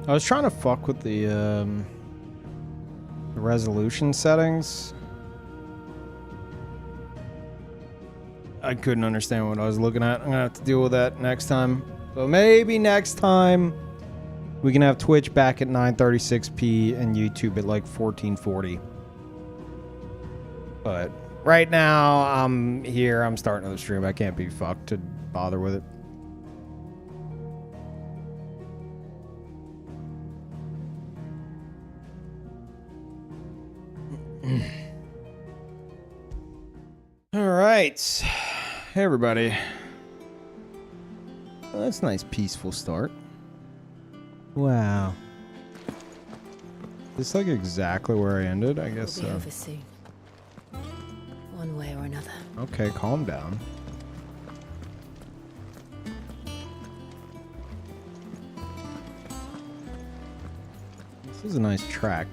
I was trying to fuck with the resolution settings. I couldn't understand what I was looking at. I'm gonna have to deal with that next time. So maybe next time we can have Twitch back at 936p and YouTube at like 1440. But right now I'm here. I'm starting the stream. I can't be fucked to bother with it. All right. Hey, everybody. Well, that's a nice, peaceful start. Wow. This like exactly where I ended? I guess so. One way or another. Okay, calm down. This is a nice track.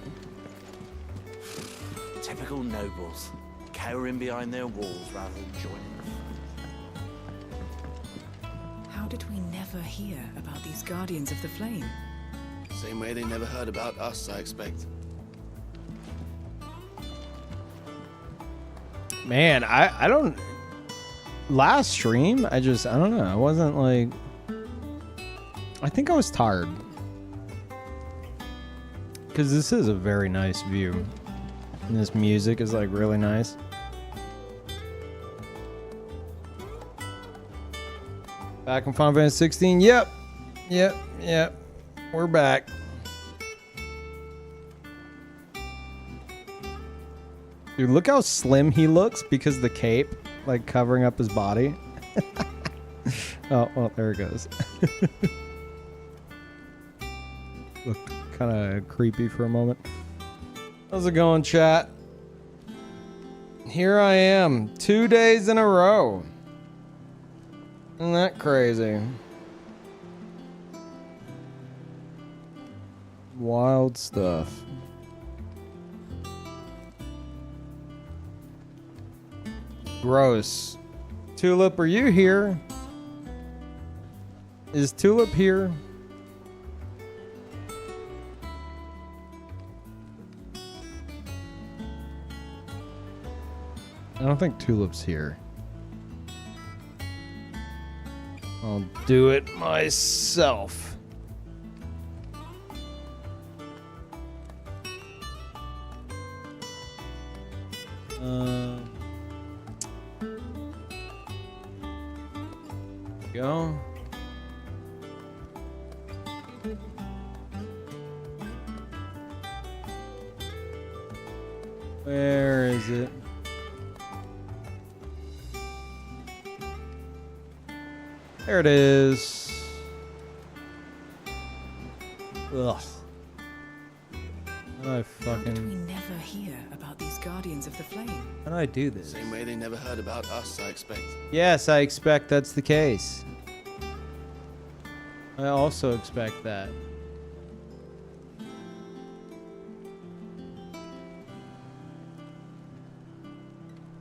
Typical nobles, cowering behind their walls rather than joining the fight. How did we never hear about these Guardians of the Flame? Same way they never heard about us, I expect. Man, I don't... Last stream, I don't know. I wasn't like... I think I was tired. Because this is a very nice view. And this music is like really nice. Back in Final Fantasy 16. Yep. We're back. Dude, look how slim he looks because of the cape, like covering up his body. Oh, well, there it goes. Looked kind of creepy for a moment. How's it going, chat? Here I am, 2 days in a row. Isn't that crazy? Wild stuff. Gross. Tulip, are you here? Is Tulip here? I don't think Tulip's here. I'll do it myself. Go. Where is it? There it is. Ugh. How do I fucking... How did we never hear about these Guardians of the Flame? How do I do this? Same way they never heard about us, I expect. Yes, I expect that's the case. I also expect that.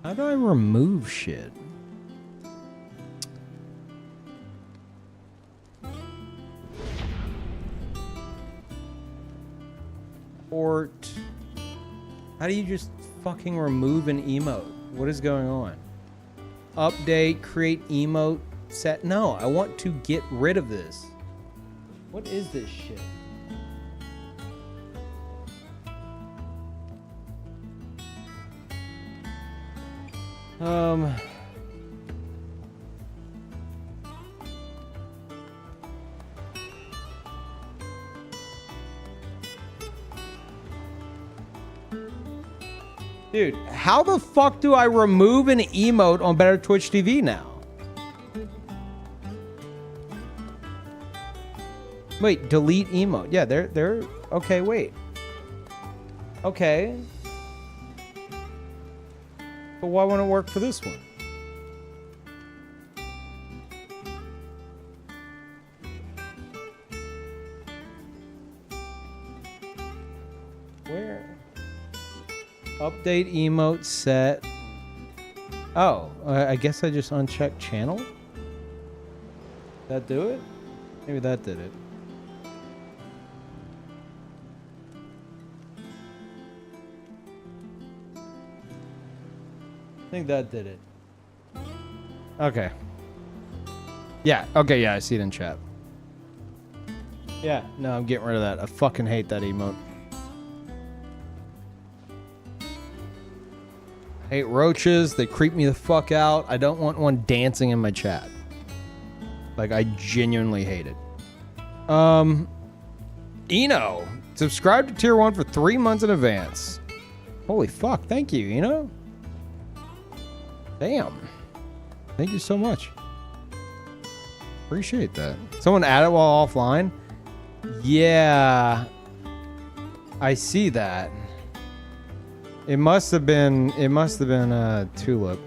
How do I remove shit? Port. How do you just fucking remove an emote? What is going on? Update, create emote, set. No, I want to get rid of this. What is this shit? Dude, how the fuck do I remove an emote on Better Twitch TV now? Wait, delete emote. Yeah, they're okay, wait. Okay. But why won't it work for this one? Where? Update emote set. Oh, I guess I just unchecked channel. That do it? Maybe that did it. I think that did it. Okay. Yeah, okay, yeah, I see it in chat. Yeah, no, I'm getting rid of that. I fucking hate that emote. I hate roaches. They creep me the fuck out. I don't want one dancing in my chat. Like, I genuinely hate it. Eno. Subscribe to Tier 1 for 3 months in advance. Holy fuck, thank you, Eno. Damn. Thank you so much. Appreciate that. Someone add it while offline? Yeah. I see that. It must have been Tulip.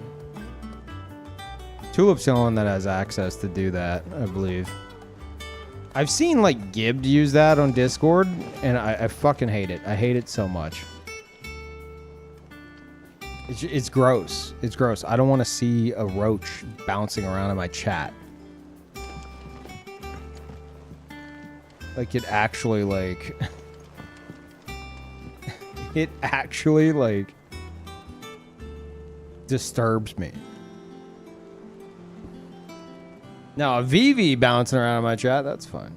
Tulip's the only one that has access to do that, I believe. I've seen like Gibbed use that on Discord, and I fucking hate it. I hate it so much. It's gross. It's gross. I don't want to see a roach bouncing around in my chat. Like it actually like... it actually like... disturbs me. Now, a VV bouncing around in my chat, that's fine.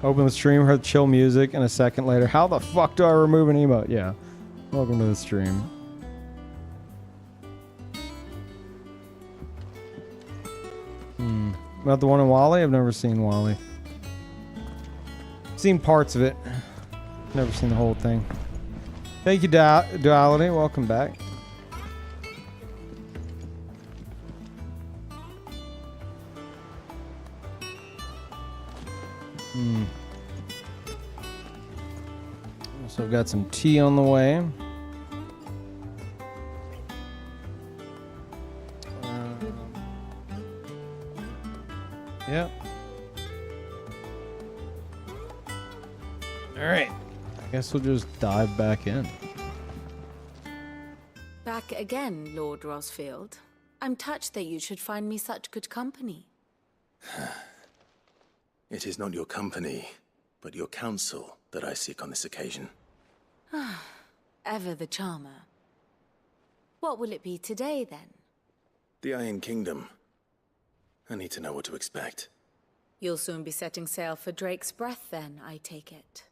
Open the stream, heard chill music, and a second later, how the fuck do I remove an emote? Yeah. Welcome to the stream. About the one in Wally? I've never seen Wally. Seen parts of it. Never seen the whole thing. Thank you, Duality. Welcome back. So I've got some tea on the way. Yep. All right. I guess we'll just dive back in. Back again, Lord Rosfield. I'm touched that you should find me such good company. It is not your company, but your counsel that I seek on this occasion. Ever the charmer. What will it be today, then? The Iron Kingdom. I need to know what to expect. You'll soon be setting sail for Drake's Breath, then, I take it.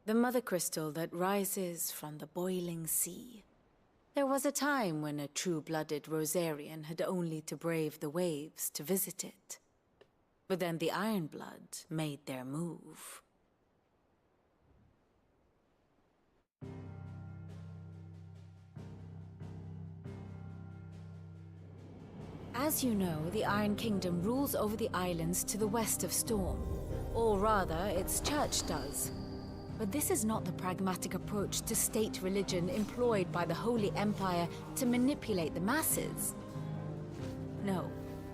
The mother crystal that rises from the boiling sea. There was a time when a true-blooded Rosarian had only to brave the waves to visit it. But then the Ironblood made their move. As you know, the Iron Kingdom rules over the islands to the west of Storm. Or rather, its church does. But this is not the pragmatic approach to state religion employed by the Holy Empire to manipulate the masses. No,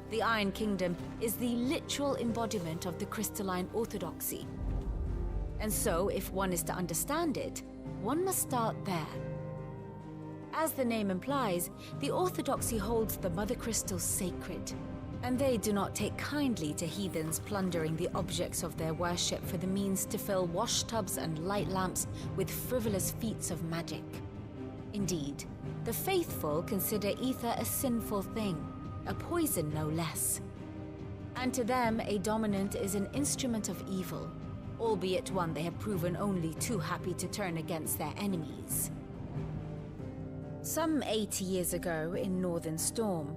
the Iron Kingdom is the literal embodiment of the crystalline orthodoxy. And so, if one is to understand it, one must start there. As the name implies, the orthodoxy holds the mother crystals sacred, and they do not take kindly to heathens plundering the objects of their worship for the means to fill washtubs and light lamps with frivolous feats of magic. Indeed, the faithful consider ether a sinful thing, a poison no less. And to them, a dominant is an instrument of evil, albeit one they have proven only too happy to turn against their enemies. Some 80 years ago, in Northern Storm,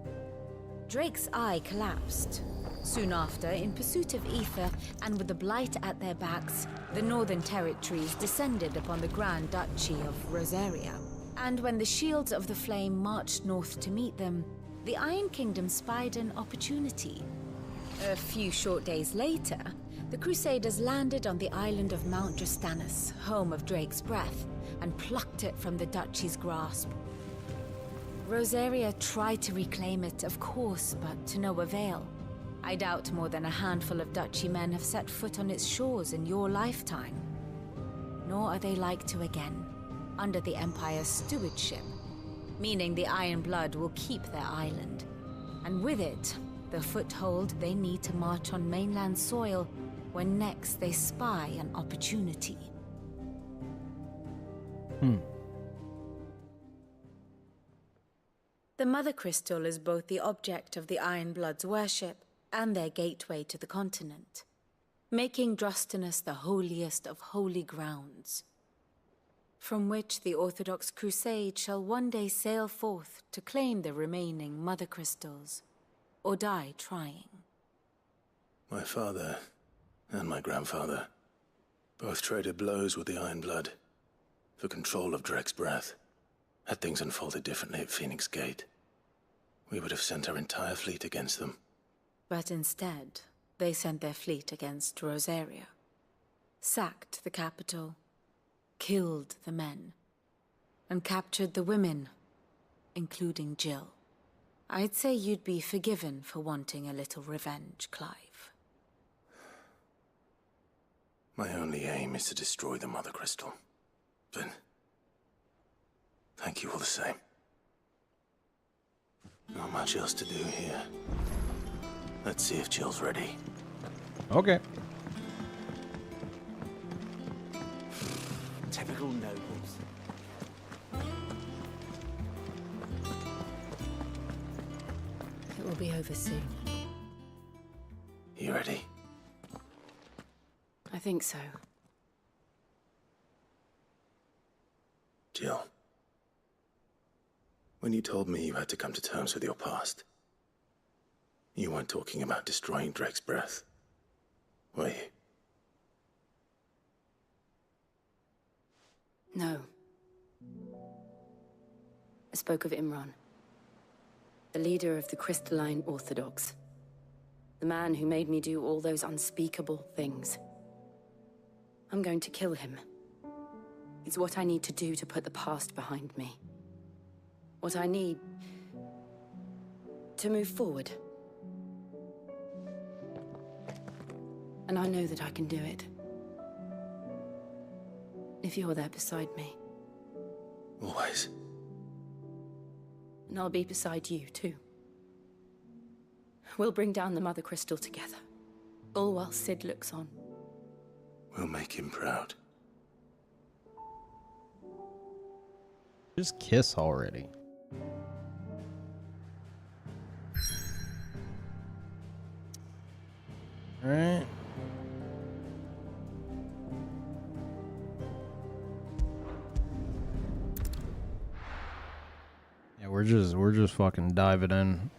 Drake's eye collapsed. Soon after, in pursuit of ether and with the blight at their backs, the Northern Territories descended upon the Grand Duchy of Rosaria. And when the Shields of the Flame marched north to meet them, the Iron Kingdom spied an opportunity. A few short days later, the Crusaders landed on the island of Mount Drastanus, home of Drake's Breath, and plucked it from the Duchy's grasp. Rosaria tried to reclaim it, of course, but to no avail. I doubt more than a handful of Duchy men have set foot on its shores in your lifetime. Nor are they like to again, under the Empire's stewardship, meaning the Iron Blood will keep their island, and with it, the foothold they need to march on mainland soil when next they spy an opportunity. The Mother Crystal is both the object of the Iron Blood's worship and their gateway to the continent, making Drostanus the holiest of holy grounds, from which the Orthodox Crusade shall one day sail forth to claim the remaining Mother Crystals, or die trying. My father and my grandfather both traded blows with the Iron Blood for control of Drek's breath. Had things unfolded differently at Phoenix Gate, we would have sent our entire fleet against them. But instead, they sent their fleet against Rosaria, sacked the capital, killed the men, and captured the women, including Jill. I'd say you'd be forgiven for wanting a little revenge, Clive. My only aim is to destroy the Mother Crystal. But thank you all the same. Not much else to do here. Let's see if Jill's ready. Okay. Typical nobles. It will be over soon. You ready? I think so. Jill. When you told me you had to come to terms with your past, you weren't talking about destroying Drek's breath, were you? No. I spoke of Imran, the leader of the Crystalline Orthodox. The man who made me do all those unspeakable things. I'm going to kill him. It's what I need to do to put the past behind me. What I need to move forward. And I know that I can do it. If you're there beside me. Always. And I'll be beside you, too. We'll bring down the Mother Crystal together. All while Sid looks on. We'll make him proud. Just kiss already. All right. Yeah, we're just fucking diving in.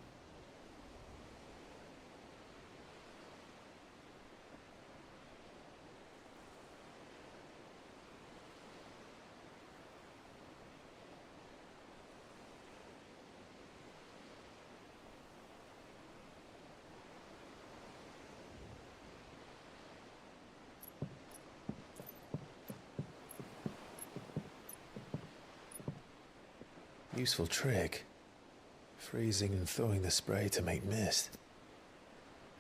Useful trick. Freezing and thawing the spray to make mist.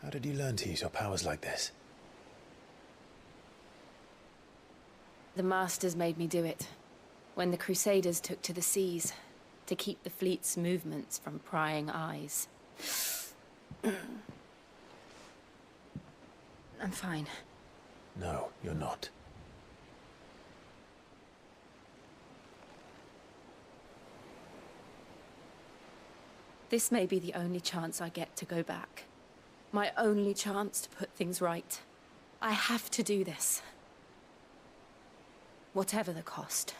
How did you learn to use your powers like this? The Masters made me do it. When the Crusaders took to the seas, to keep the fleet's movements from prying eyes. I'm fine. No, you're not. This may be the only chance I get to go back. My only chance to put things right. I have to do this. Whatever the cost.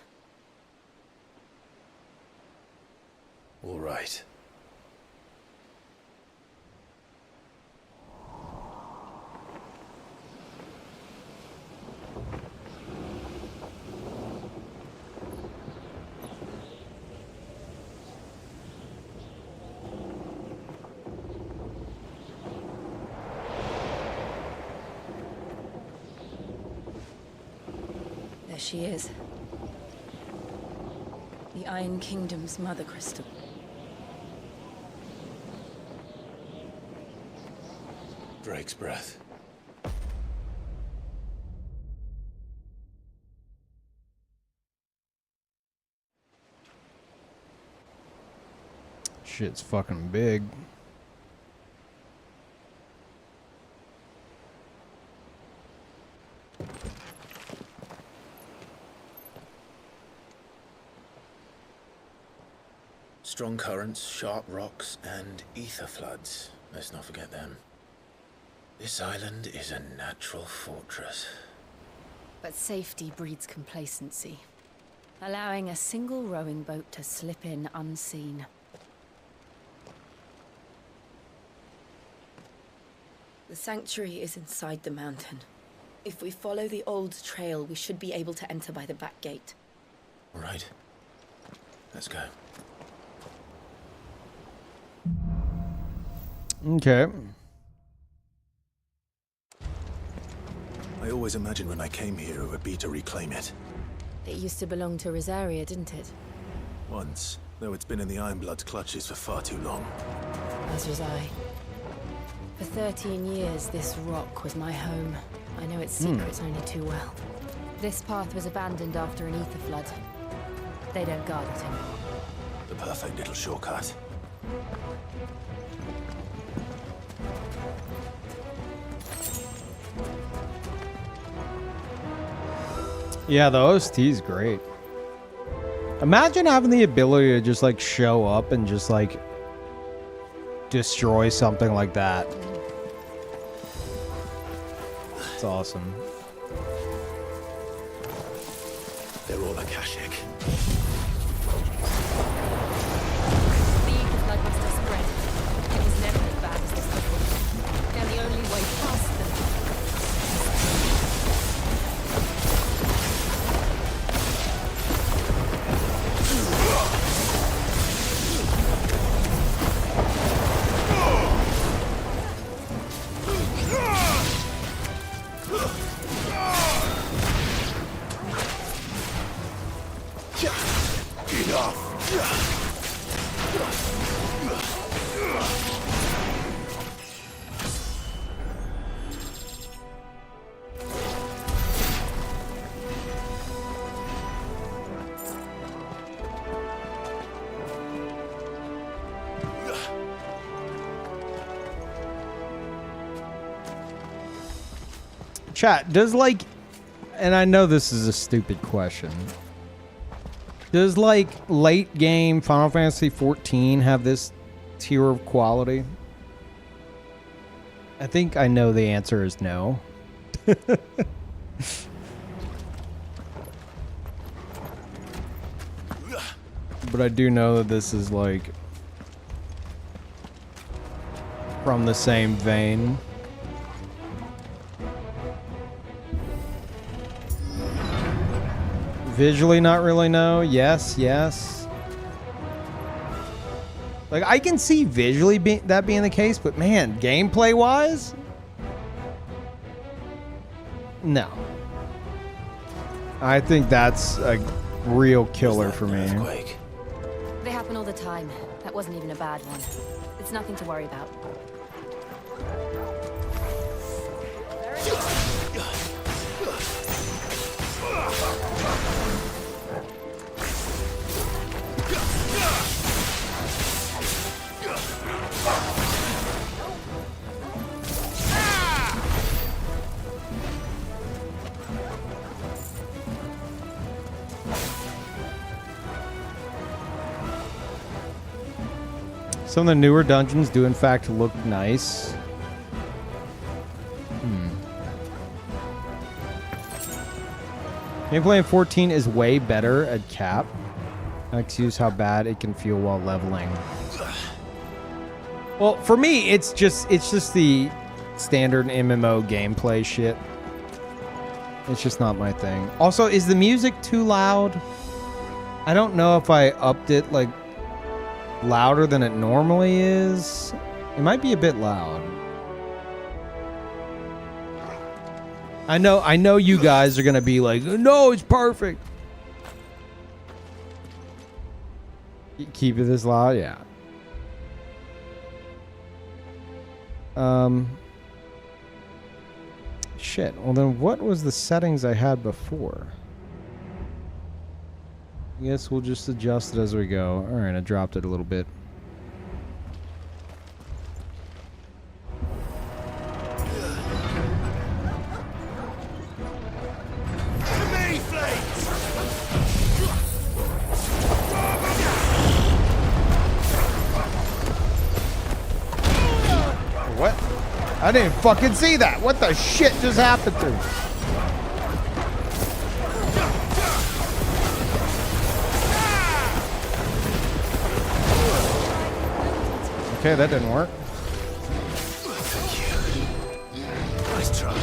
All right. There she is. The Iron Kingdom's Mother Crystal. Drake's breath. Shit's fucking big. . currents, sharp rocks, and ether floods. Let's not forget them. This island is a natural fortress. But safety breeds complacency, allowing a single rowing boat to slip in unseen. The sanctuary is inside the mountain. If we follow the old trail, we should be able to enter by the back gate. All right. Let's go. Okay. I always imagined when I came here it would be to reclaim it. It used to belong to Rosaria, didn't it? Once, though it's been in the Ironblood's clutches for far too long. As was I. For 13 years, this rock was my home. I know its secrets only too well. This path was abandoned after an ether flood. They don't guard it anymore. The perfect little shortcut. Yeah, the OST is great. Imagine having the ability to just like show up and just like destroy something like that. It's awesome. They're all Akashic. The ether flood must have spread. It was never as bad as this before. And the only way past them. Chat, does like, and I know this is a stupid question, does like late game Final Fantasy XIV have this tier of quality? I think I know the answer is no. But I do know that this is like from the same vein. Visually, not really, no. Yes, yes. Like, I can see visually that being the case, but man, gameplay-wise? No. I think that's a real killer for me. Earthquake. They happen all the time. That wasn't even a bad one. It's nothing to worry about. Some of the newer dungeons do in fact look nice. Gameplay in 14 is way better at cap. Excuse how bad it can feel while leveling. Well, for me, it's just the standard MMO gameplay shit. It's just not my thing. Also, is the music too loud? I don't know if I upped it like louder than it normally is. It might be a bit loud. I know you guys are gonna be like, no, it's perfect. Keep it this loud, yeah. Shit. Well, then what was the settings I had before? I guess we'll just adjust it as we go. All right, I dropped it a little bit. I didn't fucking see that. What the shit just happened to me? Okay, that didn't work. Nice try.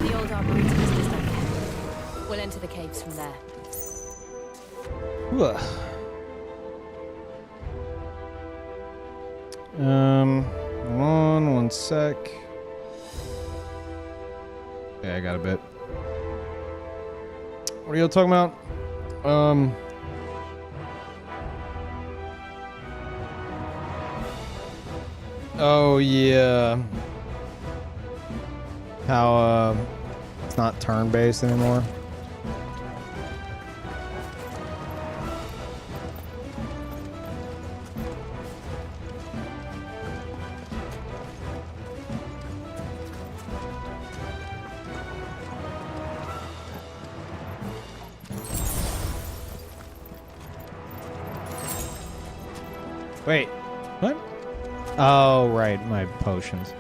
The old arboretum is just up here. We'll enter the caves from there. Ugh. Hold on one sec. Okay, I got a bit. What are y'all talking about? Oh yeah. How it's not turn-based anymore. Wait, what? Oh, right, my potions.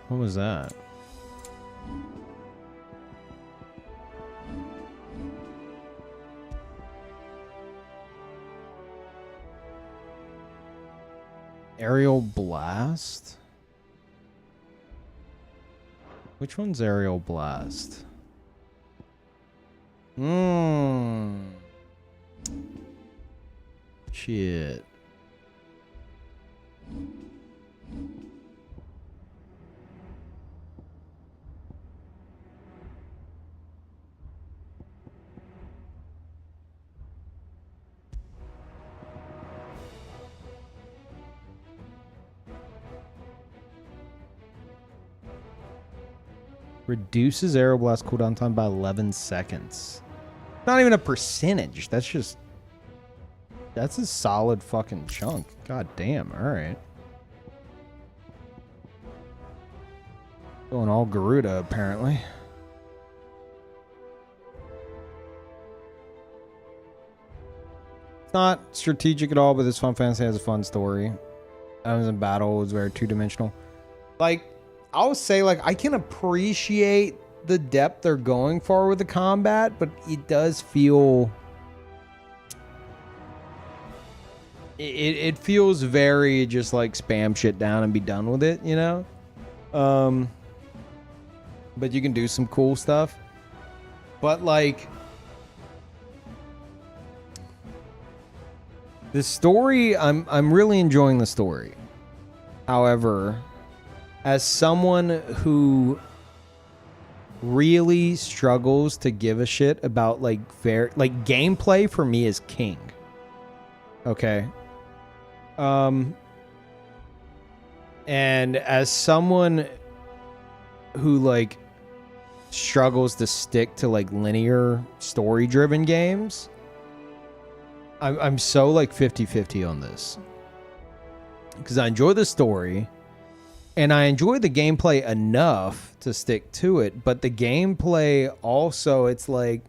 What was that? Aerial Blast? Which one's Aerial Blast? Shit. Reduces Aerial Blast cooldown time by 11 seconds. Not even a percentage. That's just... That's a solid fucking chunk. God damn. Alright. Going all Garuda, apparently. It's not strategic at all, but this Fun Fantasy has a fun story. Items in battle is very two-dimensional. Like, I'll say, like, I can appreciate the depth they're going for with the combat, but it does feel... It feels very just like spam shit down and be done with it, you know? But you can do some cool stuff. But like... The story, I'm really enjoying the story. However, as someone who really struggles to give a shit about like fair, like gameplay for me is king. Okay. And as someone who like struggles to stick to like linear story driven games, I'm so like 50-50 on this, because I enjoy the story and I enjoy the gameplay enough to stick to it, but the gameplay also, it's like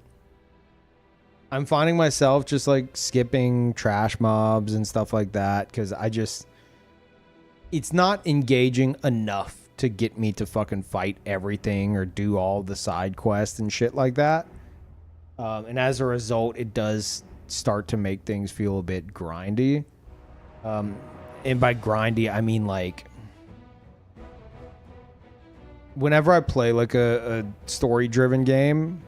I'm finding myself just like skipping trash mobs and stuff like that, because it's not engaging enough to get me to fucking fight everything or do all the side quests and shit like that. And as a result, it does start to make things feel a bit grindy. And by grindy, I mean like whenever I play like a story-driven game,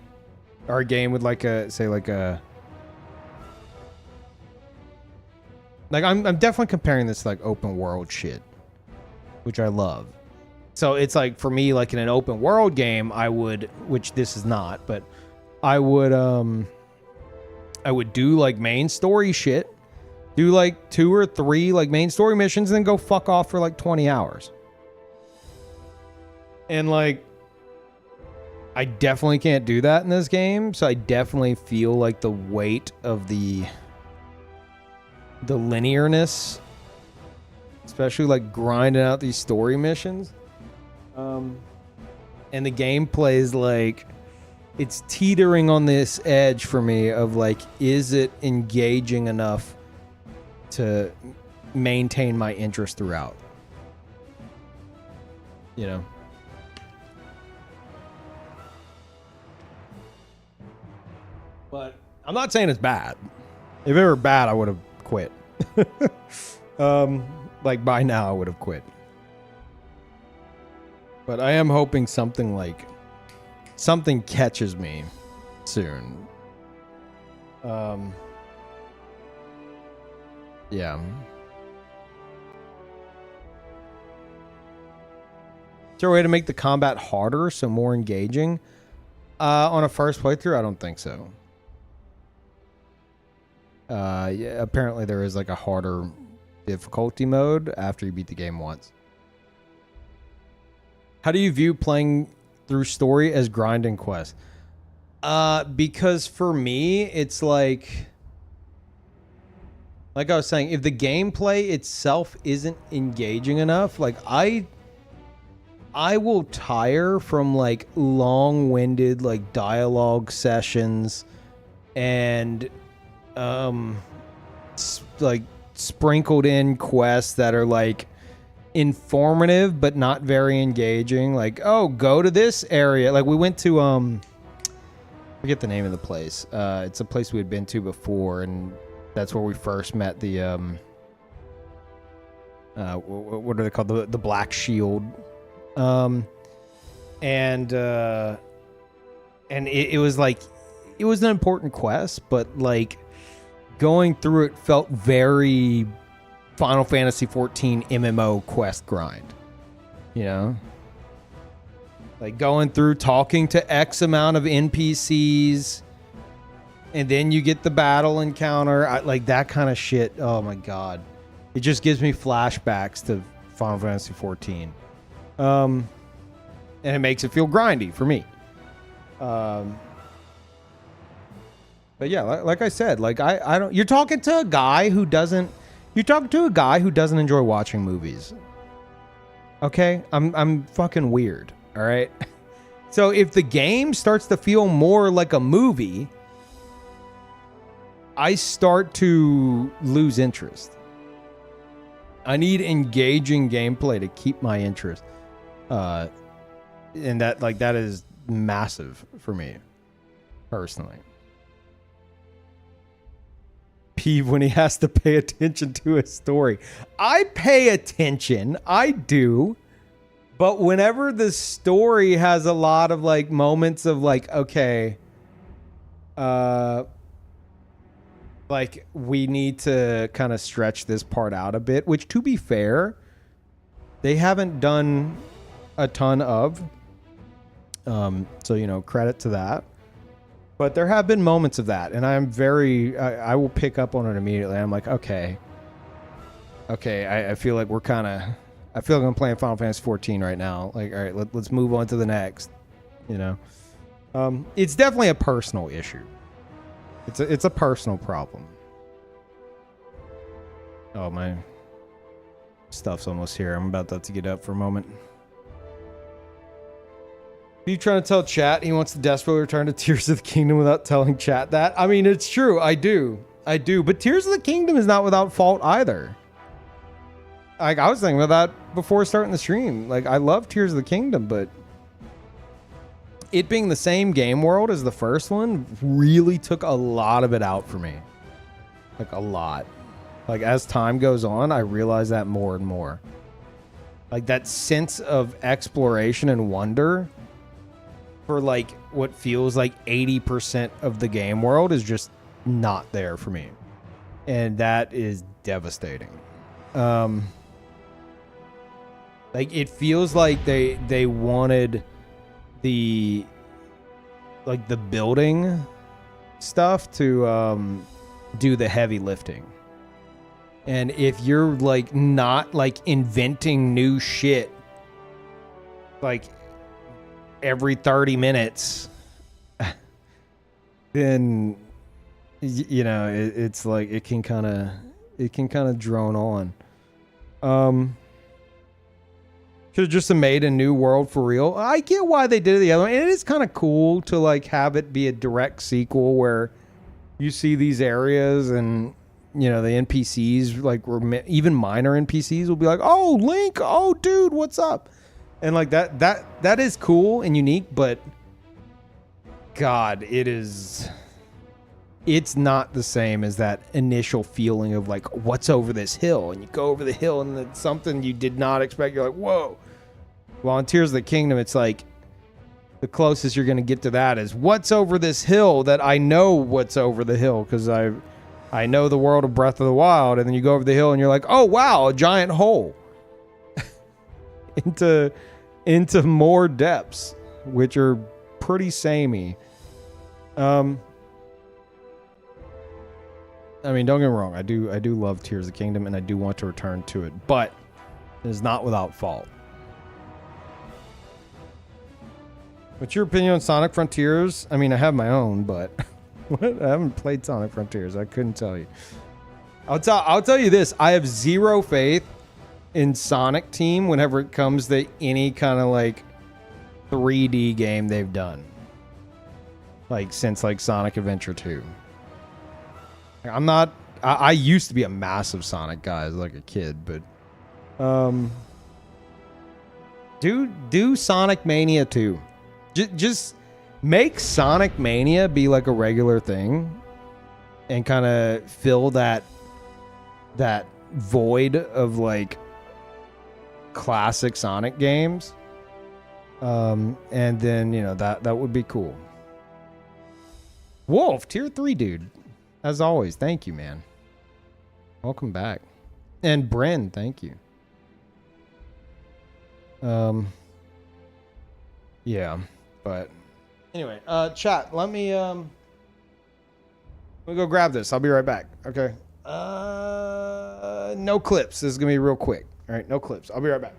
or a game with like a, say like a, like I'm definitely comparing this to like open world shit, which I love. So it's like, for me, like in an open world game, I would, which this is not, but I would do like main story shit, do like 2 or 3 like main story missions, and then go fuck off for like 20 hours. And like, I definitely can't do that in this game, so I definitely feel like the weight of the linearness, especially like grinding out these story missions. And the gameplay is like, it's teetering on this edge for me of like, is it engaging enough to maintain my interest throughout? You know? But I'm not saying it's bad. If it were bad, I would have quit. Like by now, I would have quit. But I am hoping something catches me soon. Yeah. Is there a way to make the combat harder, so more engaging? On a first playthrough, I don't think so. Yeah, apparently there is like a harder difficulty mode after you beat the game once. How do you view playing through story as grinding quests? Because for me, it's like I was saying, if the gameplay itself isn't engaging enough, like I will tire from like long-winded like dialogue sessions and like sprinkled in quests that are like informative but not very engaging. Like, oh, go to this area. Like we went to forget the name of the place. It's a place we had been to before, and that's where we first met the what are they called, the Black Shield. And it was like, it was an important quest, but like going through it felt very Final Fantasy XIV MMO quest grind, you know? Like going through, talking to X amount of NPCs, and then you get the battle encounter. Like that kind of shit. Oh my God. It just gives me flashbacks to Final Fantasy XIV. And it makes it feel grindy for me. But yeah, like I said, like I don't, you're talking to a guy who doesn't enjoy watching movies. Okay? I'm fucking weird. All right? So if the game starts to feel more like a movie, I start to lose interest. I need engaging gameplay to keep my interest. And that is massive for me, personally. Peeve when he has to pay attention to his story. I pay attention. I do. But whenever the story has a lot of like moments of like, okay, like we need to kind of stretch this part out a bit, which to be fair, they haven't done a ton of. So, you know, credit to that. But there have been moments of that, and I'm very, I will pick up on it immediately. I'm like, okay, I feel like we're kind of, I feel like I'm playing Final Fantasy 14 right now. Like, all right, let's move on to the next, you know. It's definitely a personal issue. It's a personal problem. Oh, my stuff's almost here. I'm about to get up for a moment. Are you trying to tell chat he wants to desperately return to Tears of the Kingdom without telling chat that? I mean, it's true. I do. But Tears of the Kingdom is not without fault either. Like, I was thinking about that before starting the stream. Like, I love Tears of the Kingdom, but it being the same game world as the first one really took a lot of it out for me. Like, a lot. Like, as time goes on, I realize that more and more. Like, that sense of exploration and wonder for like what feels like 80% of the game world is just not there for me, and that is devastating. Like, it feels like they wanted the building stuff to do the heavy lifting, and if you're like not like inventing new shit like every 30 minutes, then you know it's like it can kind of drone on. Should have just made a new world for real. I get why they did it the other way, and it is kind of cool to like have it be a direct sequel where you see these areas and you know the NPCs, like even minor NPCs, will be like, "Oh, Link, oh dude, what's up?" And like that is cool and unique, but God, it's not the same as that initial feeling of like, what's over this hill? And you go over the hill and it's something you did not expect. You're like, whoa. Well, in Tears of the Kingdom, it's like the closest you're going to get to that is what's over this hill that I know what's over the hill because I know the world of Breath of the Wild. And then you go over the hill and you're like, oh, wow, a giant hole into more depths, which are pretty samey. I mean, don't get me wrong. I do love Tears of the Kingdom, and I do want to return to it, but it is not without fault. What's your opinion on Sonic Frontiers? I mean, I have my own, but I haven't played Sonic Frontiers. I couldn't tell you. I'll tell you this. I have zero faith in Sonic Team whenever it comes to any kind of like 3D game they've done. Like since like Sonic Adventure 2. I used to be a massive Sonic guy as like a kid, but do Sonic Mania 2. Just make Sonic Mania be like a regular thing and kind of fill that void of like classic Sonic games. And then, you know, that would be cool. Wolf, tier 3 dude. As always, thank you, man. Welcome back. And Bren, thank you. Yeah, but anyway, chat, let me go grab this. I'll be right back. Okay. No clips. This is gonna be real quick. All right, no clips. I'll be right back.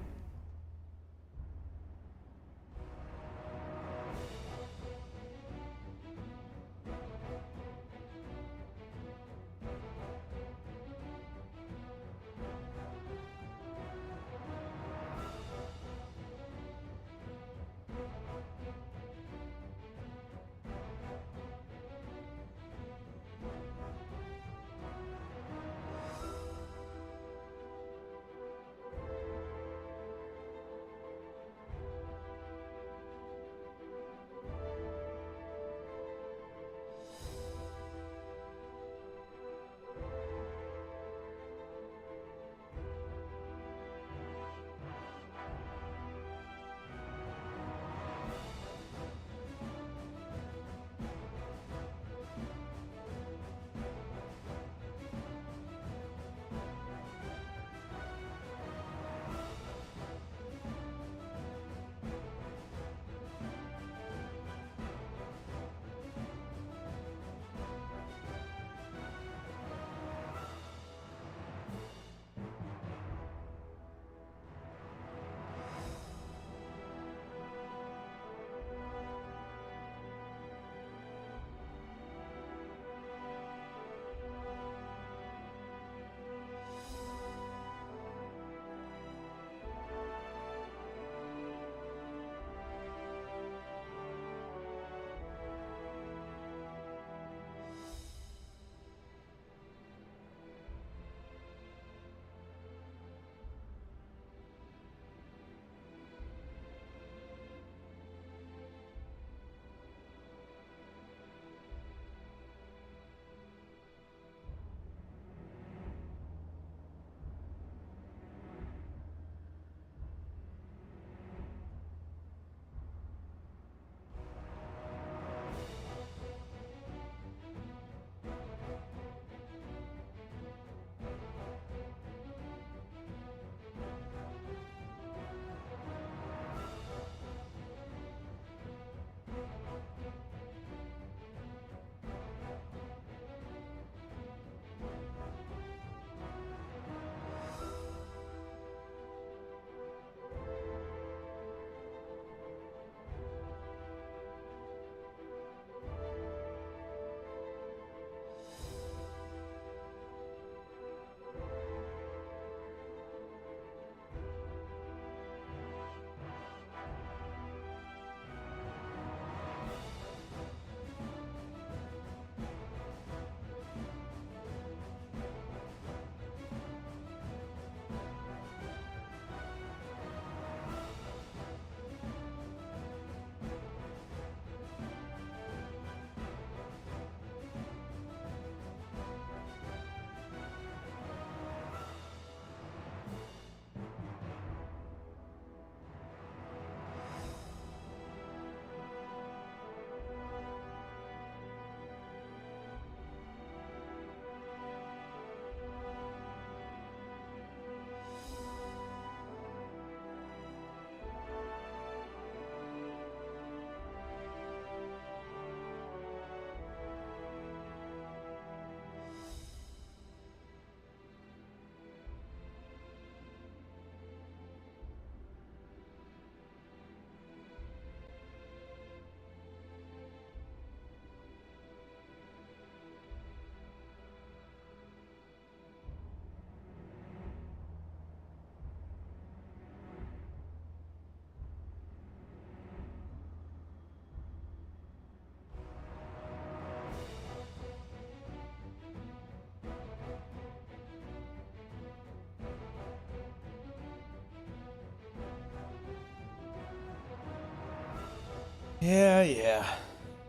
Yeah.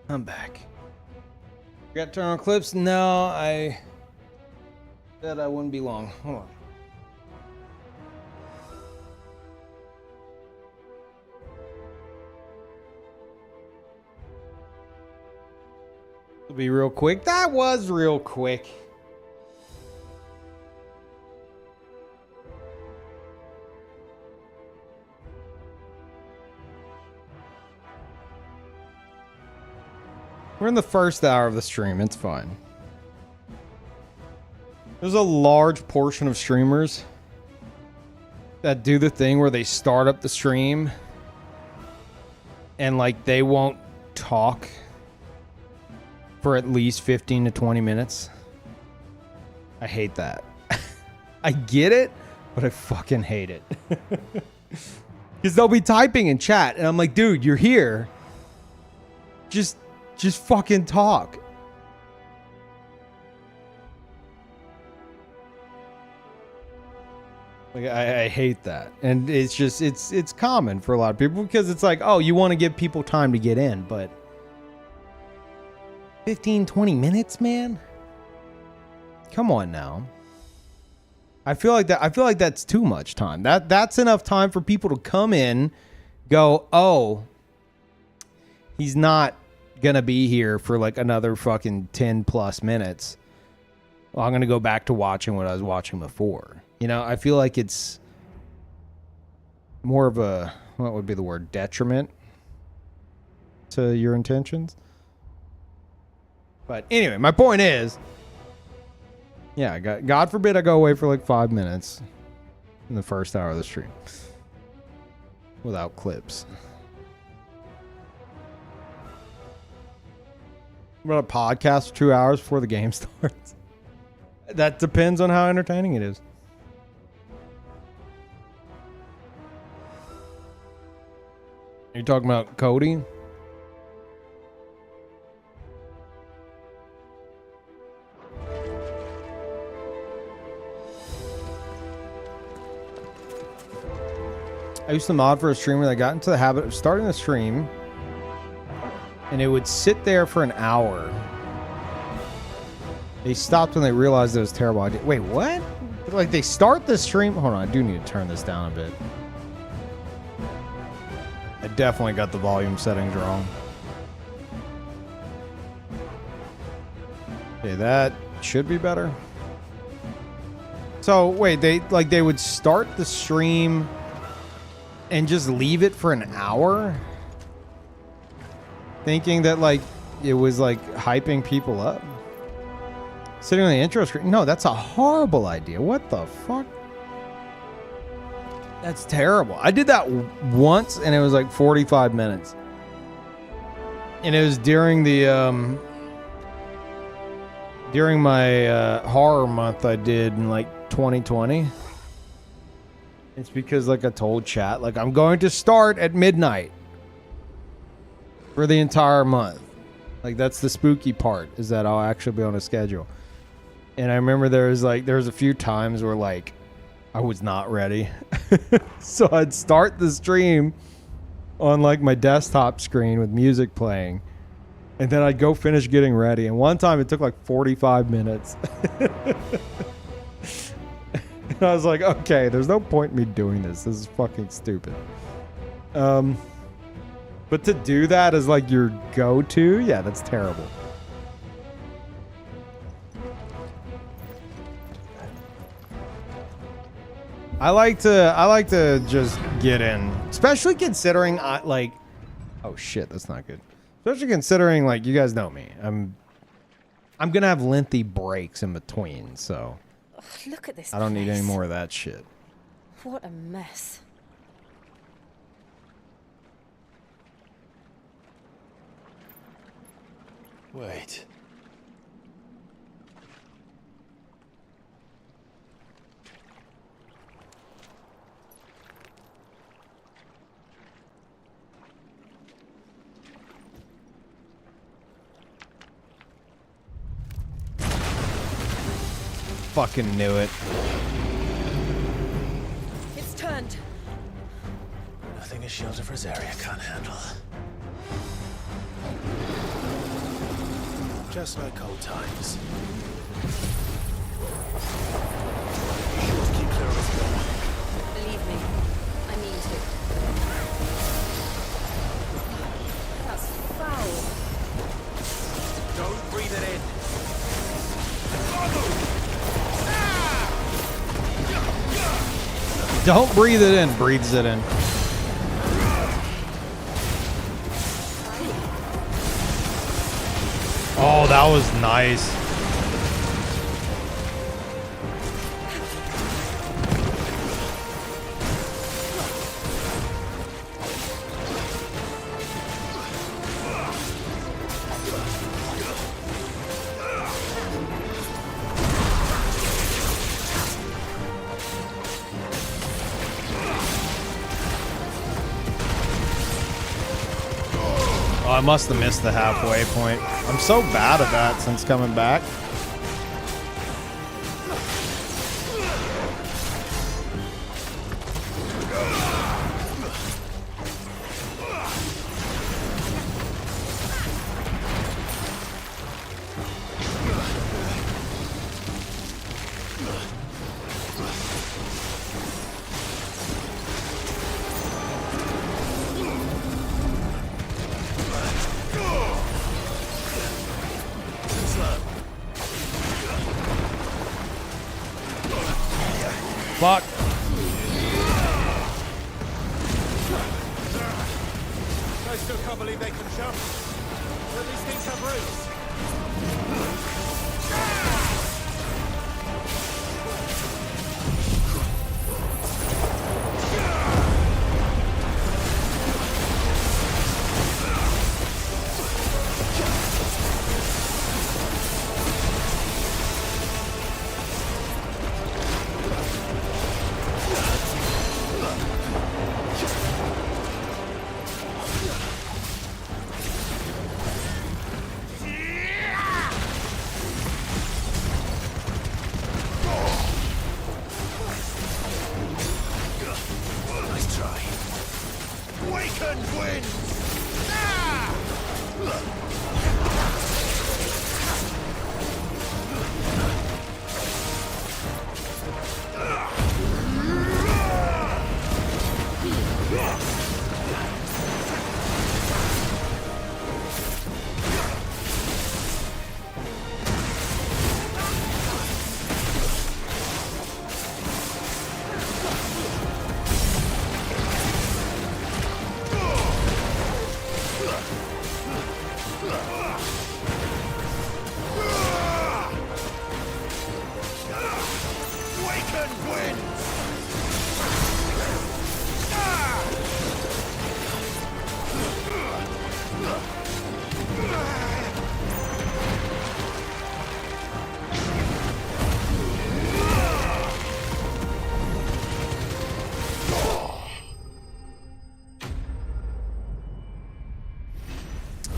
I'm back. Got to turn on clips? No, I said I wouldn't be long. Hold on. It'll be real quick. That was real quick. We're in the first hour of the stream. It's fine. There's a large portion of streamers that do the thing where they start up the stream and like they won't talk for at least 15 to 20 minutes. I hate that. I get it, but I fucking hate it. Because they'll be typing in chat and I'm like, dude, you're here. Just fucking talk. Like I hate that. And it's just it's common for a lot of people because it's like, oh, you want to give people time to get in, but 15, 20 minutes, man? Come on now. I feel like that's too much time. That's enough time for people to come in, go, oh, he's not gonna be here for like another fucking 10 plus minutes. Well, I'm gonna go back to watching what I was watching before. You know, I feel like it's more of a, what would be the word, detriment to your intentions. But anyway, my point is, yeah, God forbid I go away for like 5 minutes in the first hour of the stream without clips. What about a podcast for 2 hours before the game starts? That depends on how entertaining it is. Are you talking about Cody? I used to mod for a streamer that got into the habit of starting the stream and it would sit there for an hour. They stopped when they realized it was a terrible idea. Wait, what? Like they start the stream. Hold on, I do need to turn this down a bit. I definitely got the volume settings wrong. Okay, that should be better. So wait, they would start the stream and just leave it for an hour? Thinking that like it was like hyping people up. Sitting on the intro screen. No, that's a horrible idea. What the fuck? That's terrible. I did that once and it was like 45 minutes. And it was during the during my horror month I did in like 2020. It's because like I told chat, like I'm going to start at midnight for the entire month. Like that's the spooky part, is that I'll actually be on a schedule. And I remember there was a few times where like I was not ready. So I'd start the stream on like my desktop screen with music playing. And then I'd go finish getting ready. And one time it took like 45 minutes. And I was like, okay, there's no point in me doing this. This is fucking stupid. But to do that as like your go-to, yeah, that's terrible. I like to just get in, especially considering oh shit, that's not good. Especially considering like you guys know me, I'm gonna have lengthy breaks in between, so Look at this I don't need any place. more of that shit. What a mess. Wait. Fucking knew it. It's turned. Nothing a shelter for Zarya can't handle. Just like old times. Keep clear of us, Ben. Believe me, I mean to. That's foul. Don't breathe it in. Don't breathe it in. Breathes it in. Oh, that was nice. Oh, I must have missed the halfway point. I'm so bad at that since coming back. Fuck. I still can't believe they can jump. But these things have roots.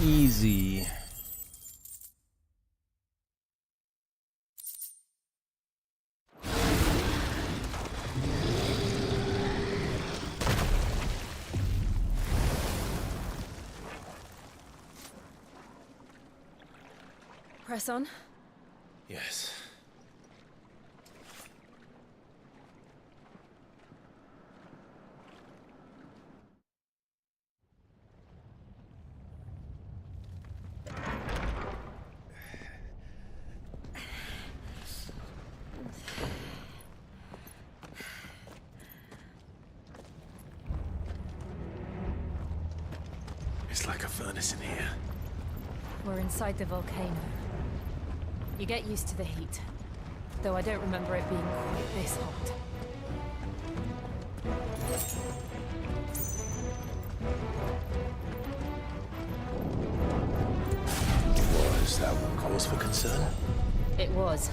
Easy. Press on. Yes. It's like a furnace in here. We're inside the volcano. You get used to the heat, though I don't remember it being quite this hot. Was that cause for concern? It was.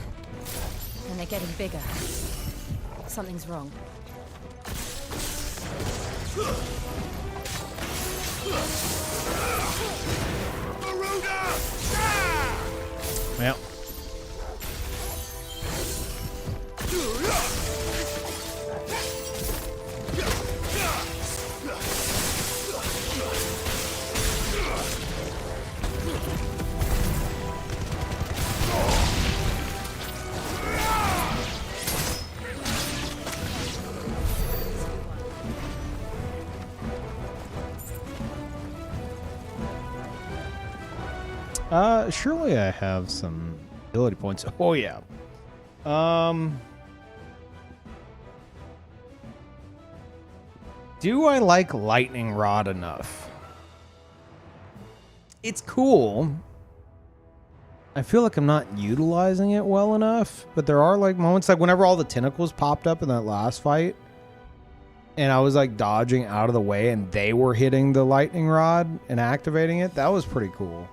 And they're getting bigger. Something's wrong. Yep. Surely I have some ability points. Oh yeah. Do I like lightning rod enough? It's cool. I feel like I'm not utilizing it well enough, but there are like moments like whenever all the tentacles popped up in that last fight and I was like dodging out of the way and they were hitting the lightning rod and activating it. That was pretty cool.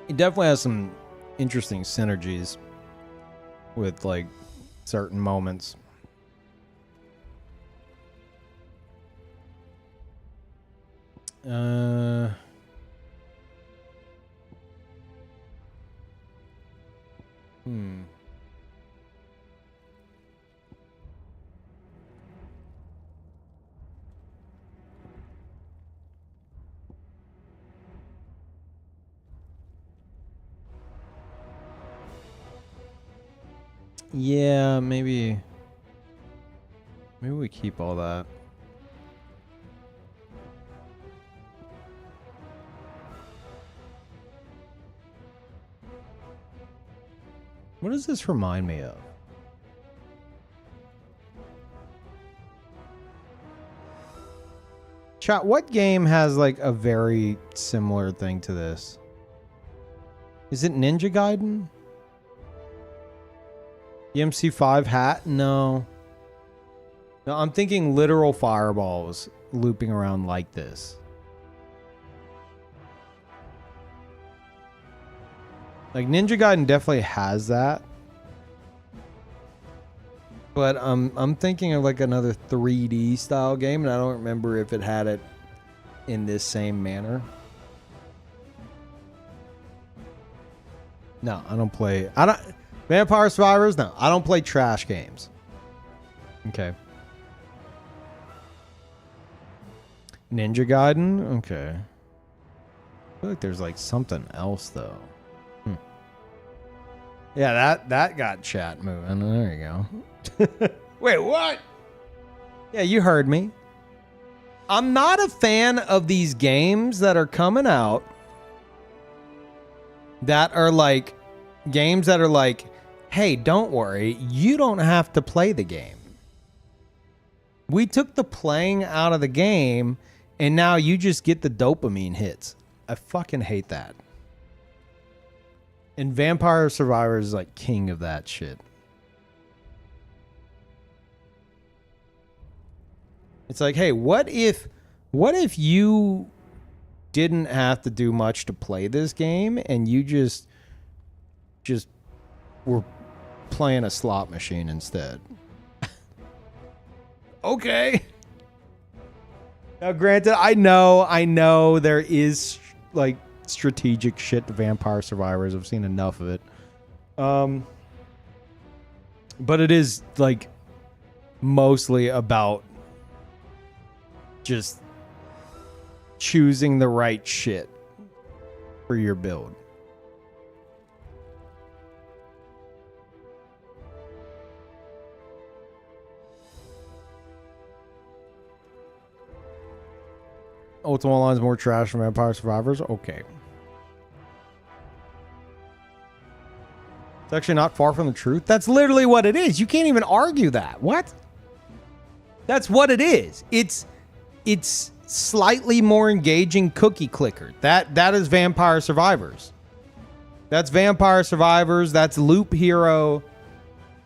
It definitely has some interesting synergies with like certain moments. Yeah, maybe we keep all that. What does this remind me of? Chat, what game has like a very similar thing to this? Is it Ninja Gaiden? The MC5 hat? No. No, I'm thinking literal fireballs looping around like this. Like Ninja Gaiden definitely has that. But I'm thinking of like another 3D style game, and I don't remember if it had it in this same manner. No, I don't play. Vampire Survivors? No, I don't play trash games. Okay. Ninja Gaiden? Okay. I feel like there's like something else though. Yeah, that got chat moving. There you go. Wait, what? Yeah, you heard me. I'm not a fan of these games that are coming out that are like games that are like, hey, don't worry, you don't have to play the game. We took the playing out of the game and now you just get the dopamine hits. I fucking hate that. And Vampire Survivors is like king of that shit. It's like, hey, what if you didn't have to do much to play this game and you just were playing a slot machine instead? Okay. Now granted, I know there is like strategic shit to Vampire Survivors. I've seen enough of it. But it is like mostly about just choosing the right shit for your build. Ultima Online is more trash than Vampire Survivors? Okay. It's actually not far from the truth. That's literally what it is. You can't even argue that. What? That's what it is. It's slightly more engaging cookie clicker. That is Vampire Survivors. That's Vampire Survivors. That's Loop Hero.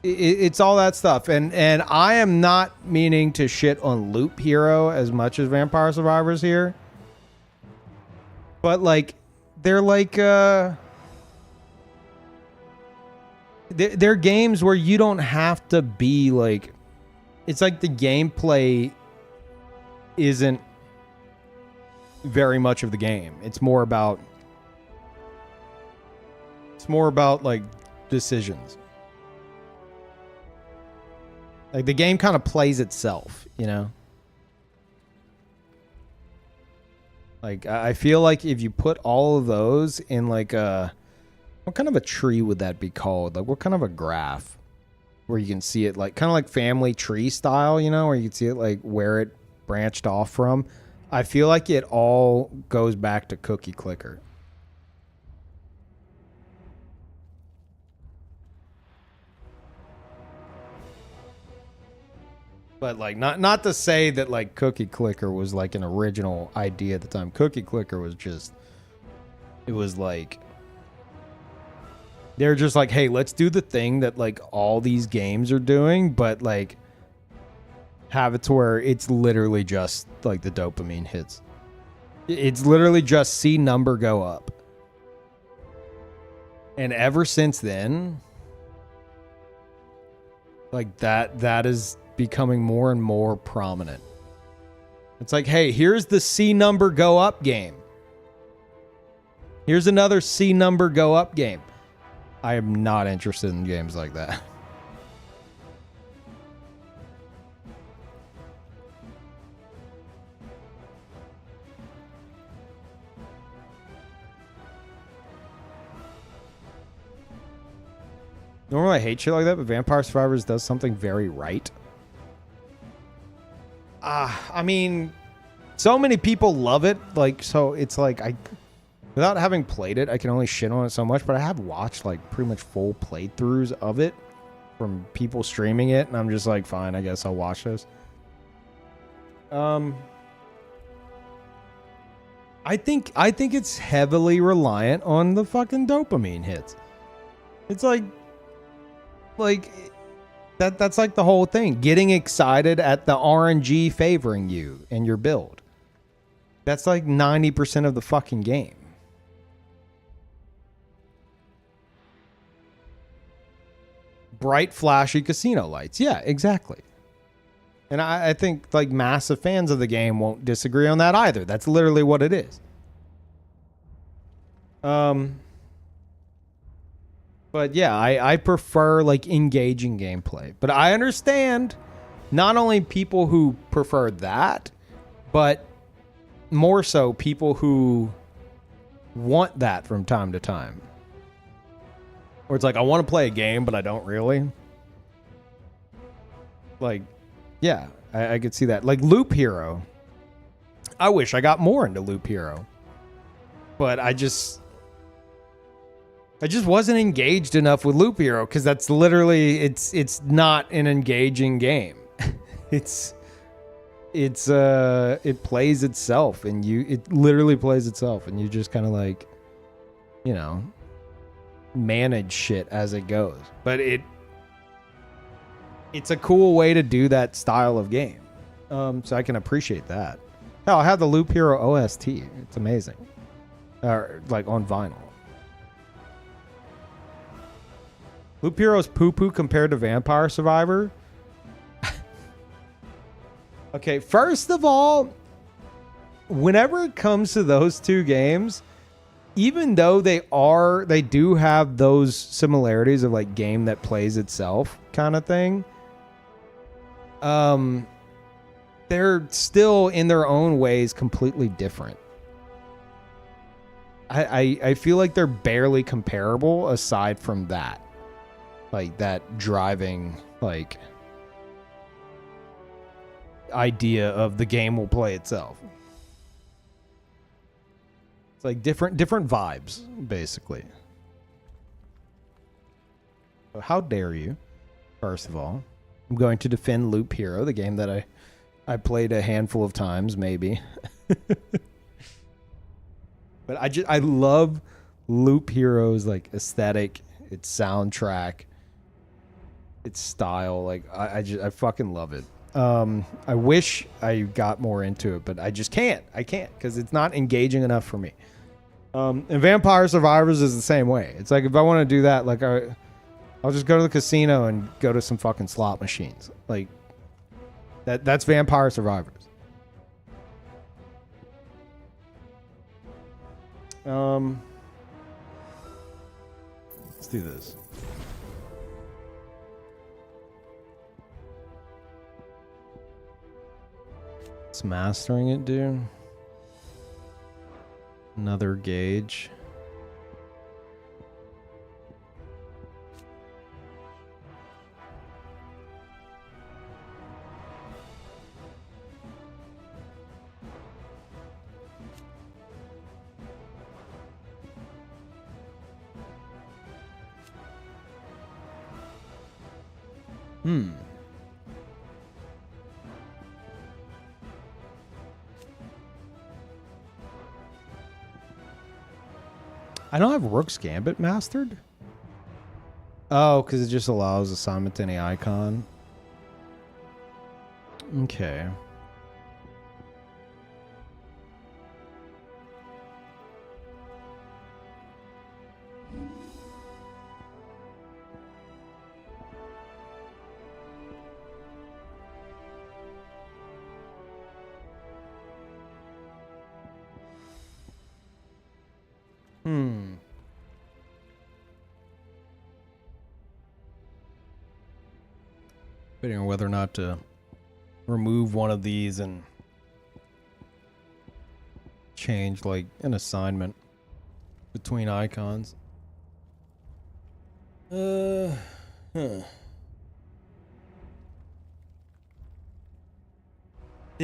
It's all that stuff. And I am not meaning to shit on Loop Hero as much as Vampire Survivors here. But like, they're like, they're games where you don't have to be like, it's like the gameplay isn't very much of the game. It's more about like decisions. Like the game kind of plays itself, you know? Like I feel like if you put all of those in like what kind of a tree would that be called? Like what kind of a graph where you can see it like kind of like family tree style, you know, where you can see it like where it branched off from. I feel like it all goes back to Cookie Clicker. But like not to say that like Cookie Clicker was like an original idea at the time. Cookie Clicker was just, it was like, they're just like, hey, let's do the thing that like all these games are doing, but like have it to where it's literally just like the dopamine hits. It's literally just see number go up. And ever since then, like that is becoming more and more prominent. It's like, hey, here's the C number go up game. Here's another C number go up game. I am not interested in games like that. Normally I hate shit like that, but Vampire Survivors does something very right. I mean, so many people love it. Like, so it's like without having played it, I can only shit on it so much, but I have watched like pretty much full playthroughs of it from people streaming it, and I'm just like, fine, I guess I'll watch this. I think it's heavily reliant on the fucking dopamine hits. It's like that's like the whole thing. Getting excited at the RNG favoring you and your build. That's like 90% of the fucking game. Bright, flashy casino lights. Yeah, exactly. And I think like massive fans of the game won't disagree on that either. That's literally what it is. But yeah, I prefer like engaging gameplay. But I understand not only people who prefer that, but more so people who want that from time to time. Or it's like, I want to play a game, but I don't really. Like, yeah, I could see that. Like Loop Hero. I wish I got more into Loop Hero. But I just wasn't engaged enough with Loop Hero, because that's literally, it's not an engaging game. it plays itself, and it literally plays itself, and you just kind of like, you know, manage shit as it goes. But it's a cool way to do that style of game. So I can appreciate that. Hell, I have the Loop Hero OST. It's amazing. Like on vinyl. Loop Hero's poo-poo compared to Vampire Survivor. Okay, first of all, whenever it comes to those two games, even though they do have those similarities of like game that plays itself kind of thing, they're still in their own ways completely different. I feel like they're barely comparable aside from that. Like that driving like idea of the game will play itself. It's like different vibes, basically. So how dare you? First of all, I'm going to defend Loop Hero, the game that I played a handful of times, maybe. But I love Loop Hero's like aesthetic, its soundtrack, its style. Like I fucking love it. I wish I got more into it, but I just can't. I can't, because it's not engaging enough for me. And Vampire Survivors is the same way. It's like, if I want to do that, like I'll just go to the casino and go to some fucking slot machines. Like that's Vampire Survivors. Let's do this. What's mastering it do? Another gauge. I don't have Rook's Gambit mastered. Oh, because it just allows assignment to any icon. Okay. Debating on whether or not to remove one of these and change like an assignment between icons. Did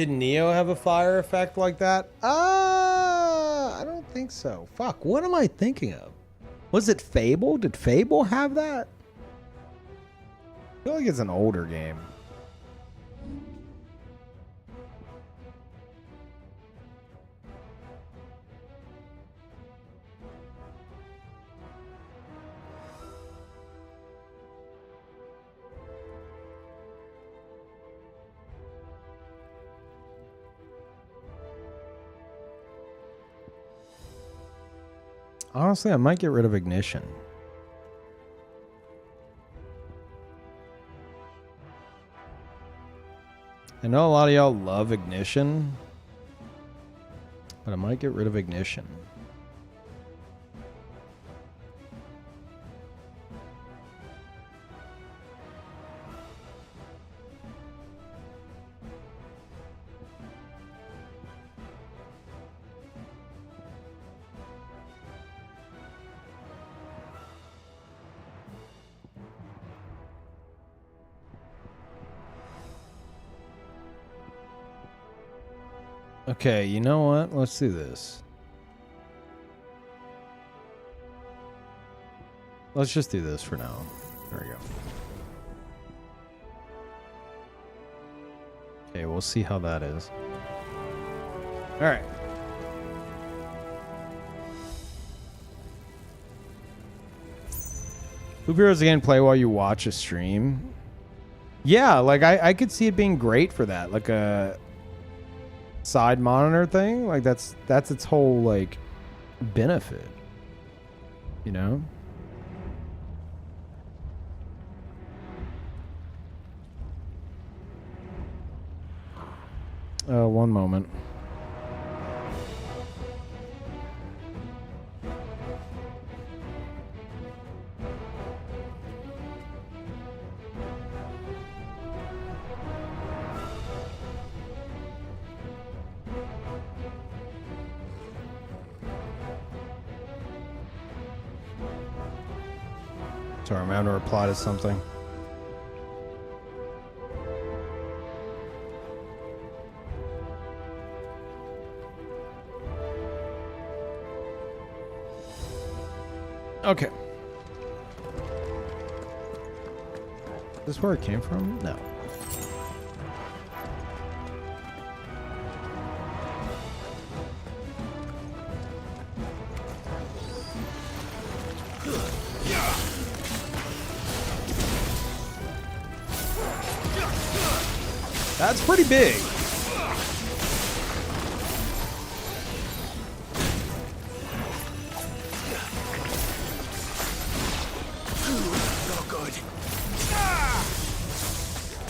Neo have a fire effect like that? I don't think so. Fuck, what am I thinking of? Was it Fable? Did Fable have that? I feel like it's an older game. Honestly, I might get rid of Ignition. I know a lot of y'all love Ignition, but I might get rid of Ignition. Okay, you know what? Let's do this. Let's just do this for now. There we go. Okay, we'll see how that is. All right. Hoop Heroes again, play while you watch a stream. Yeah, like I could see it being great for that. Like a side monitor thing. Like that's its whole like benefit. You know? One moment. Sorry, I'm having to reply to something. Okay. Is this where it came from? No. That's pretty big. Not good.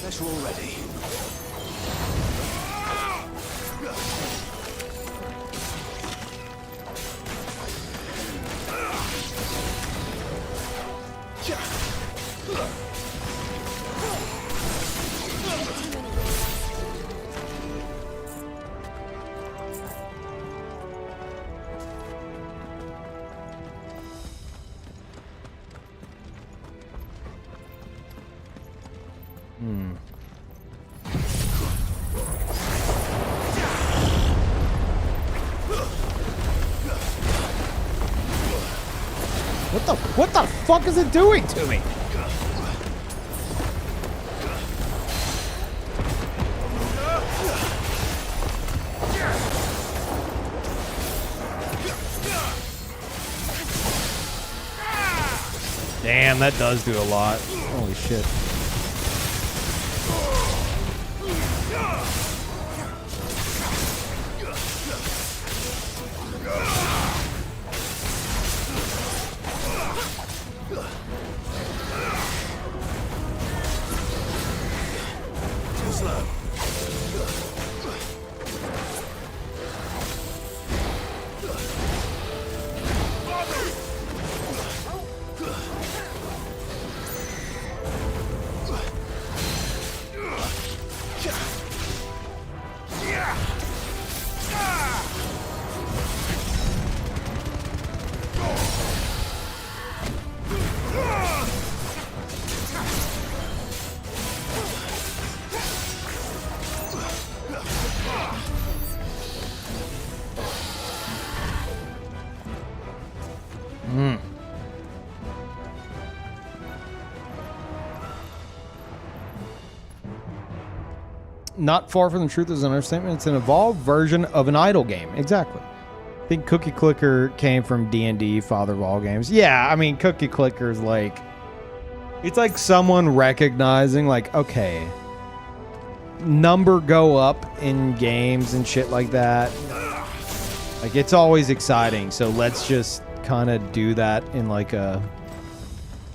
Guess we're all ready. What the fuck is it doing to me? Damn, that does do a lot. Holy shit. Too slow. Not far from the truth is an understatement. It's an evolved version of an idle game. Exactly. I think Cookie Clicker came from D&D, father of all games. Yeah, I mean, Cookie Clicker is like... It's like someone recognizing, like, okay, number go up in games and shit like that. Like, it's always exciting, so let's just kind of do that in, like, a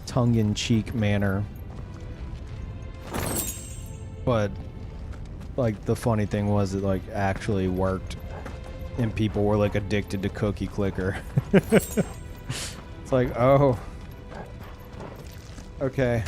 tongue-in-cheek manner. But... like, the funny thing was it, like, actually worked. And people were, like, addicted to Cookie Clicker. It's like, oh. Okay.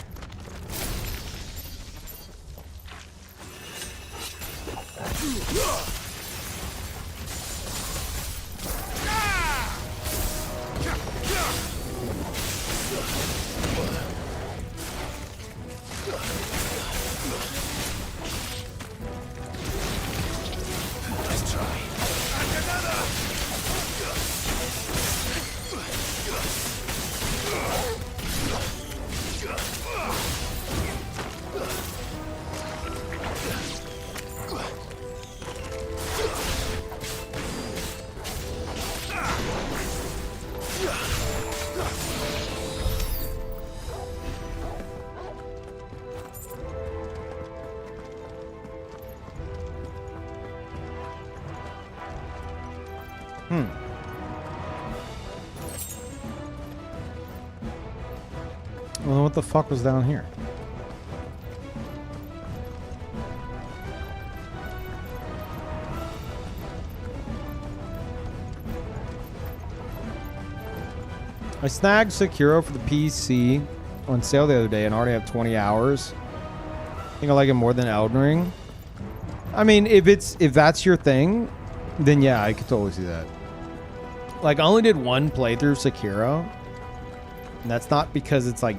Well, what the fuck was down here? I snagged Sekiro for the PC on sale the other day and already have 20 hours. I think I like it more than Elden Ring. I mean, if that's your thing, then yeah, I could totally see that. Like, I only did one playthrough Sekiro. And that's not because it's like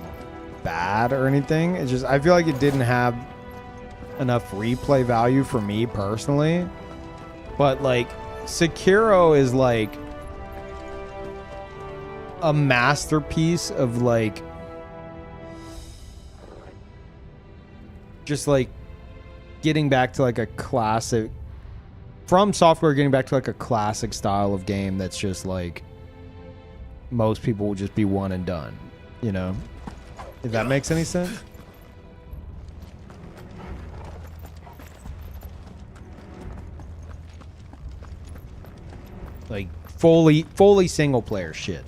bad or anything. It's just I feel like it didn't have enough replay value for me personally. But like Sekiro is like a masterpiece of like just like getting back to like a classic From Software, getting back to like a classic style of game that's just like most people will just be one and done, you know? If that makes any sense? Like fully single player shit.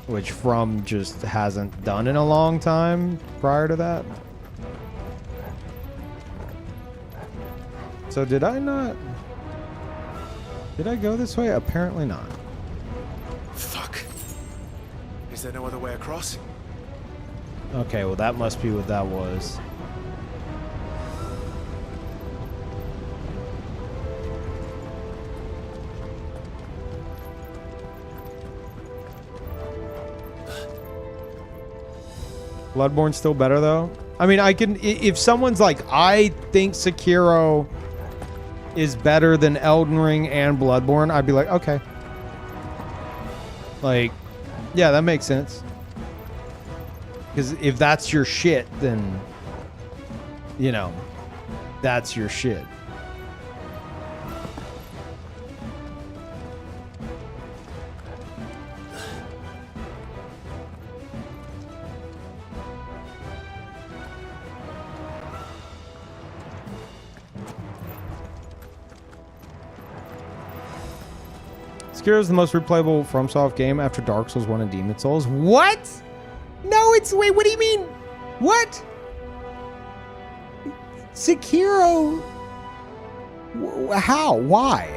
Which From just hasn't done in a long time prior to that. So did I not? Did I go this way? Apparently not. Fuck. Is there no other way across? Okay, well that must be what that was. Bloodborne's still better though. I mean, I can, if someone's like, I think Sekiro is better than Elden Ring and Bloodborne, I'd be like, okay. Like, yeah, that makes sense. Because if that's your shit, then, you know, that's your shit. Sekiro's the most replayable FromSoft game after Dark Souls 1 and Demon Souls. What? No, it's... Wait, what do you mean? What? Sekiro... How? Why?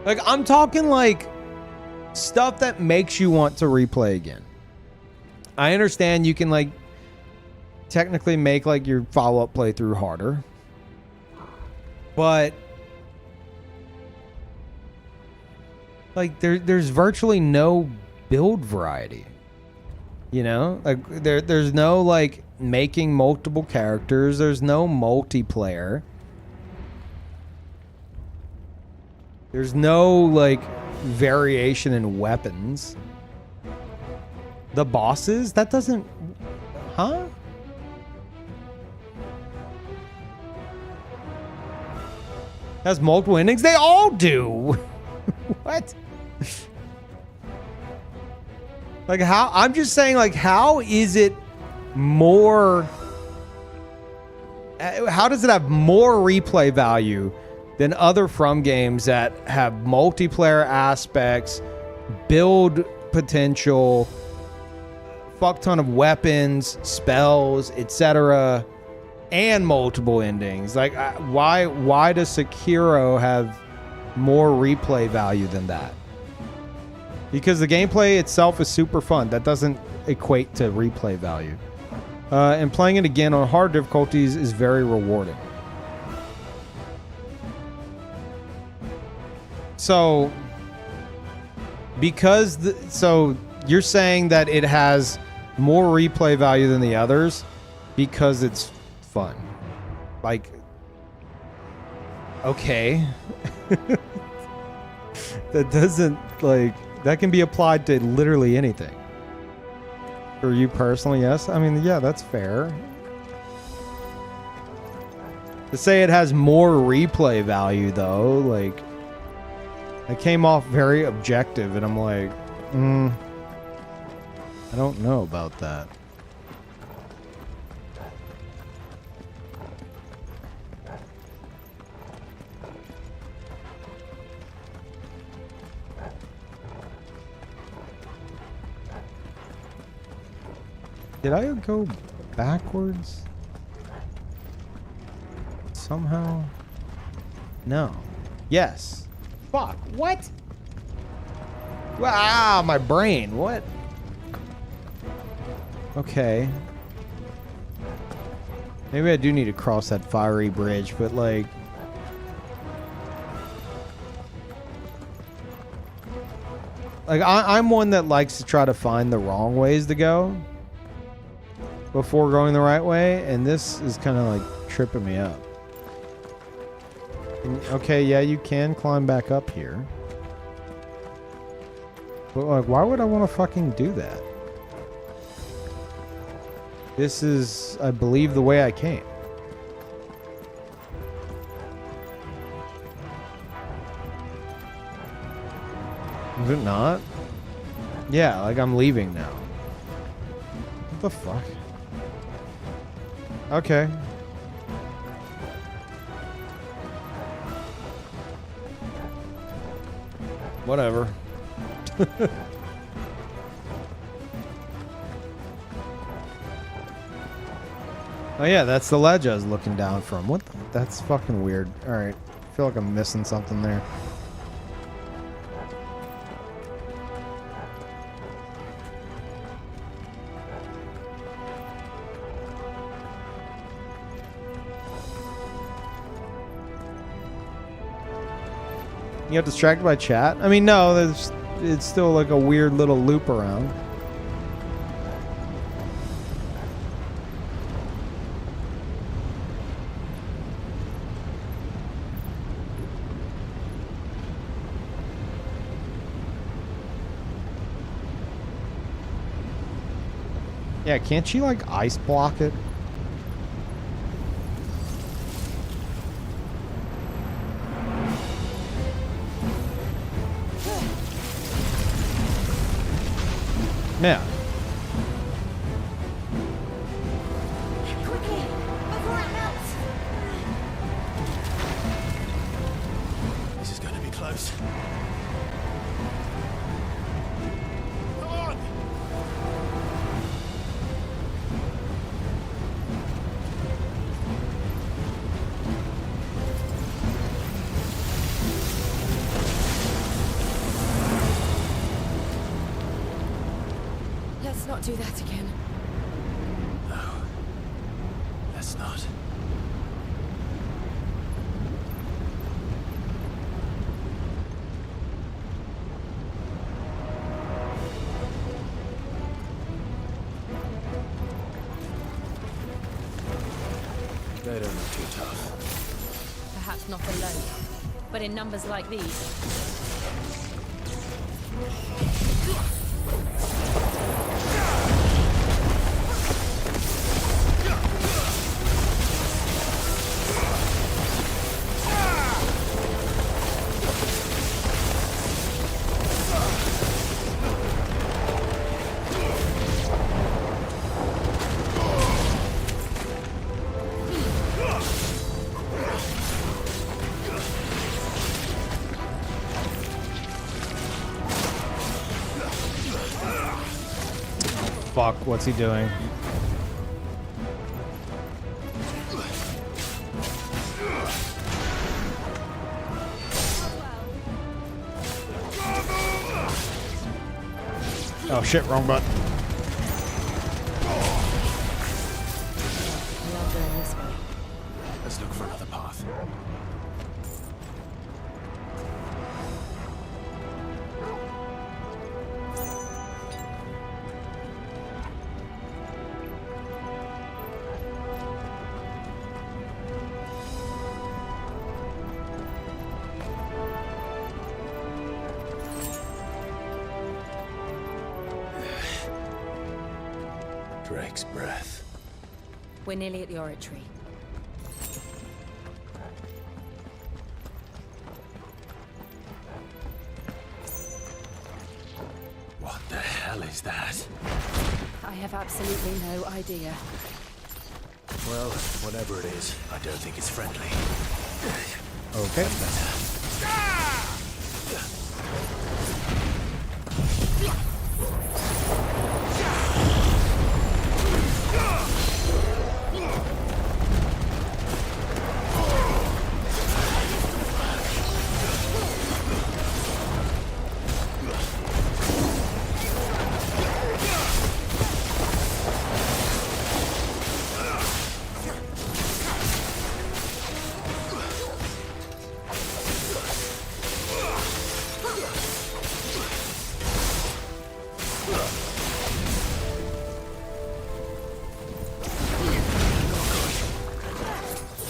Like, I'm talking, like, stuff that makes you want to replay again. I understand you can, like, technically make, like, your follow-up playthrough harder. But... like, there's virtually no build variety. You know? Like, there's no, like, making multiple characters. There's no multiplayer. There's no, like, variation in weapons. The bosses? That doesn't... Huh? Has multiple endings? They all do! What? Like, how... I'm just saying, like, how is it more... How does it have more replay value than other From games that have multiplayer aspects, build potential, fuck ton of weapons, spells, etc., and multiple endings? Like, why does Sekiro have more replay value than that? Because the gameplay itself is super fun. That doesn't equate to replay value. And playing it again on hard difficulties is very rewarding. So, because so you're saying that it has more replay value than the others because it's fun. Like, okay. That doesn't, like, that can be applied to literally anything. For you personally, yes. I mean, yeah, that's fair. To say it has more replay value, though, like, it came off very objective, and I'm like, I don't know about that. Did I go backwards? Somehow? No. Yes. Fuck. What? Wow, my brain. What? Okay. Maybe I do need to cross that fiery bridge, but like... Like, I'm one that likes to try to find the wrong ways to go before going the right way, and this is kind of like tripping me up. And, okay, yeah, you can climb back up here. But like, why would I want to fucking do that? This is, I believe, the way I came. Is it not? Yeah, like I'm leaving now. What the fuck? Okay. Whatever. Oh yeah, that's the ledge I was looking down from. What? That's fucking weird. Alright. I feel like I'm missing something there. You got distracted by chat? I mean, no, it's still like a weird little loop around. Yeah, can't she like ice block it? Yeah. Quickly, before it melts. goes. Come on! Let's not do that again. No. Let's not. They don't look too tough. Perhaps not alone, but in numbers like these. Fuck, what's he doing? Oh shit, wrong button. We are going this way. Let's look for another path. Drake's breath. We're nearly at the oratory. What the hell is that? I have absolutely no idea. Well, whatever it is, I don't think it's friendly. Okay.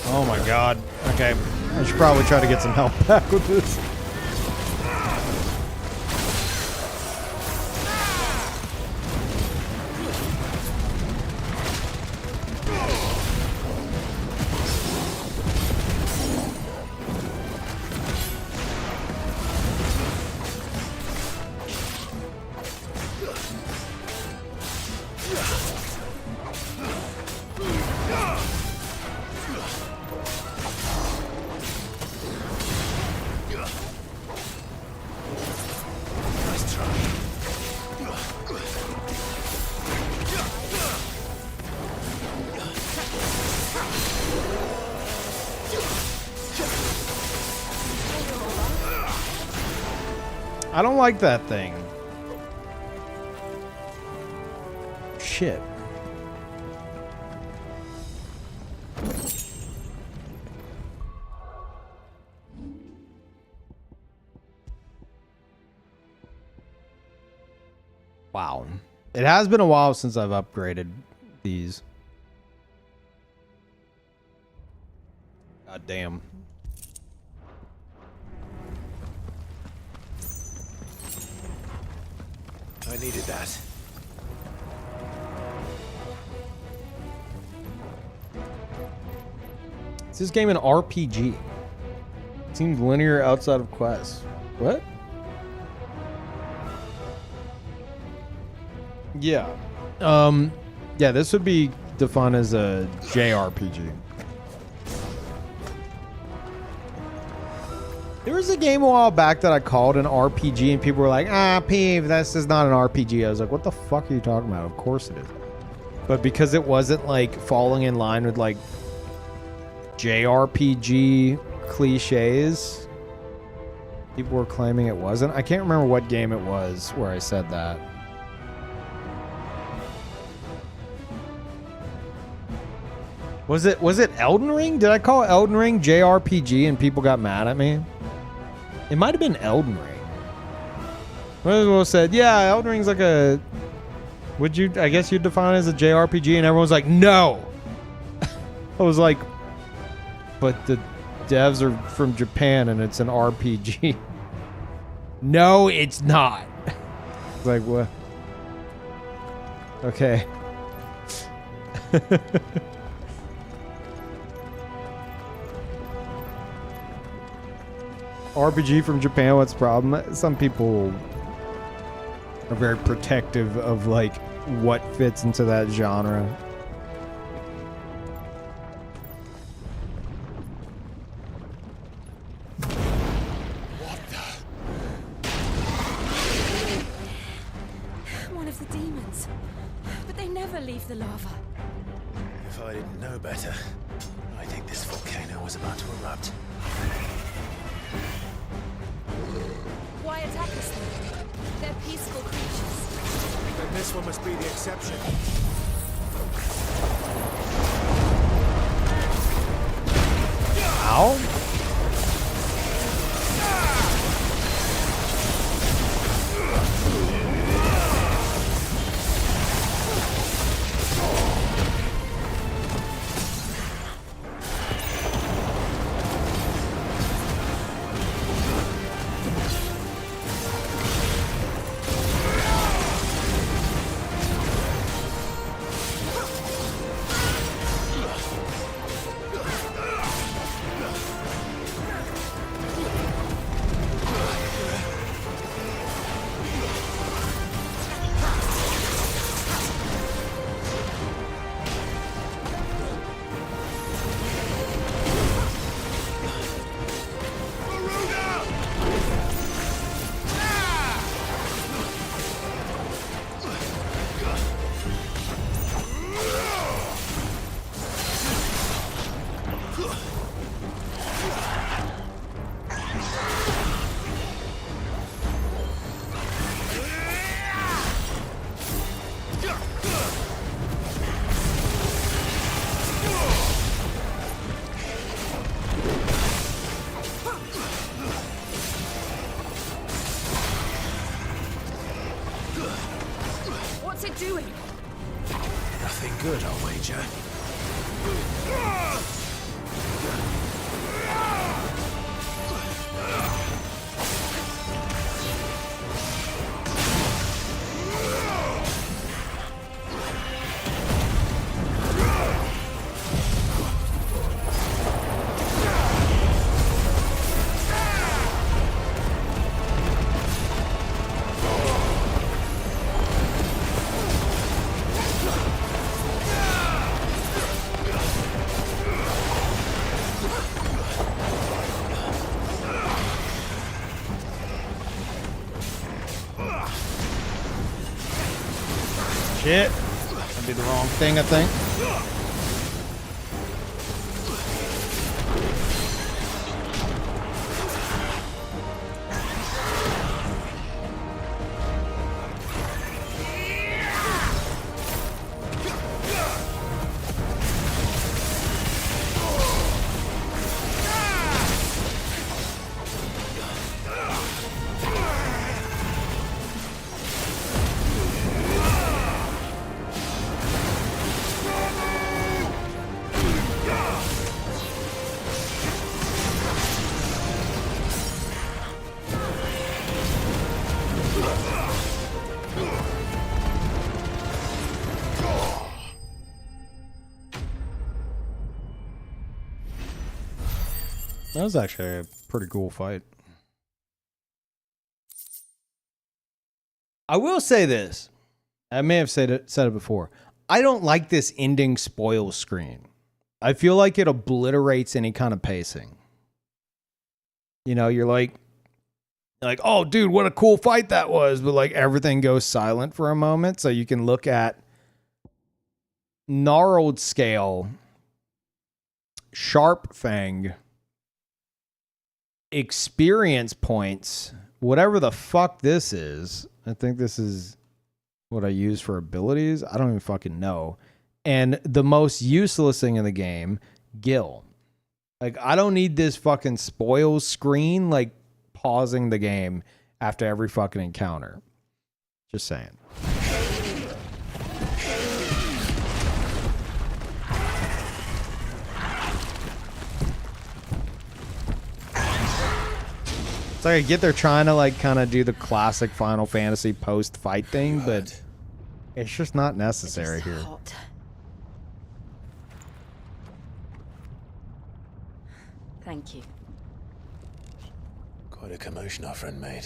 Oh my god. Okay. I should probably try to get some help back with this. I don't like that thing. Shit. Wow. It has been a while since I've upgraded these. God damn. I needed that. Is this game an RPG? It seems linear outside of quests. What? Yeah. Yeah, this would be defined as a JRPG. There was a game a while back that I called an RPG, and people were like, "Ah, Peeve, this is not an RPG." I was like, "What the fuck are you talking about?" Of course it is. But because it wasn't like falling in line with like JRPG cliches, people were claiming it wasn't. I can't remember what game it was where I said that. Was it Elden Ring? Did I call Elden Ring JRPG and people got mad at me? It might have been Elden Ring. Might as well said, yeah, Elden Ring's like a... I guess you'd define it as a JRPG, and everyone's like, no! I was like, but the devs are from Japan and it's an RPG. No, it's not. It's like, what? Okay. RPG from Japan, what's the problem? Some people are very protective of like what fits into that genre. One of the demons. But they never leave the lava. If I didn't know better, I think this volcano was about to erupt. Why attack us then? They're peaceful creatures. Then this one must be the exception. Ow. What's it doing? Nothing good, I'll wager. Shit. That'd be the wrong thing, I think. That was actually a pretty cool fight. I will say this. I may have said it before. I don't like this ending spoil screen. I feel like it obliterates any kind of pacing. You know, you're like, oh, dude, what a cool fight that was. But like everything goes silent for a moment. So you can look at gnarled scale, sharp fang, experience points, whatever the fuck this is. I think this is what I use for abilities. I don't even fucking know. And the most useless thing in the game, Gil. Like, I don't need this fucking spoils screen, like, pausing the game after every fucking encounter. Just saying. It's like I get they're trying to, like, kind of do the classic Final Fantasy post-fight thing, but it's just not necessary here. Hot. Thank you. Quite a commotion our friend made.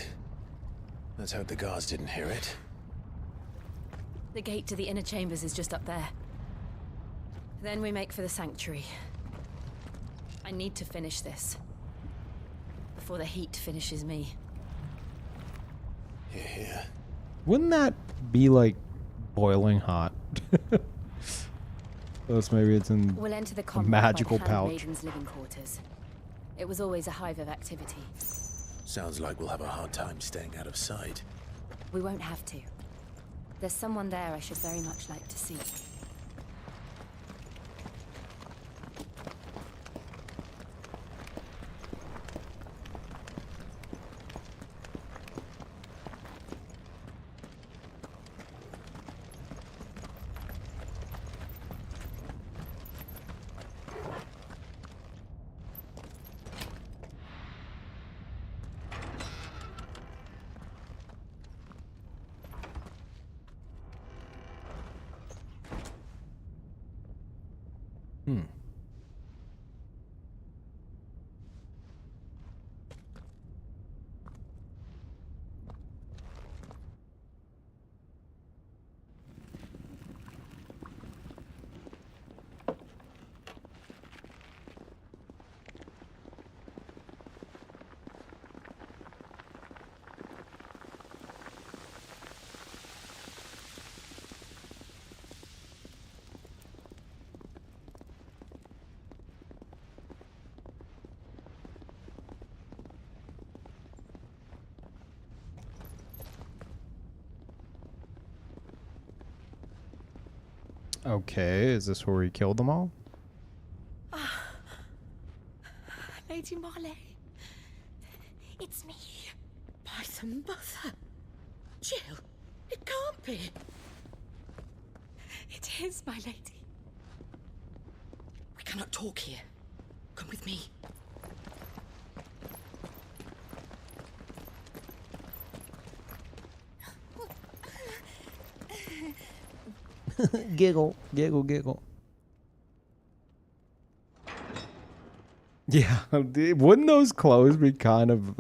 Let's hope the guards didn't hear it. The gate to the inner chambers is just up there. Then we make for the sanctuary. I need to finish this before the heat finishes me. Hear, hear. Wouldn't that be, like, boiling hot? Unless maybe it's in We'll enter the a combat magical by the pouch. handmaiden's living quarters. It was always a hive of activity. Sounds like we'll have a hard time staying out of sight. We won't have to. There's someone there I should very much like to see. Okay, is this where we killed them all? Lady Marley, it's me. By the mother. Jill, it can't be. It is, my lady. We cannot talk here. Come with me. Giggle, giggle, giggle. Yeah, wouldn't those clothes be kind of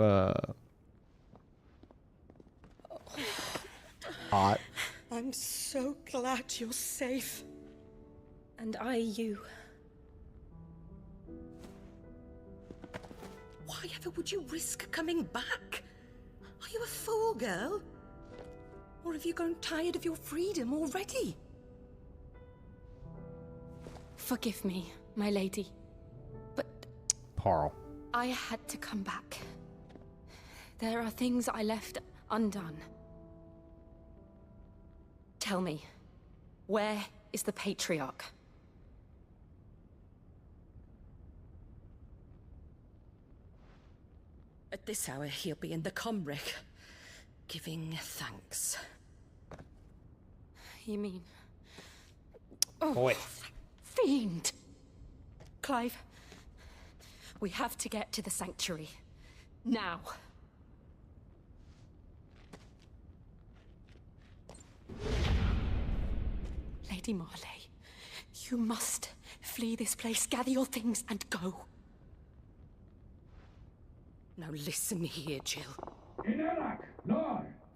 hot? I'm so glad you're safe. And I you. Why ever would you risk coming back? Are you a fool, girl? Or have you grown tired of your freedom already? Forgive me, my lady. But Parl. I had to come back. There are things I left undone. Tell me, where is the Patriarch? At this hour, he'll be in the Comric, giving thanks. You mean... Oh, Boy. fiend! Clive, we have to get to the sanctuary. Now. Lady Marley, you must flee this place, gather your things, and go. Now listen here, Jill.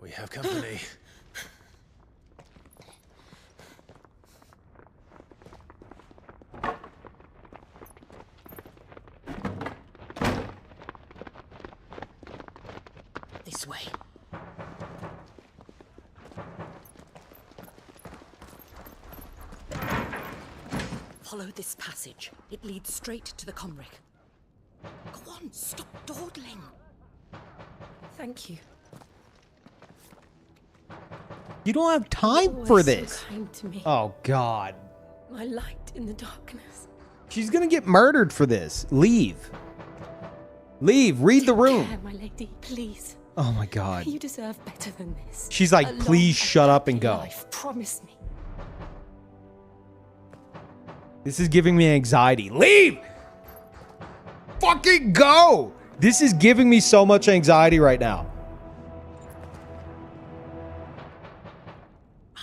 We have company. This way. Follow this passage. It leads straight to the comric. Go on, stop dawdling. Thank you. You don't have time Always for so this. kind to me. Oh, God. My light in the darkness. She's going to get murdered for this. Leave. Leave. Read the room. Care, my lady, please. Oh, my God. You deserve better than this. She's like, A long please shut up and happy go. Life. Promise me. This is giving me anxiety. Leave! Fucking go! This is giving me so much anxiety right now.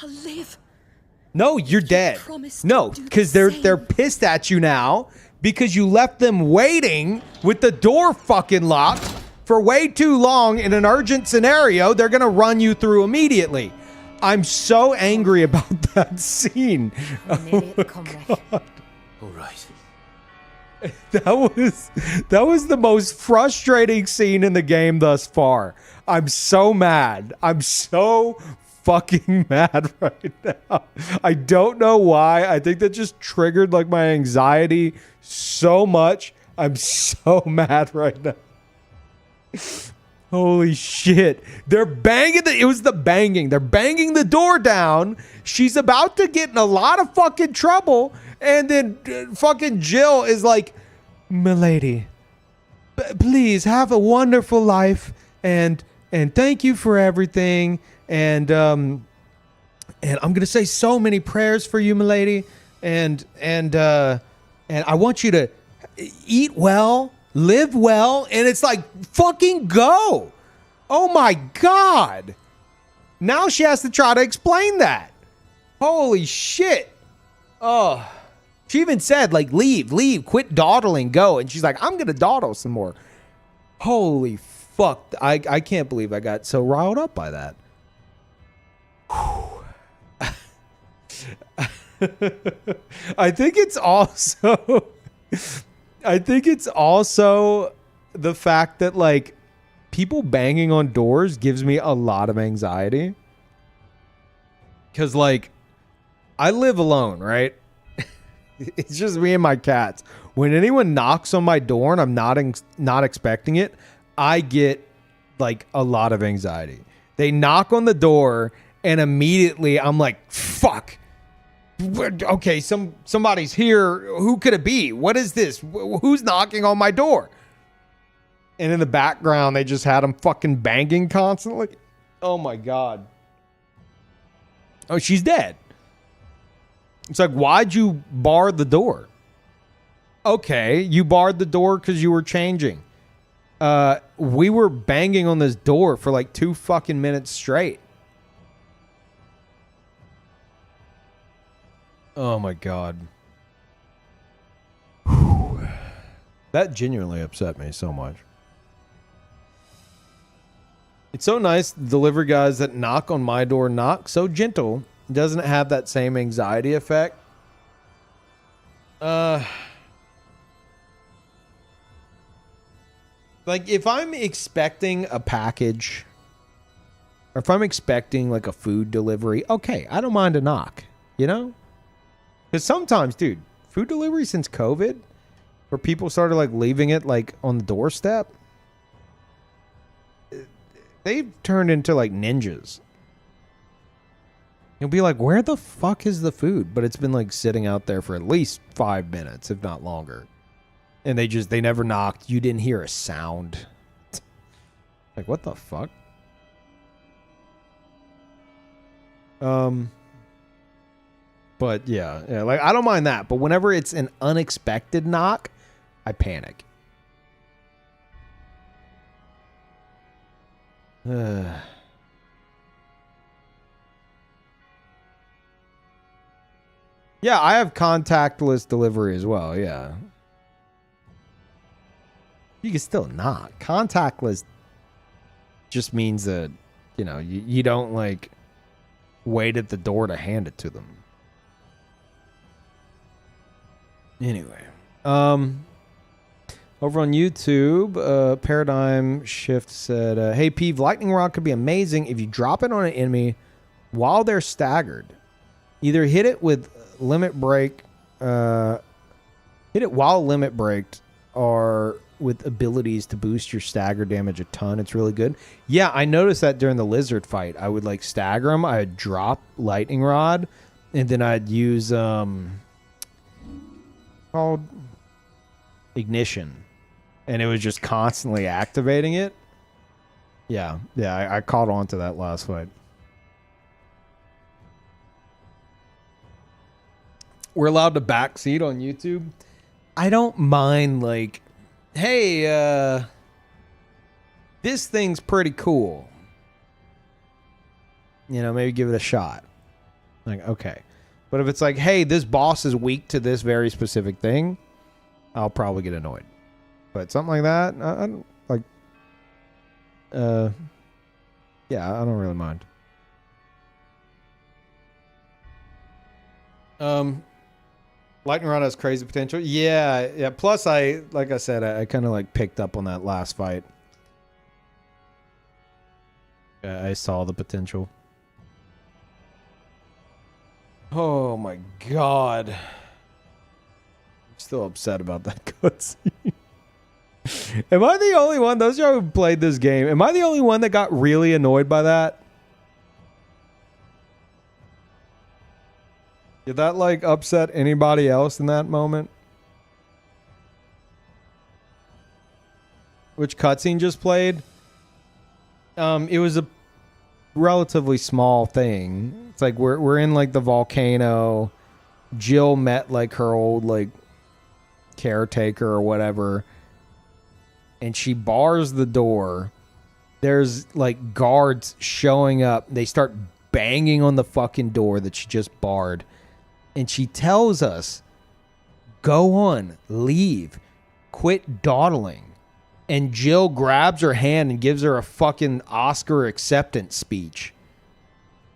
I'll live. No, you're dead. promise No, to do the because they're same. pissed at you now because you left them waiting with the door fucking locked for way too long in an urgent scenario. They're gonna run you through immediately. I'm so angry about that scene. We're nearly at the comrade. All right. That was the most frustrating scene in the game thus far. I'm so mad. I'm so fucking mad right now. I don't know why. I think that just triggered like my anxiety so much. I'm so mad right now. Holy shit. They're banging it was the banging. They're banging the door down. She's about to get in a lot of fucking trouble. And then fucking Jill is like, "Milady, please have a wonderful life and thank you for everything. And I'm gonna say so many prayers for you, milady. And I want you to eat well, live well." And it's like, fucking go. Oh my God. Now she has to try to explain that. Holy shit. Oh. She even said, like, leave, quit dawdling, go. And she's like, I'm gonna dawdle some more. Holy fuck. I can't believe I got so riled up by that. I think it's also the fact that like people banging on doors gives me a lot of anxiety. Cause like I live alone, right? It's just me and my cats. When anyone knocks on my door and I'm not expecting it, I get like a lot of anxiety. They knock on the door and immediately I'm like, fuck. Okay, somebody's here. Who could it be? What is this? Who's knocking on my door? And in the background, they just had them fucking banging constantly. Oh my God. Oh, she's dead. It's like, why'd you bar the door? Okay, you barred the door because you were changing. We were banging on this door for like 2 fucking minutes straight. Oh my God. Whew. That genuinely upset me so much. It's so nice the delivery guys that knock on my door knock so gentle. Doesn't have that same anxiety effect. Like if I'm expecting a package or if I'm expecting like a food delivery, okay, I don't mind a knock, you know? Because sometimes, dude, food delivery since COVID, where people started like leaving it like on the doorstep, they've turned into like ninjas. You'll be like, where the fuck is the food? But it's been like sitting out there for at least 5 minutes, if not longer. And they never knocked. You didn't hear a sound. Like, what the fuck? But yeah, like I don't mind that. But whenever it's an unexpected knock, I panic. Yeah, I have contactless delivery as well. Yeah. You can still knock. Contactless just means that, you know, you don't like wait at the door to hand it to them. Anyway, Over on YouTube, Paradigm Shift said, hey, Peeve, Lightning Rod could be amazing if you drop it on an enemy while they're staggered. Either hit it with limit break, hit it while limit breaked, or with abilities to boost your stagger damage a ton. It's really good. Yeah, I noticed that during the lizard fight. I would like stagger them. I would drop Lightning Rod, and then I'd use called Ignition. And it was just constantly activating it. Yeah, I caught on to that last fight. We're allowed to backseat on YouTube. I don't mind, like, hey, this thing's pretty cool. You know, maybe give it a shot. Like, okay. But if it's like, hey, this boss is weak to this very specific thing, I'll probably get annoyed. But something like that, I don't like. Yeah, I don't really mind. Lightning Rod has crazy potential. Yeah. Plus, like I said, I kind of like picked up on that last fight. I saw the potential. Oh my god! I'm still upset about that cutscene. Am I the only one? Those of you who played this game, am I the only one that got really annoyed by that? Did that like upset anybody else in that moment? Which cutscene just played? It was a relatively small thing. It's like we're in like the volcano. Jill met like her old like caretaker or whatever. And she bars the door. There's like guards showing up. They start banging on the fucking door that she just barred. And she tells us, go on, leave, quit dawdling. And Jill grabs her hand and gives her a fucking Oscar acceptance speech.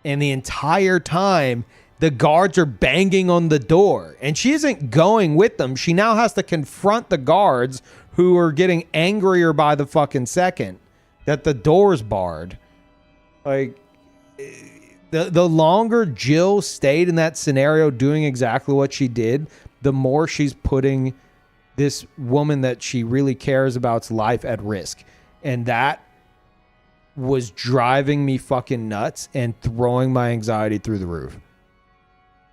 And the entire time, the guards are banging on the door. And she isn't going with them. She now has to confront the guards who are getting angrier by the fucking second that the door's barred. Like, the longer Jill stayed in that scenario doing exactly what she did, the more she's putting this woman that she really cares about's life at risk. And that was driving me fucking nuts and throwing my anxiety through the roof.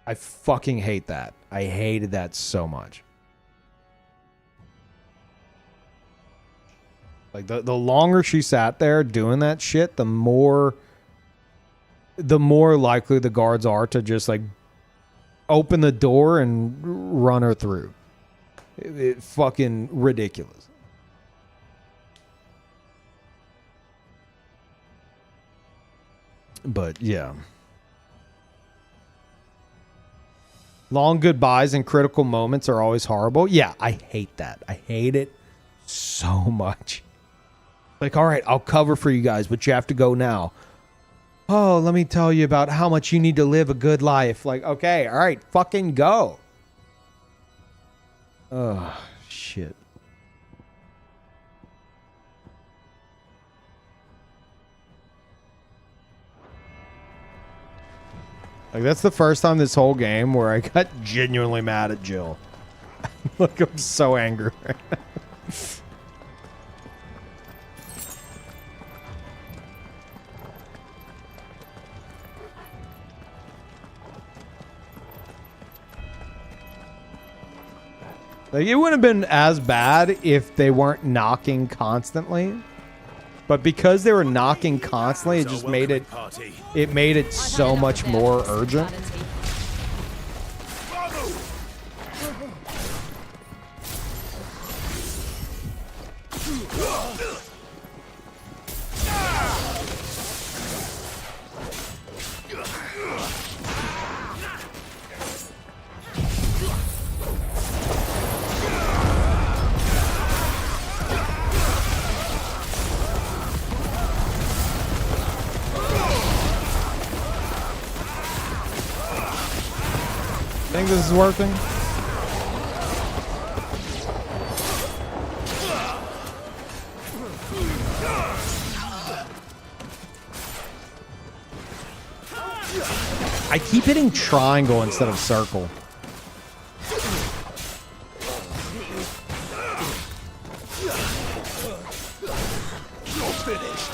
I fucking hate that. I hated that so much. Like the longer she sat there doing that shit, the more likely the guards are to just like open the door and run her through. It fucking ridiculous. But yeah. Long goodbyes and critical moments are always horrible. Yeah, I hate that. I hate it so much. Like, all right, I'll cover for you guys, but you have to go now. Oh, let me tell you about how much you need to live a good life. Like, okay, all right, fucking go. Oh, shit. Like, that's the first time this whole game where I got genuinely mad at Jill. Look, I'm so angry right now. Like, it wouldn't have been as bad if they weren't knocking constantly. But because they were knocking constantly, it just made it so much more urgent. Think this is working? I keep hitting triangle instead of circle. You're finished.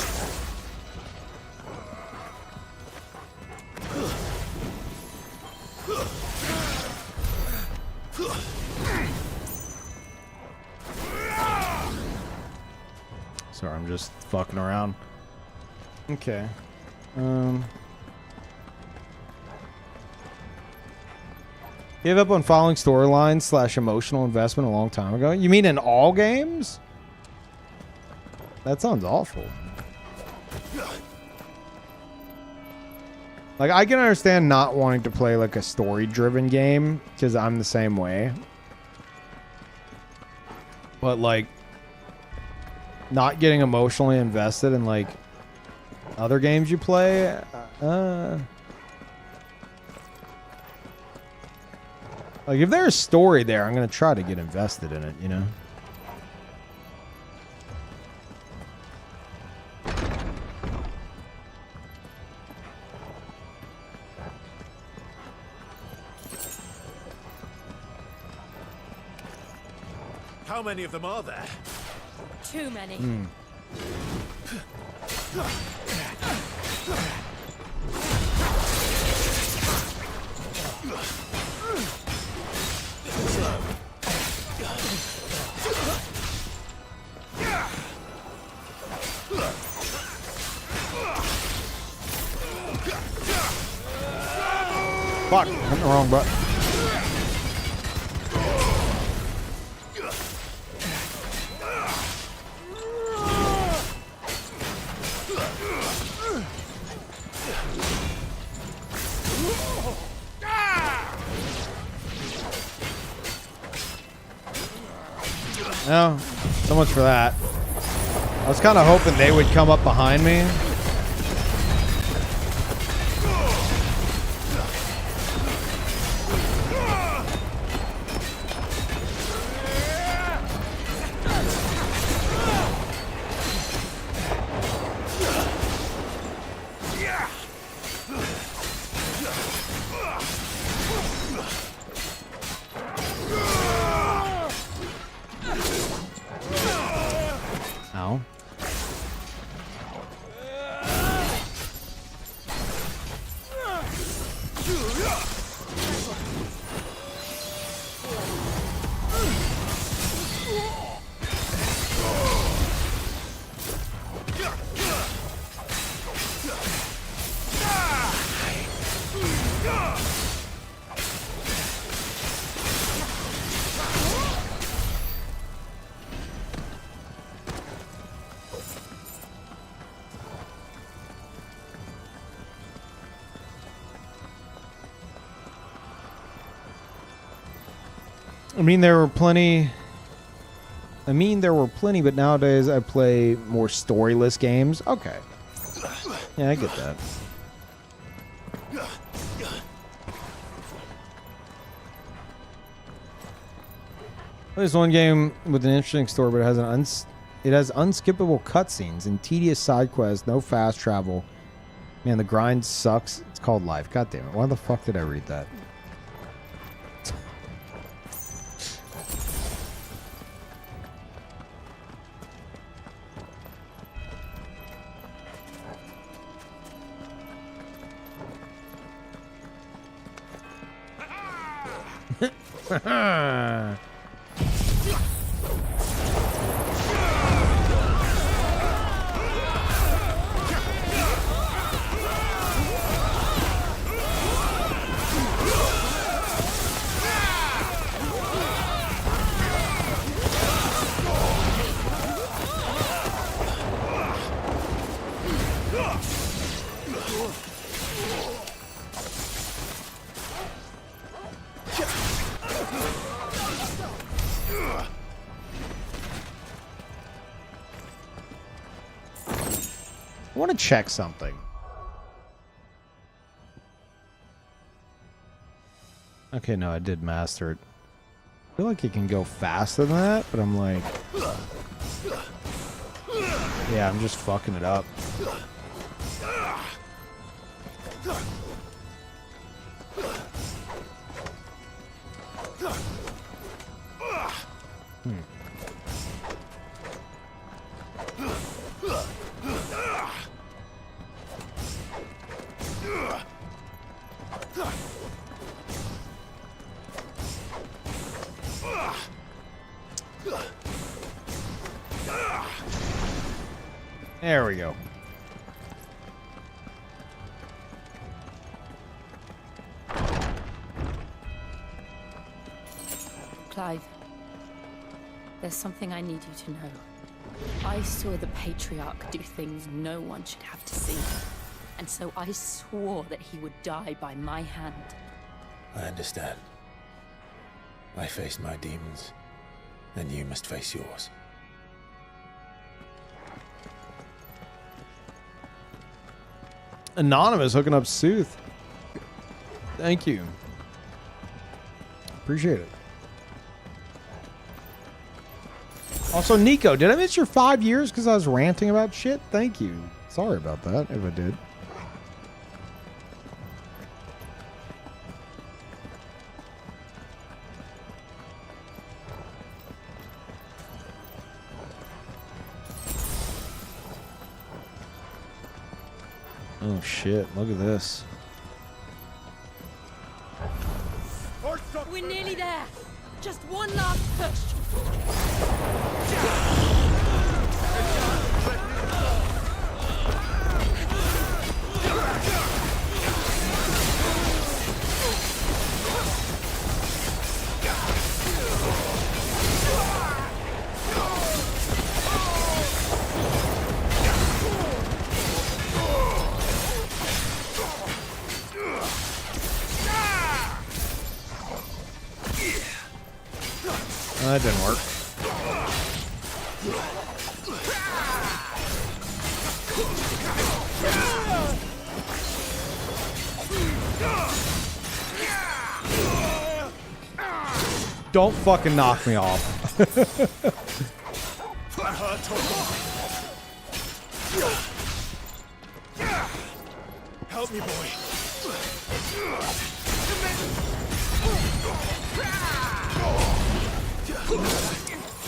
Sorry, I'm just fucking around. Okay. Gave up on following storylines / emotional investment a long time ago. You mean in all games? That sounds awful. Like, I can understand not wanting to play like a story-driven game because I'm the same way. But like, not getting emotionally invested in like other games you play, like if there's a story there, I'm gonna try to get invested in it, you know. How many of them are there? Too many. Fuck, I'm the wrong button. No, so much for that. I was kind of hoping they would come up behind me. Ow. I mean, there were plenty, but nowadays I play more storyless games. Okay. Yeah, I get that. There's one game with an interesting story, but it has unskippable cutscenes and tedious side quests, no fast travel. Man, the grind sucks. It's called life. God damn it. Why the fuck did I read that? I want to check something. Okay, no, I did master it. I feel like it can go faster than that, but I'm like... Yeah, I'm just fucking it up. There we go. Clive, there's something I need you to know. I saw the Patriarch do things no one should have to see. And so I swore that he would die by my hand. I understand. I faced my demons, and you must face yours. Anonymous hooking up Sooth. Thank you. Appreciate it. Also, Nico, did I miss your 5 years because I was ranting about shit? Thank you. Sorry about that, if I did. Oh shit, look at this. We're nearly there. Just one last push. That didn't work. Don't fucking knock me off. Help me, boy.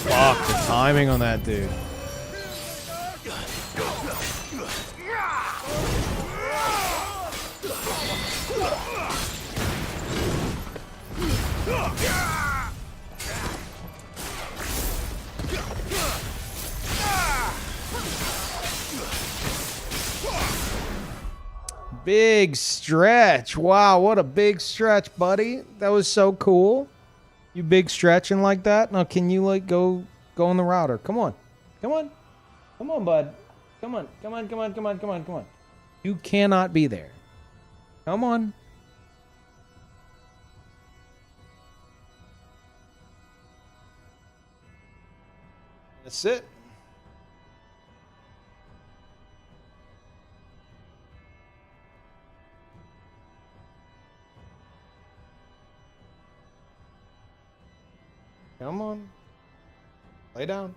Fuck, the timing on that dude. Big stretch. Wow, what a big stretch, buddy. That was so cool. You big stretching like that? Now, can you, like, go on the router? Come on. Come on. Come on, bud. Come on. Come on, come on, come on, come on, come on. You cannot be there. Come on. That's it. Come on. Lay down.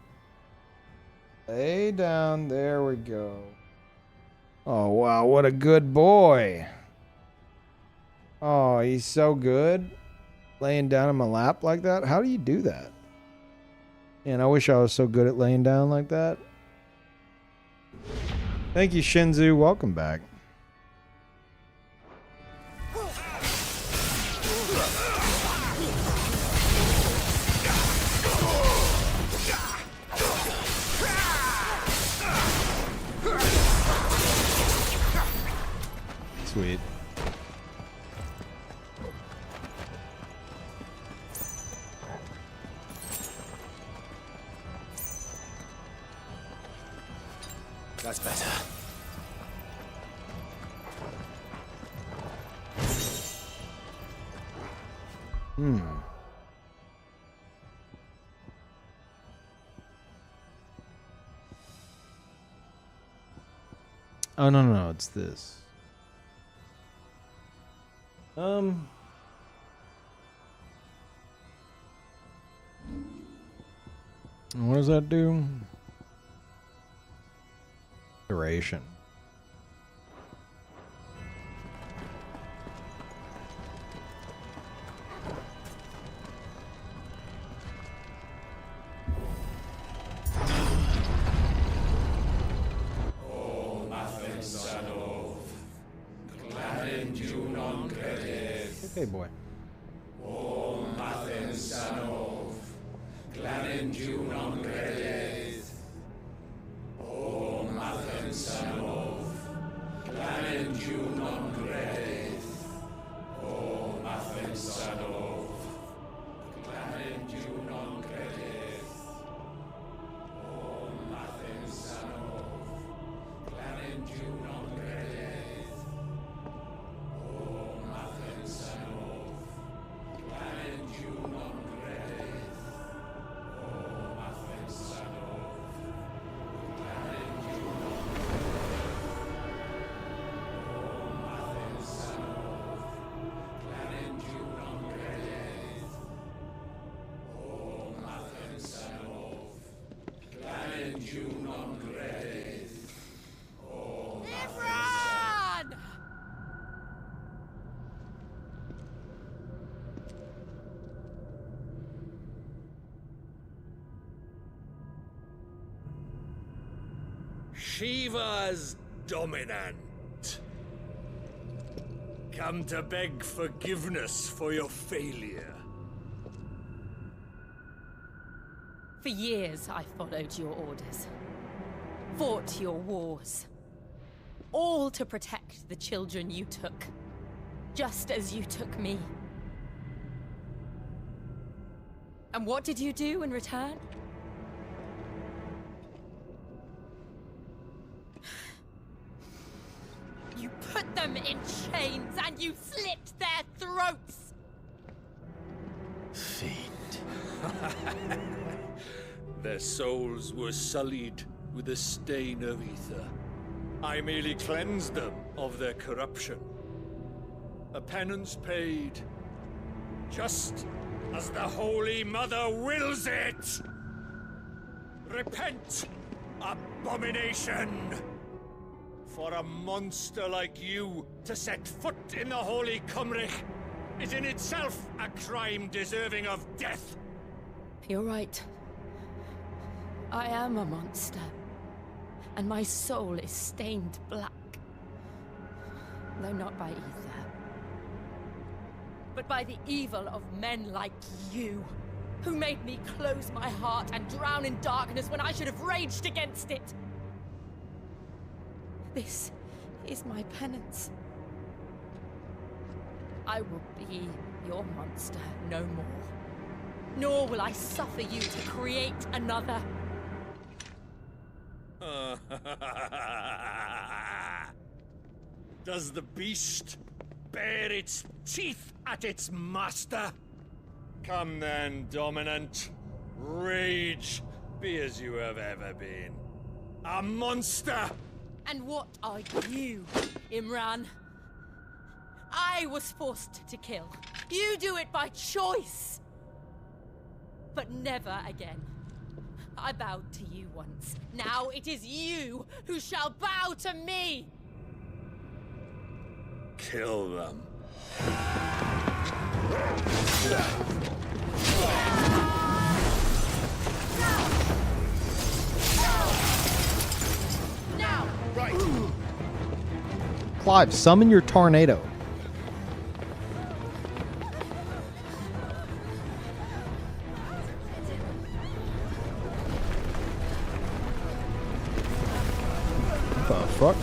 Lay down. There we go. Oh, wow. What a good boy. Oh, he's so good. Laying down in my lap like that. How do you do that? Man, I wish I was so good at laying down like that. Thank you, Shinzu. Welcome back. Sweet. That's better. Oh, no, it's this. What does that do? Duration. Hey, boy. Imran! Shiva's dominant. Come to beg forgiveness for your failure. For years, I followed your orders. Fought your wars. All to protect the children you took. Just as you took me. And what did you do in return? You put them in chains and you slit their throats! Fiend. Their souls were sullied with a stain of ether. I merely cleansed them of their corruption. A penance paid, just as the Holy Mother wills it! Repent, abomination! For a monster like you to set foot in the Holy Cymric is in itself a crime deserving of death. You're right. I am a monster. And my soul is stained black. Though not by ether. But by the evil of men like you, who made me close my heart and drown in darkness when I should have raged against it. This is my penance. I will be your monster no more. Nor will I suffer you to create another. Does the beast bare its teeth at its master? Come then, dominant. Rage, be as you have ever been. A monster! And what are you, Imran? I was forced to kill. You do it by choice. But never again. I bowed to you once. Now it is you who shall bow to me! Kill them. Now! Right. Clive, summon your tornado. What the fuck?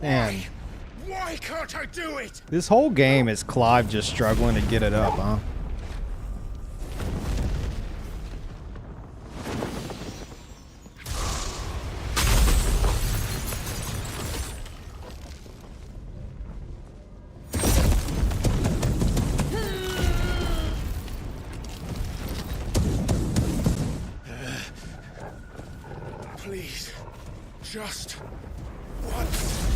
Man, Why can't I do it? this whole game is Clive just struggling to get it up, huh? Please, just once.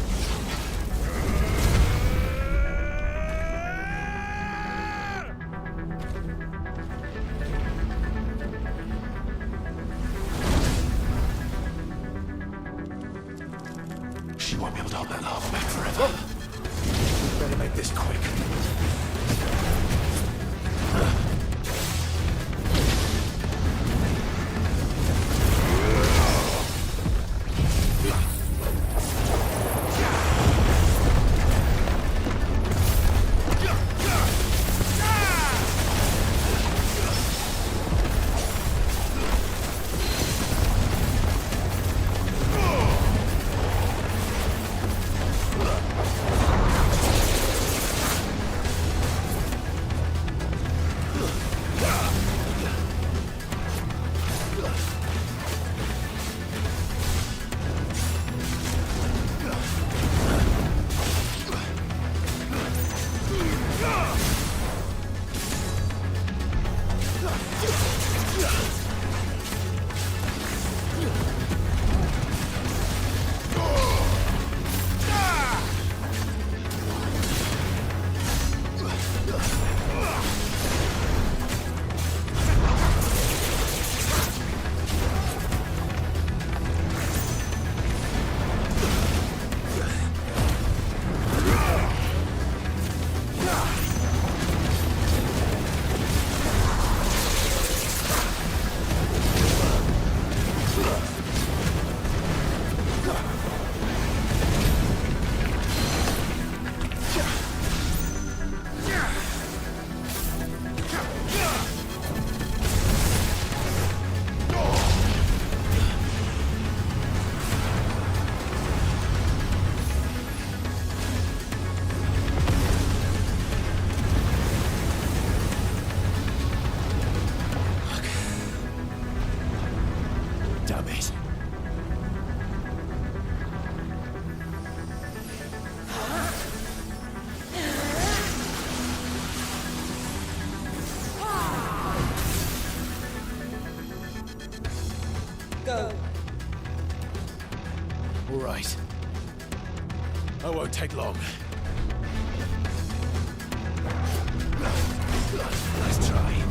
She won't be able to hold that lava back forever. Better make this quick. Damn it. Go. All right. I won't take long. Nice try.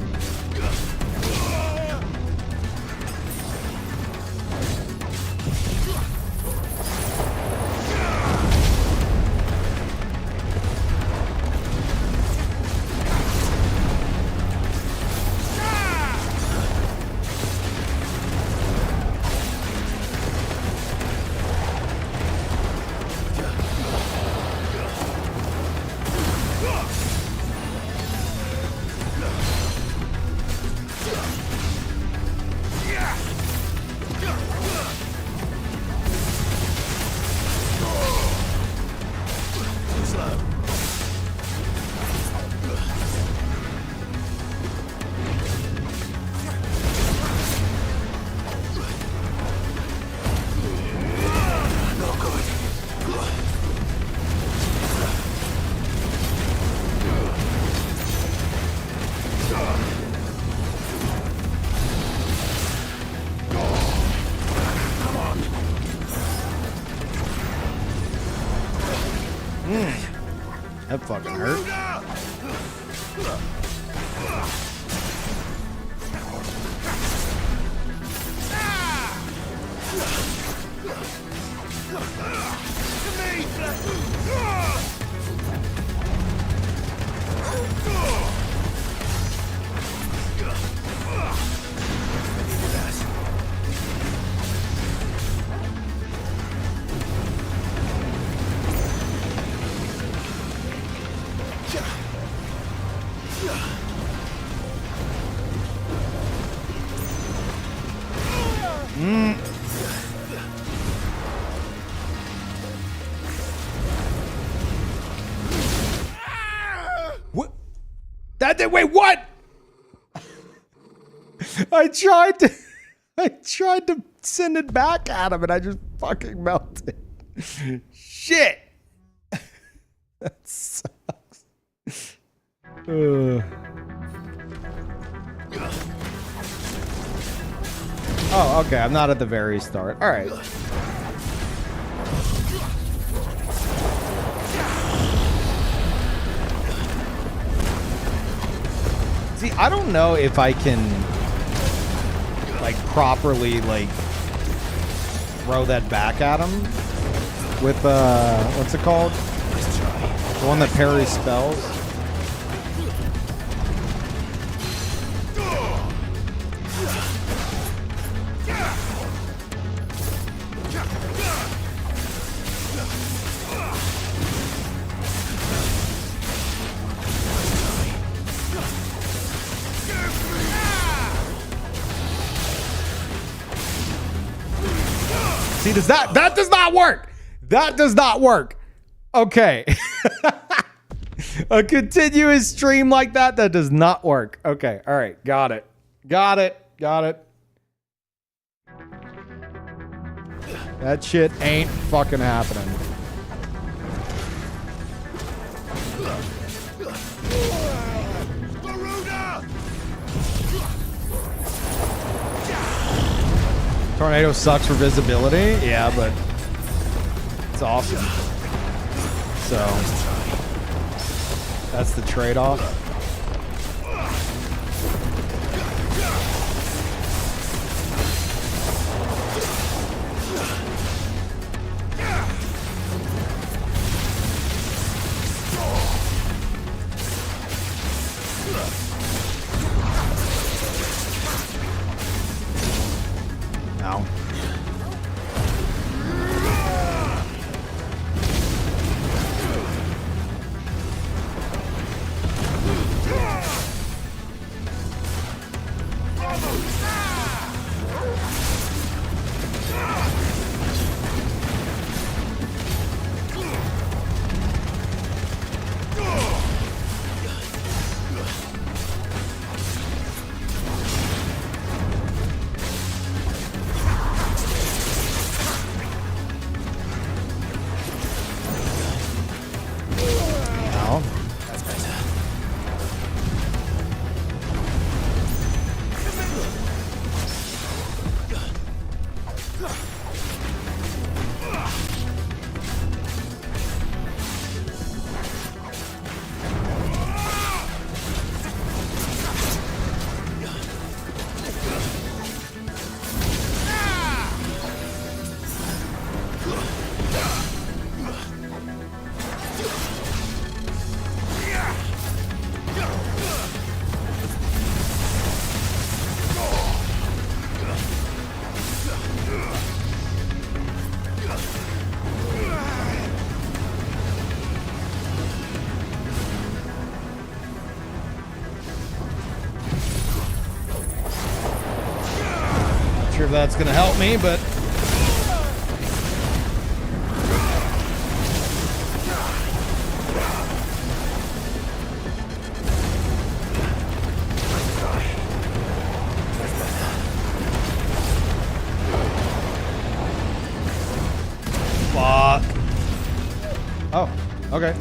That fucking hurt. Wait, what? I tried to send it back at him and I just fucking melted. Shit. That sucks. Oh, okay. I'm not at the very start. All right. See, I don't know if I can like properly like throw that back at him with what's it called? The one that parries spells. See, that does not work. That does not work. Okay. A continuous stream like that does not work. Okay. All right. Got it. That shit ain't fucking happening. Tornado sucks for visibility. Yeah, but it's awesome. So that's the trade-off. Ow. Sure if that's gonna help me, but fuck. Oh, okay.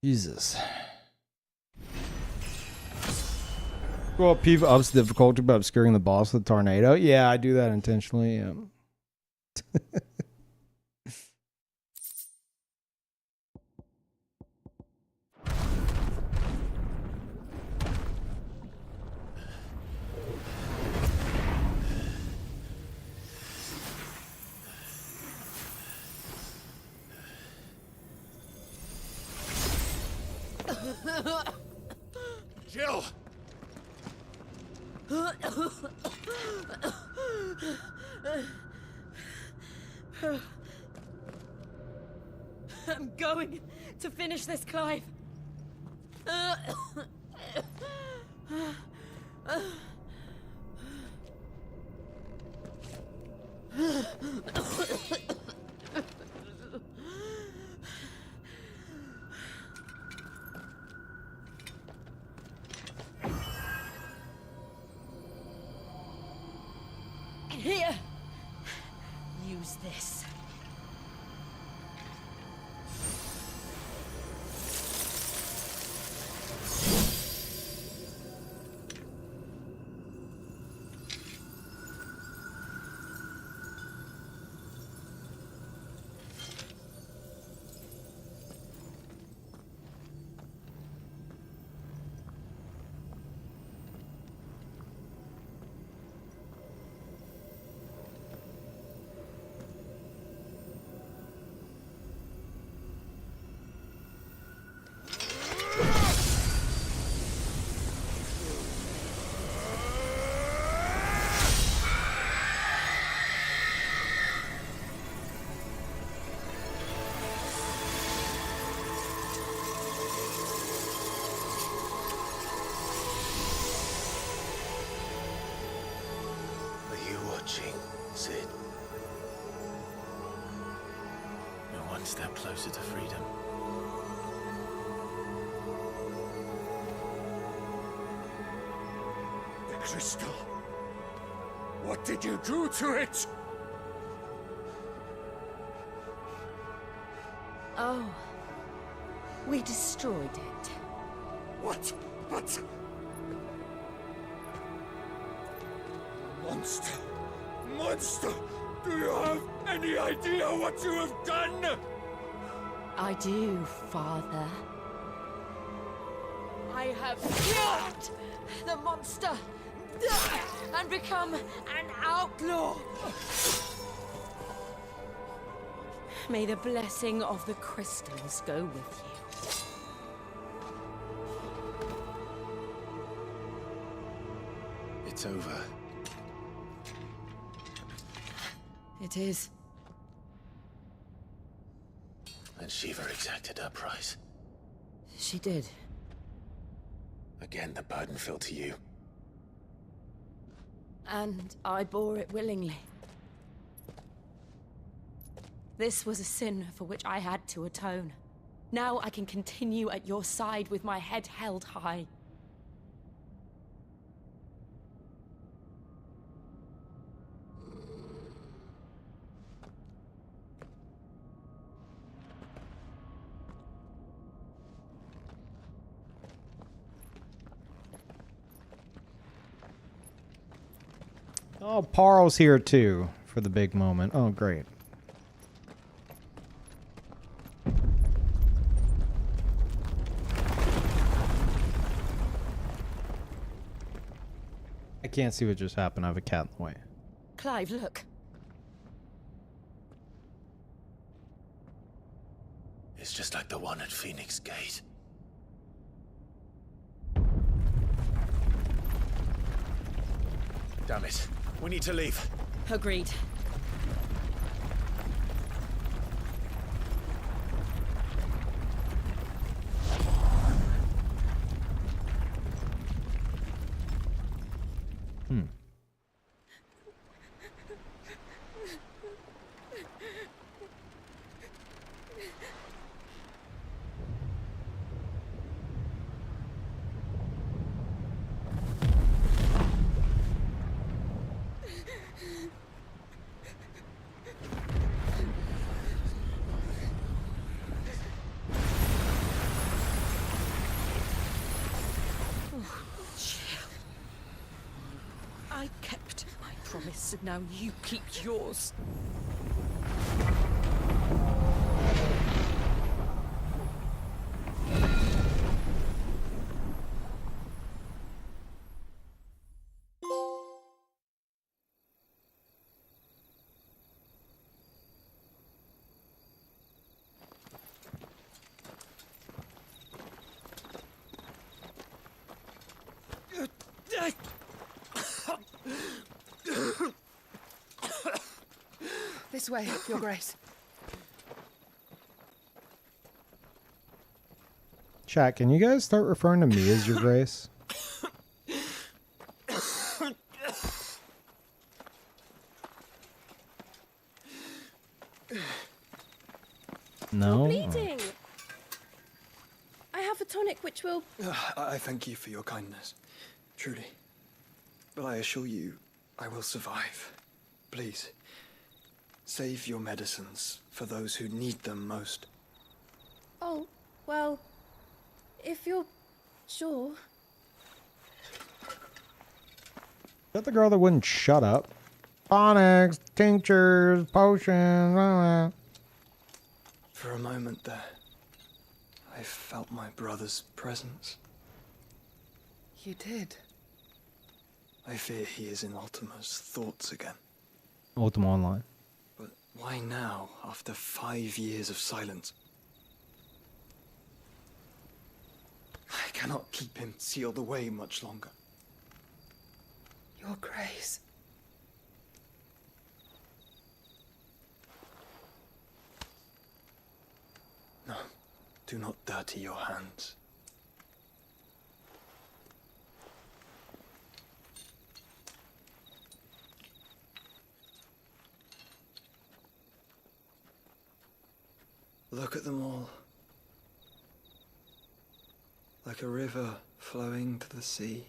Jesus. Well, Peeve ups the difficulty by obscuring the boss with a tornado. Yeah, I do that intentionally. Yeah. Jill! I'm going to finish this, Clive. Here. Use this. Sid. You're one step closer to freedom. The crystal. What did you do to it? Oh. We destroyed it. What? But... Monster! Monster! Do you have any idea what you have done? I do, Father. I have killed the monster and become an outlaw. May the blessing of the crystals go with you. It's over. It is. And Shiva exacted her price. She did. Again, the burden fell to you. And I bore it willingly. This was a sin for which I had to atone. Now I can continue at your side with my head held high. Oh, Parl's here too for the big moment. Oh, great. I can't see what just happened. I have a cat in the way. Clive, look. It's just like the one at Phoenix Gate. Damn it. We need to leave. Agreed. I kept my promise, and now you keep yours. This way, Your Grace. Chat, can you guys start referring to me as Your Grace? No? Bleeding! I have a tonic which will... I thank you for your kindness, truly. But I assure you, I will survive. Please, save your medicines for those who need them most. Oh, well, if you're sure. Is that the girl that wouldn't shut up? Tonics, tinctures, potions, blah, blah. For a moment there, I felt my brother's presence. You did? I fear he is in Ultima's thoughts again. Ultima Online. But why now, after 5 years of silence? I cannot keep him sealed away much longer. Your Grace. No, do not dirty your hands. Look at them all. Like a river flowing to the sea.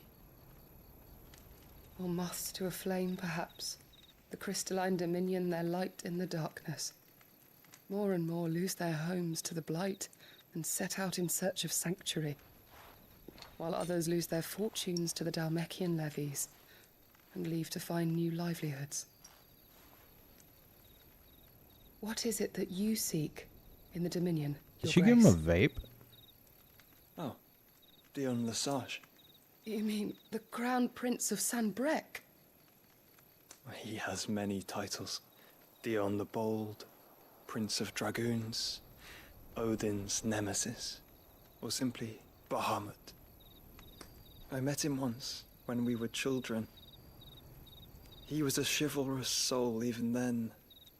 Or moths to a flame, perhaps. The crystalline dominion their light in the darkness. More and more lose their homes to the blight and set out in search of sanctuary, while others lose their fortunes to the Dhalmekian levies and leave to find new livelihoods. What is it that you seek in the Dominion, Did Your she give him a Grace? vape? Oh, Dion Lesage. You mean the Crown Prince of Sanbrec? He has many titles. Dion the Bold, Prince of Dragoons, Odin's Nemesis, or simply Bahamut. I met him once, when we were children. He was a chivalrous soul even then,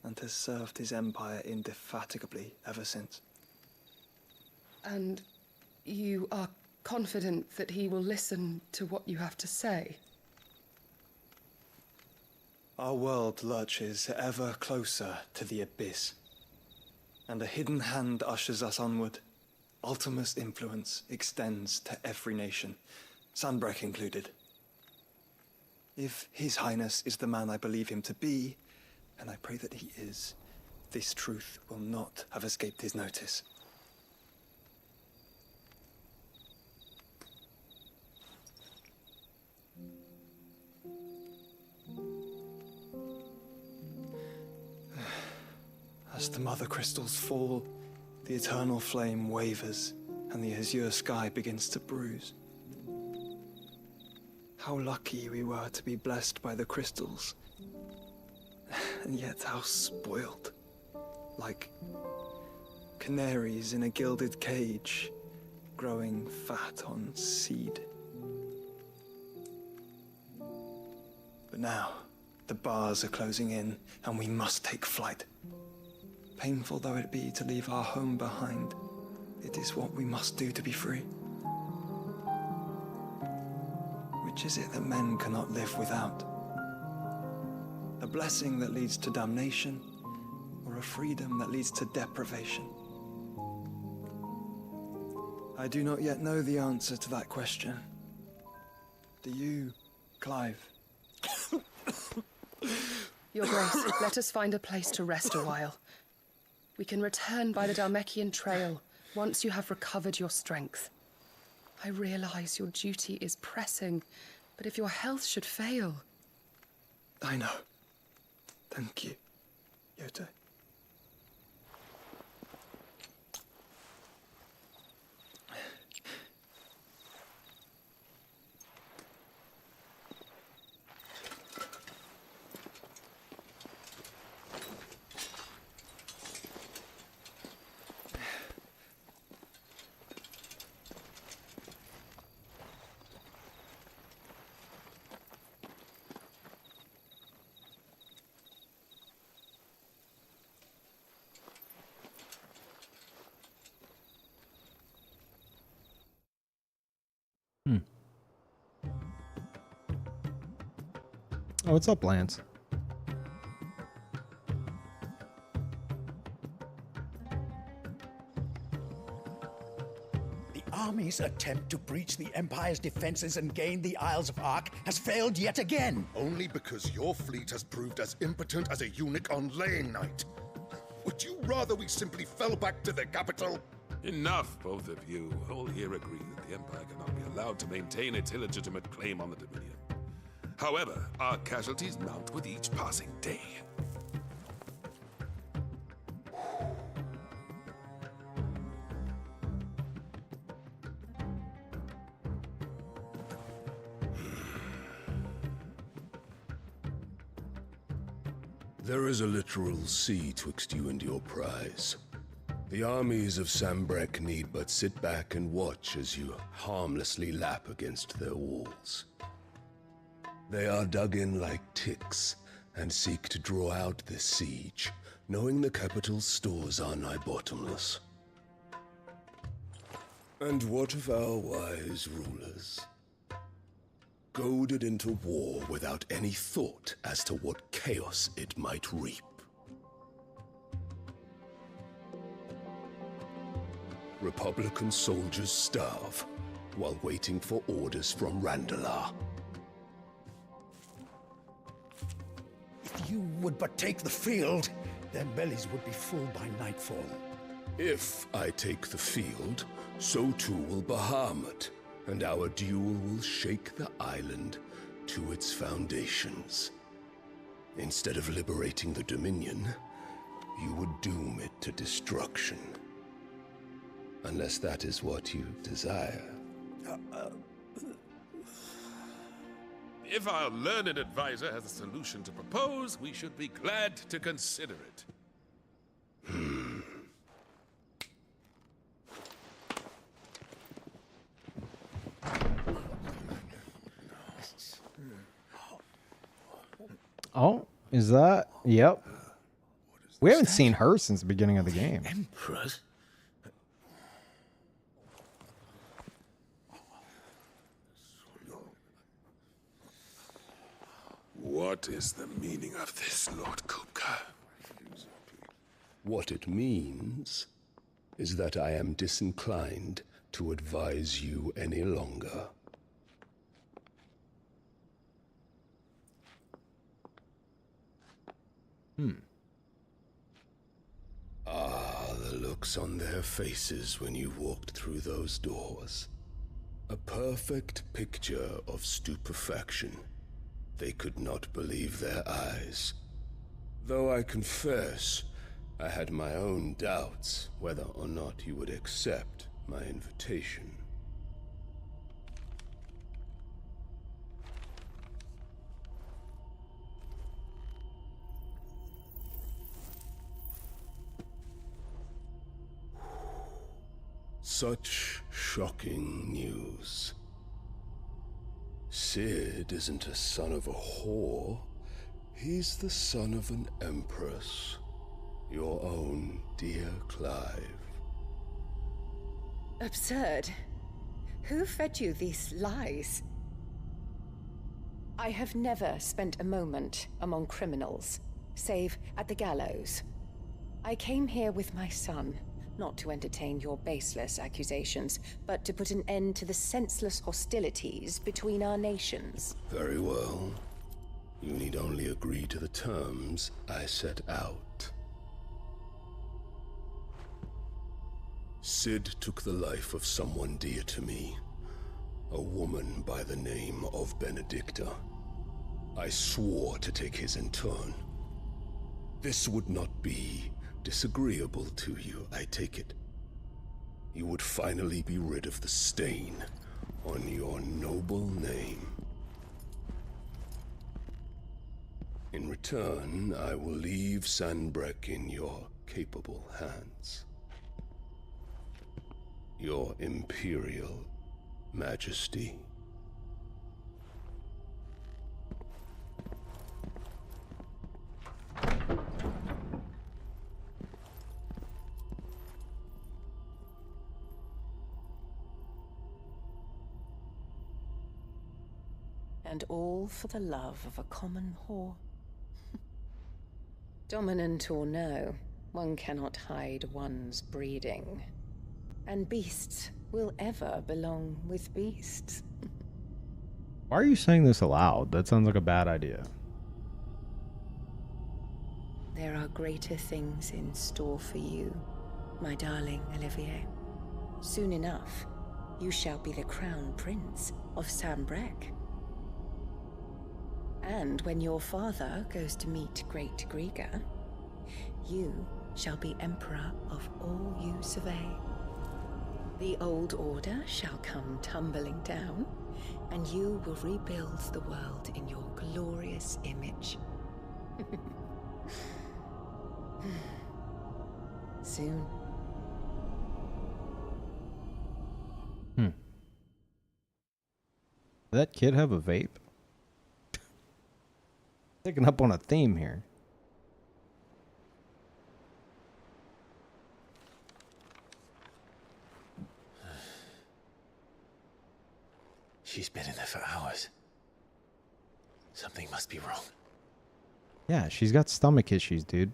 and has served his empire indefatigably ever since. And you are confident that he will listen to what you have to say? Our world lurches ever closer to the abyss, and a hidden hand ushers us onward. Ultima's influence extends to every nation, Sanbrec included. If His Highness is the man I believe him to be, and I pray that he is, this truth will not have escaped his notice. As the mother crystals fall, the eternal flame wavers, and the azure sky begins to bruise. How lucky we were to be blessed by the crystals, and yet how spoiled. Like canaries in a gilded cage, growing fat on seed. But now, the bars are closing in, and we must take flight. Painful though it be to leave our home behind, it is what we must do to be free. Which is it that men cannot live without? A blessing that leads to damnation, or a freedom that leads to deprivation? I do not yet know the answer to that question. Do you, Clive? Your Grace, let us find a place to rest a while. We can return by the Dhalmekian trail once you have recovered your strength. I realize your duty is pressing, but if your health should fail... I know. Thank you, Yote. Oh, what's up, Lance? The army's attempt to breach the Empire's defenses and gain the Isles of Ark has failed yet again. Only because your fleet has proved as impotent as a eunuch on laying night. Would you rather we simply fell back to the capital? Enough, both of you. All here agree that the Empire cannot be allowed to maintain its illegitimate claim on the Dominion. However, our casualties mount with each passing day. There is a literal sea twixt you and your prize. The armies of Sambrek need but sit back and watch as you harmlessly lap against their walls. They are dug in like ticks and seek to draw out this siege, knowing the capital's stores are nigh bottomless. And what of our wise rulers? Goaded into war without any thought as to what chaos it might reap. Republican soldiers starve while waiting for orders from Randalar. If you would but take the field, their bellies would be full by nightfall. If I take the field, so too will Bahamut, and our duel will shake the island to its foundations. Instead of liberating the Dominion, you would doom it to destruction. Unless that is what you desire. If our learned advisor has a solution to propose, we should be glad to consider it. Oh, is that? Yep. We haven't seen her since the beginning of the game. Emperors? What is the meaning of this, Lord Kupka? What it means is that I am disinclined to advise you any longer. Ah, the looks on their faces when you walked through those doors. A perfect picture of stupefaction. They could not believe their eyes. Though I confess, I had my own doubts whether or not you would accept my invitation. Such shocking news. Sid isn't a son of a whore. He's the son of an empress. Your own dear Clive. Absurd. Who fed you these lies? I have never spent a moment among criminals, save at the gallows. I came here with my son, not to entertain your baseless accusations, but to put an end to the senseless hostilities between our nations. Very well. You need only agree to the terms I set out. Sid took the life of someone dear to me, a woman by the name of Benedicta. I swore to take his in turn. This would not be disagreeable to you, I take it. You would finally be rid of the stain on your noble name. In return, I will leave Sanbreque in your capable hands. Your Imperial Majesty. And all for the love of a common whore. Dominant or no, one cannot hide one's breeding. And beasts will ever belong with beasts. Why are you saying this aloud? That sounds like a bad idea. There are greater things in store for you, my darling Olivier. Soon enough, you shall be the crown prince of Sanbreque. And when your father goes to meet Great Griga, you shall be emperor of all you survey. The old order shall come tumbling down, and you will rebuild the world in your glorious image. Soon. Does that kid have a vape? Picking up on a theme here. She's been in there for hours. Something must be wrong. Yeah, she's got stomach issues, dude.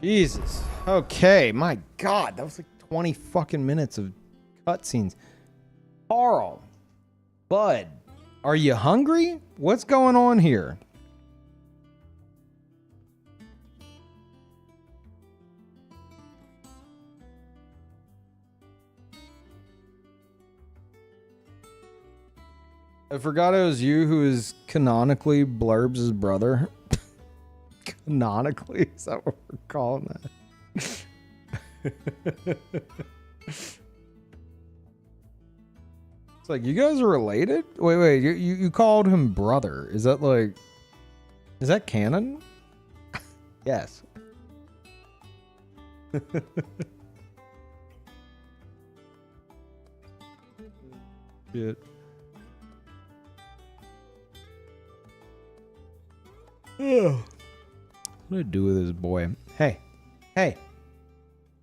Jesus. Okay, my God, that was like 20 fucking minutes of cutscenes. Carl, bud, are you hungry? What's going on here? I forgot it was you who is canonically Blurbs' brother. Canonically? Is that what we're calling that? It's like, you guys are related? Wait, you called him brother. Is that like... Is that canon? Yes. Shit. Ugh. What do I do with this boy? Hey. Hey.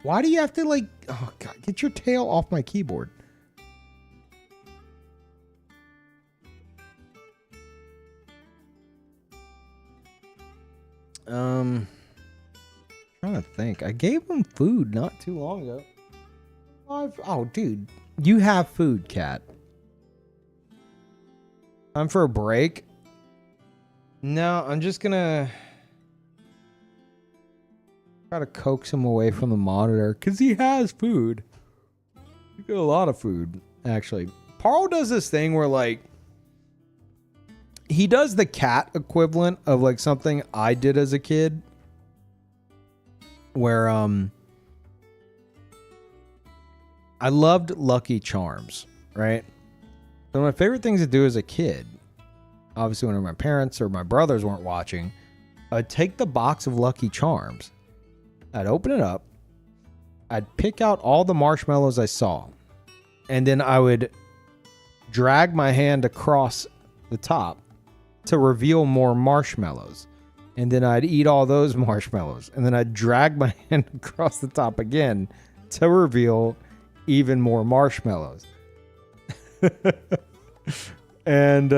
Why do you have to, like... Oh, God. Get your tail off my keyboard. Trying to think. I gave him food not too long ago. Oh, dude. You have food, cat. Time for a break? No, I'm just gonna... try to coax him away from the monitor, because he has food. He got a lot of food, actually. Parl does this thing where, like... he does the cat equivalent of, like, something I did as a kid. Where, I loved Lucky Charms, right? So one of my favorite things to do as a kid, obviously when my parents or my brothers weren't watching, I'd take the box of Lucky Charms, I'd open it up, I'd pick out all the marshmallows I saw, and then I would drag my hand across the top to reveal more marshmallows. And then I'd eat all those marshmallows. And then I'd drag my hand across the top again to reveal even more marshmallows. And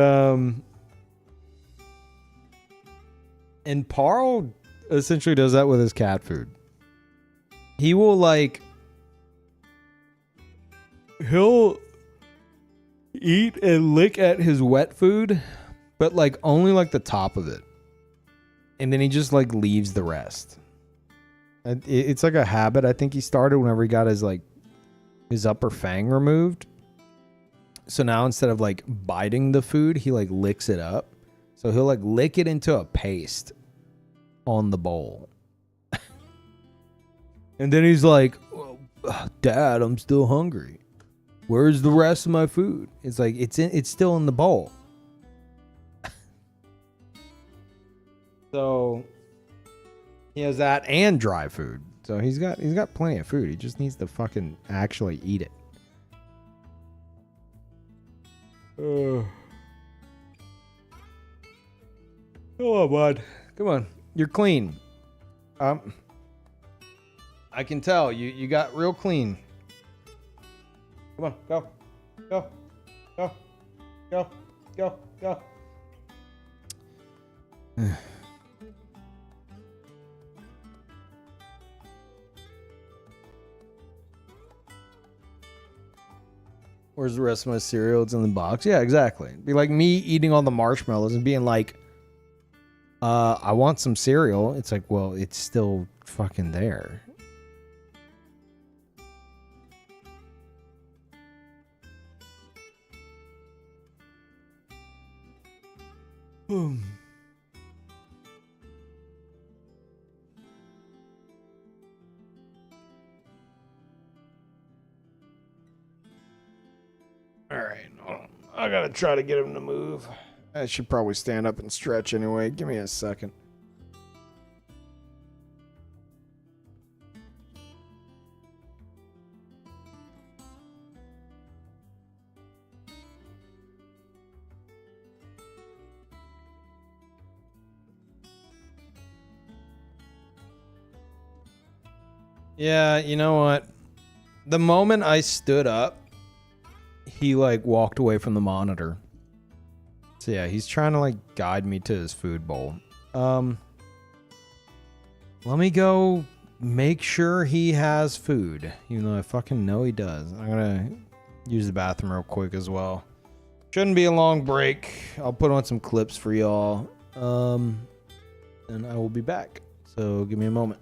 Parl essentially does that with his cat food. He will, like... he'll eat and lick at his wet food, but, like, only, like, the top of it. And then he just like leaves the rest. It's like a habit I think he started whenever he got his like his upper fang removed. So now instead of like biting the food, he like licks it up. So he'll like lick it into a paste on the bowl. And then he's like, well, Dad, I'm still hungry. Where's the rest of my food? It's like it's still in the bowl. So he has that and dry food. So he's got plenty of food. He just needs to fucking actually eat it. Come on, bud. Come on. You're clean. I can tell you got real clean. Come on, go. Go. Go. Go. Go. Go. Where's the rest of my cereal? It's in the box. Yeah, exactly. It'd be like me eating all the marshmallows and being like, I want some cereal. It's like, well, it's still fucking there. Boom. All right, I gotta try to get him to move. I should probably stand up and stretch anyway. Give me a second. Yeah, you know what? The moment I stood up, he like walked away from the monitor. So yeah, he's trying to like guide me to his food bowl. Let me go make sure he has food, even though I fucking know he does. I'm gonna use the bathroom real quick as well. Shouldn't be a long break. I'll put on some clips for y'all. And I will be back. So give me a moment.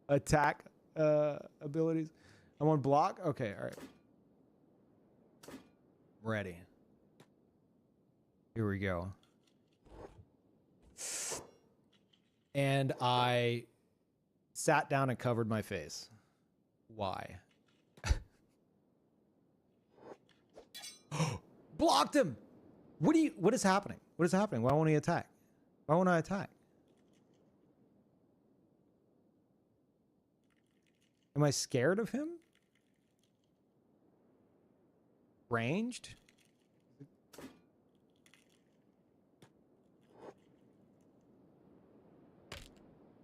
Attack abilities. I want block. Okay, all right. Ready. Here we go. And I sat down and covered my face. Why? Blocked him. What is happening? What is happening? Why won't he attack? Why won't I attack? Am I scared of him? Ranged?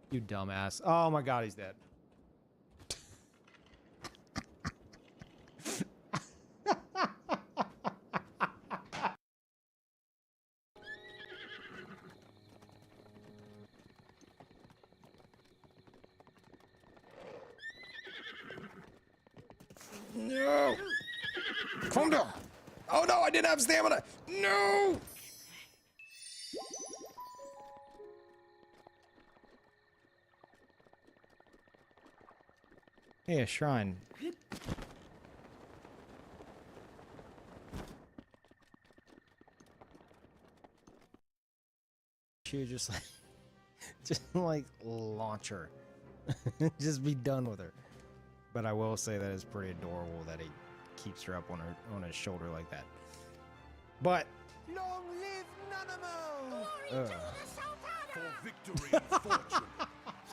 You dumbass. Oh my god, he's dead. No! Calm down! Oh no, I didn't have stamina! No! Hey, a shrine. She would just like launch her. Just be done with her. But I will say that it's pretty adorable that he keeps her up on his shoulder like that. But long live Nanaimo! For victory and fortune,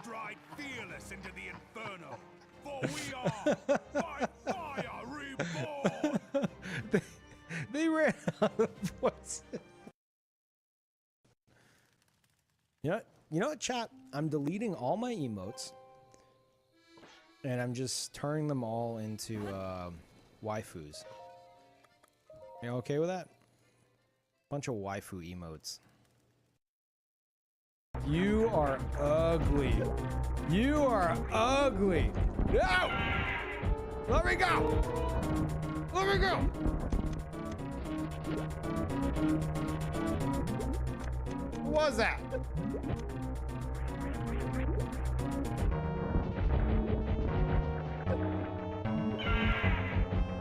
stride fearless into the inferno. For we are by fire reborn. they ran out of voices. You know what, chat? I'm deleting all my emotes. And I'm just turning them all into waifus. You okay with that? Bunch of waifu emotes. You are ugly. You are ugly. No! Let me go! Let me go! Who was that?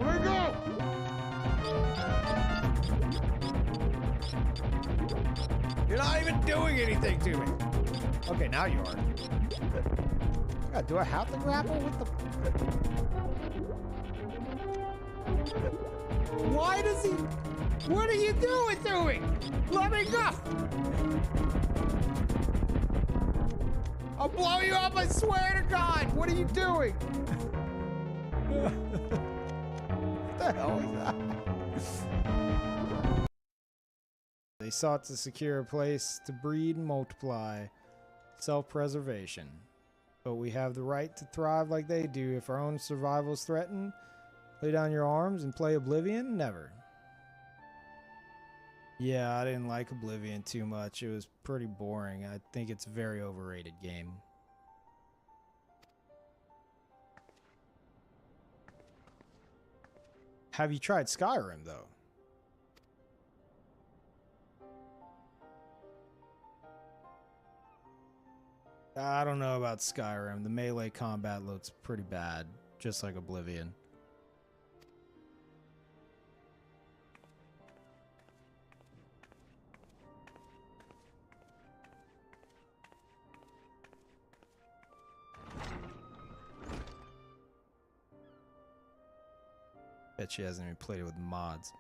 Let me go! You're not even doing anything to me. Okay, now you are. God, do I have to grapple with the... Why does he... What are you doing to me? Let me go! I'll blow you up, I swear to God! What are you doing? What the hell is that? They sought to secure a place to breed and multiply. Self-preservation. But we have the right to thrive like they do. If our own survival is threatened, lay down your arms and play Oblivion? Never. Yeah, I didn't like Oblivion too much. It was pretty boring. I think it's a very overrated game. Have you tried Skyrim, though? I don't know about Skyrim. The melee combat looks pretty bad, just like Oblivion. Bet she hasn't even played it with mods.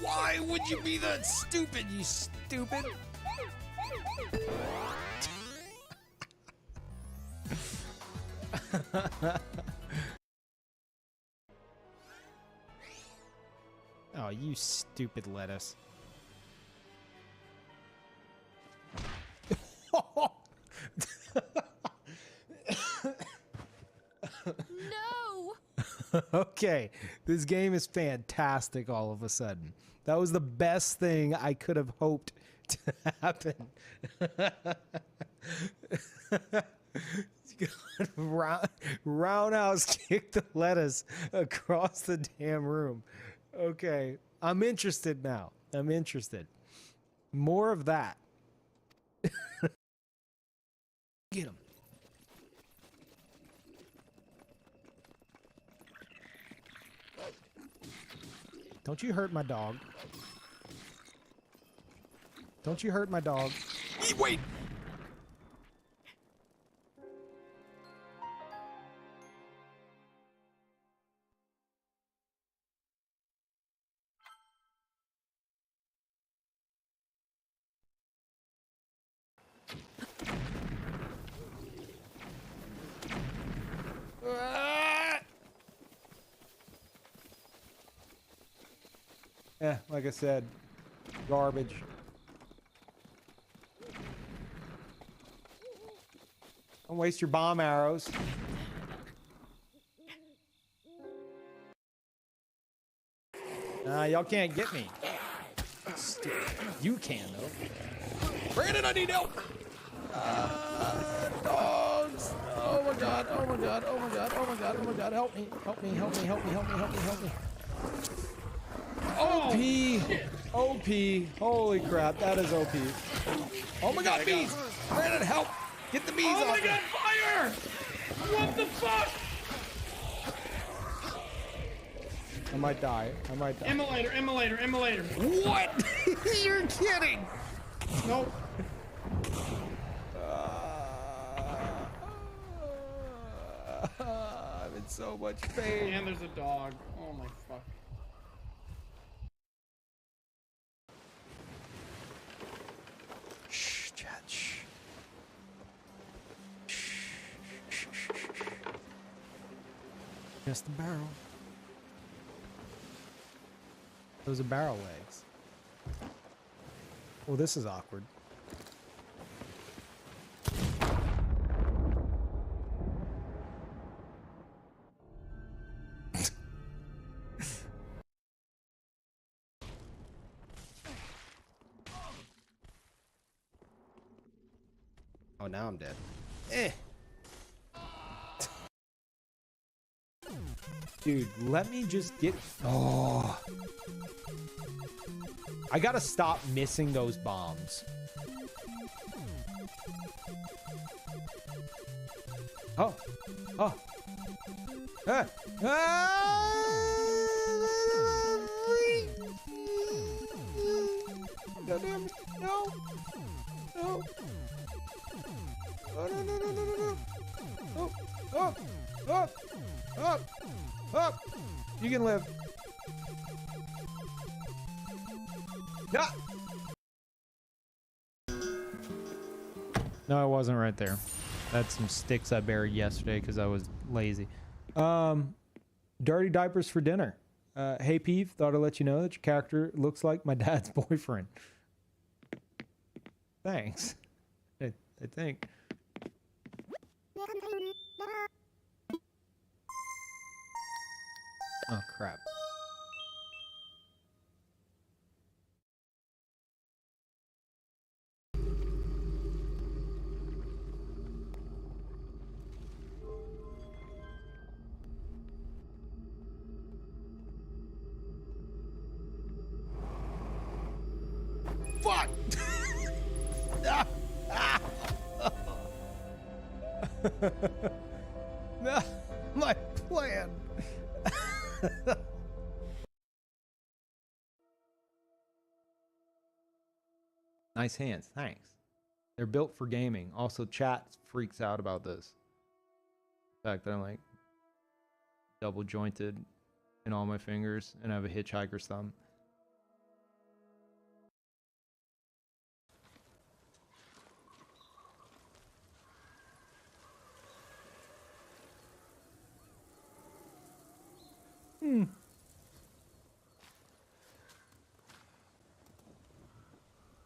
Why would you be that stupid, you stupid? Oh, you stupid lettuce. No! Okay, this game is fantastic all of a sudden. That was the best thing I could have hoped to happen. Roundhouse kicked the lettuce across the damn room. Okay, I'm interested now. I'm interested. More of that. Get him. Don't you hurt my dog. Don't you hurt my dog. Wait! Yeah, like I said, garbage. Don't waste your bomb arrows. Y'all can't get me. Stupid. You can, though. Brandon, I need help! Dogs! Oh my god, oh my god, oh my god, oh my god, oh my god, help me, help me, help me, help me, help me, help me, help me. OP! OP! Holy crap, that is OP. Oh my god, bees! Brandon, help! Get the bees off! Oh my god, fire! What the fuck? I might die. I might die. Immolator, immolator, immolator. What? You're kidding! Nope. so much pain. And there's a dog. Oh my fuck. Shh, chat, shh. Just the barrel. Those are barrel legs. Well, this is awkward. Oh, now I'm dead. Eh. Dude, let me just get... Oh. I gotta stop missing those bombs. Oh. Oh. Ah. Ah. No, damn. No. No. Oh, no, no, no, no, no, no. Oh. Oh. Oh. Oh. Oh. You can live. Ah. No, I wasn't right there. That's some sticks I buried yesterday because I was lazy. Dirty diapers for dinner. Hey, Peeve, thought I'd let you know that your character looks like my dad's boyfriend. Thanks. I think. Oh, crap. Fuck! No, my plan. Nice hands, thanks. They're built for gaming. Also, chat freaks out about this. The fact that I'm like double jointed in all my fingers and I have a hitchhiker's thumb.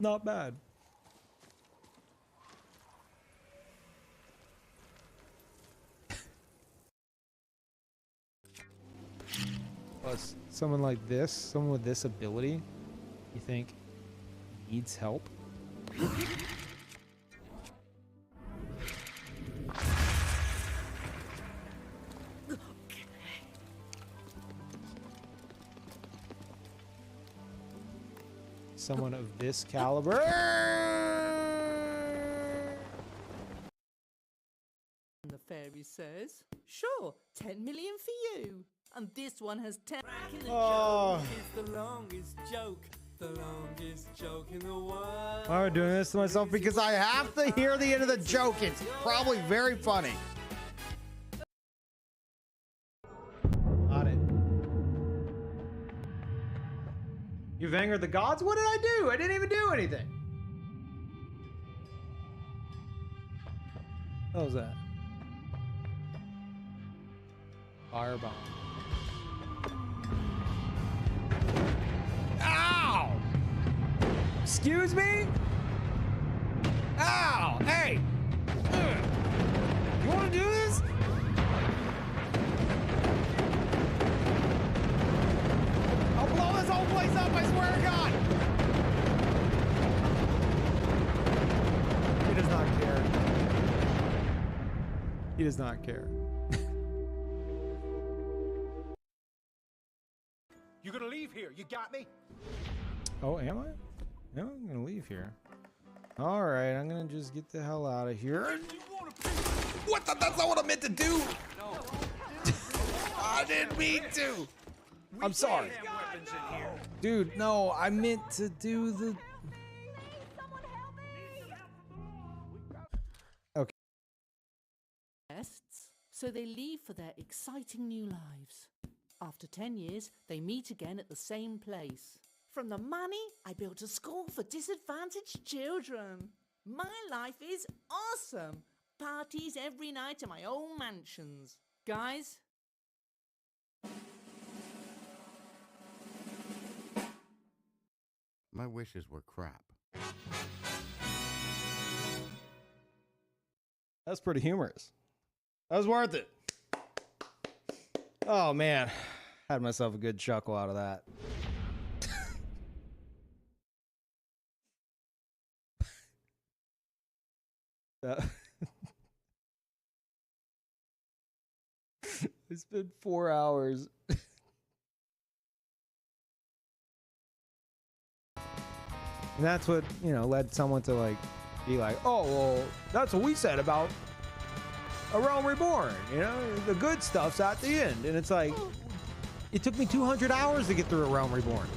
Not bad. Plus, someone like this, someone with this ability, you think needs help? Someone of this caliber. The fairy says, sure, 10 million for you. And this one has 10. Oh. It's the longest joke. The longest joke in the world. Why am I doing this to myself? Because I have to hear the end of the joke. It's probably very funny. Got it. You've angered the gods? What did I do? I didn't even do anything. What was that? Firebomb. Ow! Excuse me? Ow! Hey! You want to do this? I'll blow this whole place up, I swear to God! He does not care. He does not care. You gonna leave here? You got me? Oh, am I? No, I'm gonna leave here. All right, I'm gonna just get the hell out of here. What the? That's not what I meant to do. No. I didn't mean to. I'm sorry. Dude, no, I meant to do the... Okay. Tests, So they leave for their exciting new lives. After 10 years, they meet again at the same place. From the money, I built a school for disadvantaged children. My life is awesome. Parties every night at my own mansions. Guys? My wishes were crap. That's pretty humorous. That was worth it. Oh, man. Had myself a good chuckle out of that. It's been 4 hours. And that's what, you know, led someone to like be like, oh, well, that's what we said about A Realm Reborn. You know, the good stuff's at the end. And it's like, it took me 200 hours to get through A Realm Reborn.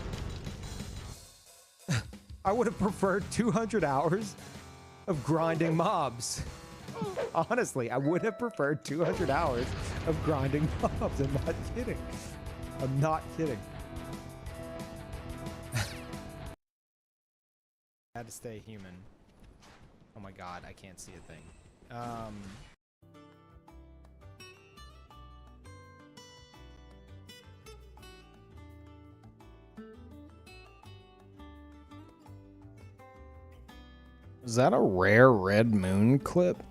I would have preferred 200 hours of grinding mobs. Honestly, I would have preferred 200 hours of grinding mobs. I'm not kidding. I'm not kidding. I had to stay human. Oh my god, I can't see a thing. Is that a rare red moon clip?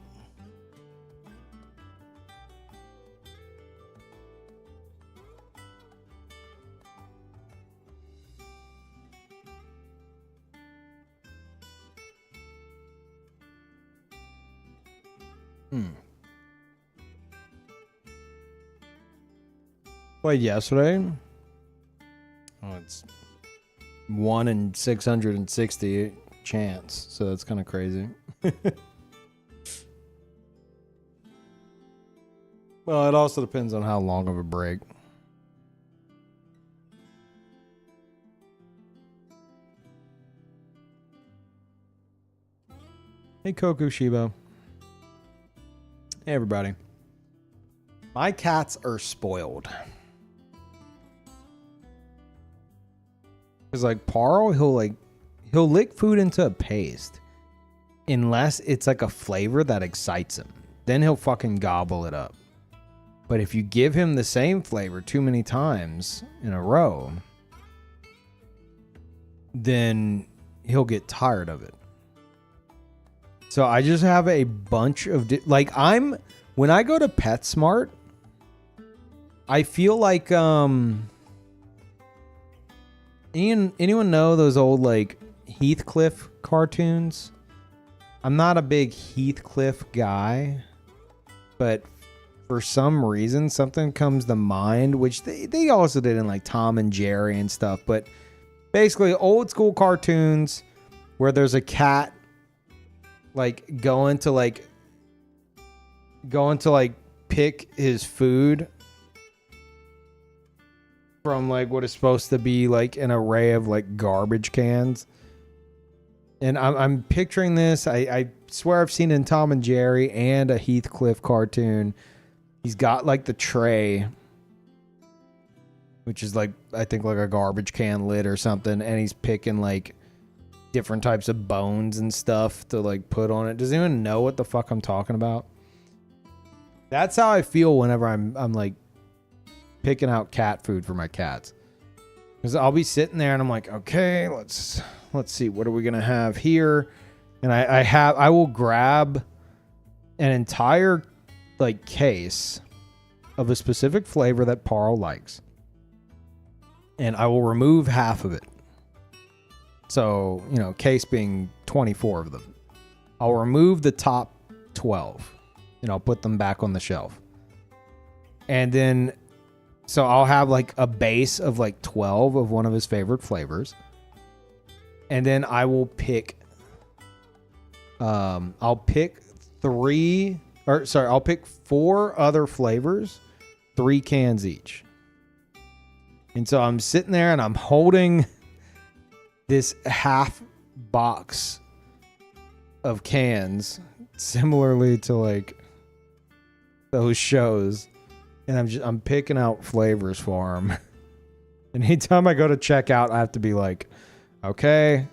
Played yesterday. Oh, it's 1 in 660 chance, so that's kind of crazy. Well, it also depends on how long of a break. Hey, Koku Shibo. Hey, everybody. My cats are spoiled. Because, like, Parl, he'll lick food into a paste. Unless it's, like, a flavor that excites him. Then he'll fucking gobble it up. But if you give him the same flavor too many times in a row, then he'll get tired of it. So I just have a bunch of... when I go to PetSmart, I feel like... Anyone know those old, like, Heathcliff cartoons? I'm not a big Heathcliff guy, but for some reason, something comes to mind, which they also did in, like, Tom and Jerry and stuff, but basically old school cartoons where there's a cat, like, going to pick his food from, like, what is supposed to be, like, an array of, like, garbage cans. And I'm picturing this. I swear I've seen it in Tom and Jerry and a Heathcliff cartoon. He's got, like, the tray, which is, like, I think, like, a garbage can lid or something. And he's picking, like, different types of bones and stuff to, like, put on it. Does anyone know what the fuck I'm talking about? That's how I feel whenever I'm like, picking out cat food for my cats, because I'll be sitting there and I'm like, okay, let's see, what are we gonna have here? And I will grab an entire, like, case of a specific flavor that Parl likes, and I will remove half of it. So, you know, case being 24 of them. I'll remove the top 12 and I'll put them back on the shelf. And then so I'll have, like, a base of, like, 12 of one of his favorite flavors. And then I will pick... I'll pick 4 other flavors, 3 cans each. And so I'm sitting there and I'm holding this half box of cans, similarly to, like, those shows, and I'm picking out flavors for them. And anytime I go to check out, I have to be like, okay,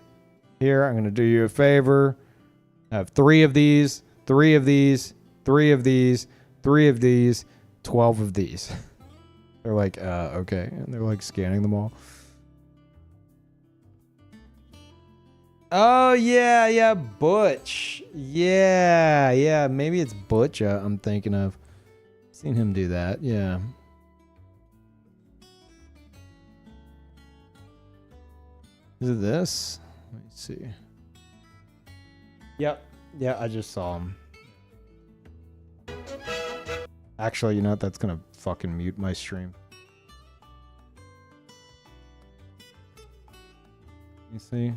here, I'm going to do you a favor. I have 3 of these, 3 of these, 3 of these, 3 of these, 12 of these. They're like, okay. And they're like scanning them all. Oh, yeah, Butch. Yeah, maybe it's Butch I'm thinking of. Seen him do that, yeah. Is it this? Let me see. Yep. Yeah, I just saw him. Actually, you know what? That's gonna fucking mute my stream. You see?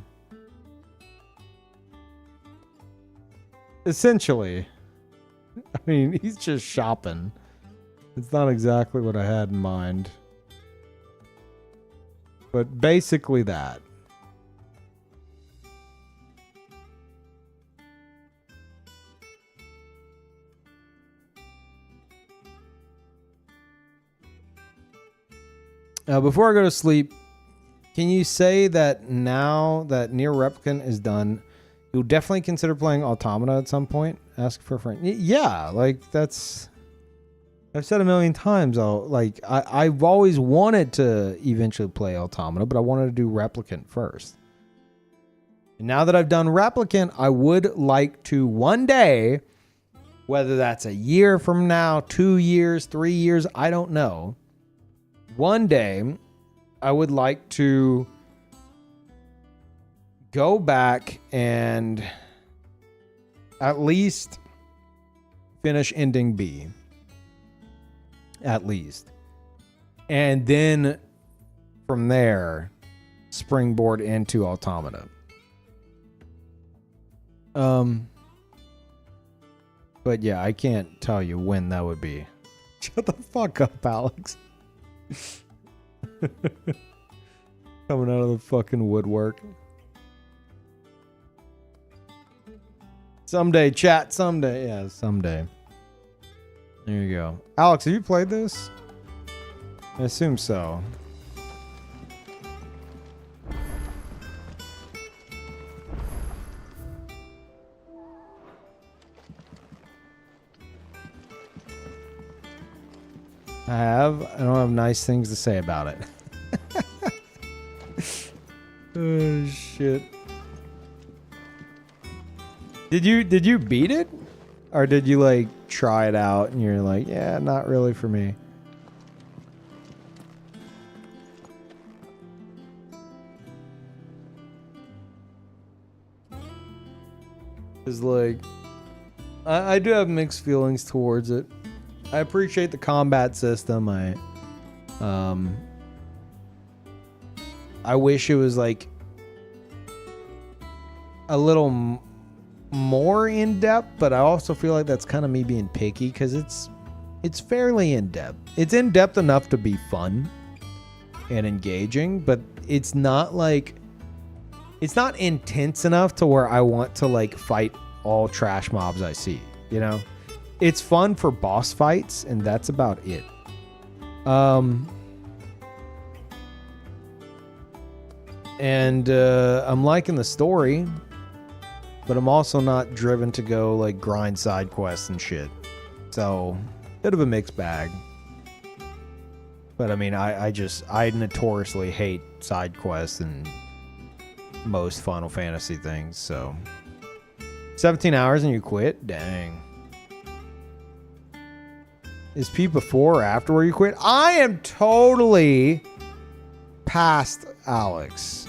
Essentially. I mean, he's just shopping. It's not exactly what I had in mind. But basically that. Before I go to sleep, can you say that now that Nier Replicant is done, you'll definitely consider playing Automata at some point? Ask for a friend. Yeah, like that's... I've said a million times, I've always wanted to eventually play Automata, but I wanted to do Replicant first. And now that I've done Replicant, I would like to one day, whether that's a year from now, 2 years, 3 years, I don't know. One day, I would like to go back and at least finish ending B. At least. And then from there, springboard into Automata. But yeah, I can't tell you when that would be. Shut the fuck up, Alex. Coming out of the fucking woodwork. Someday, chat. Someday. Yeah, someday. There you go. Alex, have you played this? I assume so. I have. I don't have nice things to say about it. Oh shit. Did you beat it? Or did you like try it out and you're like, yeah, not really for me? It's like I do have mixed feelings towards it. I appreciate the combat system. I wish it was like a little more in depth, but I also feel like that's kind of me being picky because it's fairly in depth. It's in depth enough to be fun and engaging, but it's not intense enough to where I want to like fight all trash mobs I see, you know? It's fun for boss fights, and that's about it. And I'm liking the story, but I'm also not driven to go like grind side quests and shit. So, bit of a mixed bag. But I mean, I notoriously hate side quests and most Final Fantasy things. So, 17 hours and you quit? Dang. Is Peeve before or after where you quit? I am totally past Alex.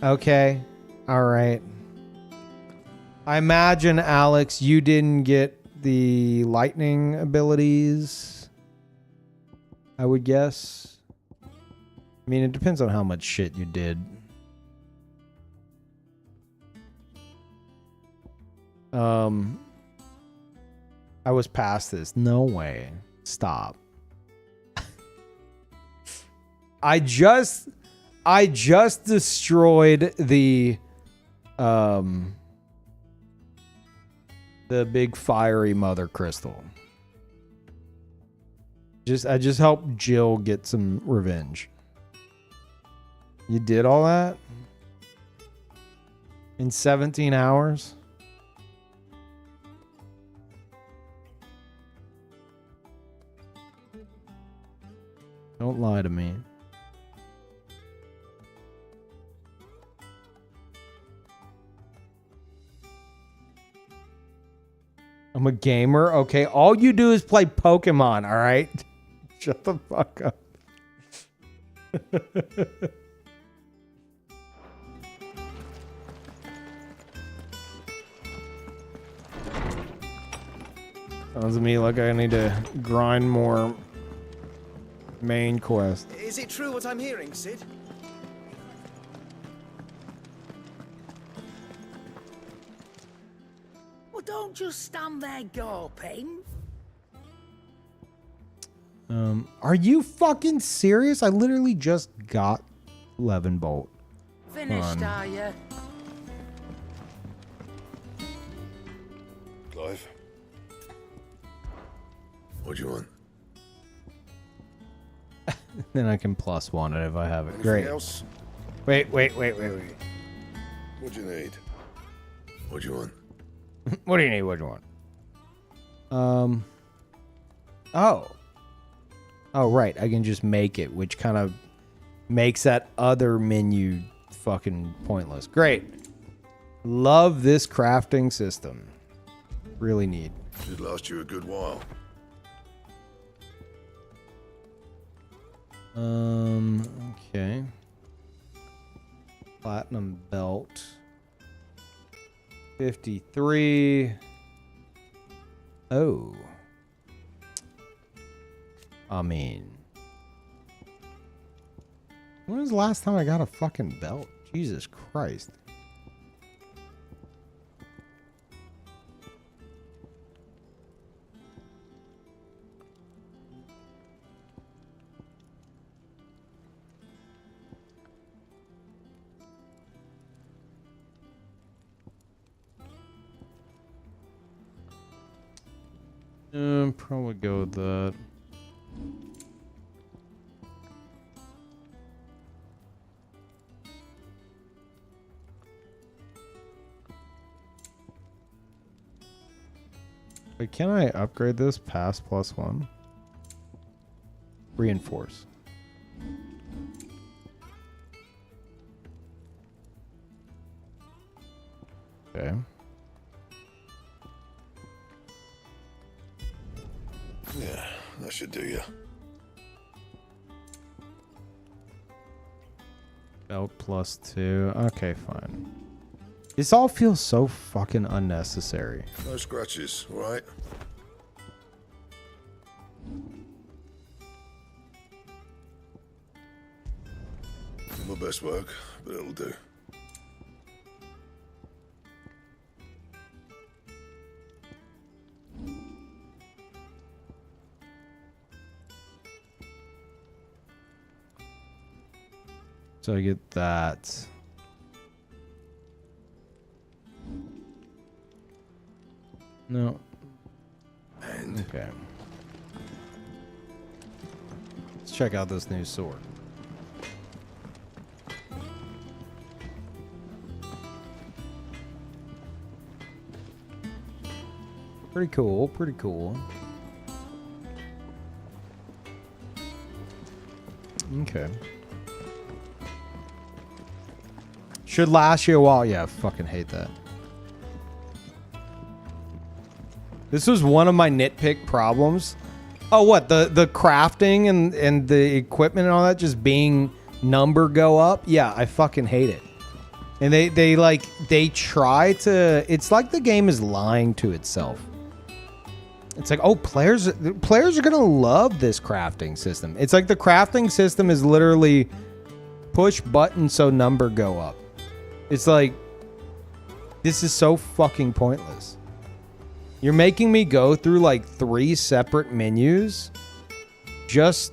Okay. All right. I imagine, Alex, you didn't get the lightning abilities, I would guess. I mean, it depends on how much shit you did. I was past this. No way. Stop. I just destroyed the The big fiery mother crystal. I just helped Jill get some revenge. You did all that? In 17 hours? Don't lie to me. I'm a gamer. Okay, all you do is play Pokemon, all right? Shut the fuck up. Sounds to me like I need to grind more main quest. Is it true what I'm hearing, Sid? Well, don't just stand there gawping. Are you fucking serious? I literally just got 11 bolt. Finished, are you? Clive? What do you want? Then I can +1 it if I have it. Anything Great. else? Wait. What do you need? What do you want? What do you need? What do you want? Oh, right. I can just make it, which kind of makes that other menu fucking pointless. Great. Love this crafting system. Really neat. Should last you a good while. Okay. Platinum belt. 53. Oh. I mean, when was the last time I got a fucking belt? Jesus Christ. Probably go with that. Wait, can I upgrade this past +1? Reinforce. Okay. Yeah, that should do you. Belt +2. Okay, fine. This all feels so fucking unnecessary. No scratches, all right? My best work, but it'll do. So I get that. No. And okay. Let's check out this new sword. Pretty cool, pretty cool. Okay. Should last you a while. Yeah, I fucking hate that. This was one of my nitpick problems. Oh, what? The crafting and the equipment and all that just being number go up? Yeah, I fucking hate it. And they try to... It's like the game is lying to itself. It's like, oh, players are going to love this crafting system. It's like the crafting system is literally push button so number go up. It's like, this is so fucking pointless. You're making me go through like 3 separate menus just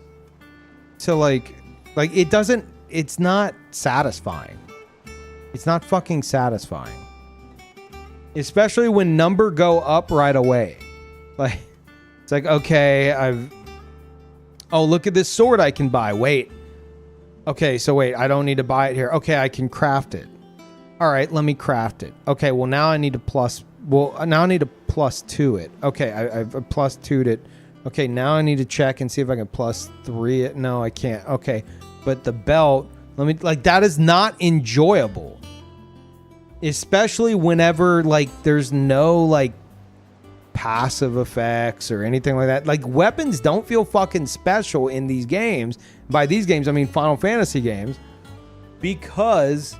to like it doesn't, it's not satisfying. It's not fucking satisfying. Especially when number go up right away. Like, it's like, okay, oh, look at this sword I can buy. Wait. Okay, so wait, I don't need to buy it here. Okay, I can craft it. All right, let me craft it. Okay, well, now I need to now I need to plus 2 it. Okay, I've plus 2'd it. Okay, now I need to check and see if I can plus 3 it. No, I can't. Okay, but the belt, that is not enjoyable. Especially whenever, like, there's no, like, passive effects or anything like that. Like, weapons don't feel fucking special in these games. By these games, I mean Final Fantasy games. Because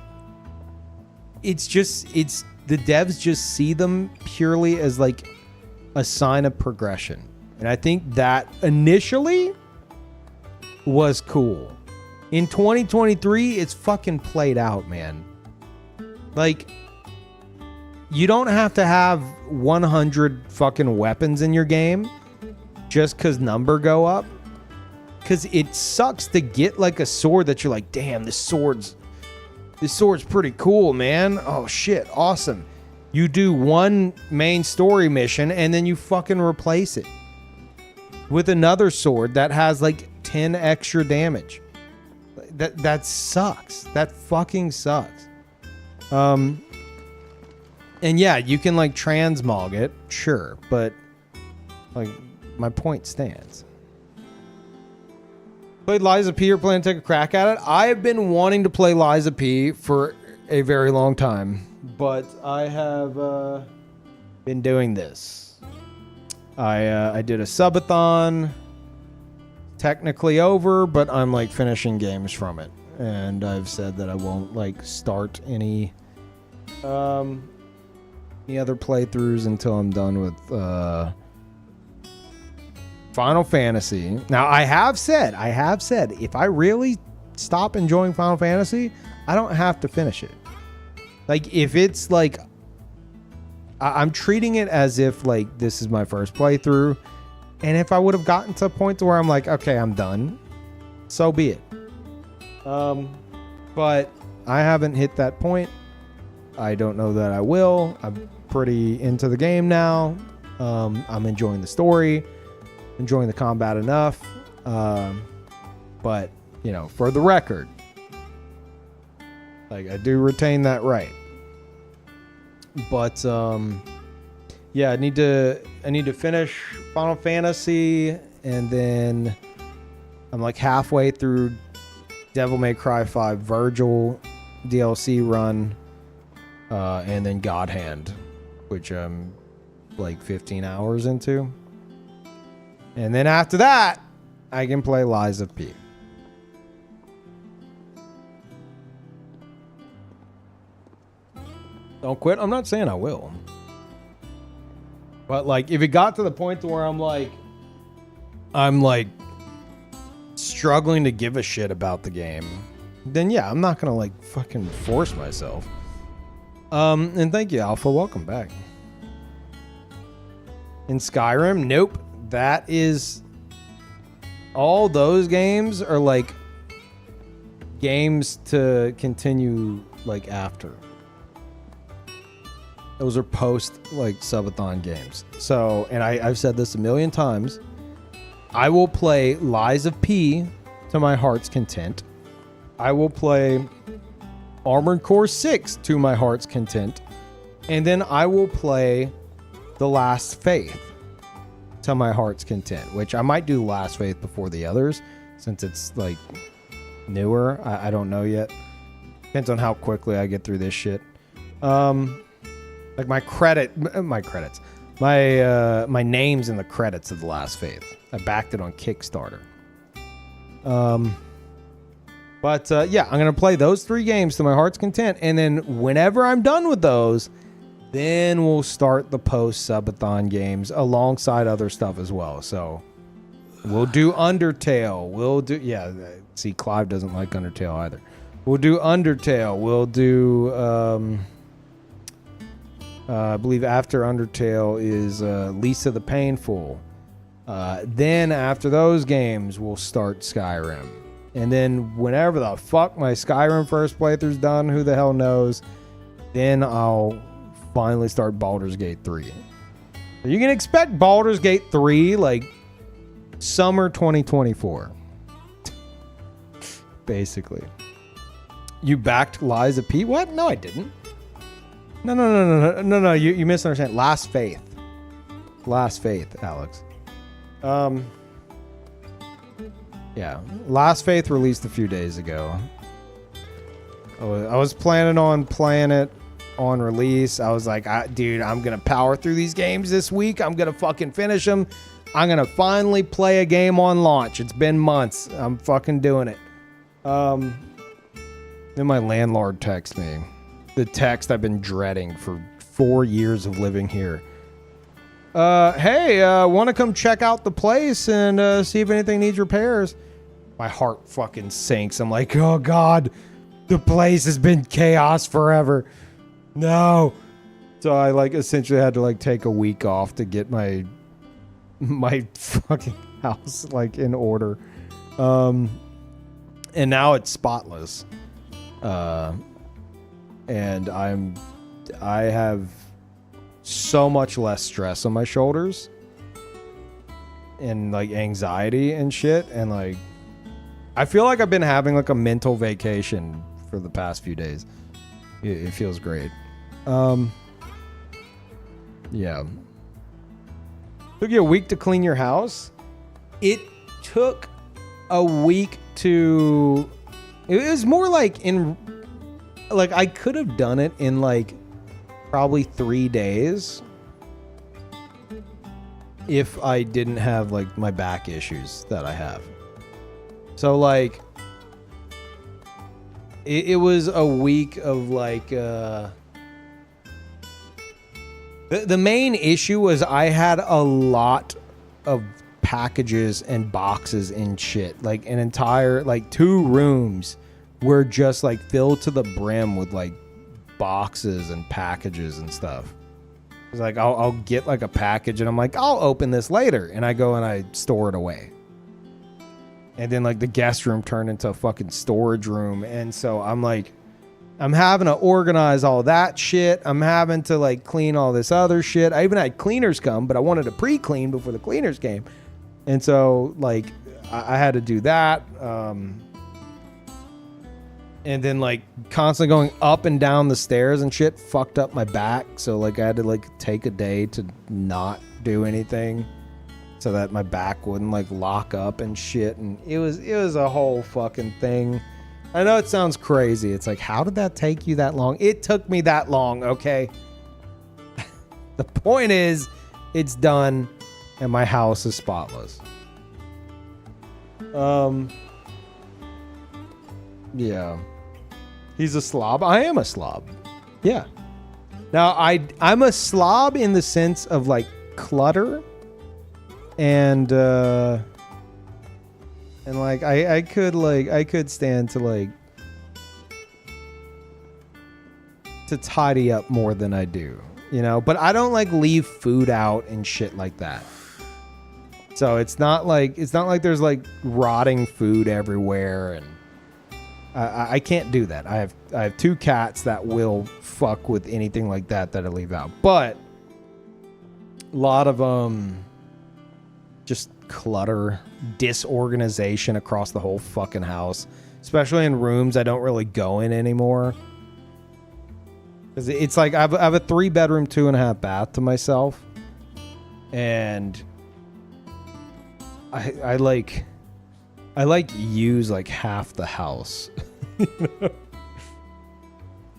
the devs just see them purely as, like, a sign of progression. And I think that initially was cool. In 2023, it's fucking played out, man. Like, you don't have to have 100 fucking weapons in your game just because number go up. Because it sucks to get, like, a sword that you're like, damn, this sword's pretty cool, man. Oh, shit, awesome. You do one main story mission, and then you fucking replace it with another sword that has, like, 10 extra damage. That sucks. That fucking sucks. And yeah, you can, like, transmog it, sure, but, like, my point stands. Played Lies of P or plan to take a crack at it? I have been wanting to play Lies of P for a very long time, but I have been doing this. I did a subathon, technically over, but I'm, like, finishing games from it, and I've said that I won't, like, start any other playthroughs until I'm done with Final Fantasy. Now, I have said, if I really stop enjoying Final Fantasy, I don't have to finish it. Like, if it's like, I'm treating it as if, like, this is my first playthrough, and if I would have gotten to a point to where I'm like, okay, I'm done, so be it. But I haven't hit that point. I don't know that I will. I'm pretty into the game now. I'm enjoying the story, enjoying the combat enough. But, you know, for the record, like, I do retain that right. But yeah, I need to finish Final Fantasy, and then I'm like halfway through Devil May Cry 5 Virgil DLC run, and then God Hand, which I'm like 15 hours into. And then after that, I can play Lies of P. Don't quit. I'm not saying I will. But, like, if it got to the point to where I'm like struggling to give a shit about the game, then yeah, I'm not gonna, like, fucking force myself. And thank you, Alpha. Welcome back. In Skyrim, nope. That is, all those games are like games to continue, like, after. Those are post, like, subathon games. So, and I've said this a million times, I will play Lies of P to my heart's content. I will play Armored Core 6 to my heart's content. And then I will play The Last Faith to my heart's content, which I might do Last Faith before the others, since it's, like, newer. I don't know yet. Depends on how quickly I get through this shit. Like, my name's in the credits of The Last Faith. I backed it on Kickstarter. But yeah, I'm going to play those 3 games to my heart's content. And then whenever I'm done with those, then we'll start the post-subathon games alongside other stuff as well. So we'll do Undertale. We'll do... Yeah, see, Clive doesn't like Undertale either. We'll do Undertale. We'll do... I believe after Undertale is Lisa the Painful. Then after those games, we'll start Skyrim. And then whenever the fuck my Skyrim first playthrough's done, who the hell knows, then I'll finally start Baldur's Gate 3. You can expect Baldur's Gate 3 like summer 2024. Basically. You backed Lies of P? What? No, I didn't. No. You misunderstand. Last Faith. Last Faith, Alex. Yeah. Last Faith released a few days ago. I was planning on playing it on release. I was like, dude, I'm going to power through these games this week. I'm going to fucking finish them. I'm going to finally play a game on launch. It's been months. I'm fucking doing it. Then my landlord texted me. The text I've been dreading for 4 years of living here. Hey, want to come check out the place and see if anything needs repairs? My heart fucking sinks. I'm like, oh God, the place has been chaos forever. No. So I like essentially had to like take a week off to get my fucking house like in order. And now it's spotless. And I have so much less stress on my shoulders and like anxiety and shit, and like I feel like I've been having like a mental vacation for the past few days. It feels great. Yeah. Took you a week to clean your house? It took a week to... It was more like in... Like, I could have done it in, like, probably 3 days if I didn't have, like, my back issues that I have. So, like... It was a week of, like, The main issue was I had a lot of packages and boxes and shit. Like an entire, like 2 rooms were just like filled to the brim with like boxes and packages and stuff. It's like I'll get like a package and I'm like, I'll open this later. And I go and I store it away. And then like the guest room turned into a fucking storage room. And so I'm like, I'm having to organize all that shit. I'm having to like clean all this other shit. I even had cleaners come, but I wanted to pre-clean before the cleaners came. And so like I had to do that. And then like constantly going up and down the stairs and shit fucked up my back. So like I had to like take a day to not do anything so that my back wouldn't like lock up and shit. And it was a whole fucking thing. I know it sounds crazy. It's like, how did that take you that long? It took me that long, okay? The point is, it's done, and my house is spotless. Yeah. He's a slob. I am a slob. Yeah. Now, I'm a slob in the sense of, like, clutter. And like I could stand to like to tidy up more than I do, you know, but I don't like leave food out and shit like that. So it's not like there's like rotting food everywhere, and I can't do that. I have 2 cats that will fuck with anything like that I leave out. But a lot of just clutter, disorganization across the whole fucking house, especially in rooms I don't really go in anymore. Because it's like I have a 3-bedroom, 2.5 bath to myself, and I like use like half the house.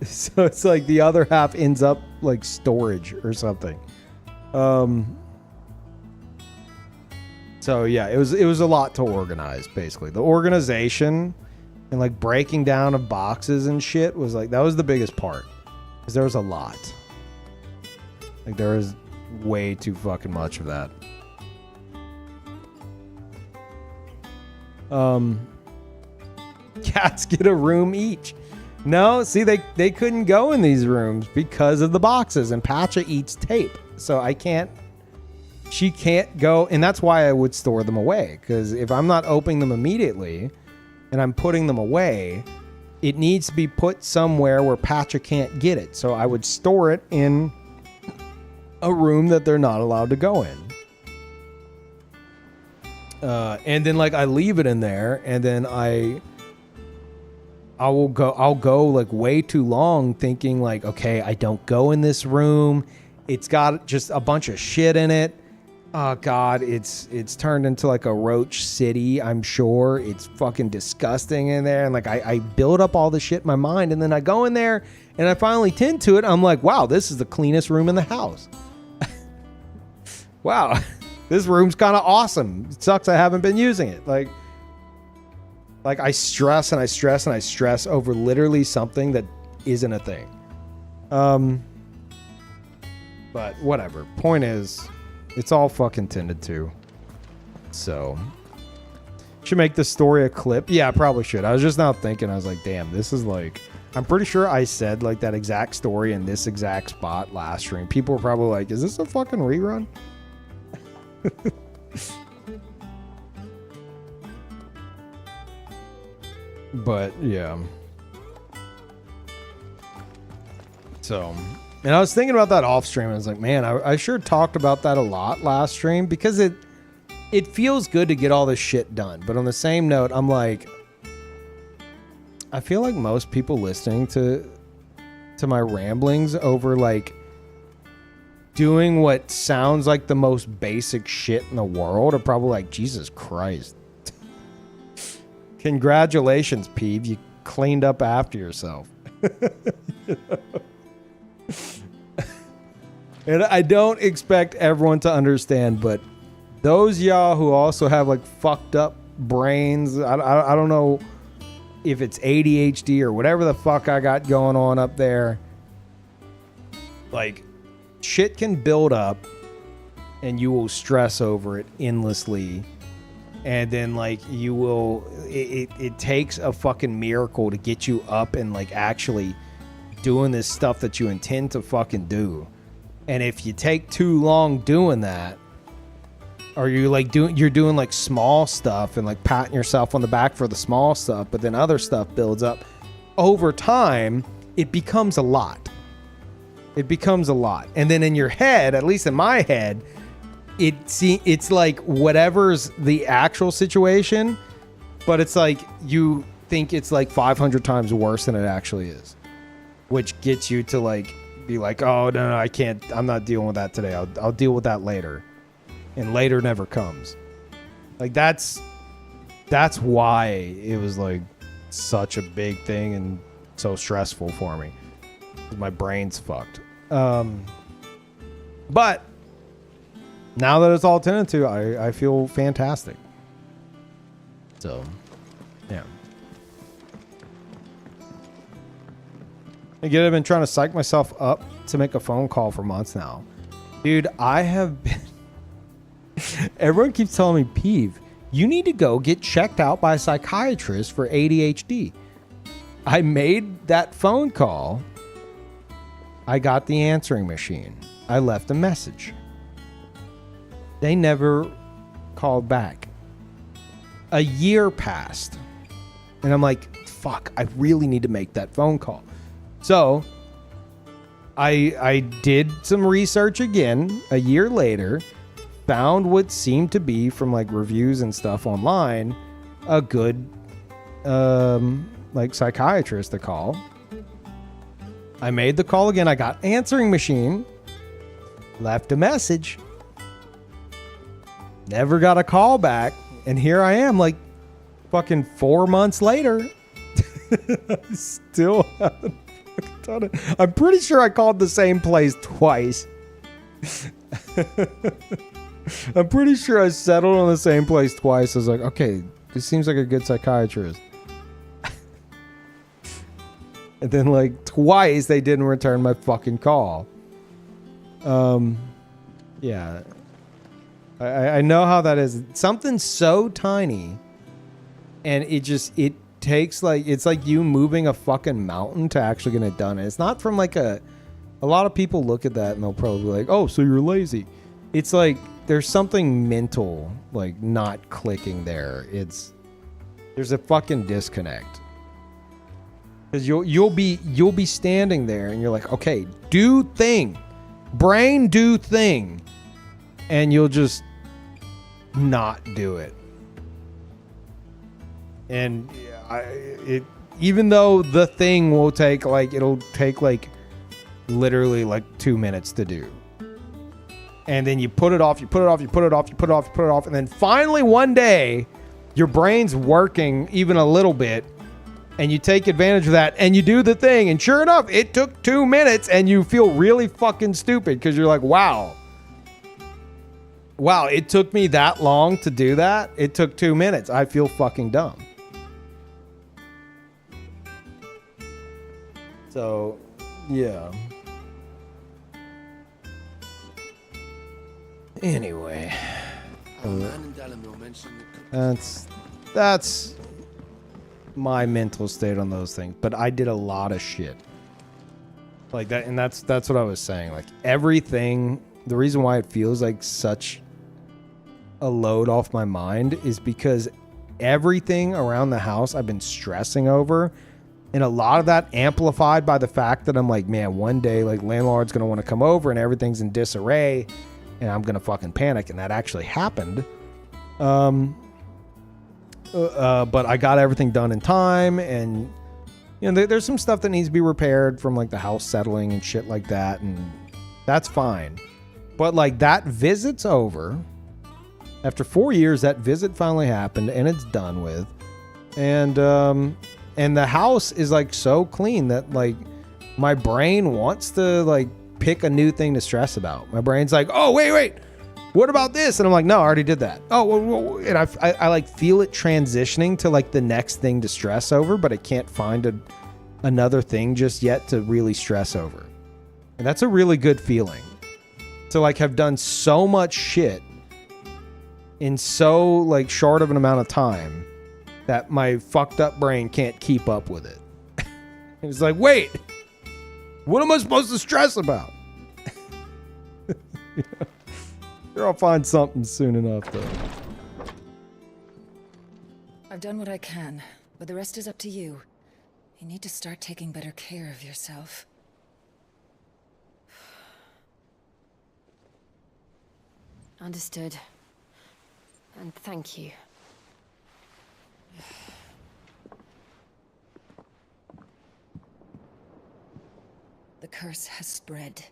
So it's like the other half ends up like storage or something. So yeah, it was a lot to organize, basically. The organization and like breaking down of boxes and shit was like, that was the biggest part. Because there was a lot. Like there was way too fucking much of that. Cats get a room each. No, see, they couldn't go in these rooms because of the boxes, and Patcha eats tape. So she can't go, and that's why I would store them away, because if I'm not opening them immediately and I'm putting them away, it needs to be put somewhere where Patcha can't get it. So I would store it in a room that they're not allowed to go in. And then like I leave it in there, and then I'll go like way too long thinking like, okay, I don't go in this room. It's got just a bunch of shit in it. Oh God, it's turned into like a roach city, I'm sure. It's fucking disgusting in there. And like I build up all the shit in my mind, and then I go in there and I finally tend to it. I'm like, wow, this is the cleanest room in the house. Wow, this room's kind of awesome. It sucks I haven't been using it. Like I stress and I stress and I stress over literally something that isn't a thing. But whatever. Point is, it's all fucking tended to. So, should make the story a clip. Yeah, I probably should. I was just now thinking, I was like, damn, this is like, I'm pretty sure I said like that exact story in this exact spot last stream. People were probably like, is this a fucking rerun? But yeah. So, and I was thinking about that off stream. I was like, man, I sure talked about that a lot last stream, because it feels good to get all this shit done. But on the same note, I'm like, I feel like most people listening to my ramblings over like doing what sounds like the most basic shit in the world are probably like, Jesus Christ. Congratulations, Peeve. You cleaned up after yourself. You know? And I don't expect everyone to understand, but those y'all who also have like fucked up brains, I don't know if it's ADHD or whatever the fuck I got going on up there. Like, shit can build up and you will stress over it endlessly. And then like you will, it takes a fucking miracle to get you up and like actually doing this stuff that you intend to fucking do. And if you take too long doing that, or you're doing like small stuff and like patting yourself on the back for the small stuff, but then other stuff builds up over time, it becomes a lot. It becomes a lot. And then in your head, at least in my head, it's like whatever's the actual situation, but it's like you think it's like 500 times worse than it actually is, which gets you to like be like, oh no, I can't, I'm not dealing with that today. I'll deal with that later, and later never comes. Like that's why it was like such a big thing and so stressful for me. My brain's fucked. But now that it's all tended to, I feel fantastic. So, yeah. Again, I've been trying to psych myself up to make a phone call for months now. Dude, I have been... Everyone keeps telling me, Peeve, you need to go get checked out by a psychiatrist for ADHD. I made that phone call. I got the answering machine. I left a message. They never called back. A year passed. And I'm like, fuck, I really need to make that phone call. So I did some research again a year later, found what seemed to be from like reviews and stuff online, a good like psychiatrist to call. I made the call again. I got answering machine, left a message. Never got a call back, and here I am like fucking 4 months later. Still haven't done it. I'm pretty sure I called the same place twice. I'm pretty sure I settled on the same place twice. I was like, okay, this seems like a good psychiatrist. And then like twice they didn't return my fucking call. Yeah. I know how that is. Something so tiny, and it takes like, it's like you moving a fucking mountain to actually get it done. And it's not from like a lot of people look at that and they'll probably be like, oh, so you're lazy. It's like there's something mental like not clicking there. There's a fucking disconnect. Because you'll be standing there and you're like, okay, do thing. brain do thing, and you'll just not do it. And even though the thing will take like, it'll take like literally like 2 minutes to do. And then you put it off, you put it off, you put it off, you put it off, you put it off. And then finally one day your brain's working even a little bit and you take advantage of that and you do the thing. And sure enough, it took 2 minutes and you feel really fucking stupid because you're like, wow, it took me that long to do that. It took 2 minutes. I feel fucking dumb. So, yeah. Anyway, that's my mental state on those things. But I did a lot of shit like that, and that's what I was saying. Like everything, the reason why it feels like such a load off my mind is because everything around the house I've been stressing over. And a lot of that amplified by the fact that I'm like, man, one day, like, landlord's going to want to come over and everything's in disarray and I'm going to fucking panic. And that actually happened. But I got everything done in time. And, you know, there's some stuff that needs to be repaired from, like, the house settling and shit like that. And that's fine. But, like, that visit's over. After 4 years, that visit finally happened and it's done with. And the house is like so clean that like my brain wants to like pick a new thing to stress about. My brain's like, oh, wait, what about this? And I'm like, no, I already did that. Oh, and I like feel it transitioning to like the next thing to stress over, but I can't find another thing just yet to really stress over. And that's a really good feeling to like have done so much shit in so like short of an amount of time that my fucked up brain can't keep up with it. It's like, wait, what am I supposed to stress about? Sure, I'll find something soon enough, though. I've done what I can, but the rest is up to you. You need to start taking better care of yourself. Understood. And thank you. The curse has spread.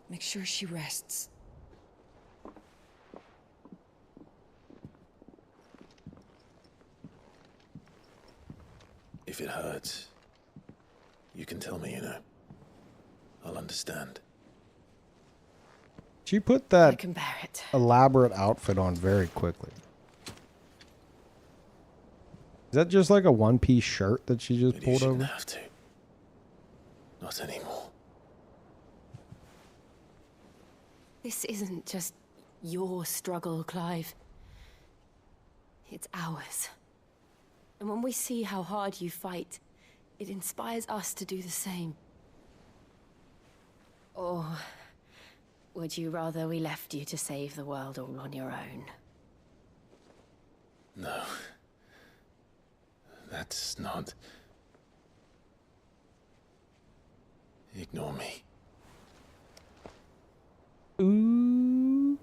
Make sure she rests. If it hurts, you can tell me, you know. I'll understand. She put that elaborate outfit on very quickly. Is that just like a one-piece shirt that she just pulled over? You shouldn't have to. Not anymore. This isn't just your struggle, Clive. It's ours. And when we see how hard you fight, it inspires us to do the same. Or would you rather we left you to save the world all on your own? No. That's not... Ignore me. Ooh.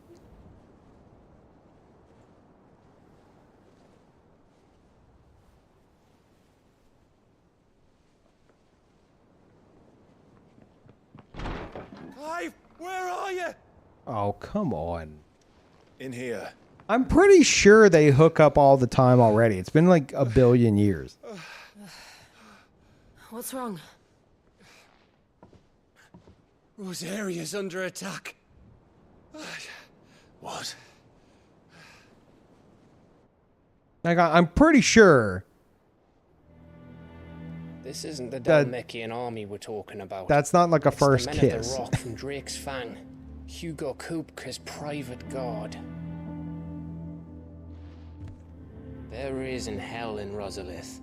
Clive, where are you? Oh, come on. In here. I'm pretty sure they hook up all the time already. It's been like a billion years. What's wrong? Rosaria's under attack. What? Like, I'm pretty sure. This isn't the Dalmekian army we're talking about. That's not like a first the men kiss. Of the Rock from Drake's Fang. Hugo Kupka's private guard. There is in hell in Rosalith,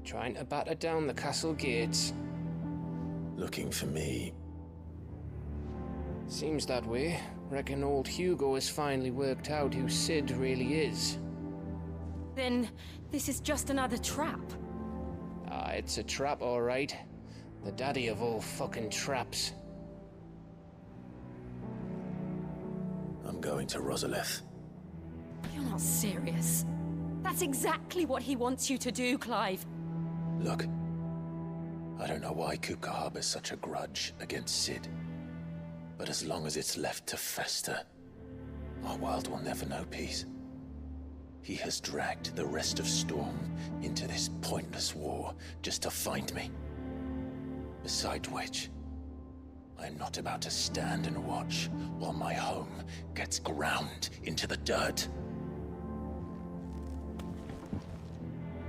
trying to batter down the castle gates. Looking for me. Seems that way. Reckon old Hugo has finally worked out who Sid really is. Then this is just another trap. Ah, it's a trap, all right. The daddy of all fucking traps. going to Rosalith. You're not serious. That's exactly what he wants you to do, Clive. Look, I don't know why Kupka harbors such a grudge against Sid. But as long as it's left to fester, our world will never know peace. He has dragged the rest of Storm into this pointless war just to find me. Besides which, I am not about to stand and watch while my home gets ground into the dirt.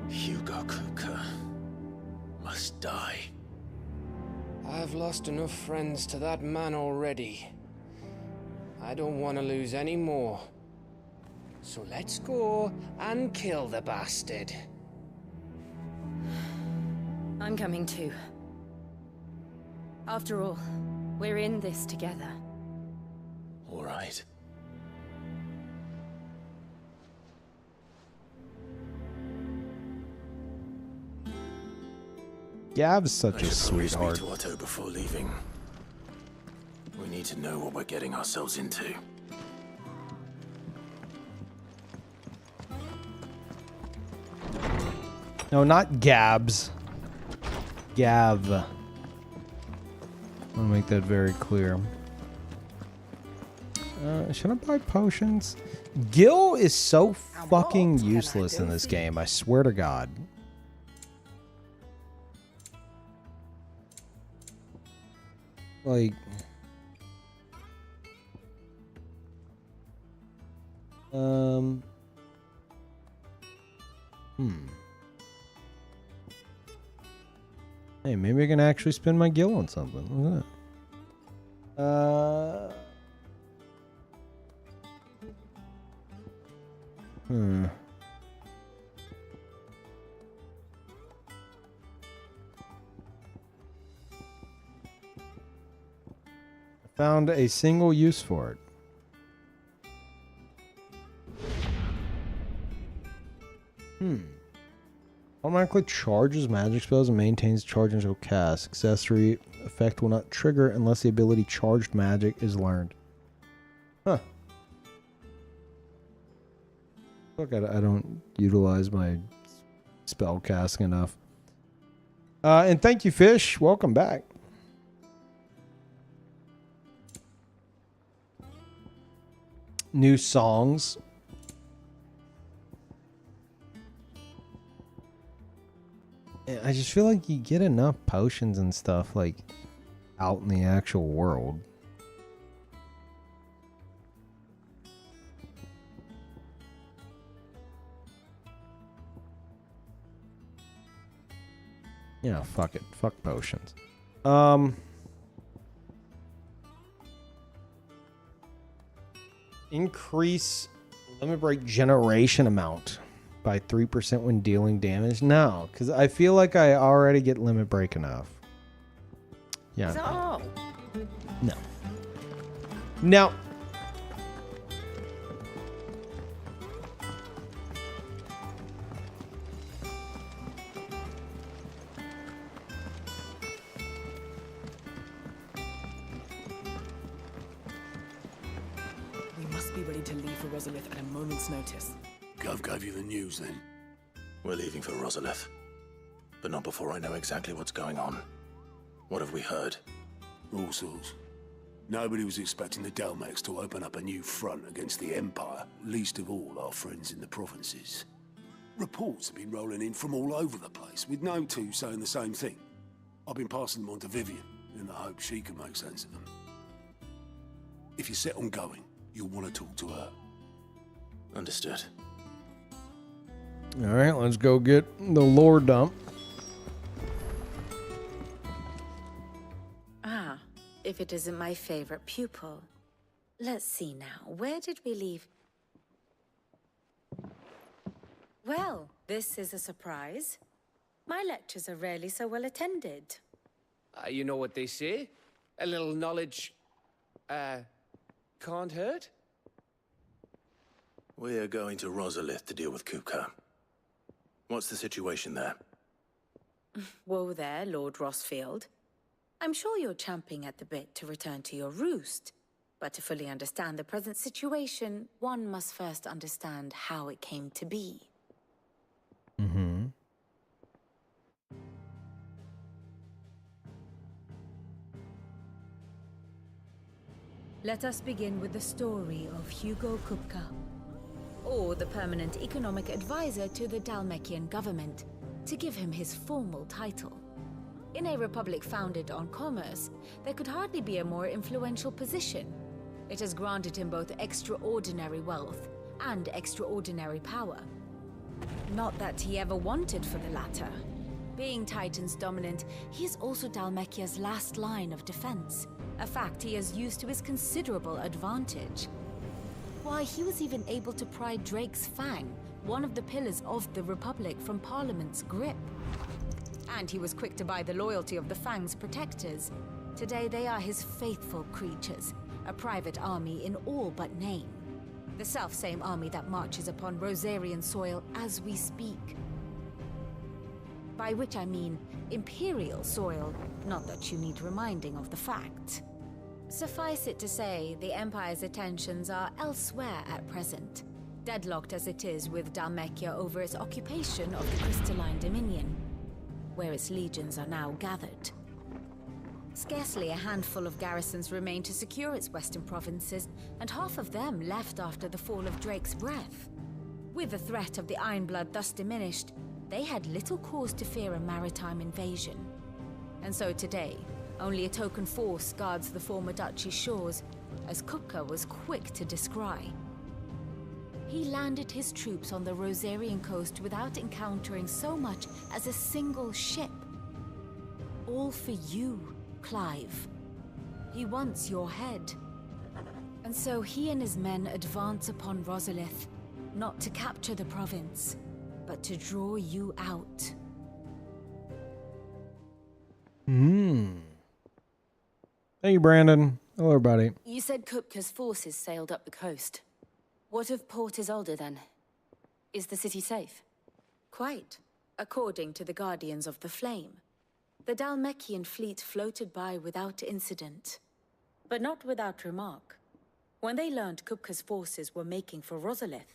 Hugo Kupka must die. I've lost enough friends to that man already. I don't want to lose any more. So let's go and kill the bastard. I'm coming too. After all, we're in this together. All right. Gav's such a I should probably speak sweetheart. to Otto before leaving. We need to know what we're getting ourselves into. No, not Gabs. Gav. I want to make that very clear. Should I buy potions? Gil is so fucking useless in this game, I swear to God. Like... Hey, maybe I can actually spend my Gil on something. Look at that. I found a single use for it. Automatically charges magic spells and maintains charge until cast. Accessory effect will not trigger unless the ability charged magic is learned. Huh. Look, I don't utilize my spell casting enough. And thank you, Fish. Welcome back. New songs. I just feel like you get enough potions and stuff like out in the actual world. Yeah, fuck it. Fuck potions. Increase limit break generation amount by 3% when dealing damage. No, because I feel like I already get limit break enough. Yeah. Is that all? No. No. We must be ready to leave for Rosalith at a moment's notice. Gov gave you the news then? We're leaving for Rosalith. But not before I know exactly what's going on. What have we heard? All sorts. Nobody was expecting the Delmex to open up a new front against the Empire, least of all our friends in the provinces. Reports have been rolling in from all over the place, with no two saying the same thing. I've been passing them on to Vivian, in the hope she can make sense of them. If you're set on going, you'll want to talk to her. Understood. All right, let's go get the lore dump. Ah, if it isn't my favorite pupil. Let's see now, where did we leave? Well, this is a surprise. My lectures are rarely so well attended. You know what they say? A little knowledge, can't hurt? We're going to Rosalith to deal with Kupka. What's the situation there? Whoa there, Lord Rossfield. I'm sure you're champing at the bit to return to your roost. But to fully understand the present situation, one must first understand how it came to be. Mm-hmm. Let us begin with the story of Hugo Kupka, or the permanent economic advisor to the Dalmekian government, to give him his formal title. In a republic founded on commerce, there could hardly be a more influential position. It has granted him both extraordinary wealth and extraordinary power. Not that he ever wanted for the latter. Being Titan's dominant, he is also Dalmekia's last line of defense, a fact he has used to his considerable advantage. Why, he was even able to pry Drake's Fang, one of the pillars of the Republic, from Parliament's grip. And he was quick to buy the loyalty of the Fang's protectors. Today they are his faithful creatures, a private army in all but name. The self-same army that marches upon Rosarian soil as we speak. By which I mean Imperial soil, not that you need reminding of the fact. Suffice it to say, the Empire's attentions are elsewhere at present, deadlocked as it is with Dalmekia over its occupation of the Crystalline Dominion, where its legions are now gathered. Scarcely a handful of garrisons remain to secure its western provinces, and half of them left after the fall of Drake's Breath. With the threat of the Ironblood thus diminished, they had little cause to fear a maritime invasion. And so today, only a token force guards the former duchy's shores, as Kupka was quick to descry. He landed his troops on the Rosarian coast without encountering so much as a single ship. All for you, Clive. He wants your head. And so he and his men advance upon Rosalith, not to capture the province, but to draw you out. Thank you, Brandon. Hello, everybody. You said Kupka's forces sailed up the coast. What of Port Isolde then? Is the city safe? Quite, according to the Guardians of the Flame. The Dalmekian fleet floated by without incident, but not without remark. When they learned Kupka's forces were making for Rosalith,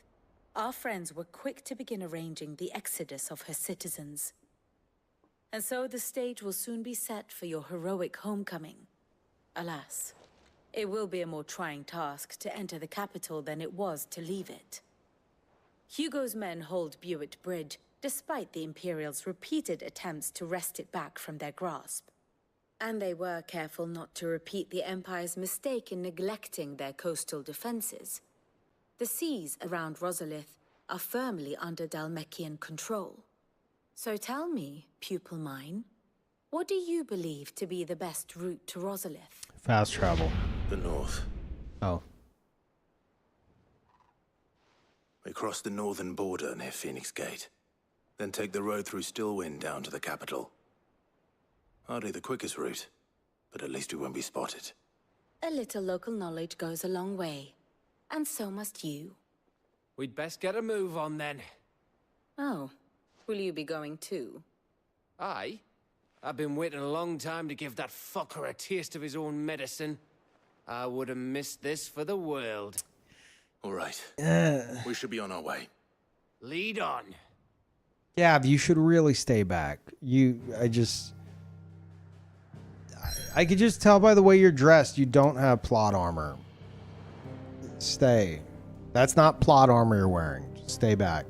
our friends were quick to begin arranging the exodus of her citizens. And so the stage will soon be set for your heroic homecoming. Alas, it will be a more trying task to enter the capital than it was to leave it. Hugo's men hold Buet Bridge, despite the Imperials' repeated attempts to wrest it back from their grasp. And they were careful not to repeat the Empire's mistake in neglecting their coastal defenses. The seas around Rosalith are firmly under Dalmekian control. So tell me, pupil mine, what do you believe to be the best route to Rosalith? Fast travel. The north. Oh. We cross the northern border near Phoenix Gate, then take the road through Stillwind down to the capital. Hardly the quickest route, but at least we won't be spotted. A little local knowledge goes a long way, and so must you. We'd best get a move on then. Oh, will you be going too? Aye. I've been waiting a long time to give that fucker a taste of his own medicine. I would have missed this for the world. All right. We should be on our way. Lead on. Gav, you should really stay back. I could just tell by the way you're dressed, you don't have plot armor. Stay. That's not plot armor you're wearing. Just stay back.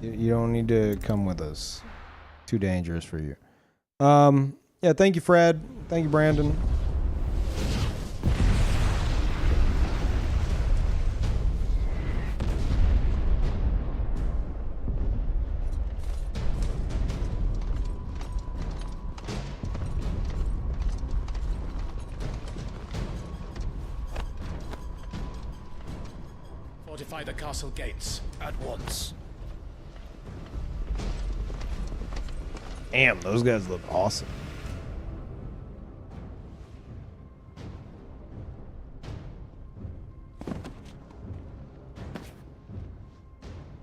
You don't need to come with us. Too dangerous for you. Yeah, thank you, Fred. Thank you, Brandon. Fortify the castle gates at once. Damn, those guys look awesome.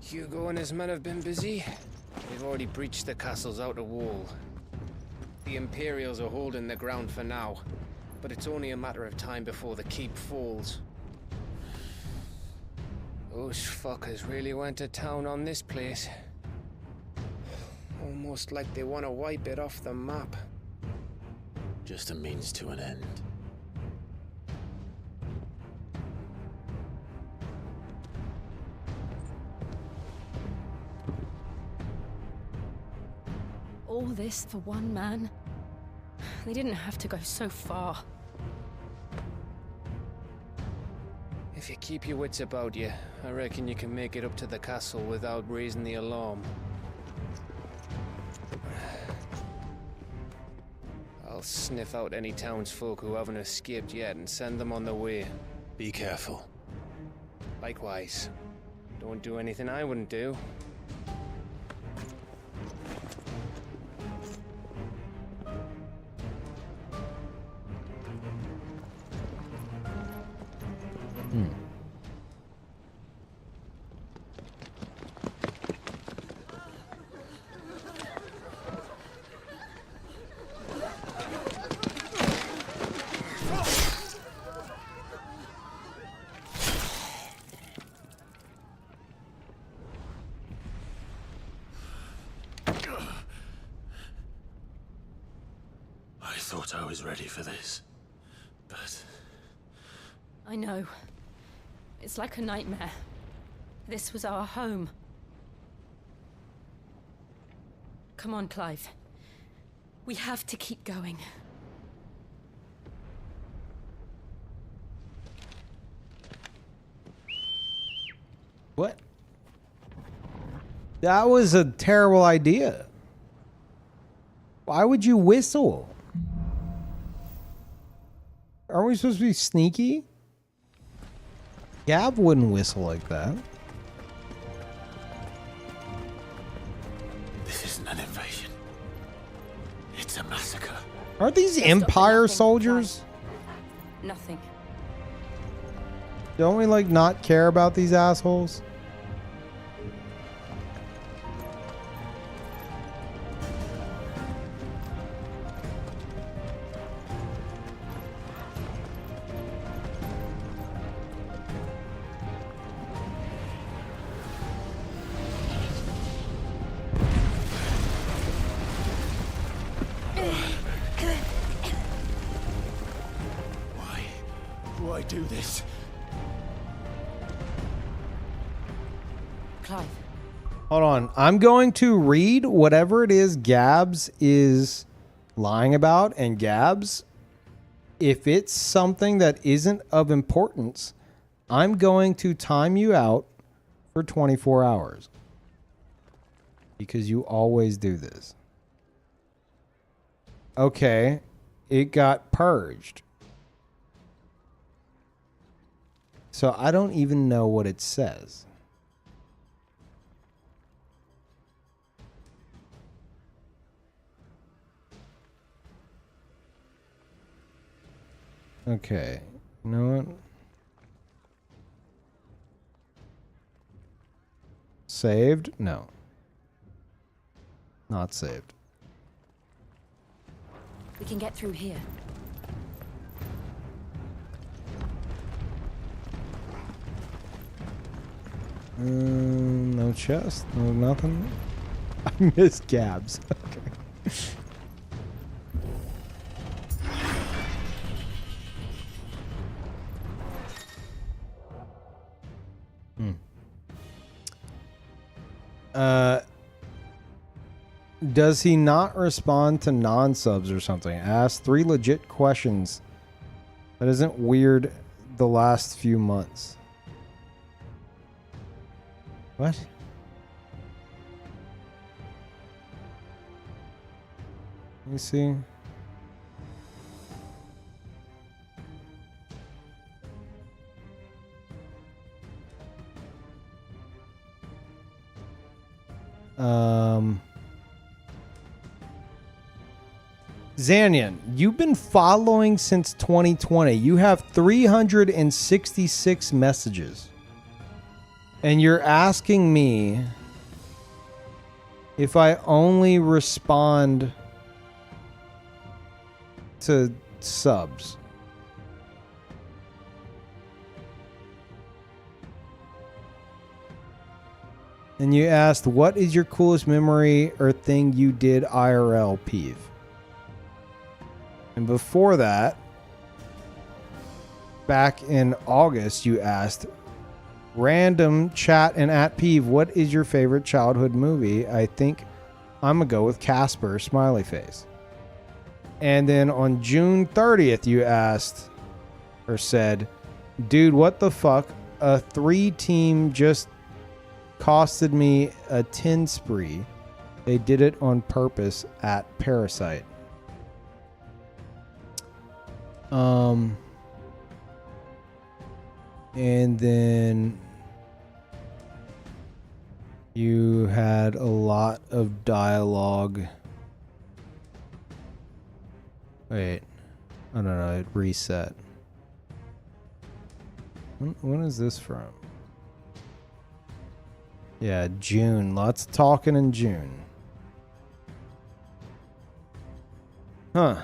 Hugo and his men have been busy. They've already breached the castle's outer wall. The Imperials are holding the ground for now, but it's only a matter of time before the keep falls. Those fuckers really went to town on this place. Almost like they want to wipe it off the map. Just a means to an end. All this for one man? They didn't have to go so far. If you keep your wits about you, I reckon you can make it up to the castle without raising the alarm. I'll sniff out any townsfolk who haven't escaped yet and send them on their way. Be careful. Likewise. Don't do anything I wouldn't do. I thought I was ready for this, but... I know. It's like a nightmare. This was our home. Come on, Clive. We have to keep going. What? That was a terrible idea. Why would you whistle? Are we supposed to be sneaky? Gab wouldn't whistle like that. This isn't an invasion. It's a massacre. Aren't these Empire soldiers? Nothing. Don't we like not care about these assholes? Why do this? Clive. Hold on. I'm going to read whatever it is Gabs is lying about. And Gabs, if it's something that isn't of importance, I'm going to time you out for 24 hours. Because you always do this. Okay. It got purged. So I don't even know what it says. Okay. You know what? Saved? No. Not saved. We can get through here. No chest, no nothing. I miss Gabs. Okay. Does he not respond to non-subs or something? Ask 3 legit questions. That isn't weird the last few months. What? Let me see. Zanyan, you've been following since 2020. You have 366 messages. And you're asking me if I only respond to subs. And you asked, what is your coolest memory or thing you did IRL, Peeve? And before that, back in August, you asked, random chat and at Peeve, what is your favorite childhood movie? I think I'm going to go with Casper, smiley face. And then on June 30th, you asked or said, dude, what the fuck? A 3-team just costed me a 10 spree. They did it on purpose at Parasite. And then you had a lot of dialogue. Wait, I don't know, it reset. When is this from? Yeah, June. Lots of talking in June. Huh.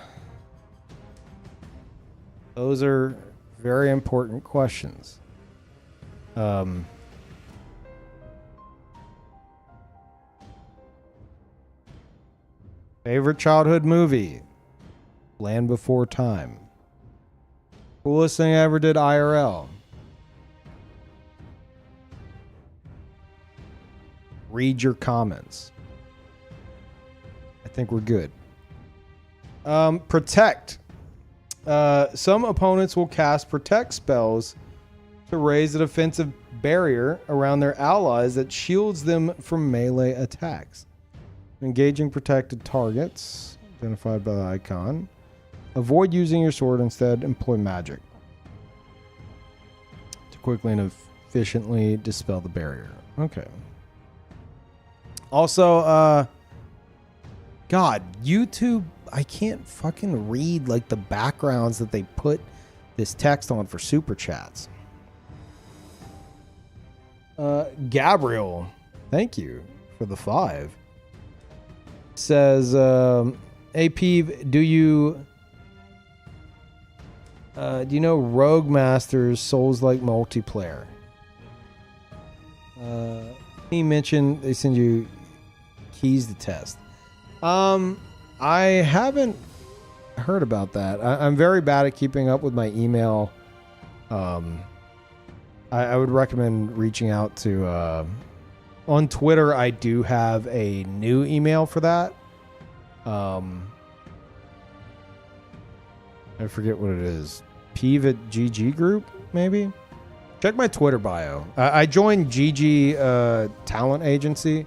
Those are very important questions. Favorite childhood movie? Land Before Time. Coolest thing I ever did IRL. Read your comments. I think we're good. Protect. Some opponents will cast protect spells to raise a defensive barrier around their allies that shields them from melee attacks. Engaging protected targets, identified by the icon. Avoid using your sword, instead employ magic to quickly and efficiently dispel the barrier. Okay. Also, God, YouTube, I can't fucking read like the backgrounds that they put this text on for super chats. Gabriel, thank you for the 5. Says, hey Peeve, do you know Rogue Masters Souls-like multiplayer? He mentioned they send you keys to test. I haven't heard about that. I'm very bad at keeping up with my email. I would recommend reaching out to on Twitter. I do have a new email for that. I forget what it is. Peeve at GG Group, maybe? Check my Twitter bio. I joined GG Talent Agency,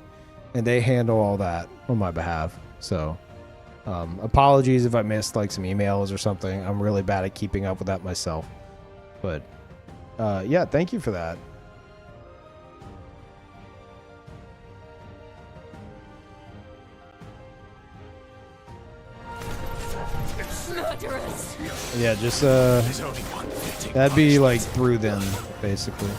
and they handle all that on my behalf. So, apologies if I missed like some emails or something. I'm really bad at keeping up with that myself. But, yeah, thank you for that. Murderers! Yeah, just, that'd be like through them, basically.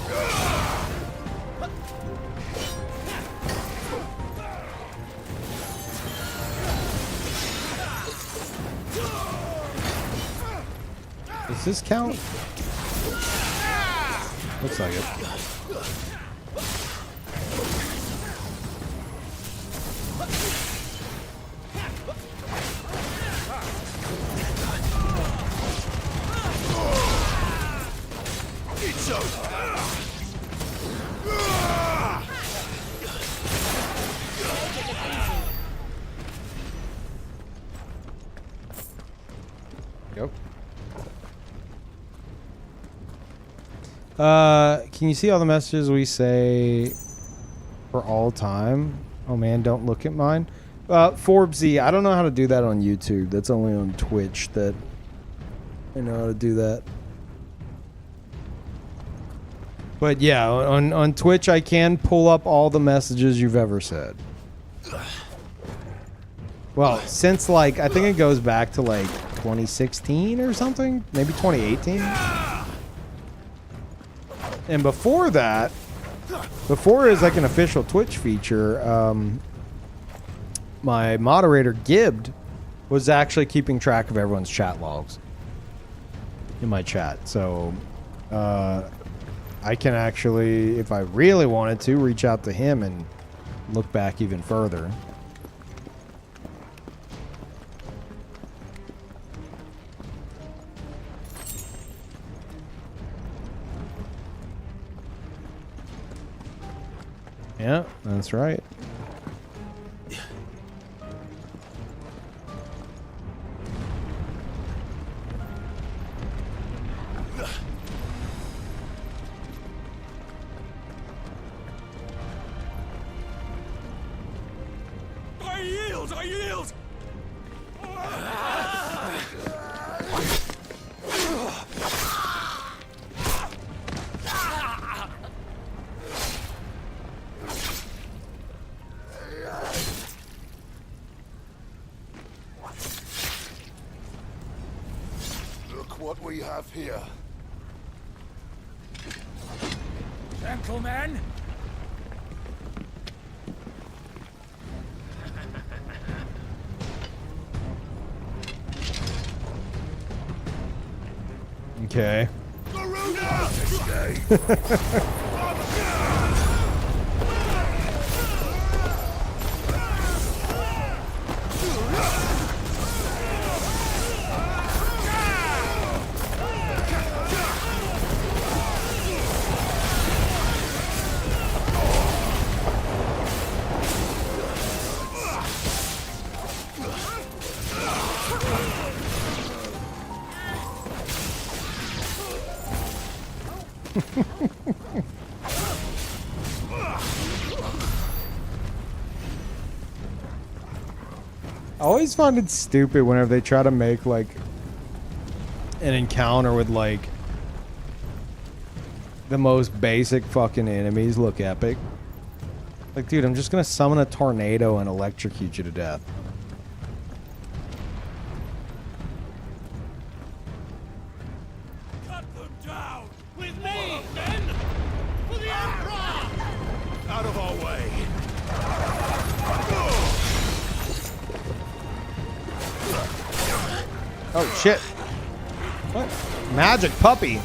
Does this count? Looks like it. It's over. Go. Can you see all the messages we say for all time? Oh man, don't look at mine. Forbesy, I don't know how to do that on YouTube. That's only on Twitch that I know how to do that. But yeah, on Twitch I can pull up all the messages you've ever said. Well, since like, I think it goes back to like 2016 or something, maybe 2018. And before that, before it was like an official Twitch feature, my moderator Gibbed was actually keeping track of everyone's chat logs in my chat. So I can actually, if I really wanted to, reach out to him and look back even further. Yeah, that's right. I yield! I yield! Look what we have here. Gentlemen! Okay. I always find it stupid whenever they try to make like an encounter with like the most basic fucking enemies look epic. Like, dude, I'm just gonna summon a tornado and electrocute you to death. Cut them down! With me, men! For the Emperor! Out of our way! Oh shit. What? Magic puppy.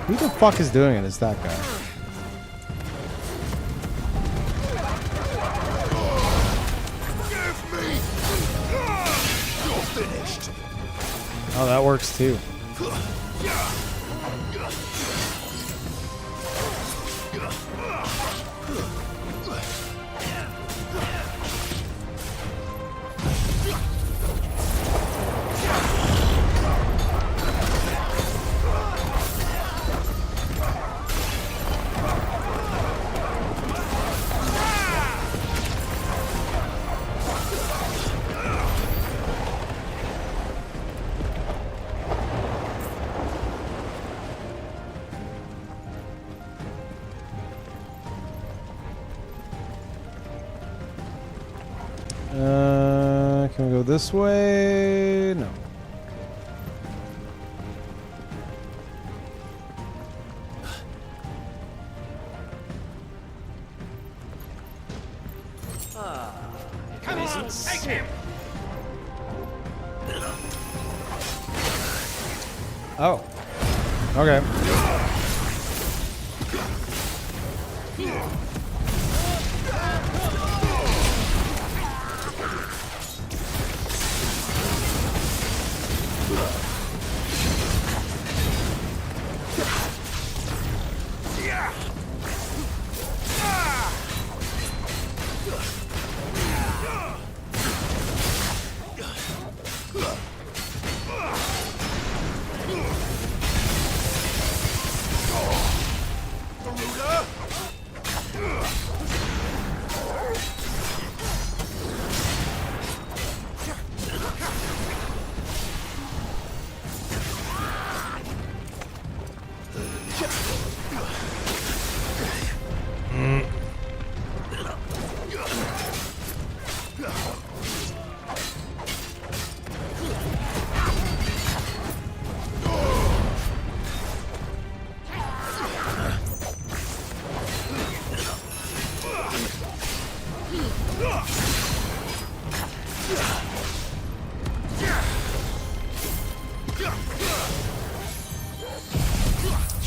Who the fuck is doing it? It's that guy. You're finished! Oh, that works too. Can we go this way? No. Come on, take him! Oh. Okay.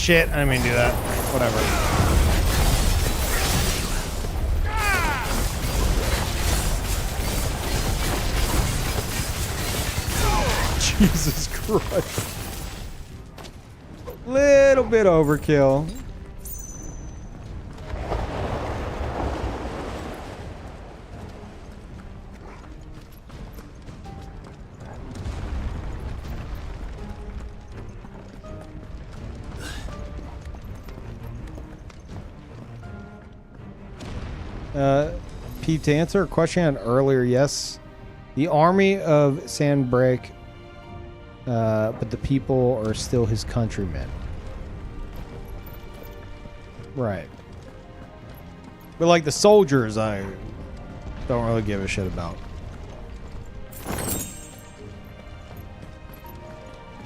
Shit, I didn't mean to do that. Whatever. Jesus Christ. Little bit overkill. Pete, to answer a question I had earlier, yes, the army of Sandbreak, but the people are still his countrymen. Right. But like the soldiers, I don't really give a shit about.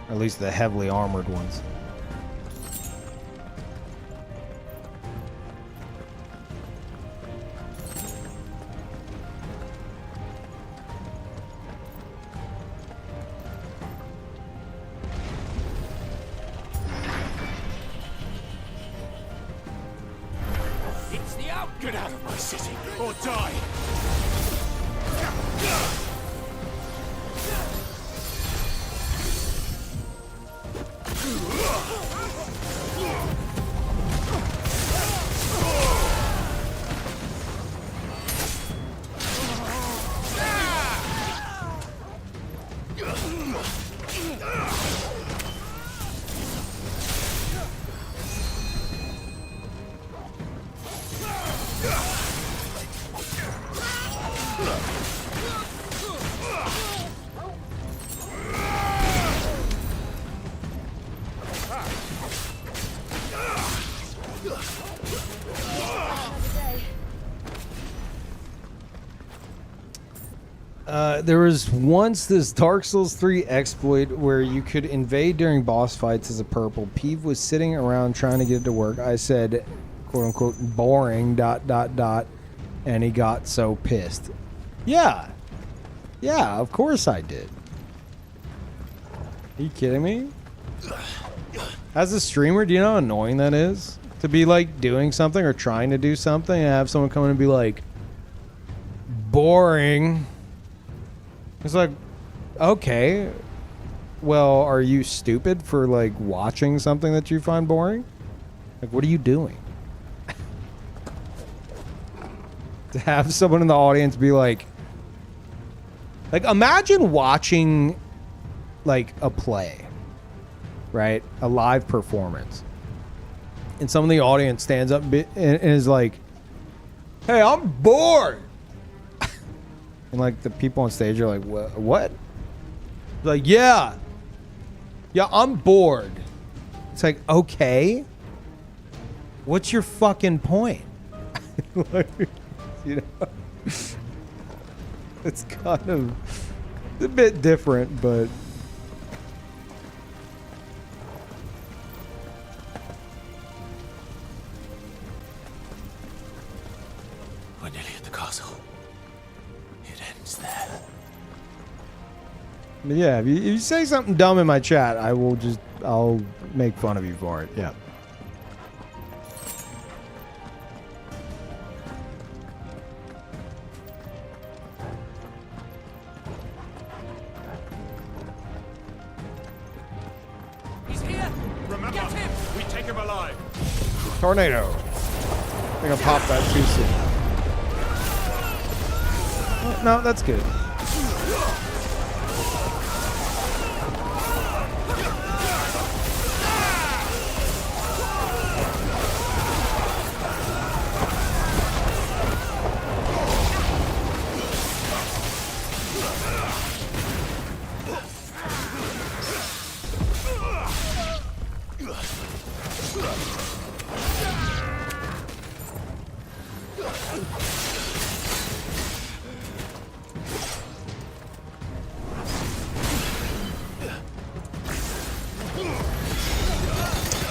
Or at least the heavily armored ones. Get out of my city, or die! There was once this Dark Souls 3 exploit where you could invade during boss fights as a purple. Peeve was sitting around trying to get it to work. I said, quote unquote, boring, ... and he got so pissed. Yeah. Yeah, of course I did. Are you kidding me? As a streamer, do you know how annoying that is? To be like doing something or trying to do something and have someone come in and be like, boring. It's like, okay, well, are you stupid for like watching something that you find boring? Like, what are you doing? To have someone in the audience be like imagine watching like a play, right? A live performance. And someone in the audience stands up and is like, hey, I'm bored. And like the people on stage are like, what? Like, yeah, I'm bored. It's like, okay, what's your fucking point? Like, you know, it's kind of a bit different, but we're nearly at the castle. There. But yeah, if you say something dumb in my chat, I'll make fun of you for it. Yeah. He's here. Remember, get him. We take him alive. Tornado. I think I popped that too soon. No, that's good.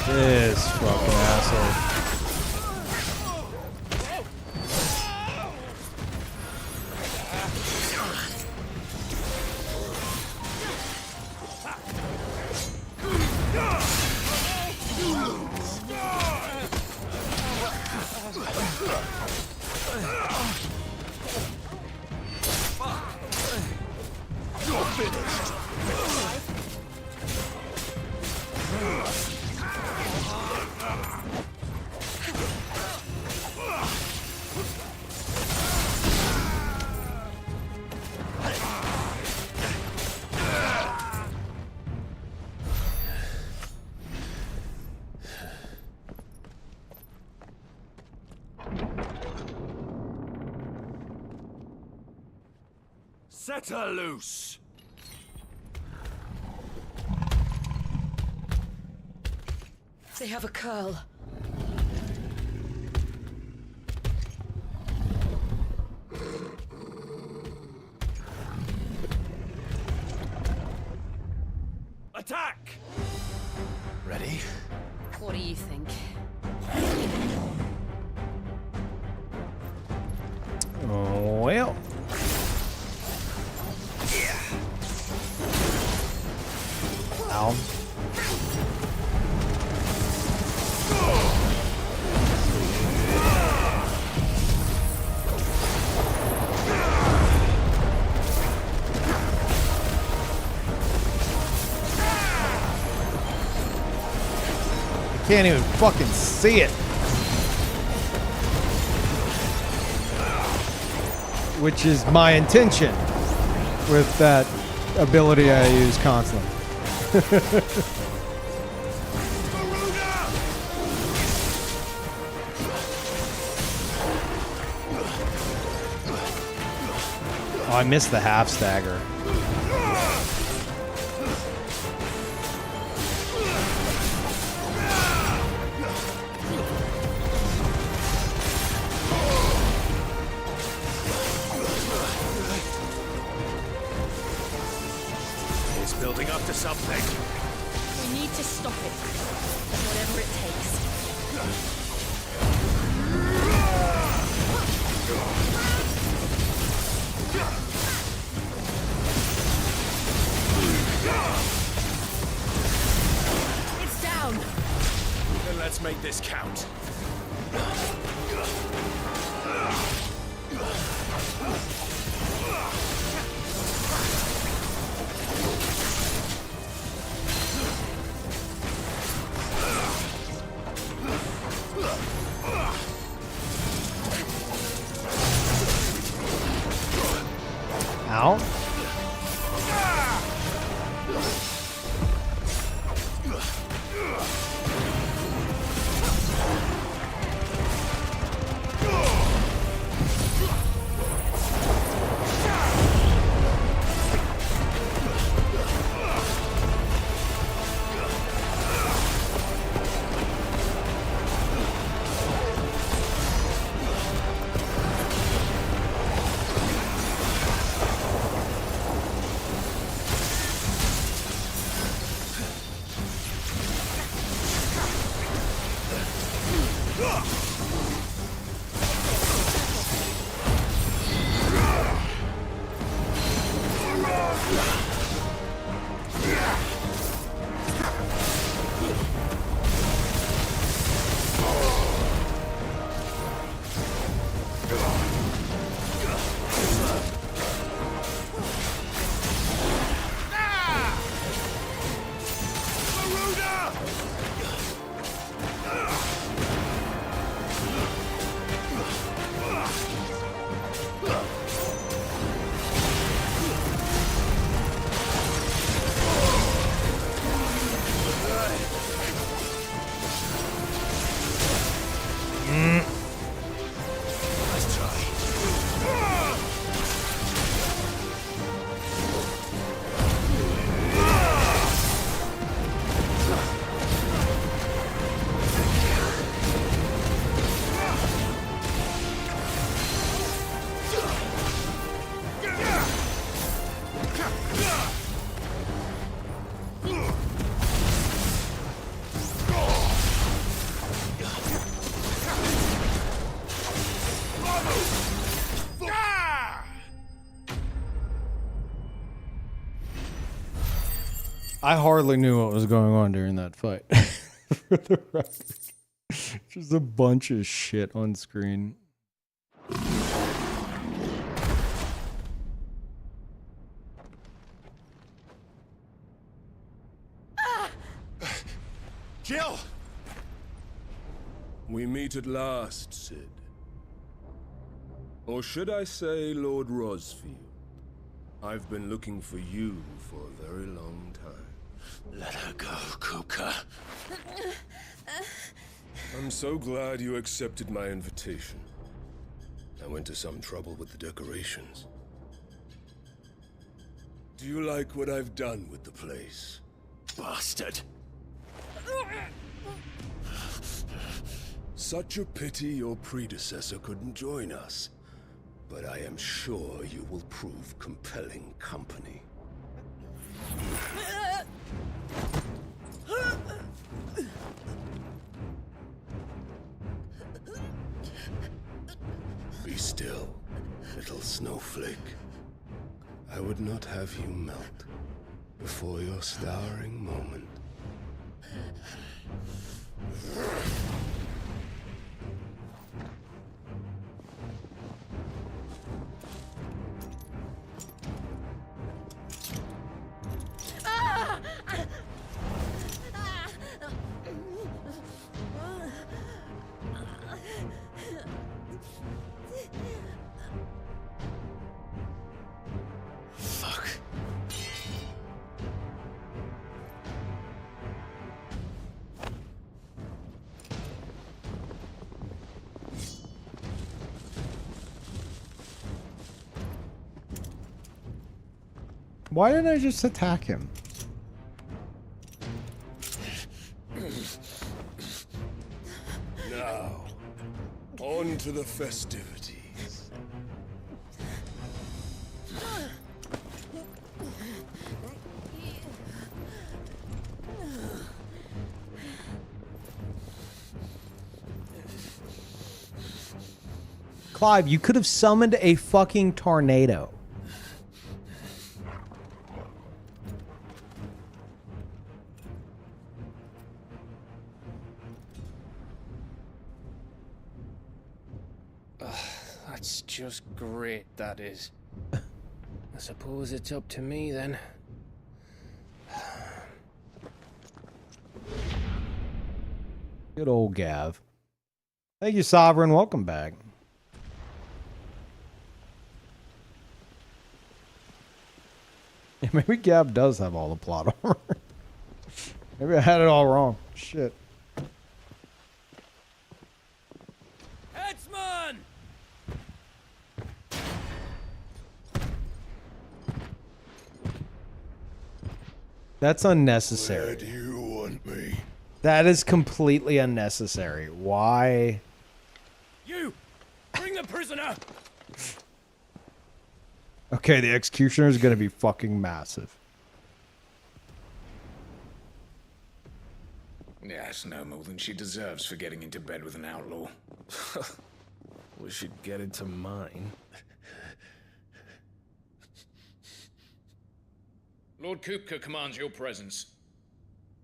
This fucking asshole. Set her loose! They have a curl. Attack! Ready? What do you think? Oh, well. Ow. Can't even fucking see it. Which is my intention with that ability I use constantly. Oh, I missed the half stagger. Building up to something. We need to stop it. Whatever it takes. It's down. Then let's make this count. Ow. I hardly knew what was going on during that fight. For the record. Just a bunch of shit on screen. Jill! We meet at last, Sid. Or should I say, Lord Rosfield? I've been looking for you for a very long time. Let her go, Kupka. I'm so glad you accepted my invitation. I went to some trouble with the decorations. Do you like what I've done with the place? Bastard. Such a pity your predecessor couldn't join us. But I am sure you will prove compelling company. Be still, little snowflake. I would not have you melt before your starring moment. Fuck. Why didn't I just attack him? Now, on to the festivities. Clive, you could have summoned a fucking tornado. That's just great, that is. I suppose it's up to me then. Good old Gav. Thank you, Sovereign. Welcome back. Yeah, maybe Gav does have all the plot armor. Maybe I had it all wrong. Shit. Headsman! That's unnecessary. Where do you want me? That is completely unnecessary. Why? You! Bring the prisoner! Okay, the executioner is going to be fucking massive. Yeah, that's no more than she deserves for getting into bed with an outlaw. We should get into mine. Lord Kupka commands your presence.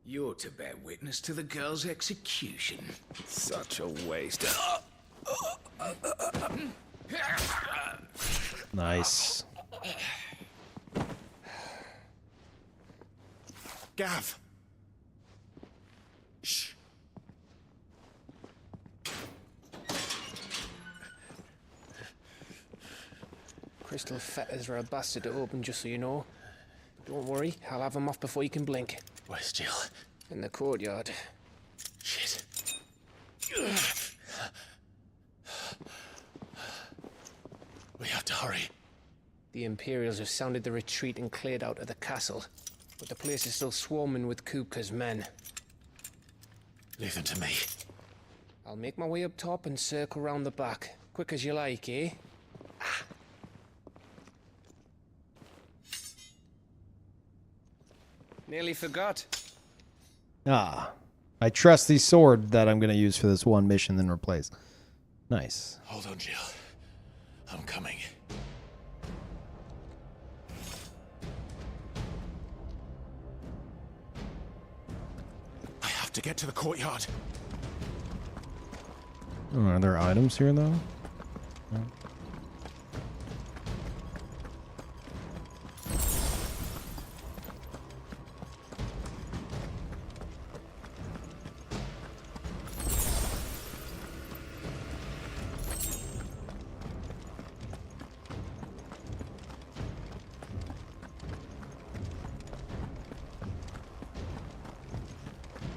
You're to bear witness to the girl's execution. Such a waste. Nice. Gav. Shh. Crystal fetters are a bastard to open, just so you know. Don't worry, I'll have them off before you can blink. Where's Jill? In the courtyard. Shit. We have to hurry. The Imperials have sounded the retreat and cleared out of the castle. But the place is still swarming with Kupka's men. Leave them to me. I'll make my way up top and circle round the back. Quick as you like, eh? Nearly forgot. Ah. My trusty sword that I'm going to use for this one mission, then replace. Nice. Hold on, Jill. I'm coming. I have to get to the courtyard. Oh, are there items here, though? No.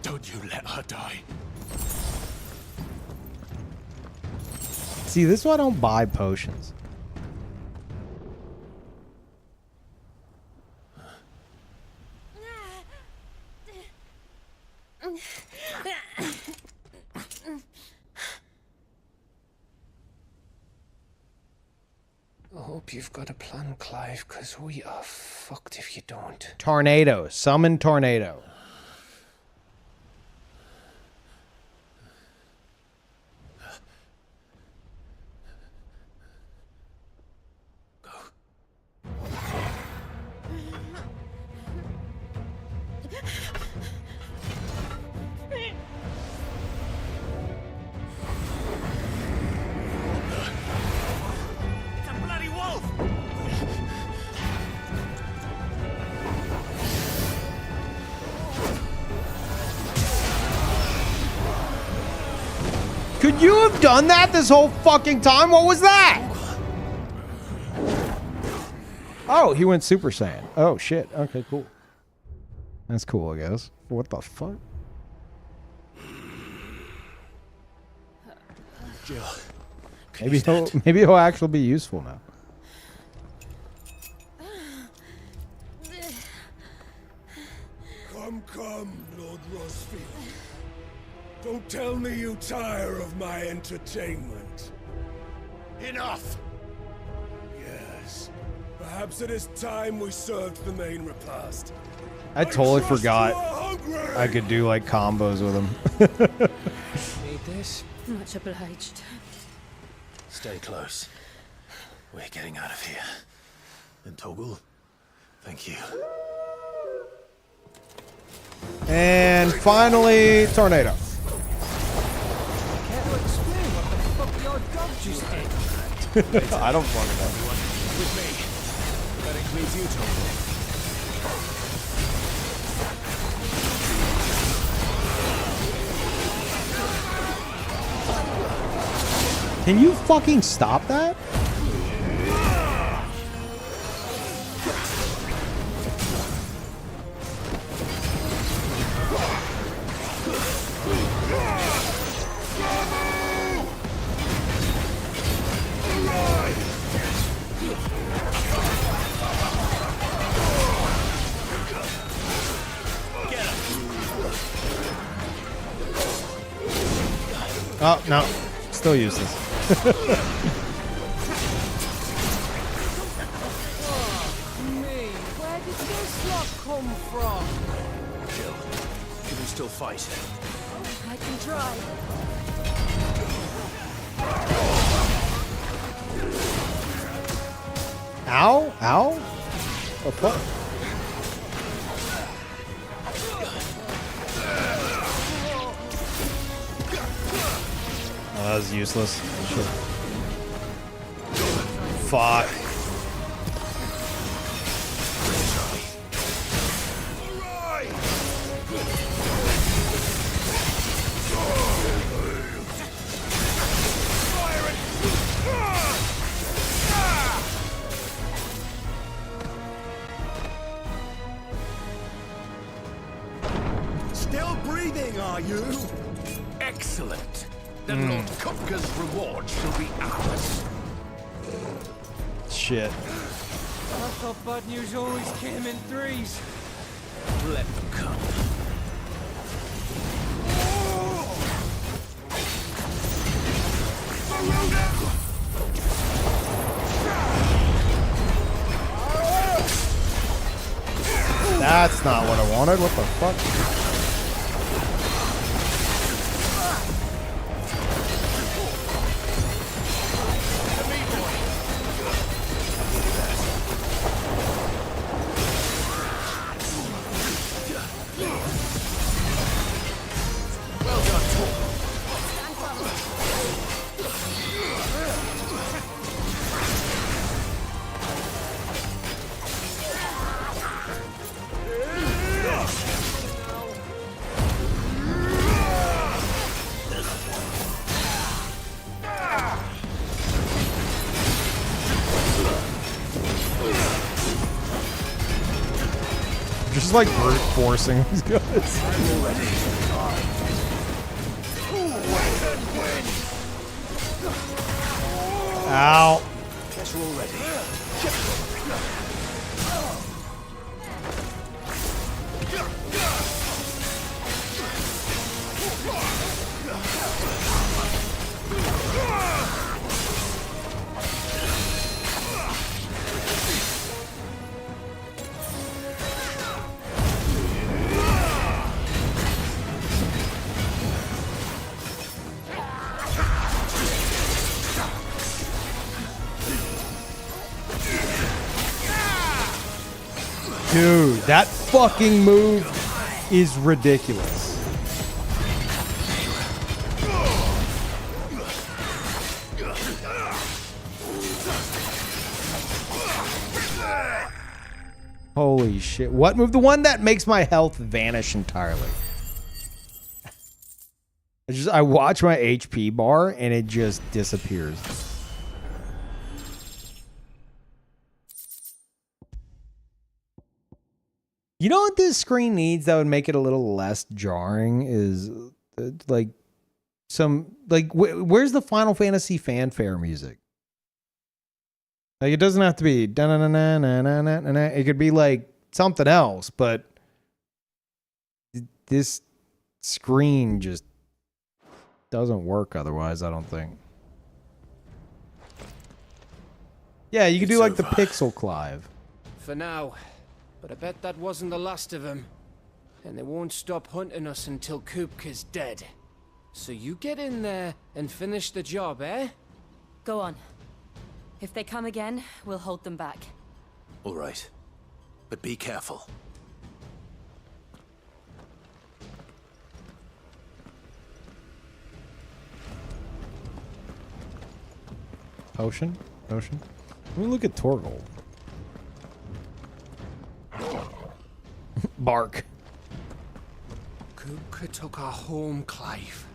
Don't you let her die. See, this is why I don't buy potions. hope you've got a plan, Clive, because we are fucked if you don't. Tornado. Summon tornado. Could you have done that this whole fucking time? What was that? Oh, he went Super Saiyan. Oh, shit. Okay, cool. That's cool, I guess. What the fuck? Jill, Maybe he'll actually be useful now. Come, Lord Rosfield. Don't tell me you tire of my entertainment. Enough! Yes. Perhaps it is time we served the main repast. I totally trust forgot you are hungry. I could do like combos with him. Need this? Much obliged. Stay close. We're getting out of here. And Toggle, thank you. And finally, tornado. Care to explain what the fuck your dog just did? I don't fucking know. With me. That includes you, Toggle. Can you fucking stop that? Oh, no. Still useless. Me, where did this lot come from? Jill, can you still fight? I can try. Ow? Ow? What the fuck? Oh, that was useless. Shit. Fuck. Still breathing, are you? Excellent. Then Lord Kupka's reward shall be ours. Shit. I thought bad news always came in threes. Let them come. That's not what I wanted. What the fuck? Just like brute forcing these guys. Ow. Guess we're all ready. Dude, that fucking move is ridiculous. Holy shit. What move? The one that makes my health vanish entirely. I watch my HP bar and it just disappears. You know what this screen needs that would make it a little less jarring is like some like where's the Final Fantasy fanfare music? Like it doesn't have to be da-na-na-na-na-na-na-na. It could be like something else, but this screen just doesn't work otherwise, I don't think. Yeah, you could do like the Pixel Clive. For now. But I bet that wasn't the last of them. And they won't stop hunting us until Kupka's dead. So you get in there and finish the job, eh? Go on. If they come again, we'll hold them back. All right. But be careful. Potion? Potion? Let me look at Torgold. Bark. Kupka took our home, Clive.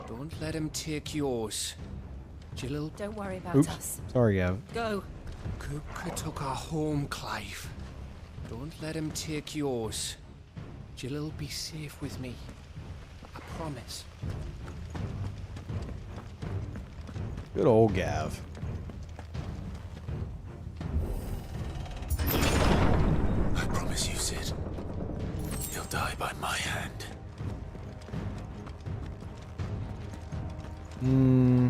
Don't let him take yours. Jill. Don't worry about Oops. us. Sorry, Gav. Go. Kupka took our home, Clive. Don't let him take yours. Jill'll be safe with me. I promise. Good old Gav. I promise you, Sid. He'll die by my hand. Hmm.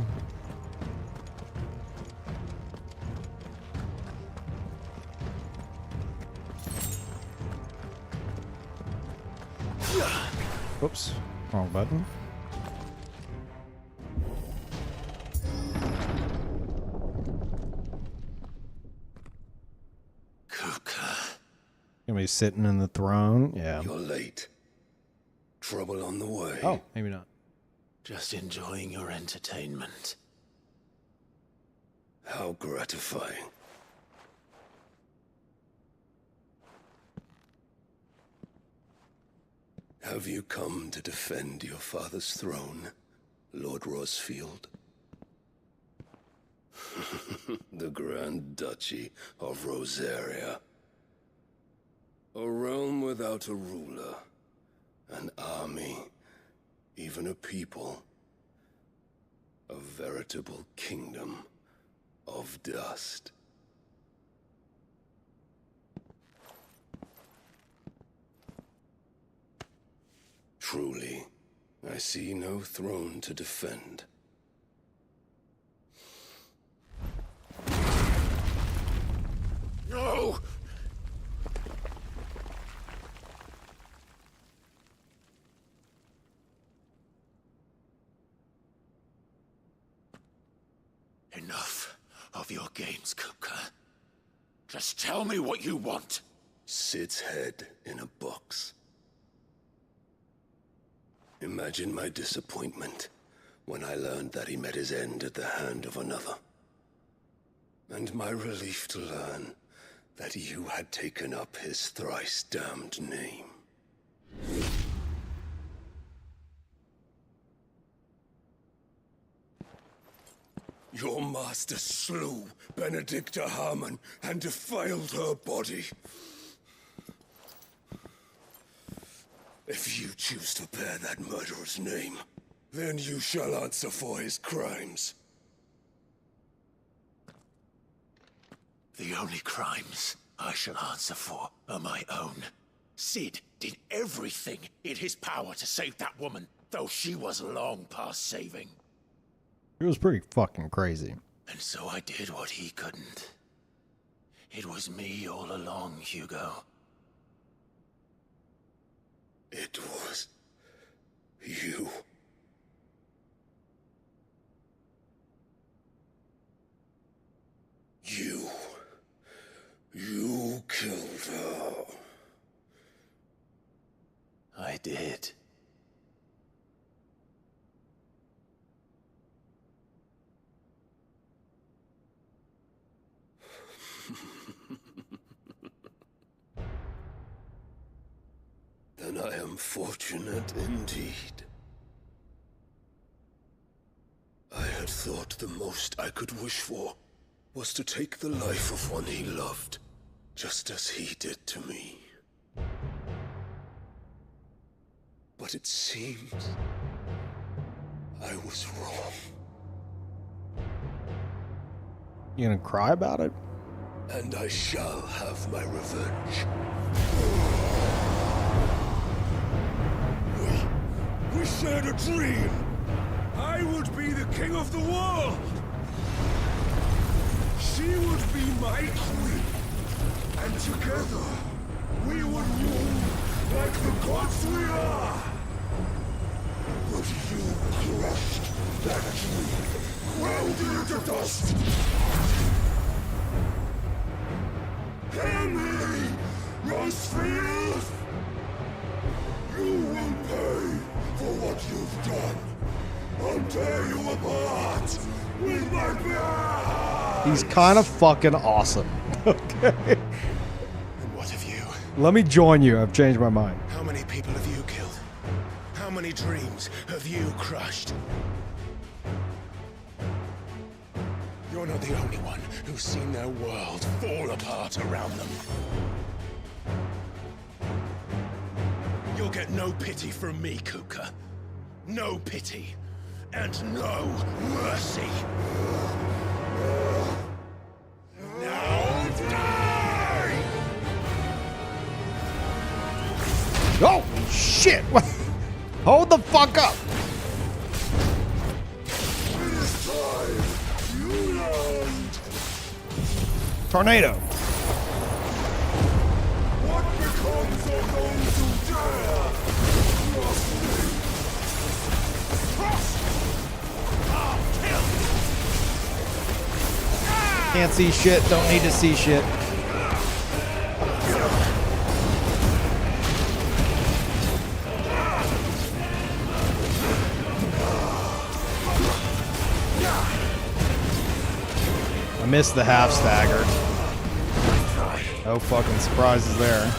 Oops. Wrong button. Gonna be sitting in the throne. Yeah. You're late. Trouble on the way. Oh, maybe not. Just enjoying your entertainment. How gratifying. Have you come to defend your father's throne, Lord Rosfield? The Grand Duchy of Rosaria. A realm without a ruler, an army, even a people. A veritable kingdom of dust. Truly, I see no throne to defend. No! Enough of your games, Kupka. Just tell me what you want. Sid's head in a box. Imagine my disappointment when I learned that he met his end at the hand of another. And my relief to learn that you had taken up his thrice-damned name. Your master slew Benedicta Harmon and defiled her body. If you choose to bear that murderer's name, then you shall answer for his crimes. The only crimes I shall answer for are my own. Sid did everything in his power to save that woman, though she was long past saving. It was pretty fucking crazy. And so I did what he couldn't. It was me all along, Hugo. It was you. You killed her. did. Then I am fortunate indeed. I had thought the most I could wish for was to take the life of one he loved, just as he did to me. But it seems I was wrong. You gonna cry about it? And I shall have my revenge. We shared a dream! I would be the king of the world! She would be my queen! And together, we would rule like the gods we are! But you crushed that dream, ground it to dust! Hear me, Rosefield! You will pay for what you've done. I'll tear you apart with my blood! He's kind of fucking awesome. Okay. And what have you? Let me join you. I've changed my mind. How many people have you killed? How many dreams have you crushed? You're not the only one who's seen their world fall apart around them. You'll get no pity from me, Kuka. No pity. And no mercy. Now die! Oh, shit! Hold the fuck up! This time, you learned! Tornado. What becomes of those who dare? Trust me! Trust! Can't see shit, don't need to see shit. I missed the half stagger. No fucking surprises there.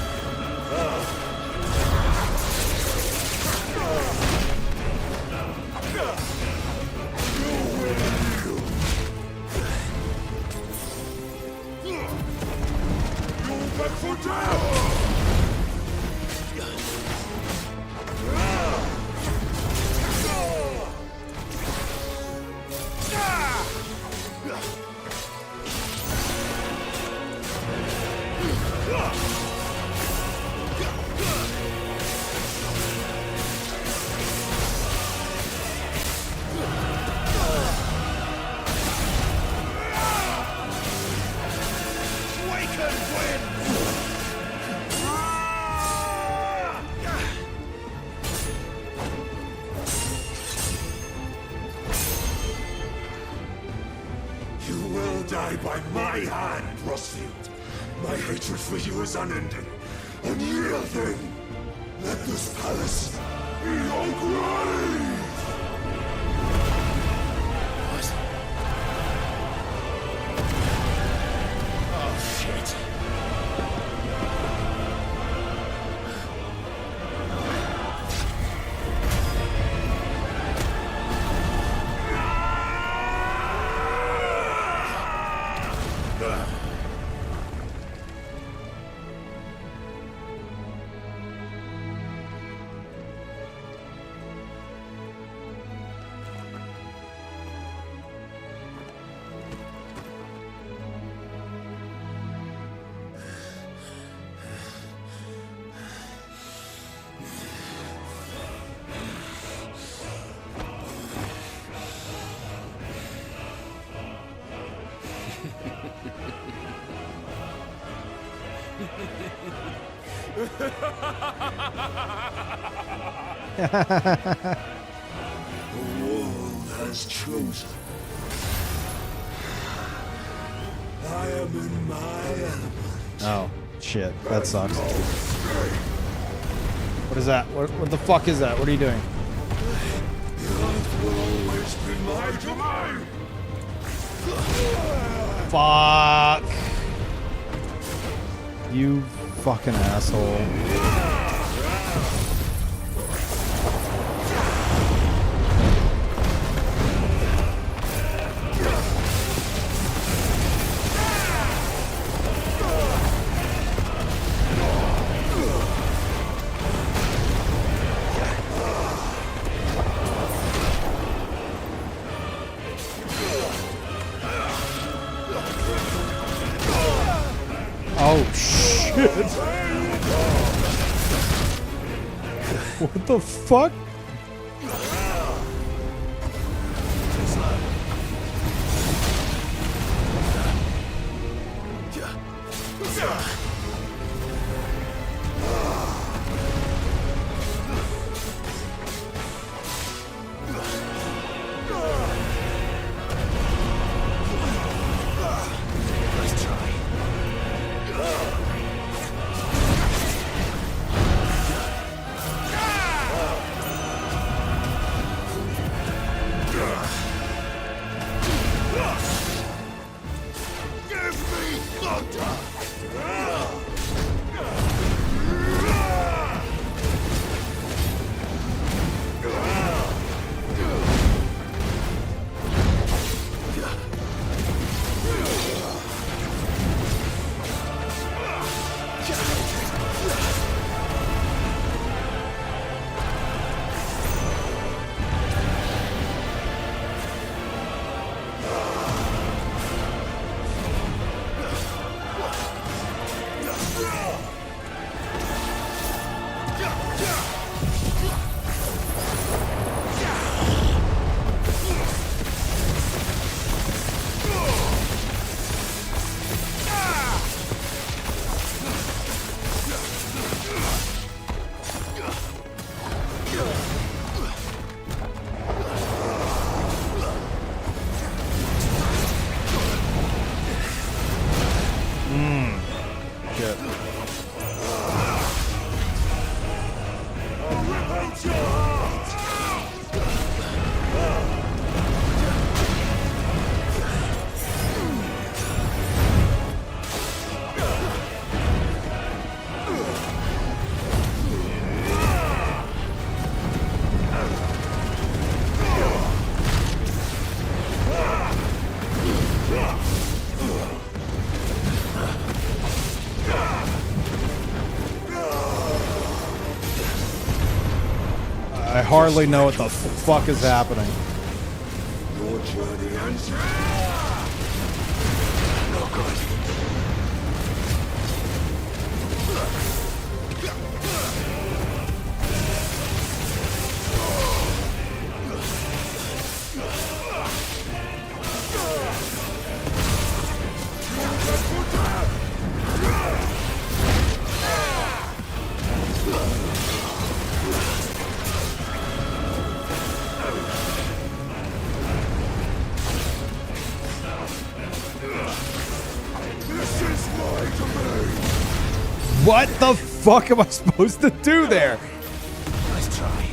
By my hand, Rosefield. My hatred for you is unending, unyielding. Let this palace be your grave! Oh, shit. The world has chosen. I am in my element. Oh, shit. That sucks. What What is that? What the fuck is that? What are you doing? Fuck. You fucking asshole. Oh shit. What the fuck? I hardly know what the fuck is happening. Your journey ends. No good. What the fuck am I supposed to do there? Nice try.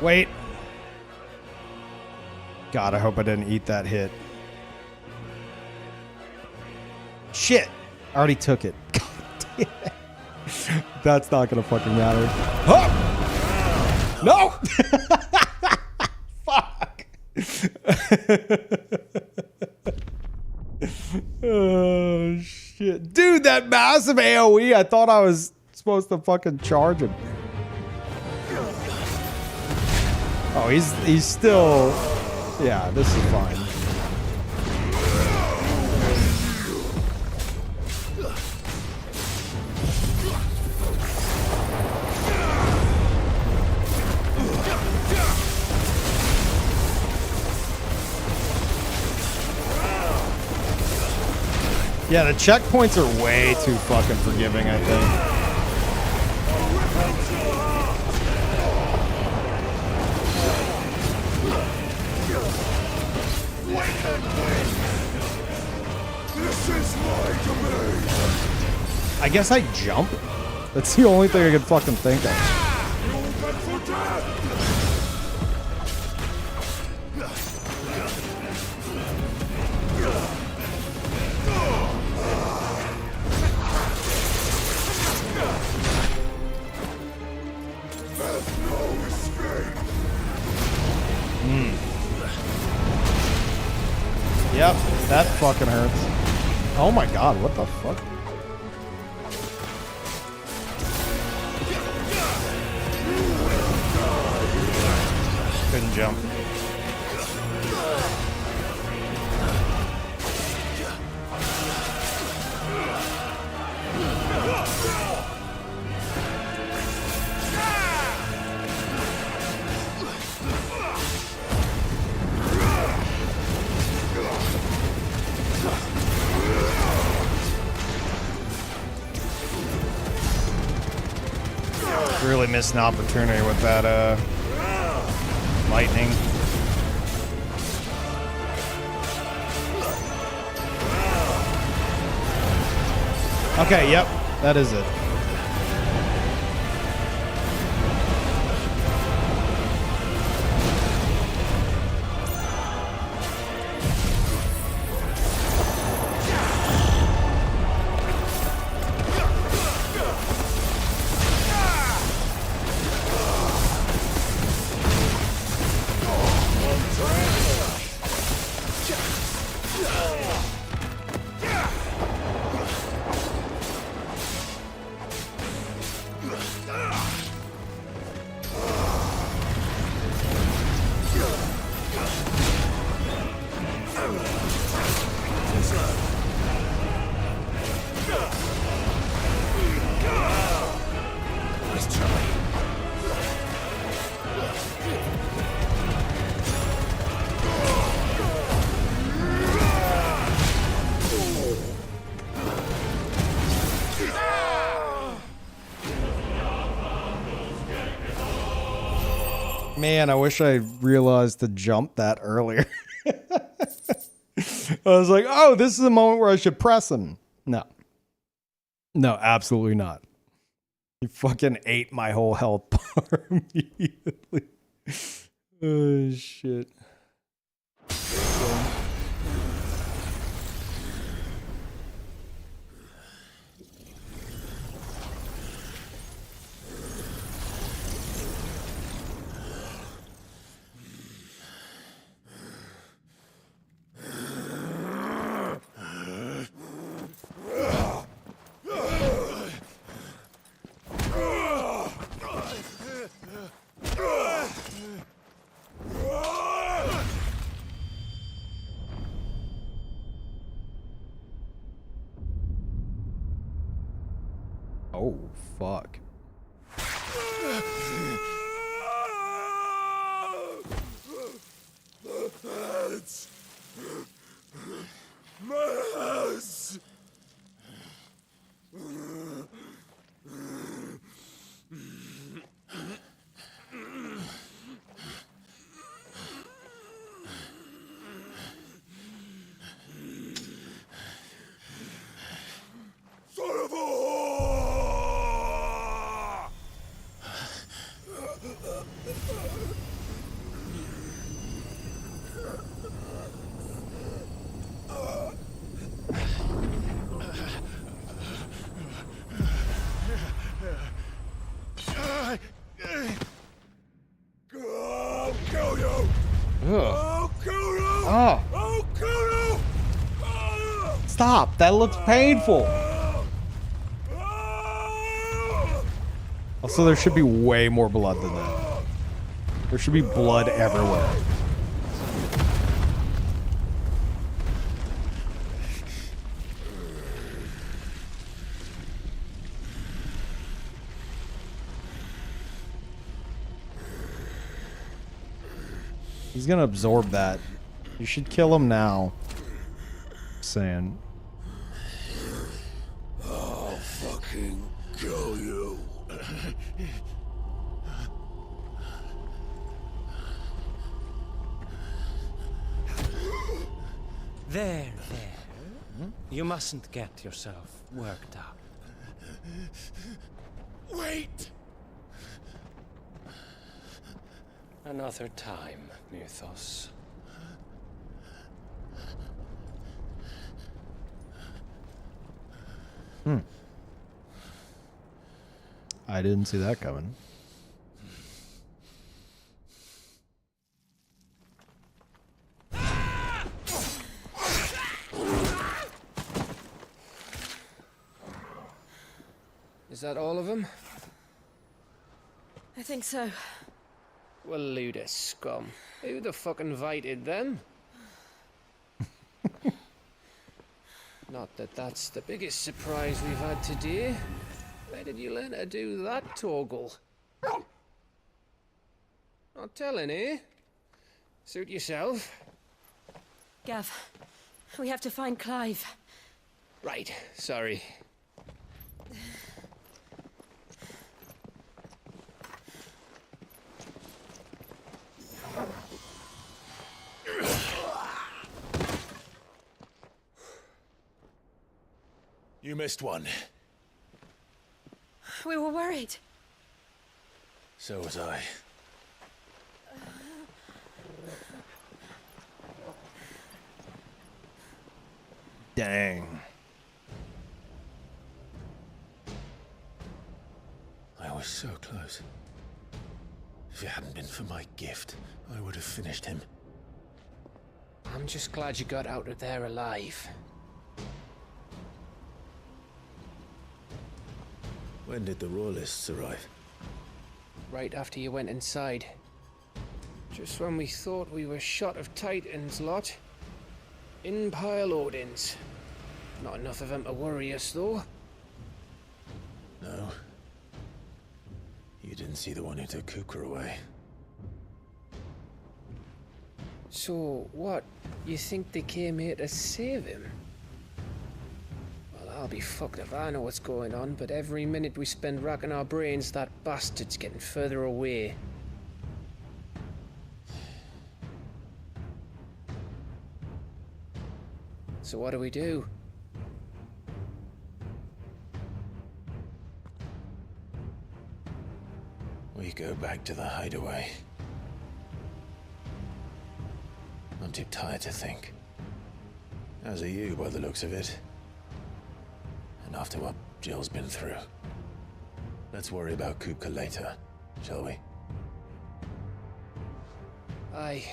Wait. God, I hope I didn't eat that hit. Shit. I already took it. God damn it. That's not gonna fucking matter. Oh! No! Fuck! Oh, shit. Dude, that massive AoE, I thought I was supposed to fucking charge him. Oh, he's still... Yeah, this is fine. Yeah, the checkpoints are way too fucking forgiving, I think. This is my domain. I guess I jump? That's the only thing I can fucking think of. You're back for death. There's no escape. Yep, that fucking hurts. Oh my god, what the fuck? Couldn't jump. Really missed an opportunity with that lightning. Okay, yep, that is it. Man, I wish I realized to jump that earlier. I was like, oh, this is a moment where I should press him. No. No, absolutely not. You fucking ate my whole health bar immediately. Oh, shit. Oh, fuck. It's my house. Son of a whore! I'll kill you! I'll kill you! Oh. I'll kill you! Stop. That looks painful. Also, there should be way more blood than that. There should be blood everywhere. He's gonna absorb that. You should kill him now. Saying. I'll fucking kill you. There. You mustn't get yourself worked up. Wait! Another time, Mythos. I didn't see that coming. Is that all of them? I think so. Well, Luda scum. Who the fuck invited them? Not that that's the biggest surprise we've had today. Where did you learn to do that, Toggle? Not telling, eh? Suit yourself. Gav, we have to find Clive. Right, sorry. You missed one. We were worried. So was I. Dang. I was so close. If it hadn't been for my gift, I would have finished him. I'm just glad you got out of there alive. When did the Royalists arrive? Right after you went inside. Just when we thought we were shot of Titans lot. In pile Odins. Not enough of them to worry us, though. No. You didn't see the one who took Kupka away. So, what? You think they came here to save him? Well, I'll be fucked if I know what's going on, but every minute we spend racking our brains, that bastard's getting further away. So what do we do? We go back to the hideaway. I'm too tired to think. As are you, by the looks of it. And after what Jill's been through. Let's worry about Kupka later, shall we? Aye.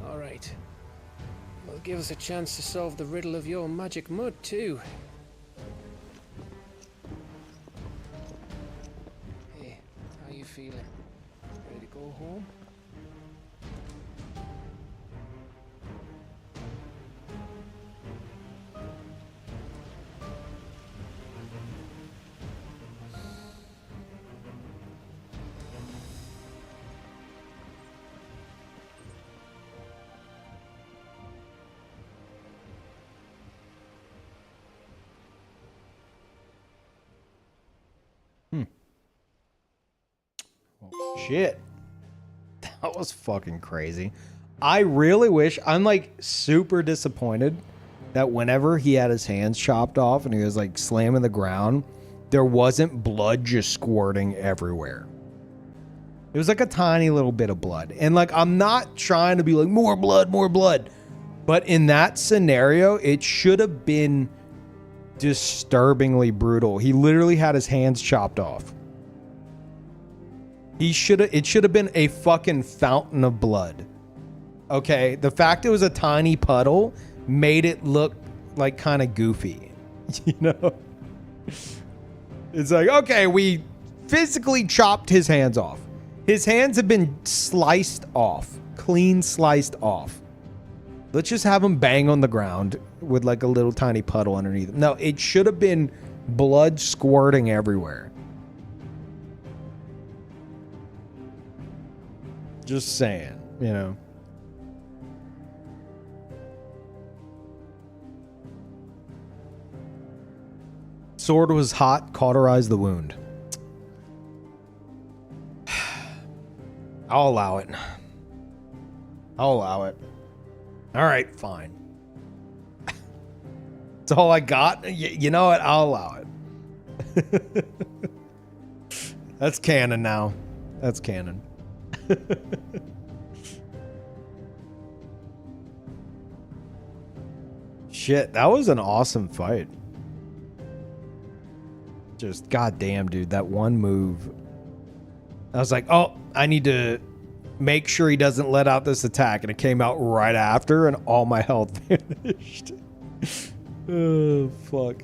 All right. Well, give us a chance to solve the riddle of your magic mud, too. Hey, how you feeling? Ready to go home? Shit. That was fucking crazy. I really wish, I'm like super disappointed that whenever he had his hands chopped off and he was like slamming the ground, there wasn't blood just squirting everywhere. It was like a tiny little bit of blood. And like, I'm not trying to be like, more blood. But in that scenario, it should have been disturbingly brutal. He literally had his hands chopped off. It should have been a fucking fountain of blood. Okay, the fact it was a tiny puddle made it look like kind of goofy. You know? It's like, okay, we physically chopped his hands off. His hands have been sliced off, clean sliced off. Let's just have him bang on the ground with like a little tiny puddle underneath him. No, it should have been blood squirting everywhere. Just saying, you know. Sword was hot, cauterized the wound. I'll allow it. I'll allow it. All right, fine. That's all I got. You know what? I'll allow it. That's canon now. That's canon. Shit, that was an awesome fight. Just goddamn, dude, that one move. I was like, oh, I need to make sure he doesn't let out this attack, and it came out right after, and all my health vanished. Oh, fuck.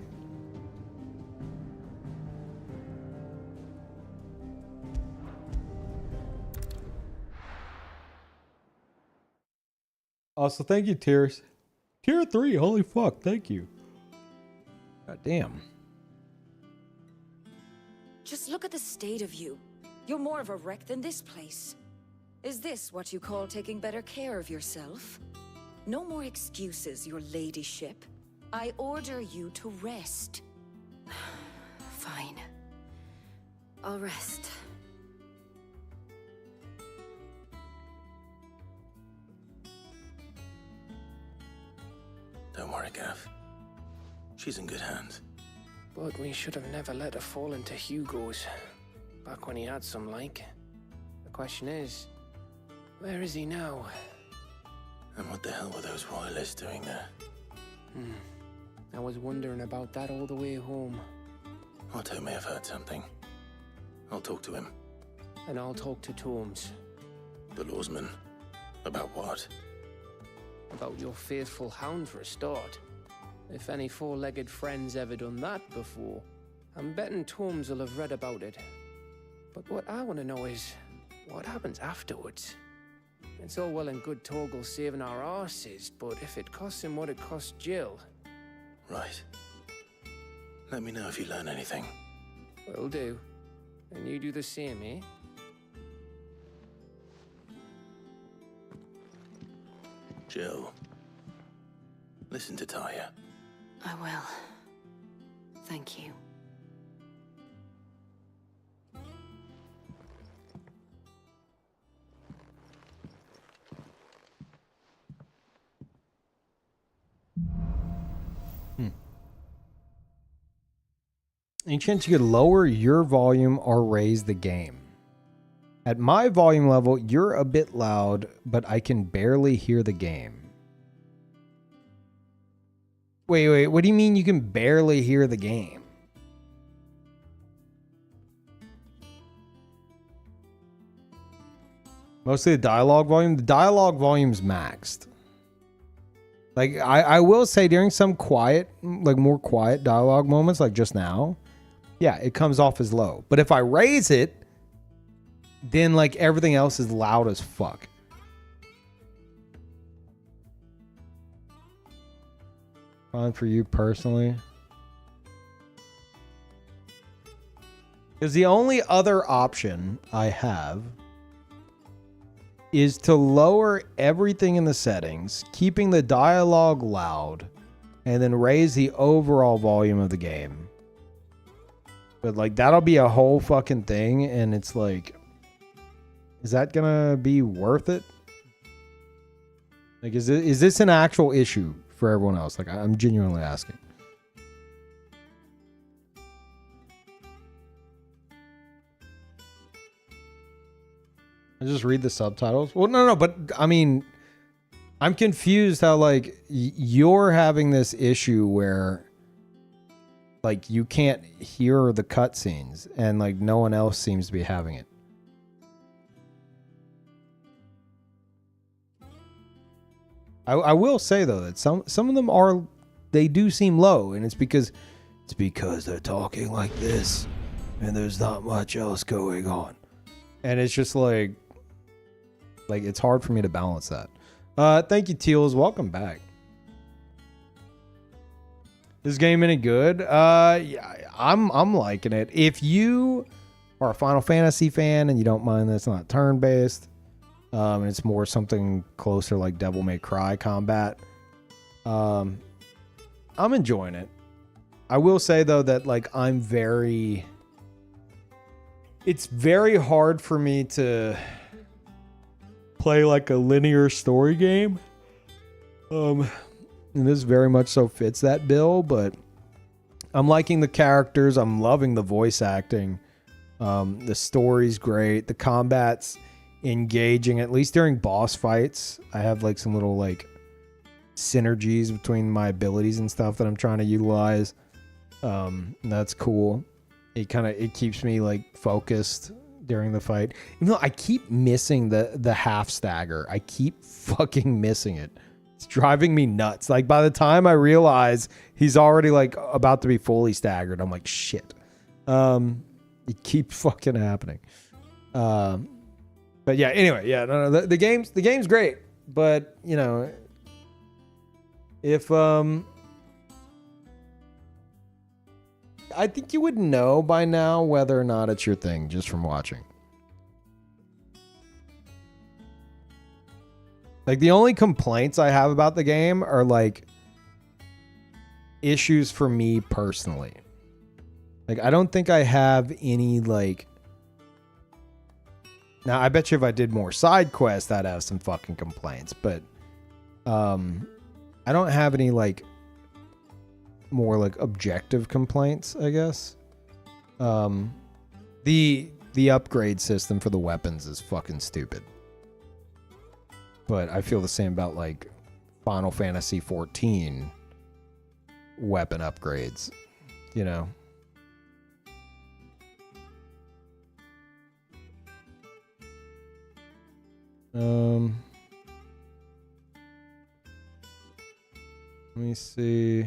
Also, thank you, Tears. Tier 3, holy fuck, thank you. God damn. Just look at the state of you. You're more of a wreck than this place. Is this what you call taking better care of yourself? No more excuses, your ladyship. I order you to rest. Fine. I'll rest. Don't worry, Gav. She's in good hands. But we should have never let her fall into Hugo's. Back when he had some like. The question is, where is he now? And what the hell were those royalists doing there? I was wondering about that all the way home. Otto may have heard something. I'll talk to him. And I'll talk to Tomes. The lawsman. About what? About your faithful hound for a start. If any four-legged friend's ever done that before, I'm betting Tomes will have read about it. But what I want to know is, what happens afterwards? It's all well and good Torgal saving our arses, but if it costs him what it cost Jill... Right. Let me know if you learn anything. Will do. And you do the same, eh? Jill. Listen to Taya. I will. Thank you. Any chance you could lower your volume or raise the game? At my volume level, you're a bit loud, but I can barely hear the game. Wait, what do you mean you can barely hear the game? Mostly the dialogue volume? The dialogue volume's maxed. Like, I will say during some quiet, like more quiet dialogue moments, like just now, yeah, it comes off as low. But if I raise it, then like everything else is loud as fuck. Fine for you personally. Because the only other option I have is to lower everything in the settings, keeping the dialogue loud, and then raise the overall volume of the game. But like that'll be a whole fucking thing, and it's like, is that gonna be worth it? Like, is this an actual issue for everyone else? Like, I'm genuinely asking. I just read the subtitles. Well, no, but I mean, I'm confused how like you're having this issue where like you can't hear the cutscenes and like no one else seems to be having it. I will say though that some of them they do seem low, and it's because they're talking like this and there's not much else going on. And it's just like it's hard for me to balance that. Thank you, Teals. Welcome back. This game any good? Yeah, I'm liking it. If you are a Final Fantasy fan and you don't mind that it's not turn-based, and it's more something closer like Devil May Cry combat, I'm enjoying it. I will say though that like it's very hard for me to play like a linear story game. And this very much so fits that bill, but I'm liking the characters. I'm loving the voice acting. The story's great. The combat's engaging, at least during boss fights. I have like some little like synergies between my abilities and stuff that I'm trying to utilize. That's cool. It keeps me like focused during the fight. Even though I keep missing the half stagger. I keep fucking missing it. It's driving me nuts. Like by the time I realize he's already like about to be fully staggered, I'm like, shit. It keeps fucking happening. But yeah, anyway, yeah, no, the game's great. But you know, if I think you would know by now whether or not it's your thing just from watching. Like the only complaints I have about the game are like issues for me personally. Like I don't think I have any like. Now I bet you if I did more side quests I'd have some fucking complaints, but I don't have any like more like objective complaints, I guess. The upgrade system for the weapons is fucking stupid. But I feel the same about like Final Fantasy XIV weapon upgrades, you know. Let me see.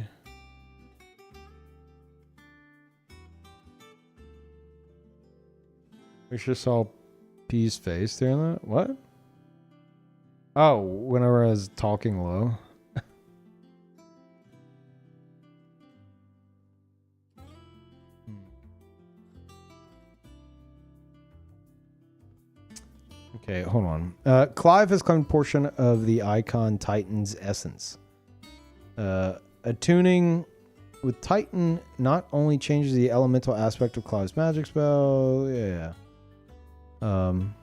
We just saw Peeve's face during that. What? Oh, whenever I was talking low. Okay, hold on. Clive has claimed portion of the Icon Titan's essence. Attuning with Titan not only changes the elemental aspect of Clive's magic spell, yeah.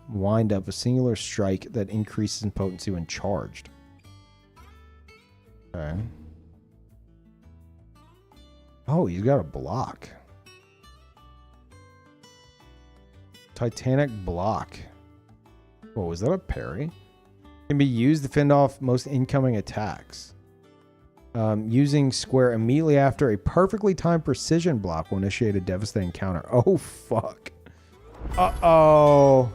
Wind up a singular strike that increases in potency when charged. Okay. Oh, he's got a block. Titanic block. Whoa, was that a parry? Can be used to fend off most incoming attacks. Using square immediately after a perfectly timed precision block will initiate a devastating counter. Oh, fuck. Uh-oh.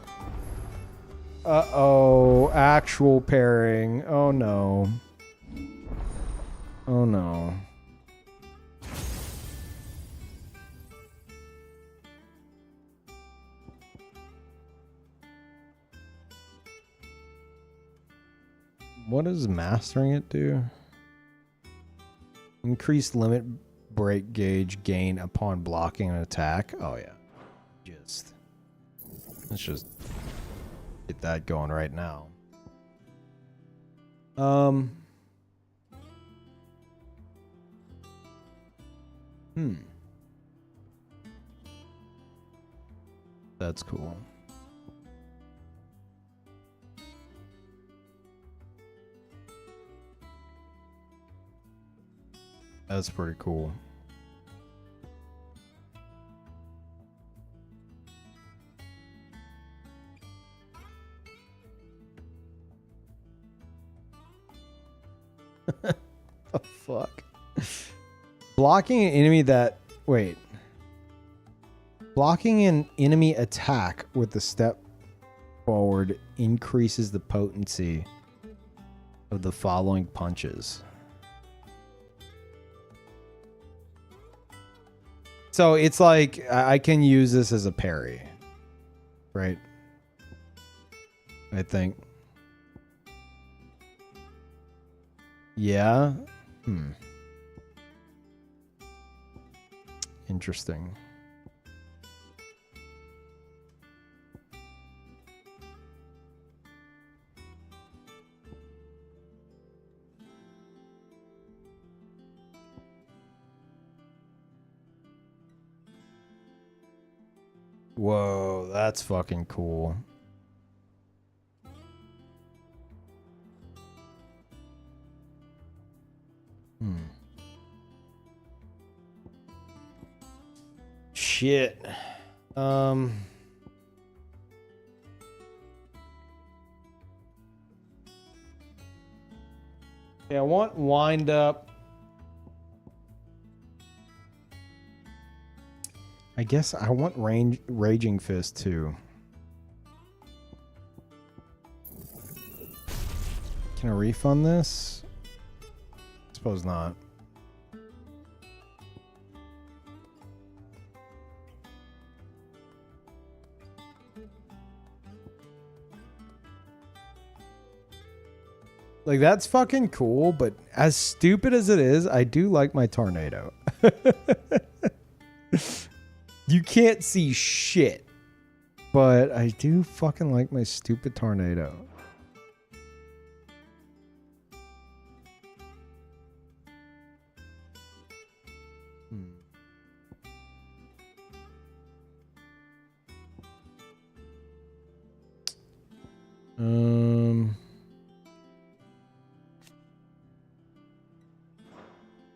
Uh-oh. Actual pairing. Oh, no. Oh, no. What does mastering it do? Increased limit break gauge gain upon blocking an attack. Oh, yeah. Let's just get that going right now. That's cool. That's pretty cool. The fuck? Blocking an enemy that... Wait. Blocking an enemy attack with the step forward increases the potency of the following punches. So it's like I can use this as a parry, right? I think. Yeah. Interesting. Whoa, that's fucking cool. shit. Yeah, I want wind up. I guess I want Raging Fist too. Can I refund this? Suppose not. Like, that's fucking cool, but as stupid as it is, I do like my tornado. You can't see shit, but I do fucking like my stupid tornado.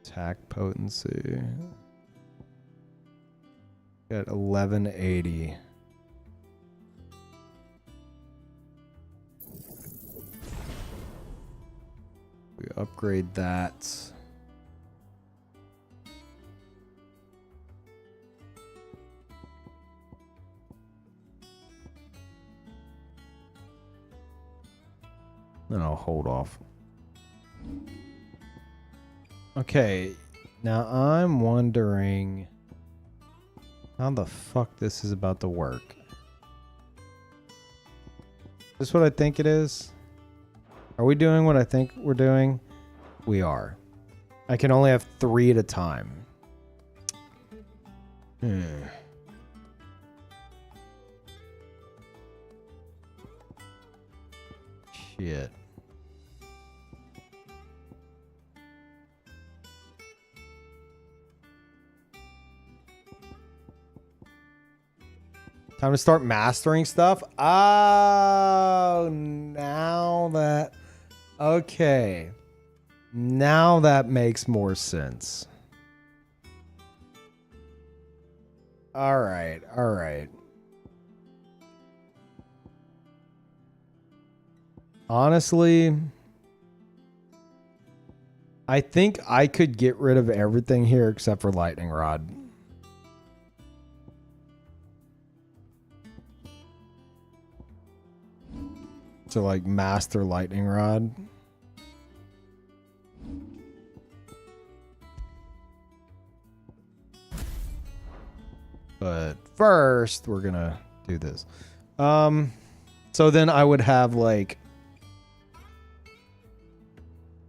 Attack potency. Got 1180. We upgrade that. Then I'll hold off. Okay, now I'm wondering how the fuck this is about to work. Is this what I think it is? Are we doing what I think we're doing? We are. I can only have 3 at a time. Shit. Time to start mastering stuff. Oh, now that... Okay. Now that makes more sense. All right. All right. Honestly, I think I could get rid of everything here except for lightning rod. To like master lightning rod. But first we're gonna do this. So then I would have like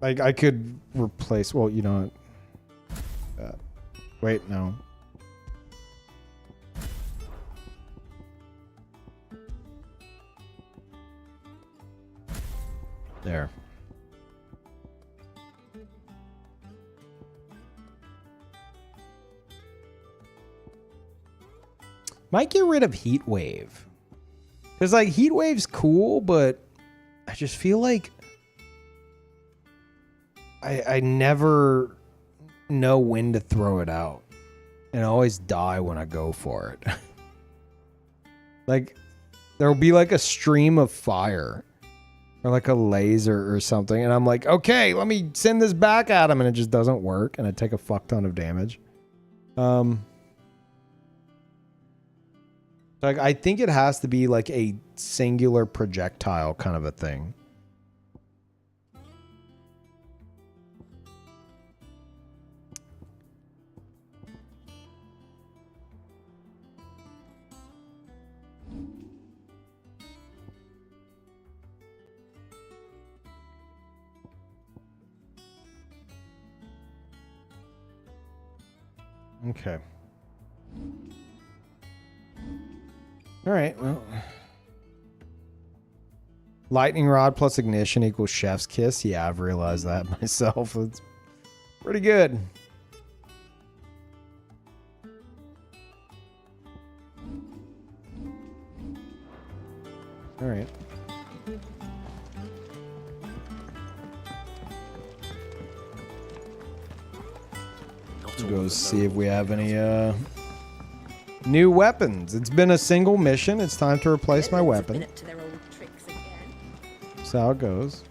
I could replace, well, you know, wait, no. There. Might get rid of Heat Wave. Because, like, Heat Wave's cool, but I just feel like I never know when to throw it out. And I always die when I go for it. Like, there'll be like a stream of fire. Or like a laser or something. And I'm like, okay, let me send this back at him. And it just doesn't work. And I take a fuck ton of damage. Like, I think it has to be like a singular projectile kind of a thing. Okay. All right, well. Lightning rod plus ignition equals chef's kiss. Yeah, I've realized that myself. It's pretty good. All right. Let's go see if we have any New weapons. It's been a single mission. It's time to replace my weapon. To their old tricks again. That's how it goes.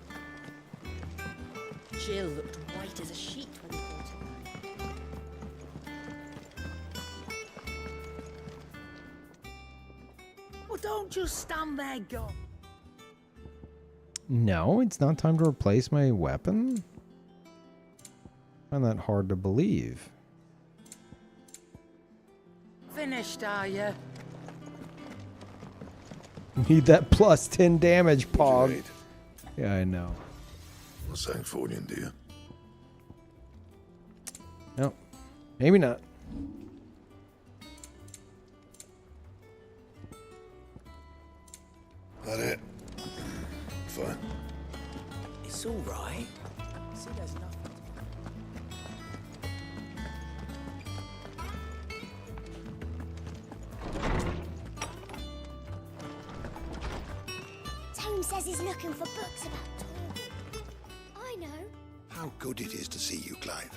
Jill looked white as a sheet when we brought her. Well, don't just stand there, go. No, it's not time to replace my weapon. I find that hard to believe. Finished, are you? Need that plus 10 damage, Pog. Yeah, I know. Not saying Fornian, do you? No, maybe not. That it? Fine. It's all right. See, there's nothing. Tome says he's looking for books about Torgal. I know. How good it is to see you, Clive.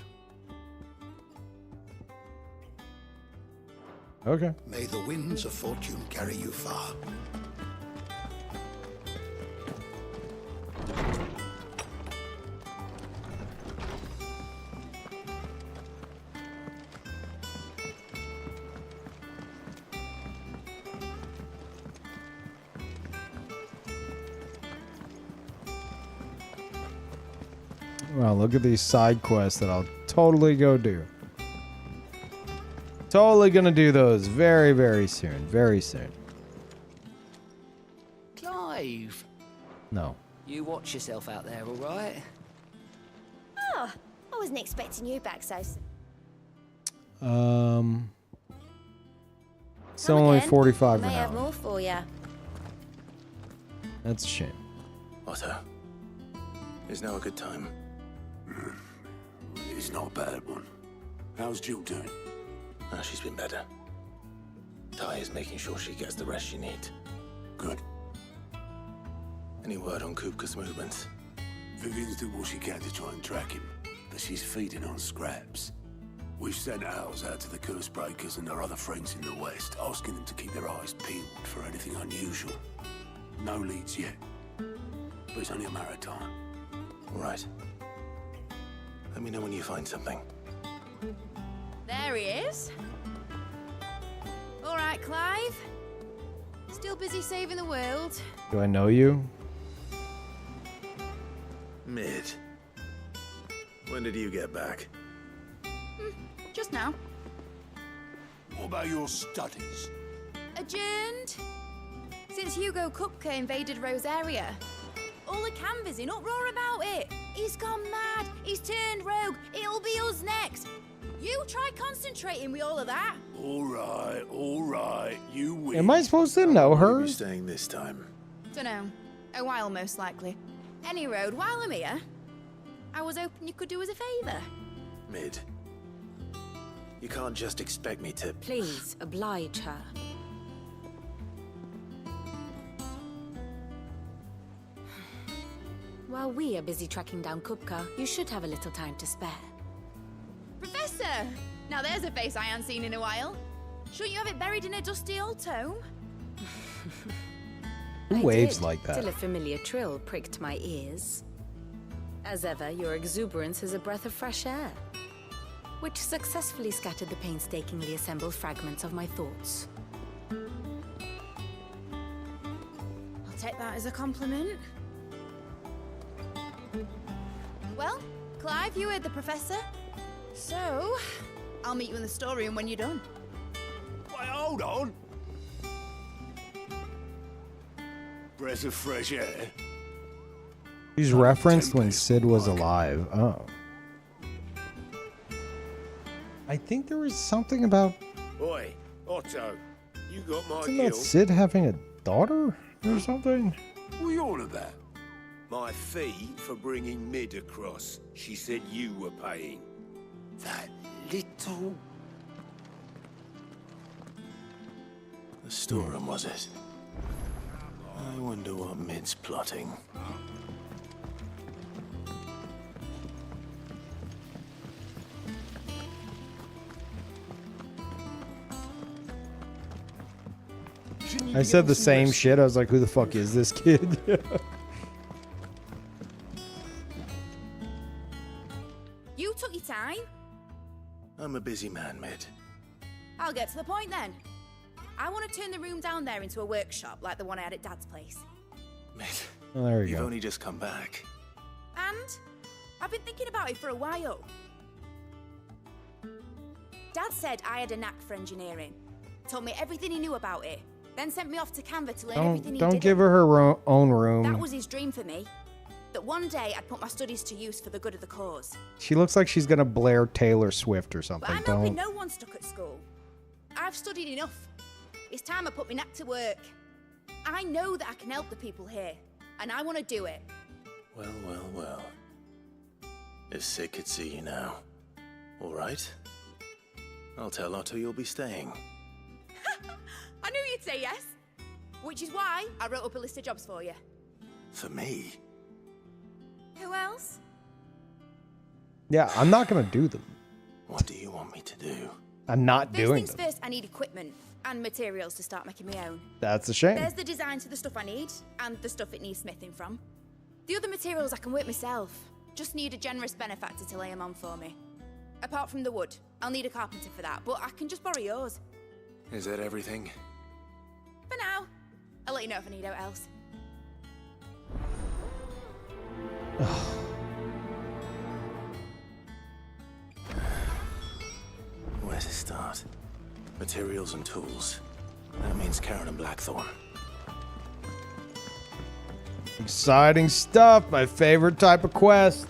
Okay. May the winds of fortune carry you far. Well, look at these side quests that I'll totally go do. Totally gonna do those very, very soon. Very soon. Clive, No. you watch yourself out there, all right? Oh, I wasn't expecting you back so soon. It's Come only again. 45 I an may have hour. more for you. That's a shame. Otto, is now a good time? It's not a bad one. How's Jill doing? Ah, she's been better. Ty is making sure she gets the rest she needs. Good. Any word on Kupka's movements? Vivian's doing what she can to try and track him, but she's feeding on scraps. We've sent ours out to the curse breakers and their other friends in the west, asking them to keep their eyes peeled for anything unusual. No leads yet, but it's only a matter of time. Right. Let me know when you find something. There he is. All right, Clive. Still busy saving the world. Do I know you? Mid. When did you get back? Just now. What about your studies? Adjourned. Since Hugo Kupka invaded Rosaria. All the canvas in uproar about it. He's gone mad. He's turned rogue. It'll be us next. You try concentrating with all of that. All right, you win. Am I supposed to know her? Where are you staying this time? Dunno. A while, most likely. Any road, while I'm here, I was hoping you could do us a favour. Mid. You can't just expect me to... Please, oblige her. While we are busy tracking down Kupka, you should have a little time to spare. Professor! Now there's a face I haven't seen in a while. Shouldn't you have it buried in a dusty old tome? Who waves like that? Till a familiar trill pricked my ears. As ever, your exuberance is a breath of fresh air, which successfully scattered the painstakingly assembled fragments of my thoughts. I'll take that as a compliment. Well, Clive, you heard the professor. So, I'll meet you in the storeroom when you're done. Wait, hold on. Breath of fresh air. He's referenced when Sid was alive. Oh. I think there was something about... Oi, Otto, you got my Isn't kill. that Sid having a daughter or something? What are you on about? My fee for bringing Mid across. She said you were paying. That little... The storeroom, was it? I wonder what Mid's plotting. I said the same shit. I was like, who the fuck is this kid? You took your time. I'm a busy man, Mid. I'll get to the point then. I want to turn the room down there into a workshop like the one I had at Dad's place. Mid, Oh, there you you've go. only just come back. And I've been thinking about it for a while. Dad said I had a knack for engineering. Told me everything he knew about it. Then sent me off to Canva to learn everything he did. Don't give her her own room. That was his dream for me. That one day I'd put my studies to use for the good of the cause. She looks like she's gonna Blair Taylor Swift or But something. I'm hoping Don't. no one's stuck at school. I've studied enough. It's time I put my knack to work. I know that I can help the people here, and I want to do it. Well, well, well. If Sid could see you now. All right. I'll tell Otto you'll be staying. I knew you'd say yes. Which is why I wrote up a list of jobs for you. For me? Who else? Yeah, I'm not gonna do them. What do you want me to do? I'm not First doing things them. first, I need equipment and materials to start making my own. That's a shame. There's the design to the stuff I need, and the stuff it needs smithing from. The other materials I can work myself. Just need a generous benefactor to lay them on for me. Apart from the wood, I'll need a carpenter for that, but I can just borrow yours. Is that everything? For now. I'll let you know if I need out else. Where to start? Materials and tools. That means Karen and Blackthorn. Exciting stuff. My favorite type of quest.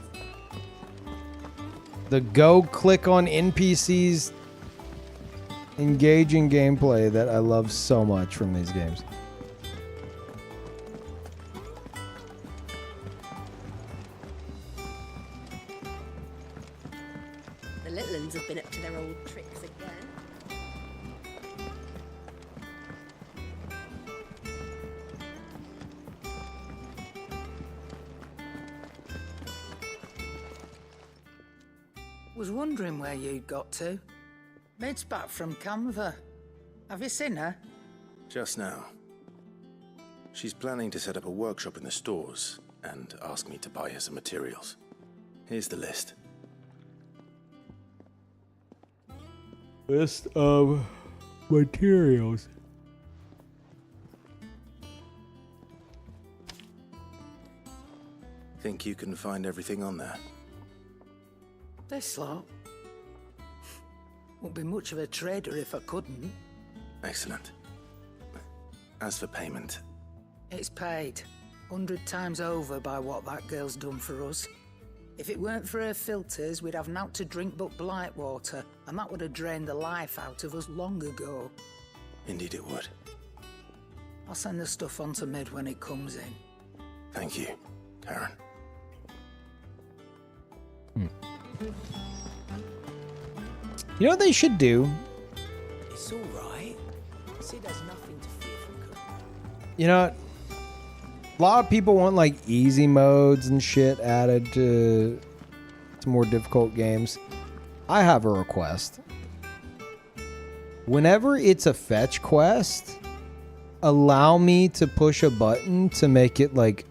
The go click on NPCs engaging gameplay that I love so much from these games. The little ones have been up to their old tricks again. Was wondering where you'd got to. Mid's back from Canva. Have you seen her? Just now. She's planning to set up a workshop in the stores and ask me to buy her some materials. Here's the list. List of materials. Think you can find everything on there? This lot. Wouldn't be much of a trader if I couldn't. Excellent. As for payment, It's paid 100 times over by what that girl's done for us. If it weren't for her filters, we'd have naught to drink but blight water, and that would have drained the life out of us long ago. indeed it would. I'll send the stuff on to Mid when it comes in. Thank you, Karen. You know what they should do? It's all right. Sid has nothing to fear from Cook. You know, a lot of people want like easy modes and shit added to more difficult games. I have a request. Whenever it's a fetch quest, allow me to push a button to make it like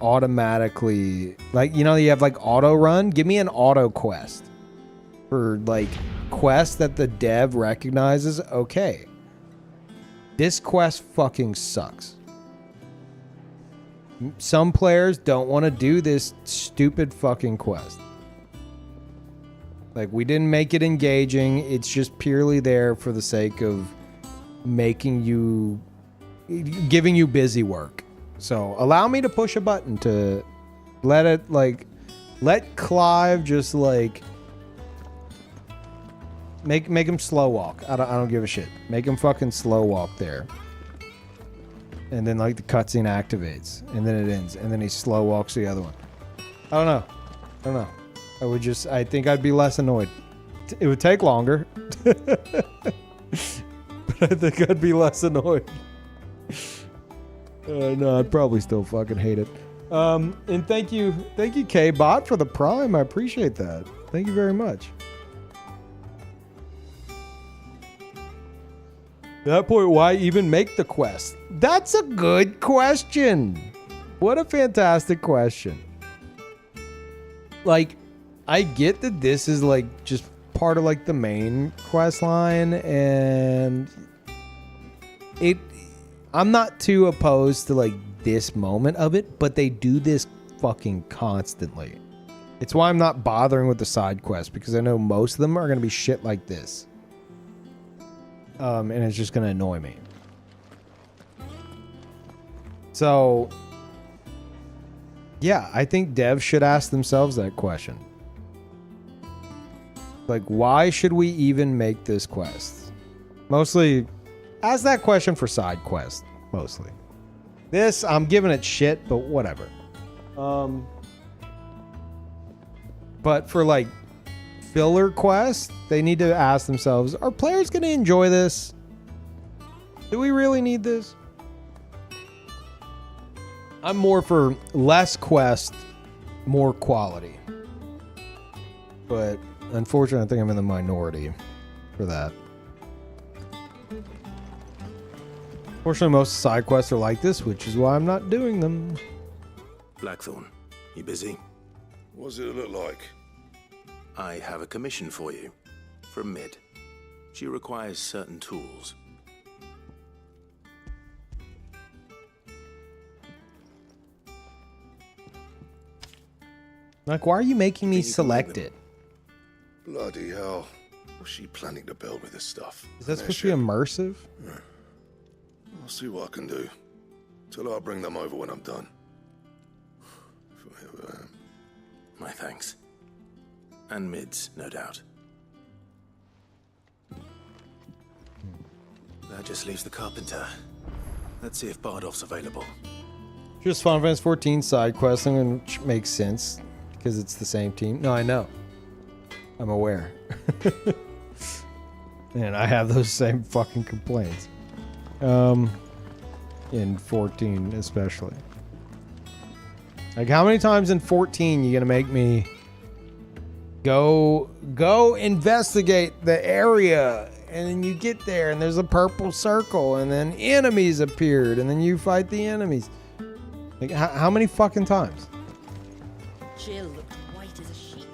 automatically, like, you know, you have like auto run. Give me an auto quest for like quest that the dev recognizes. Okay, this quest fucking sucks. Some players don't want to do this stupid fucking quest. Like, we didn't make it engaging. It's just purely there for the sake of making you, giving you busy work. So allow me to push a button to let it, like, let Clive just like make him slow walk. I don't give a shit. Make him fucking slow walk there. And then like the cutscene activates and then it ends and then he slow walks the other one. I don't know. I think I'd be less annoyed. It would take longer. But I think I'd be less annoyed. No, I'd probably still fucking hate it. And thank you K-Bot for the Prime. I appreciate that. Thank you very much. that point, why even make the quest? That's a good question. What a fantastic question. Like, I get that this is like just part of like the main quest line, and I'm not too opposed to like this moment of it, but they do this fucking constantly. It's why I'm not bothering with the side quest, because I know most of them are going to be shit like this. And it's just going to annoy me. So, yeah, I think devs should ask themselves that question. Like, why should we even make this quest? Mostly, ask that question for side quests, mostly. This, I'm giving it shit, but whatever. But for, like, filler quests, they need to ask themselves, are players going to enjoy this? Do we really need this? I'm more for less quest, more quality. But unfortunately, I think I'm in the minority for that. Fortunately, most side quests are like this, which is why I'm not doing them. Blackthorn, you busy? What does it look like? I have a commission for you. From Mid. She requires certain tools. Like, why are you making me select it? Bloody hell. What's she planning to build with this stuff? Is that supposed to be immersive? Yeah. I'll see what I can do. Till I'll bring them over when I'm done. My thanks. And Mid's, no doubt. That just leaves the carpenter. Let's see if Bardolph's available. Just Final Fantasy 14 side questing, which makes sense because it's the same team. No, I know. I'm aware. And I have those same fucking complaints. In 14 especially. Like, how many times in 14 you gonna make me go investigate the area, and then you get there and there's a purple circle and then enemies appeared and then you fight the enemies? Like, how many fucking times? Jill looked white as a sheet.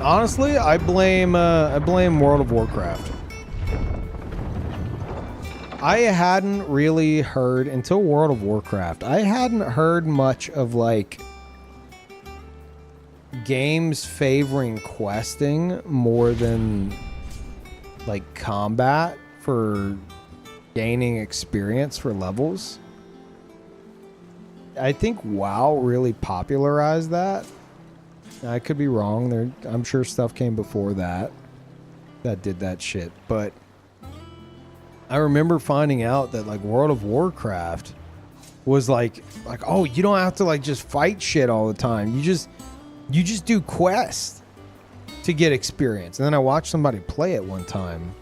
Honestly, I blame World of Warcraft. I hadn't really heard until World of Warcraft. I hadn't heard much of like games favoring questing more than like combat for gaining experience for levels. I think WoW really popularized that. I could be wrong. I'm sure stuff came before that did that shit, but I remember finding out that like World of Warcraft was like, oh, you don't have to like just fight shit all the time. You just do quests to get experience. And then I watched somebody play it one time.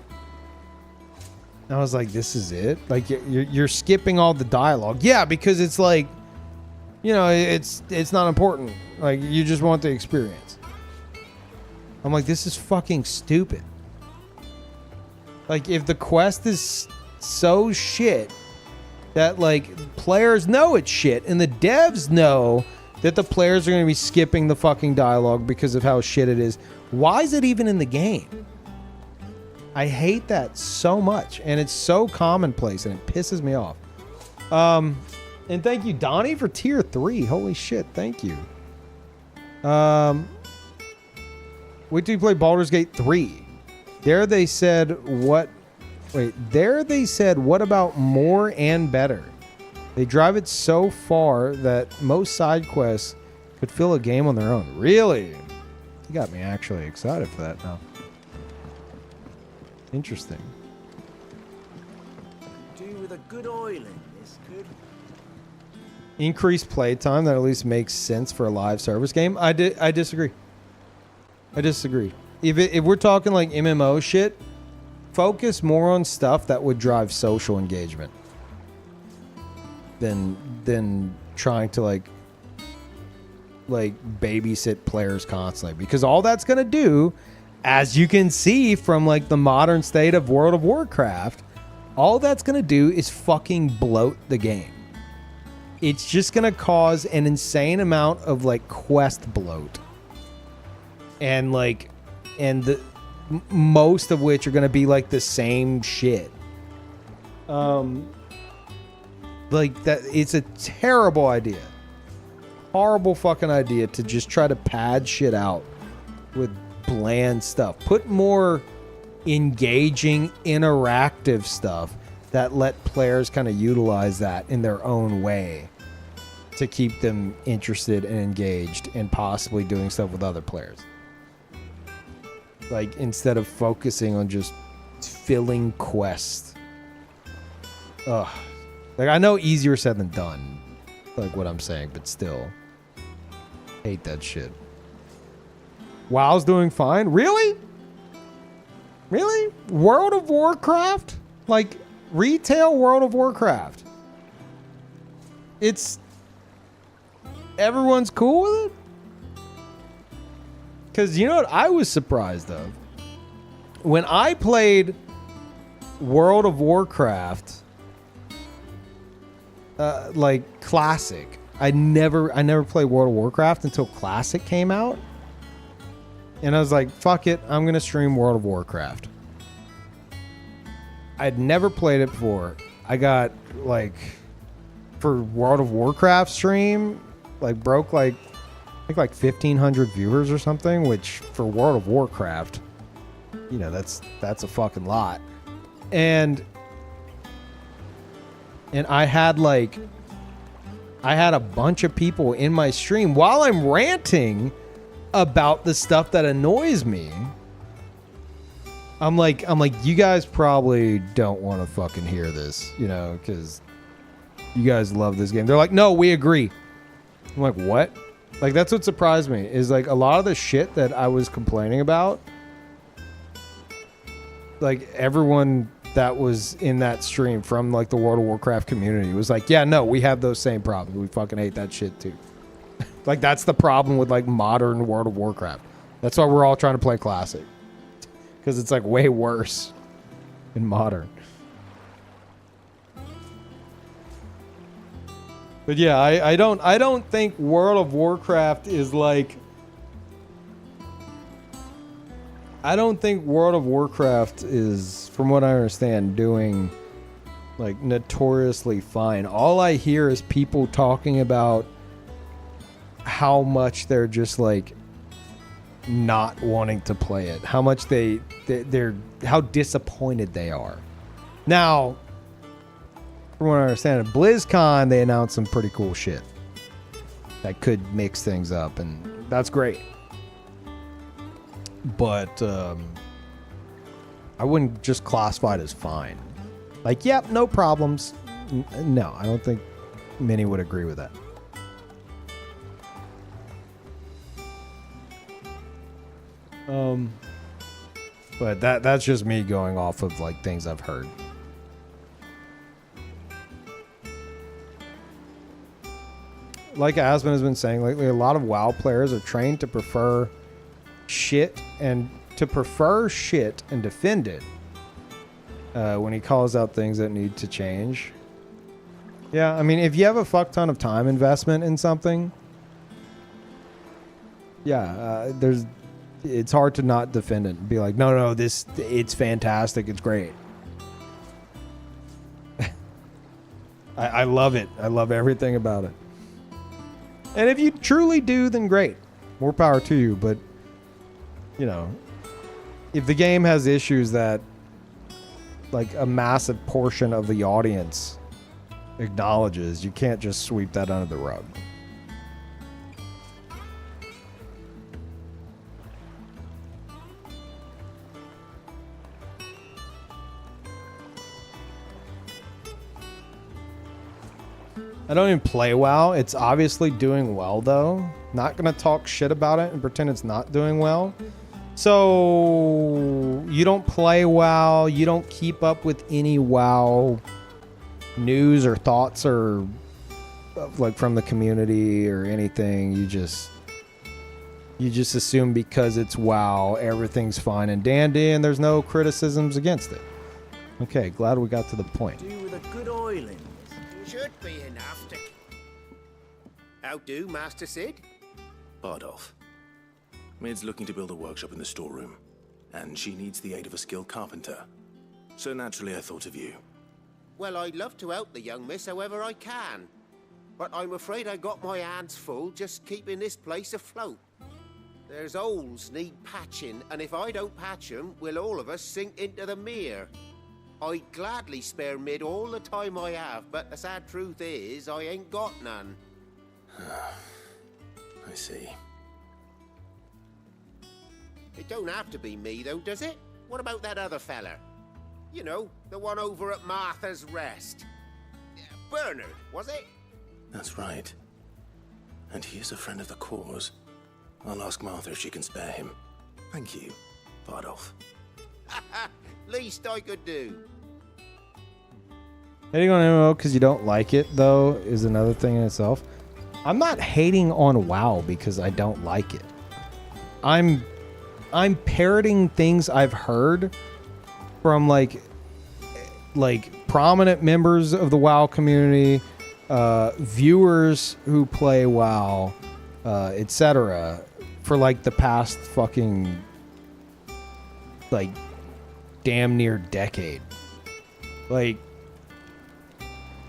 And I was like, this is it? Like, you're skipping all the dialogue. Yeah, because it's like, you know, it's not important. Like, you just want the experience. I'm like, this is fucking stupid. Like, if the quest is so shit that, like, players know it's shit, and the devs know that the players are going to be skipping the fucking dialogue because of how shit it is, why is it even in the game? I hate that so much, and it's so commonplace, and it pisses me off. And thank you, Donnie, for tier 3. Holy shit, thank you. Wait till you play Baldur's Gate 3. There they said what about more and better? They drive it so far that most side quests could fill a game on their own. Really? You got me actually excited for that now. Interesting. Do with a good oil in this, could. Increased playtime that at least makes sense for a live service game. I disagree. If we're talking like MMO shit, focus more on stuff that would drive social engagement than trying to like like babysit players constantly, because all that's going to do, as you can see from like the modern state of World of Warcraft, all that's going to do is fucking bloat the game. It's just going to cause an insane amount of like quest bloat. And like, most of which are going to be like the same shit. Like that, it's a terrible idea. Horrible fucking idea to just try to pad shit out with bland stuff. Put more engaging, interactive stuff that let players kind of utilize that in their own way to keep them interested and engaged and possibly doing stuff with other players. Like, instead of focusing on just filling quests. Ugh. Like, I know easier said than done, like what I'm saying, but still. Hate that shit. WoW's doing fine? Really? Really? World of Warcraft? Like, retail World of Warcraft. It's... Everyone's cool with it? Because you know what I was surprised of? When I played World of Warcraft, like Classic, I never played World of Warcraft until Classic came out. And I was like, fuck it, I'm going to stream World of Warcraft. I'd never played it before. I got, like, for World of Warcraft stream, like, broke, like, I think, like, 1,500 viewers or something, which, for World of Warcraft, you know, that's a fucking lot. And I had, like, a bunch of people in my stream while I'm ranting about the stuff that annoys me. I'm like, you guys probably don't want to fucking hear this, you know, because you guys love this game. They're like, no, we agree. I'm like, what? Like, that's what surprised me, is like a lot of the shit that I was complaining about, like, everyone that was in that stream from like the World of Warcraft community was like, yeah, no, we have those same problems. We fucking hate that shit too. Like, that's the problem with like modern World of Warcraft. That's why we're all trying to play Classic, because it's like way worse in modern. But yeah, I don't think World of Warcraft is like, I don't think World of Warcraft is, from what I understand, doing like notoriously fine. All I hear is people talking about how much they're just like not wanting to play it. How much they're how disappointed they are. Now, from what I understand, at BlizzCon they announced some pretty cool shit that could mix things up, and that's great. But I wouldn't just classify it as fine. Like, yep, no problems. No, I don't think many would agree with that. But that's just me going off of like things I've heard. Like Aspen has been saying lately, a lot of WoW players are trained to prefer shit and defend it when he calls out things that need to change. Yeah, I mean, if you have a fuck ton of time investment in something, yeah, it's hard to not defend it and be like, no, it's fantastic, it's great. I love it. I love everything about it. And if you truly do, then great. More power to you. But, you know, if the game has issues that, like, a massive portion of the audience acknowledges, you can't just sweep that under the rug. I don't even play WoW. It's obviously doing well, though. Not going to talk shit about it and pretend it's not doing well. So, you don't play WoW. You don't keep up with any WoW news or thoughts or like from the community or anything. You just assume because it's WoW, everything's fine and dandy, and there's no criticisms against it. Okay, glad we got to the point. Do with a good oiling. Should be enough to... How do, Master Sid? Bardolph. Mid's looking to build a workshop in the storeroom, and she needs the aid of a skilled carpenter. So naturally I thought of you. Well, I'd love to help the young miss however I can. But I'm afraid I got my hands full just keeping this place afloat. There's holes need patching, and if I don't patch them, we'll all of us sink into the mere. I'd gladly spare Mid all the time I have, but the sad truth is, I ain't got none. I see. It don't have to be me, though, does it? What about that other fella? You know, the one over at Martha's Rest. Bernard, was it? That's right. And he is a friend of the cause. I'll ask Martha if she can spare him. Thank you, Bardolph. Least I could do. Hating on MMO because you don't like it, though, is another thing in itself. I'm not hating on WoW because I don't like it. I'm parroting things I've heard from like prominent members of the WoW community, viewers who play WoW, etc. for like the past fucking like damn near decade. Like,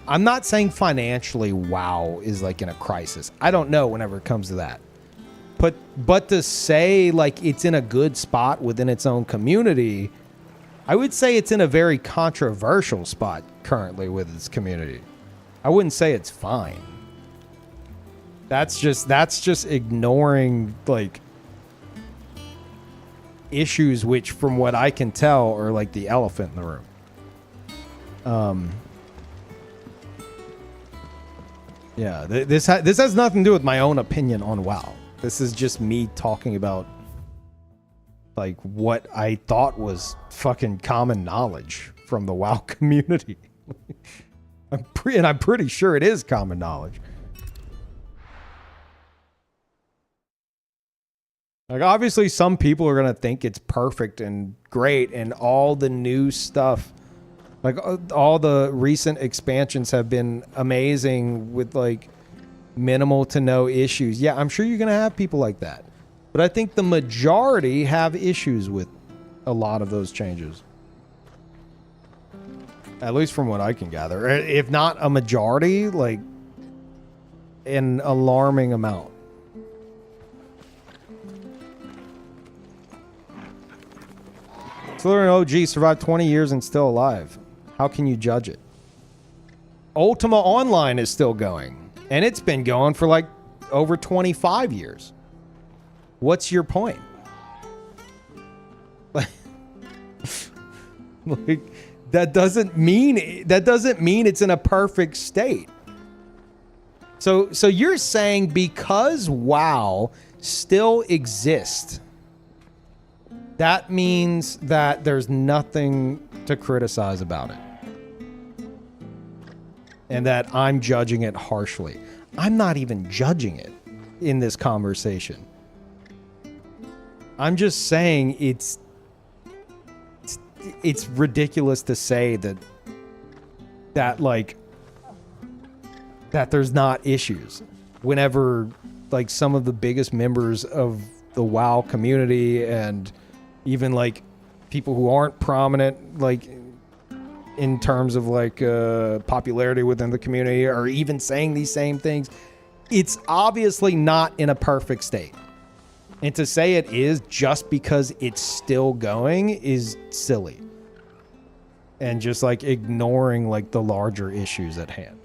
I'm not saying financially WoW is like in a crisis. I don't know whenever it comes to that. But to say like it's in a good spot within its own community, I would say it's in a very controversial spot currently with its community. I wouldn't say it's fine. That's just ignoring like issues which from what I can tell are like the elephant in the room. Yeah, this has nothing to do with my own opinion on WoW. This is just me talking about like what I thought was fucking common knowledge from the WoW community. I'm pretty sure it is common knowledge. Like, obviously some people are going to think it's perfect and great and all the new stuff, like all the recent expansions have been amazing with like minimal to no issues. Yeah, I'm sure you're going to have people like that. But I think the majority have issues with a lot of those changes. At least from what I can gather. If not a majority, like an alarming amount. Slytherin OG survived 20 years and still alive. How can you judge it? Ultima Online is still going. And it's been going for like over 25 years. What's your point? Like that doesn't mean it's in a perfect state. So you're saying because WoW still exists, that means that there's nothing to criticize about it. And that I'm judging it harshly. I'm not even judging it in this conversation. I'm just saying it's ridiculous to say that there's not issues whenever like some of the biggest members of the WoW community and even like people who aren't prominent like in terms of like popularity within the community are even saying these same things. It's obviously not in a perfect state. And to say it is just because it's still going is silly. And just like ignoring like the larger issues at hand.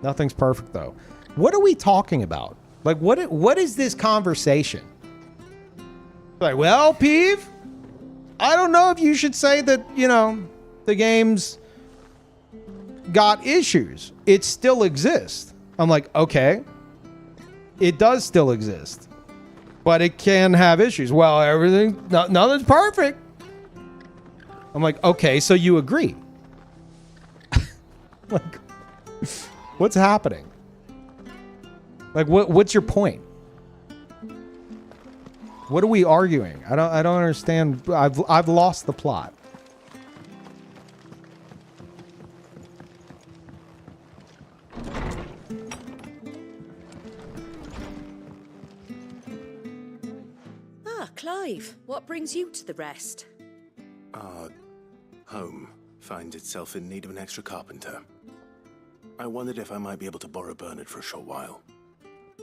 Nothing's perfect though. What are we talking about? Like what is this conversation? Like, well, Peeve, I don't know if you should say that, you know, the game's got issues. It still exists. I'm like, okay. It does still exist. But it can have issues. Well, nothing's perfect. I'm like, okay, so you agree. Like, What's happening? Like, what's your point? What are we arguing? I don't understand. I've lost the plot. Ah, Clive, what brings you to the rest? Our home finds itself in need of an extra carpenter. I wondered if I might be able to borrow Bernard for a short while.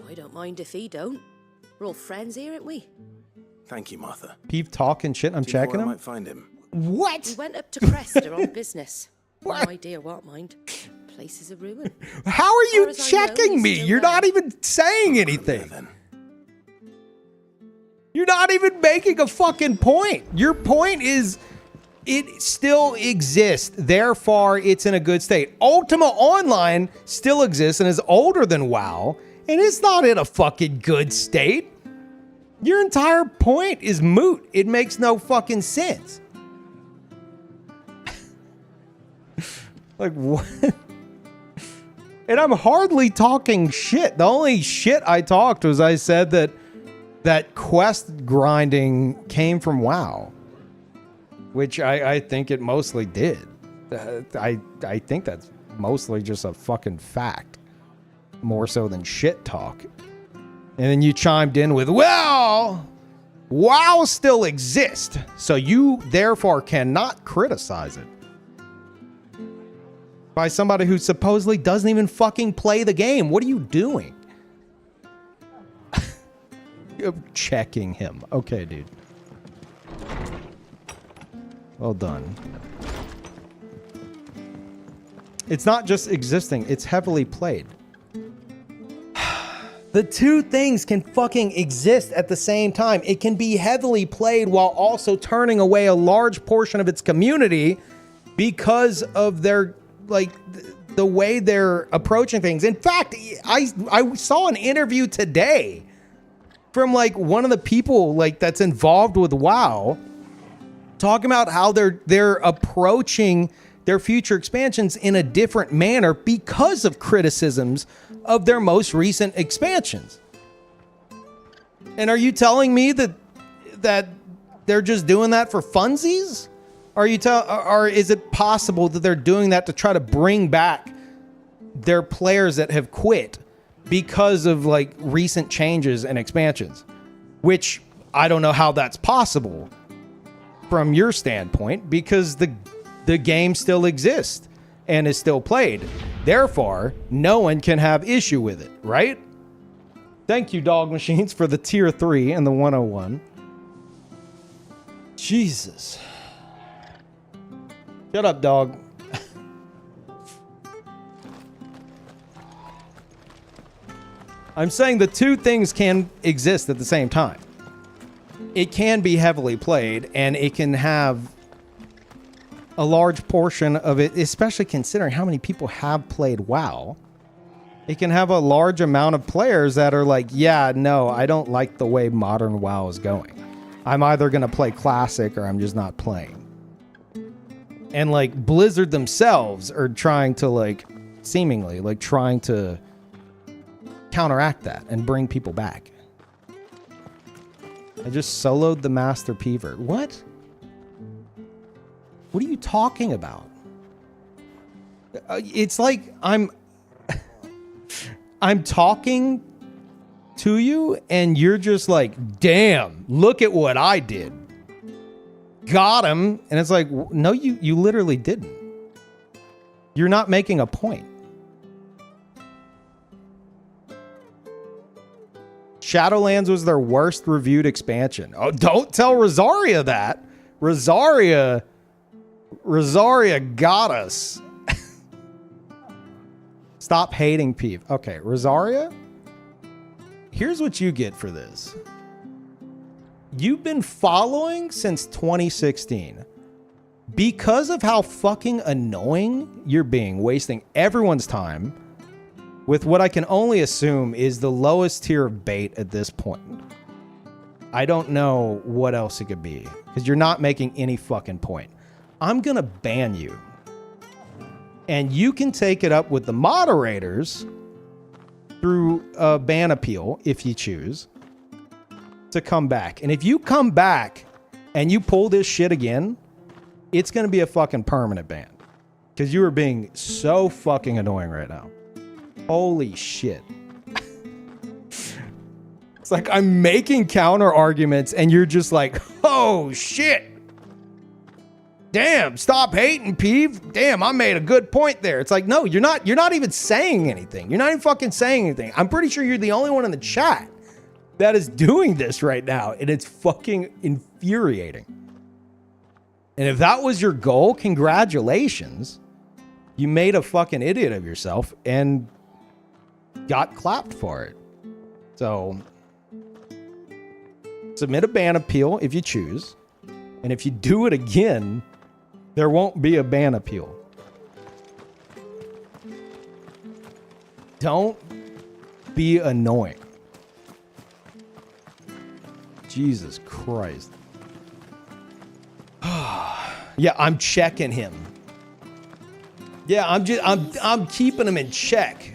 I don't mind if he don't. We're all friends here, aren't we? Thank you, Martha. Peeve talking shit. I'm Do you know checking where I him. might find him? What? We went up to Crester on business. No idea what, mind. Place is a ruin. How are you Far as I know, checking he's me? still You're there. not even saying anything. You're not even making a fucking point. Your point is it still exists. Therefore, it's in a good state. Ultima Online still exists and is older than WoW, and it's not in a fucking good state. Your entire point is moot. It makes no fucking sense. Like, what? And I'm hardly talking shit. The only shit I talked was I said that quest grinding came from WoW, which I think it mostly did. I think that's mostly just a fucking fact, more so than shit talk. And then you chimed in with, well, WoW still exists, so you therefore cannot criticize it. By somebody who supposedly doesn't even fucking play the game. What are you doing? You're checking him. Okay, dude. Well done. It's not just existing, it's heavily played. The two things can fucking exist at the same time. It can be heavily played while also turning away a large portion of its community because of their, like, the way they're approaching things. In fact, I saw an interview today from like one of the people like that's involved with WoW talking about how they're approaching their future expansions in a different manner because of criticisms of their most recent expansions. And are you telling me that they're just doing that for funsies? Or is it possible that they're doing that to try to bring back their players that have quit because of like recent changes and expansions? Which I don't know how that's possible from your standpoint, because the game still exists and is still played. Therefore, no one can have issue with it, right? Thank you, Dog Machines, for the tier 3 and the 101. Jesus. Shut up, dog. I'm saying the two things can exist at the same time. It can be heavily played, and it can have a large portion of it, especially considering how many people have played WoW. It can have a large amount of players that are like, yeah, no, I don't like the way modern WoW is going. I'm either going to play Classic or I'm just not playing. And like Blizzard themselves are trying to like, seemingly like trying to counteract that and bring people back. I just soloed the Master Peever. What? What are you talking about? It's like I'm talking to you and you're just like, damn, look at what I did. Got him. And it's like, no, you literally didn't. You're not making a point. Shadowlands was their worst reviewed expansion. Oh, don't tell Rosaria that. Rosaria got us. Stop hating Peeve. Okay, Rosaria, here's what you get for this. You've been following since 2016. Because of how fucking annoying you're being, wasting everyone's time with what I can only assume is the lowest tier of bait at this point. I don't know what else it could be, because you're not making any fucking point. I'm gonna ban you. And you can take it up with the moderators through a ban appeal, if you choose, to come back. And if you come back and you pull this shit again, it's going to be a fucking permanent ban. Because you are being so fucking annoying right now. Holy shit. It's like I'm making counter arguments and you're just like, oh shit. Damn, stop hating, Peeve. Damn, I made a good point there. It's like, no, you're not even saying anything. You're not even fucking saying anything. I'm pretty sure you're the only one in the chat that is doing this right now. And it's fucking infuriating. And if that was your goal, congratulations. You made a fucking idiot of yourself and got clapped for it. So submit a ban appeal if you choose. And if you do it again, there won't be a ban appeal. Don't be annoying. Jesus Christ. Yeah, I'm checking him. Yeah, I'm keeping him in check.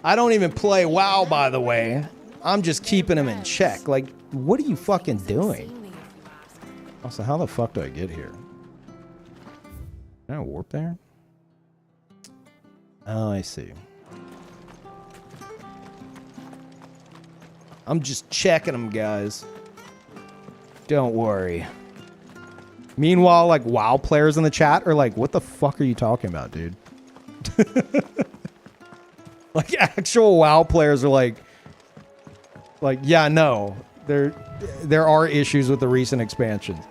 I don't even play WoW, by the way. I'm just keeping him in check. Like, what are you fucking doing? Also, how the fuck do I get here? Can I warp there? Oh, I see. I'm just checking them, guys. Don't worry. Meanwhile, like, WoW players in the chat are like, what the fuck are you talking about, dude? Like, actual WoW players are like, yeah, no. There are issues with the recent expansions.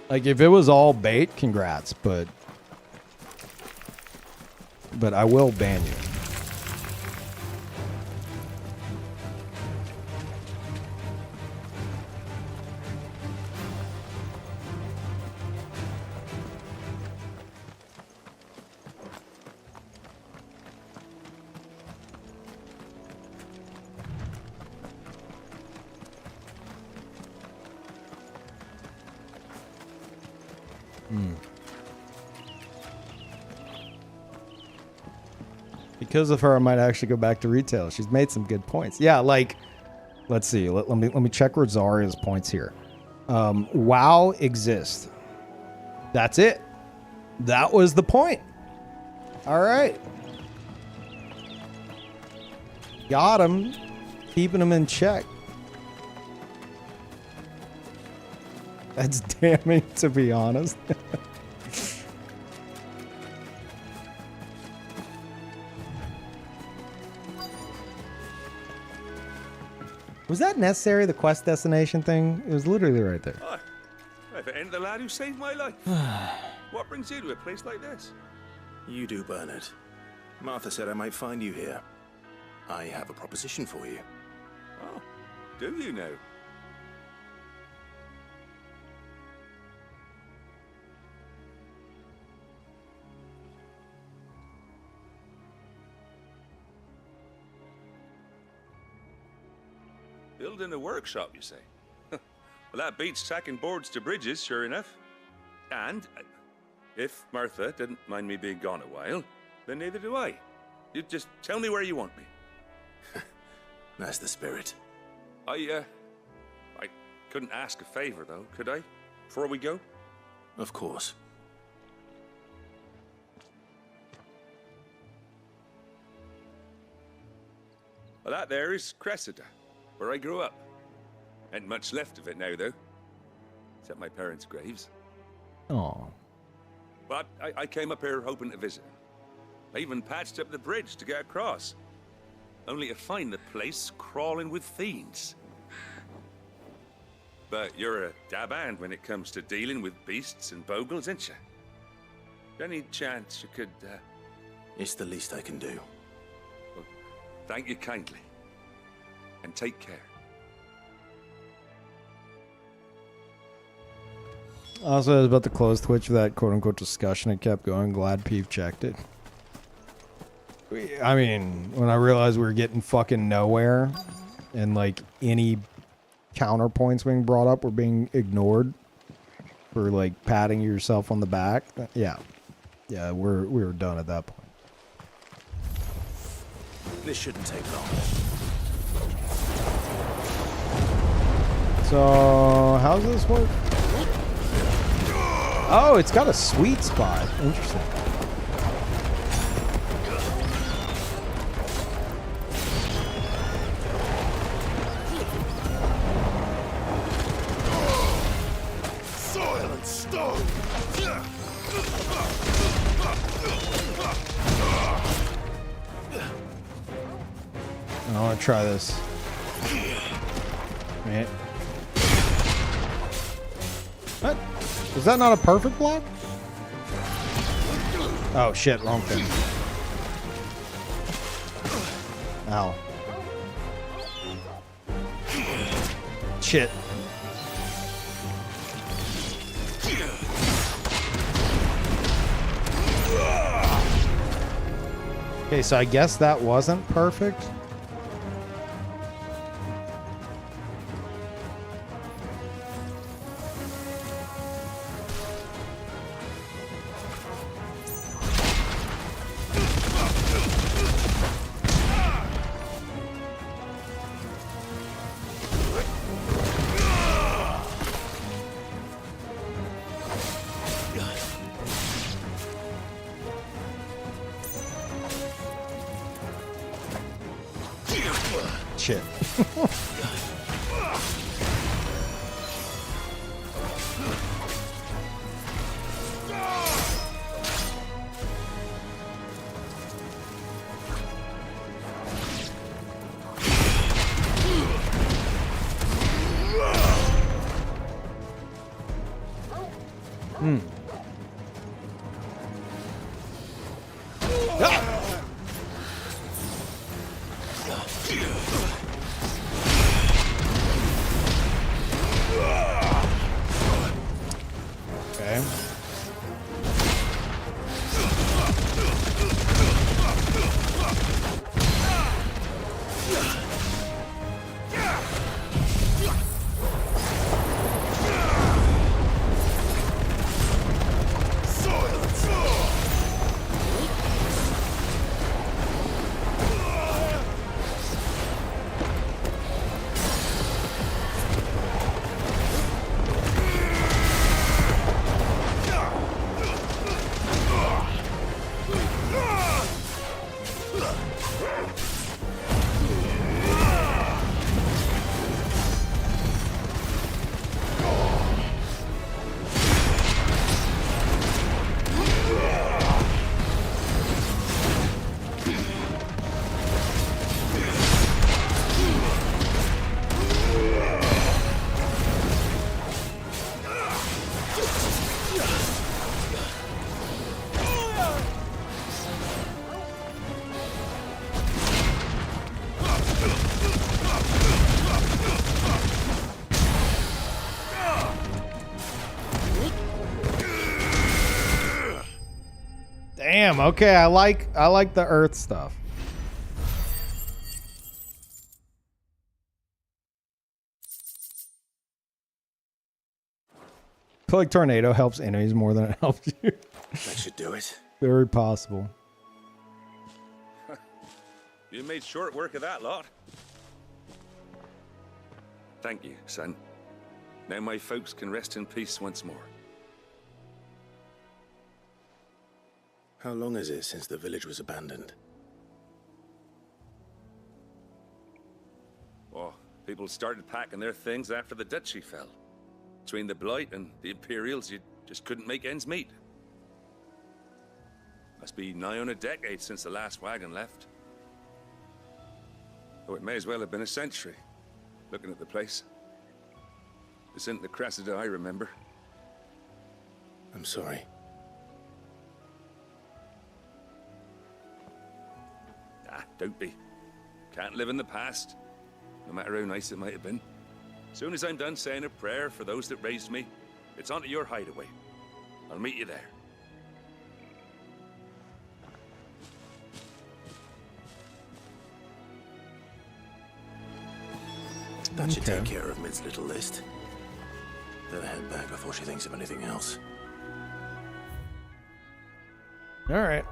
Like, if it was all bait, congrats, but I will ban you. Because of her, I might actually go back to retail. She's made some good points. Yeah, like, let's see. Let me check Rosaria's points here. WoW exists. That's it. That was the point. All right. Got him. Keeping him in check. That's damning, to be honest. Was that necessary, the quest destination thing? It was literally right there. Oh, if it ain't the lad who saved my life. What brings you to a place like this? You do, Bernard. Martha said I might find you here. I have a proposition for you. Oh, do you now? Building a workshop, you say? Well, that beats tacking boards to bridges, sure enough. And if Martha didn't mind me being gone a while, then neither do I. You just tell me where you want me. That's the spirit. I couldn't ask a favor, though, could I? Before we go? Of course. Well, that there is Cressida, where I grew up. Ain't much left of it now, though. Except my parents' graves. Oh. But I came up here hoping to visit. I even patched up the bridge to get across. Only to find the place crawling with fiends. But you're a dab hand when it comes to dealing with beasts and bogles, ain't you? Any chance you could, It's the least I can do. Well, thank you kindly. And take care. Also, I was about to close Twitch for that quote-unquote discussion. It kept going. Glad Peeve checked it. I mean, when I realized we were getting fucking nowhere, and like any counterpoints being brought up were being ignored for like patting yourself on the back. Yeah, we were done at that point. This shouldn't take long. So how's this work? Oh, it's got a sweet spot. Interesting. Soil and stone. I want to try this. Right. What? Is that not a perfect block? Oh shit, wrong thing. Ow. Shit. Okay, so I guess that wasn't perfect. Shit. Okay. Damn, okay, I like the earth stuff. I feel like tornado helps enemies more than it helps you. That should do it. Very possible. You made short work of that lot. Thank you, son. Now my folks can rest in peace once more. How long is it since the village was abandoned? Oh, people started packing their things after the duchy fell. Between the Blight and the Imperials, you just couldn't make ends meet. Must be nigh on a decade since the last wagon left. Oh, it may as well have been a century, looking at the place. This isn't the Cressida I remember. I'm sorry. Ah, don't be. Can't live in the past, no matter how nice it might have been. Soon as I'm done saying a prayer for those that raised me, it's on to your hideaway. I'll meet you there. That should take care of Mid's little list. Better head back before she thinks of anything else. All right.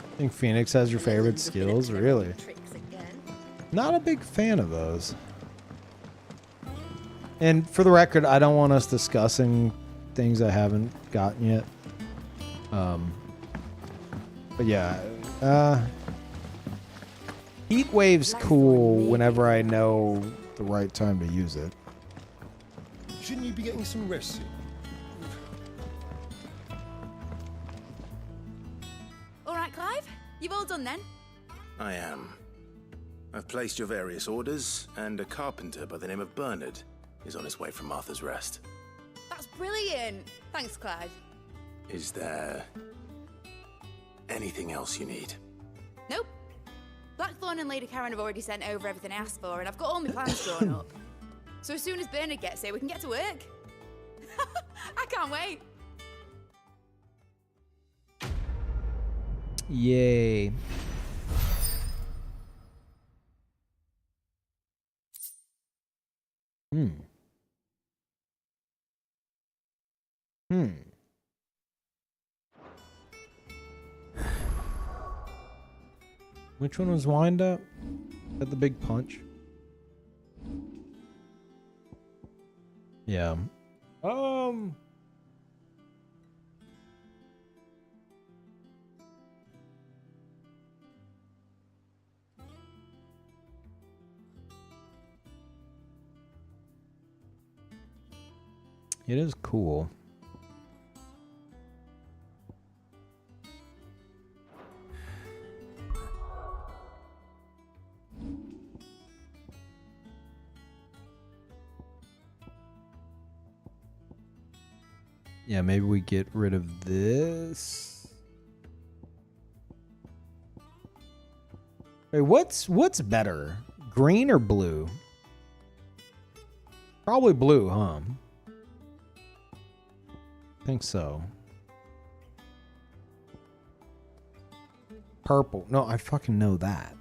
I think Phoenix has your favorite skills, really. Not a big fan of those. And for the record, I don't want us discussing things I haven't gotten yet. But yeah, Heat Wave's cool whenever I know the right time to use it. Shouldn't you be getting some rest soon? All right, Clive. You've all done then? I am. I've placed your various orders, and a carpenter by the name of Bernard is on his way from Martha's Rest. That's brilliant. Thanks, Clive. Is there anything else you need? Nope. Blackthorn and Lady Karen have already sent over everything I asked for, and I've got all my plans drawn up. So as soon as Bernard gets here, we can get to work. I can't wait. Yay. Which one was wind up? At the big punch? Yeah. It is cool. Yeah, maybe we get rid of this. Wait, what's better? Green or blue? Probably blue, huh? I think so. Purple. No, I fucking know that.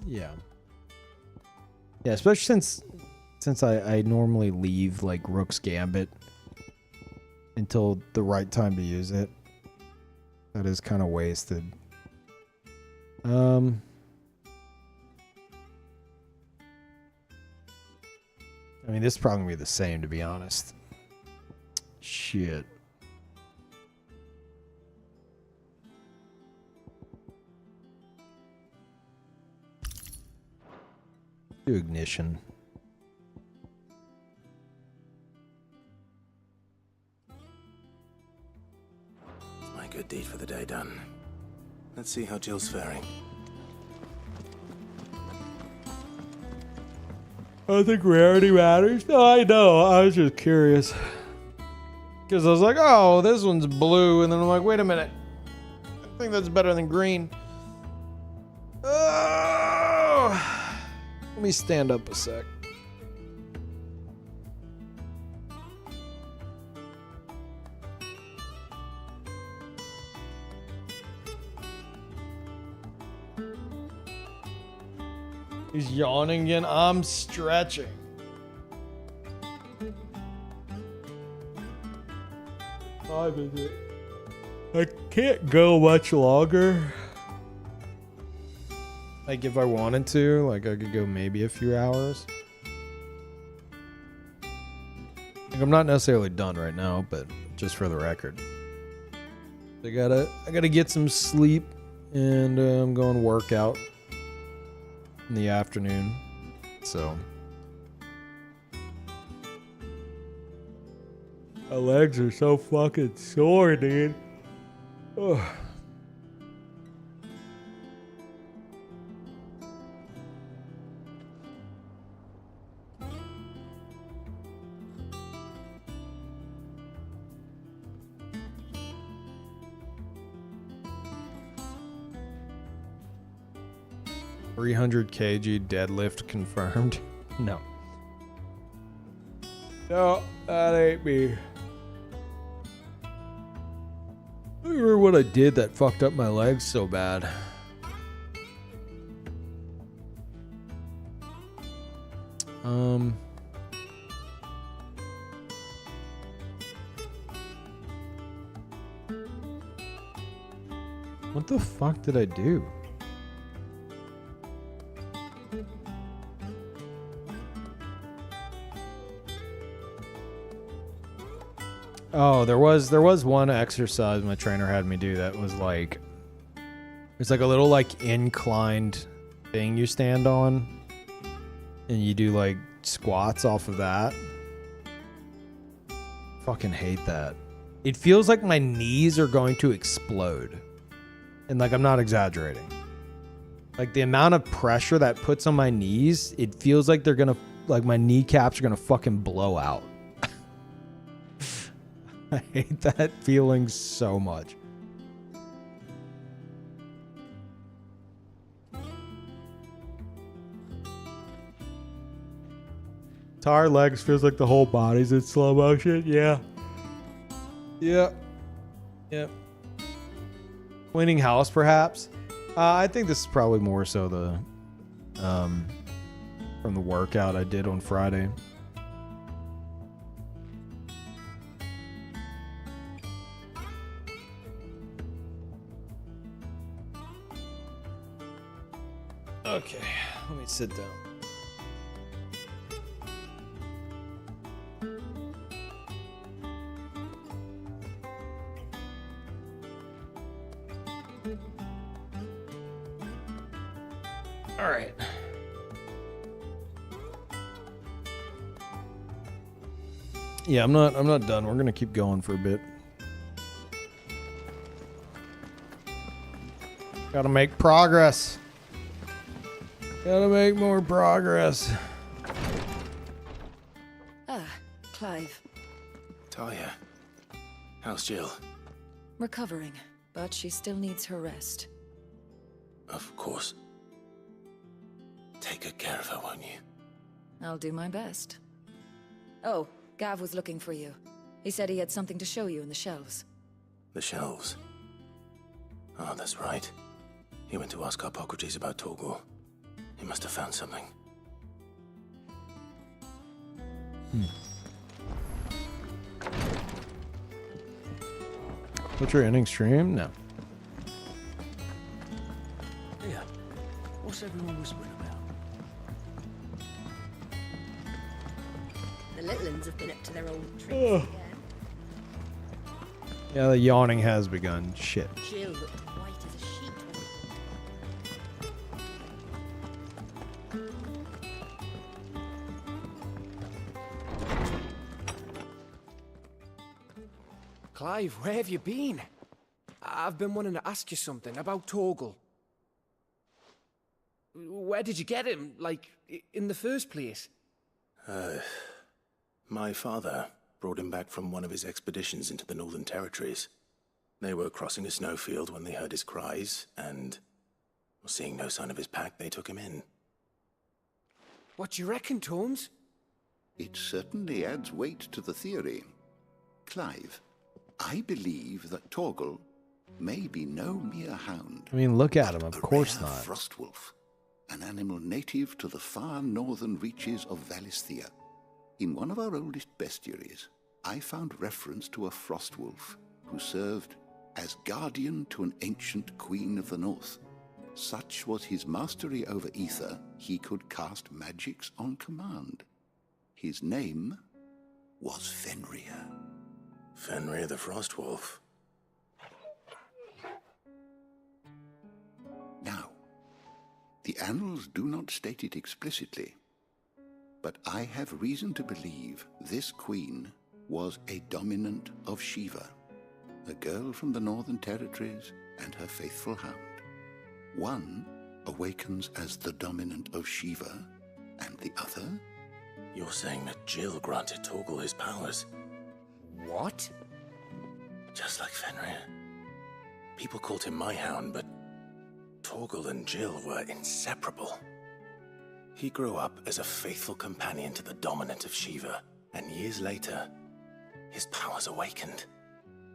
Yeah. Yeah, especially since I normally leave like Rook's Gambit until the right time to use it. That is kind of wasted. I mean, this is probably gonna be the same, to be honest. Shit. Do ignition. My good deed for the day done. Let's see how Jill's faring. I think rarity matters. No, I know. I was just curious. Because I was like, oh, this one's blue. And then I'm like, wait a minute. I think that's better than green. Oh. Let me stand up a sec. He's yawning again. I'm stretching. Time is it? I can't go much longer. Like if I wanted to, like I could go maybe a few hours. Like I'm not necessarily done right now, but just for the record. I gotta get some sleep, and I'm going workout in the afternoon, so my legs are so fucking sore, dude. Ugh. 300 kg deadlift confirmed. No. No, that ain't me. I remember what I did that fucked up my legs so bad. What the fuck did I do? Oh, there was one exercise my trainer had me do that was like, it's like a little like inclined thing you stand on, and you do like squats off of that. Fucking hate that. It feels like my knees are going to explode. And like, I'm not exaggerating. Like the amount of pressure that puts on my knees, it feels like they're gonna, like my kneecaps are gonna fucking blow out. I hate that feeling so much. Tired legs feels like the whole body's in slow motion. Yeah. Yeah. Yep. Cleaning house, perhaps. I think this is probably more so the from the workout I did on Friday. Okay, let me sit down. All right. Yeah, I'm not done. We're gonna keep going for a bit. Gotta make progress. Gotta make more progress. Ah, Clive. Talia, how's Jill? Recovering, but she still needs her rest. Of course. Take good care of her, won't you? I'll do my best. Oh, Gav was looking for you. He said he had something to show you in the shelves. The shelves? Oh, that's right. He went to ask Hippocrates about Torgor. He must have found something. What's your ending stream? No. Yeah. What's everyone whispering about? The little ones have been up to their old tricks Ugh. again. Yeah, the yawning has begun. Shit. Jill looked white as a sheet. Clive, where have you been? I've been wanting to ask you something about Torgal. Where did you get him, like, in the first place? My father brought him back from one of his expeditions into the Northern Territories. They were crossing a snowfield when they heard his cries, and, seeing no sign of his pack, they took him in. What do you reckon, Tomes? It certainly adds weight to the theory. Clive, I believe that Torgal may be no mere hound. I mean, look at him. Of course rare not. Frostwolf, an animal native to the far northern reaches of Valisthea. In one of our oldest bestiaries, I found reference to a Frostwolf who served as guardian to an ancient queen of the north. Such was his mastery over ether, he could cast magics on command. His name was Fenrir. Fenrir the Frostwolf. Now, the annals do not state it explicitly, but I have reason to believe this queen was a dominant of Shiva, a girl from the Northern Territories and her faithful hound. One awakens as the dominant of Shiva, and the other? You're saying that Jill granted Torgal his powers? What? Just like Fenrir. People called him my hound, but Torgal and Jill were inseparable. He grew up as a faithful companion to the dominant of Shiva, and years later, his powers awakened,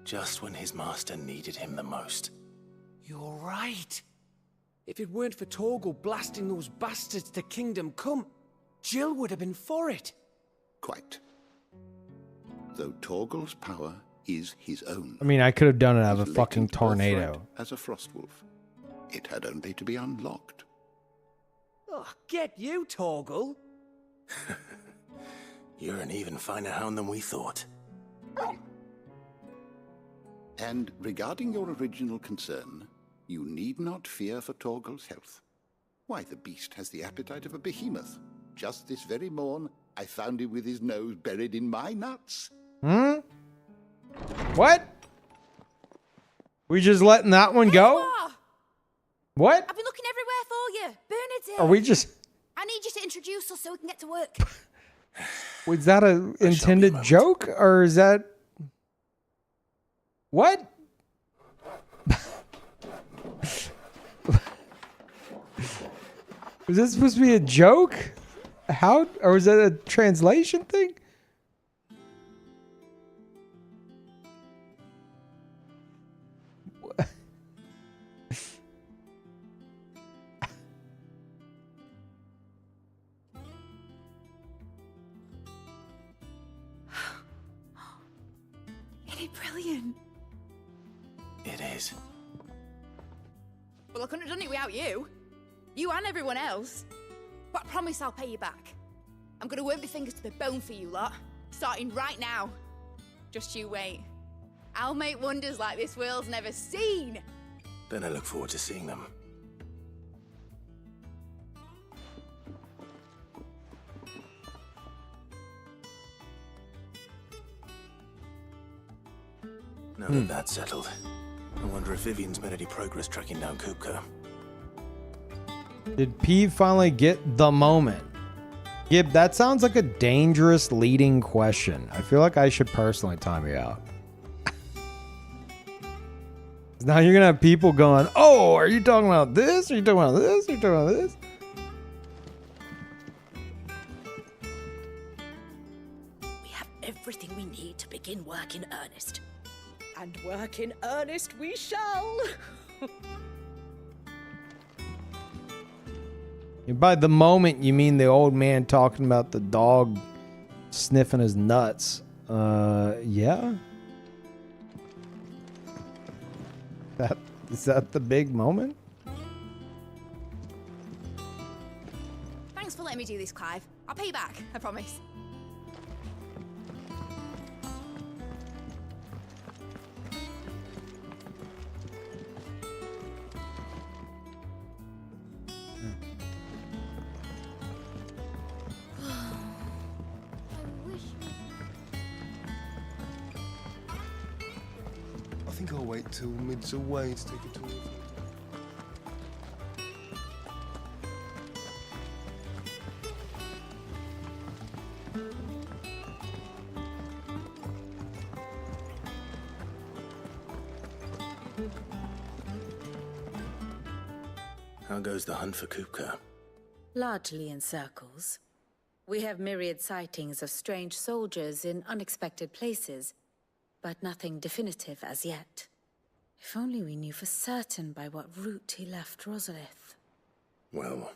just when his master needed him the most. You're right. If it weren't for Torgal blasting those bastards to Kingdom Come, Jill would have been for it. Quite. Though Torgal's power is his own. I mean, I could have done it out of a His fucking latent tornado. birthright as a Frostwolf. It had only to be unlocked. Oh, get you, Torgal. You're an even finer hound than we thought. And regarding your original concern, you need not fear for Torgal's health. Why, the beast has the appetite of a behemoth. Just this very morn, I found him with his nose buried in my nuts. Hmm? What? We just letting that one go? What? I've been looking everywhere for you. Bernard's Are we just... I need you to introduce us so we can get to work. Was that a intended joke? Or is that... What? Was this supposed to be a joke? How? Or was that a translation thing? Isn't it brilliant? It is. Well, I couldn't have done it without you. You and everyone else. But I promise I'll pay you back. I'm gonna work my fingers to the bone for you lot. Starting right now. Just you wait. I'll make wonders like this world's never seen. Then I look forward to seeing them. Now that that's settled, I wonder if Vivian's made any progress tracking down Kupka. Did Peeve finally get the moment? Gib, that sounds like a dangerous leading question. I feel like I should personally time you out. Now you're gonna have people going, oh, are you talking about this? Are you talking about this? Are you talking about this? We have everything we need to begin work in earnest. And work in earnest we shall. And by the moment, you mean the old man talking about the dog sniffing his nuts. Yeah. Is that the big moment? Thanks for letting me do this, Clive. I'll pay you back, I promise. I think I'll wait till mid's away to take a tour. How goes the hunt for Kupka? Largely in circles. We have myriad sightings of strange soldiers in unexpected places, but nothing definitive as yet. If only we knew for certain by what route he left Rosalith. Well,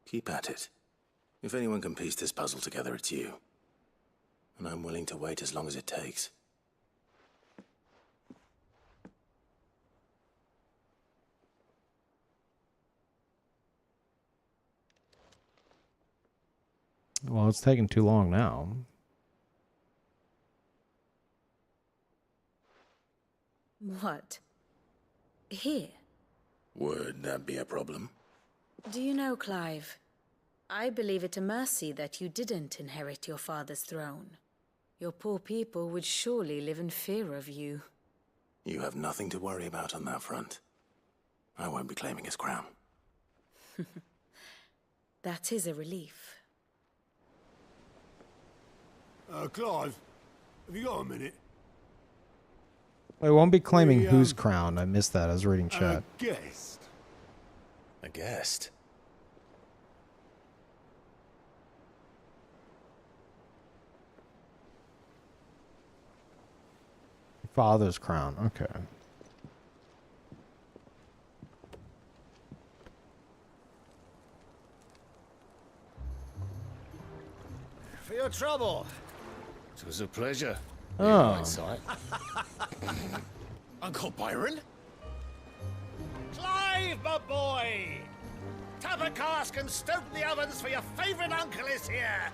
keep at it. If anyone can piece this puzzle together, it's you. And I'm willing to wait as long as it takes. Well, it's taking too long now. What? Here? Would that be a problem? Do you know, Clive? I believe it a mercy that you didn't inherit your father's throne. Your poor people would surely live in fear of you. You have nothing to worry about on that front. I won't be claiming his crown. That is a relief. Clive, have you got a minute? I won't be claiming whose crown. I missed that. I was reading chat. Guest. A guest? Father's crown. Okay. For your trouble. It was a pleasure. Oh. In hindsight. Uncle Byron? Clive, my boy! Tap a cask and stoke the ovens, for your favourite uncle is here!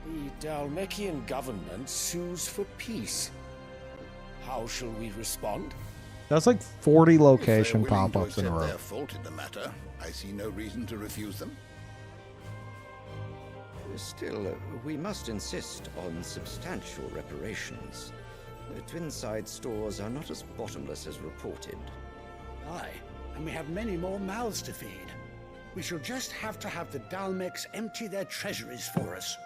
The Dalmekian government sues for peace. How shall we respond? That's like 40 location If they're willing to pop-ups in a accept row. their fault in the matter, I see no reason to refuse them. Still, we must insist on substantial reparations. The Twinside stores are not as bottomless as reported. Aye, and we have many more mouths to feed. We shall just have to have the Dalmecs empty their treasuries for us.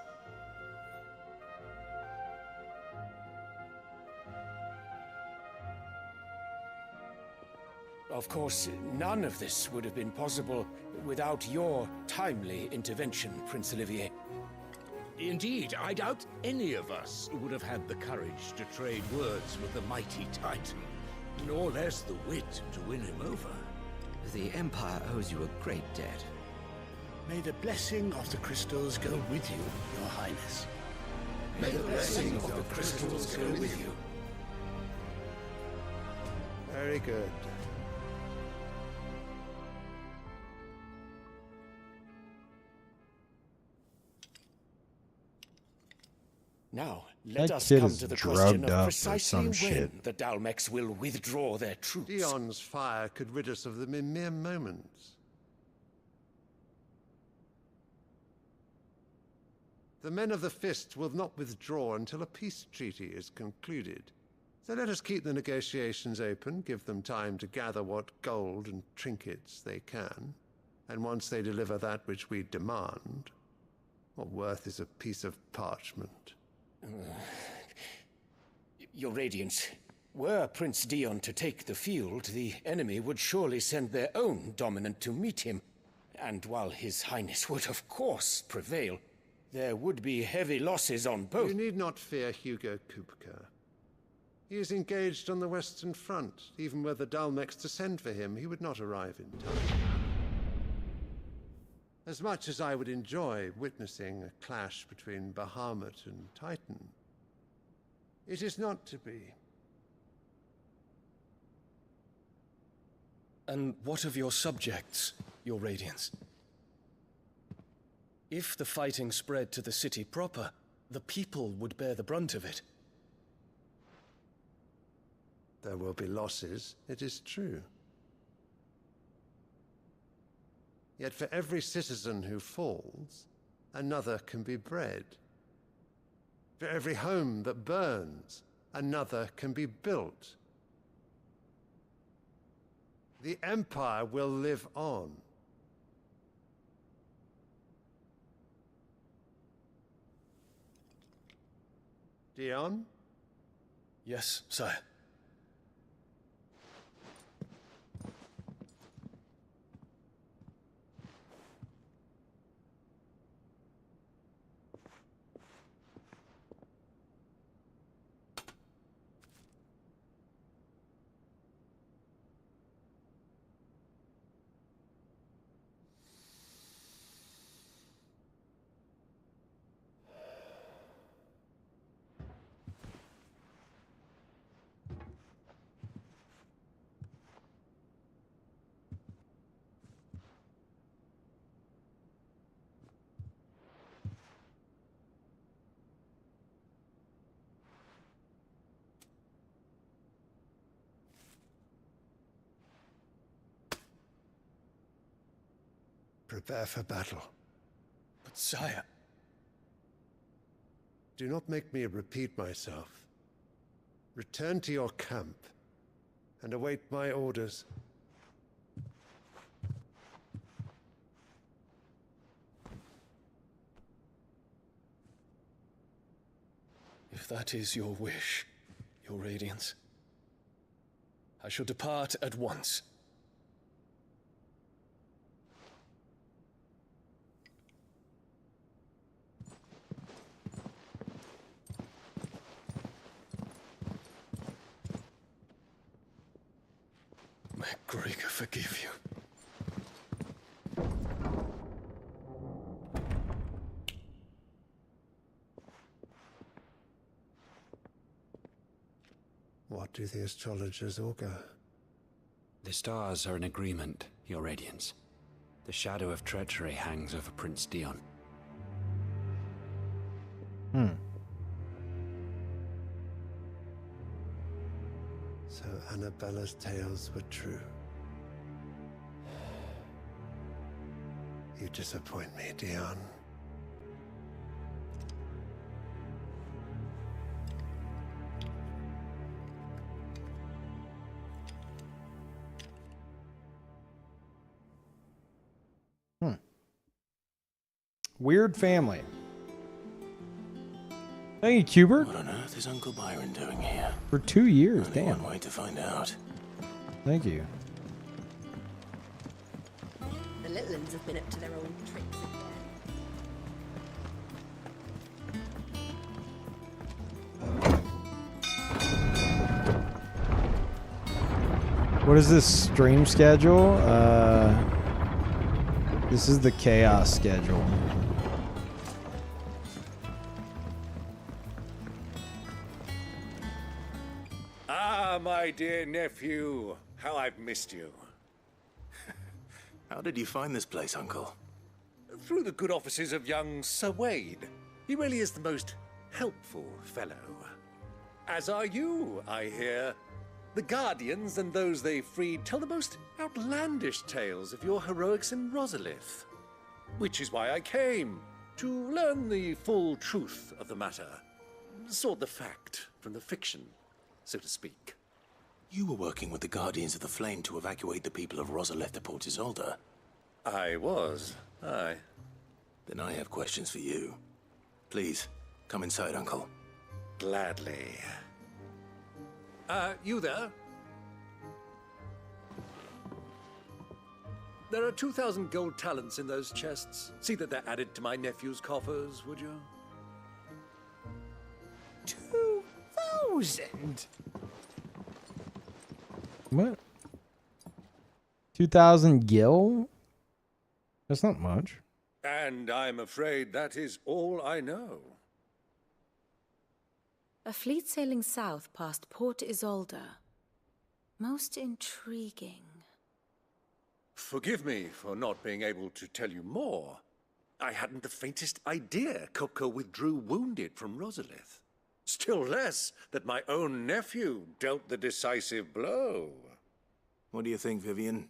Of course, none of this would have been possible without your timely intervention, Prince Olivier. Indeed, I doubt any of us would have had the courage to trade words with the mighty Titan, nor less the wit to win him over. The Empire owes you a great debt. May the blessing of the crystals go with you, Your Highness. May the blessing of the crystals go with you. Very good. Now, let That us kid come is to the drugged question up of or precisely some when shit. the Dalmecs will withdraw their troops. Dion's fire could rid us of them in mere moments. The men of the Fist will not withdraw until a peace treaty is concluded. So let us keep the negotiations open, give them time to gather what gold and trinkets they can, and once they deliver that which we demand, what worth is a piece of parchment? Your Radiance, were Prince Dion to take the field, the enemy would surely send their own dominant to meet him. And while His Highness would of course prevail, there would be heavy losses on both. You need not fear Hugo Kupka. He is engaged on the Western Front. Even were the Dalmecs to send for him, he would not arrive in time. As much as I would enjoy witnessing a clash between Bahamut and Titan, it is not to be. And what of your subjects, Your Radiance? If the fighting spread to the city proper, the people would bear the brunt of it. There will be losses, it is true. Yet for every citizen who falls, another can be bred. For every home that burns, another can be built. The Empire will live on. Dion? Yes, sire. prepare for battle. But sire... Do not make me repeat myself. Return to your camp and await my orders. If that is your wish, Your Radiance, I shall depart at once. May Gregor forgive you. What do the astrologers augur? The stars are in agreement, Your Radiance. The shadow of treachery hangs over Prince Dion. So Annabella's tales were true. You disappoint me, Dion. Weird family. Thank you, Cubert. What on earth is Uncle Byron doing here? For 2 years, Only damn. one way to find out. Thank you. The little ones have been up to their own tricks again. What is this stream schedule? This is the chaos schedule. Ah, my dear nephew, how I've missed you. How did you find this place, Uncle? Through the good offices of young Sir Wade. He really is the most helpful fellow. As are you, I hear. The Guardians and those they freed tell the most outlandish tales of your heroics in Rosalith. Which is why I came, to learn the full truth of the matter. Sort the fact from the fiction, so to speak. You were working with the Guardians of the Flame to evacuate the people of Rosalith to Port Isolde. I was, aye. Then I have questions for you. Please, come inside, Uncle. Gladly. You there? There are 2,000 gold talents in those chests. See that they're added to my nephew's coffers, would you? 2,000? What? 2,000 gil? That's not much. And I'm afraid that is all I know. A fleet sailing south past Port Isolde. Most intriguing. Forgive me for not being able to tell you more. I hadn't the faintest idea Chocobo withdrew wounded from Rosalith. Still less that my own nephew dealt the decisive blow. What do you think, Vivian?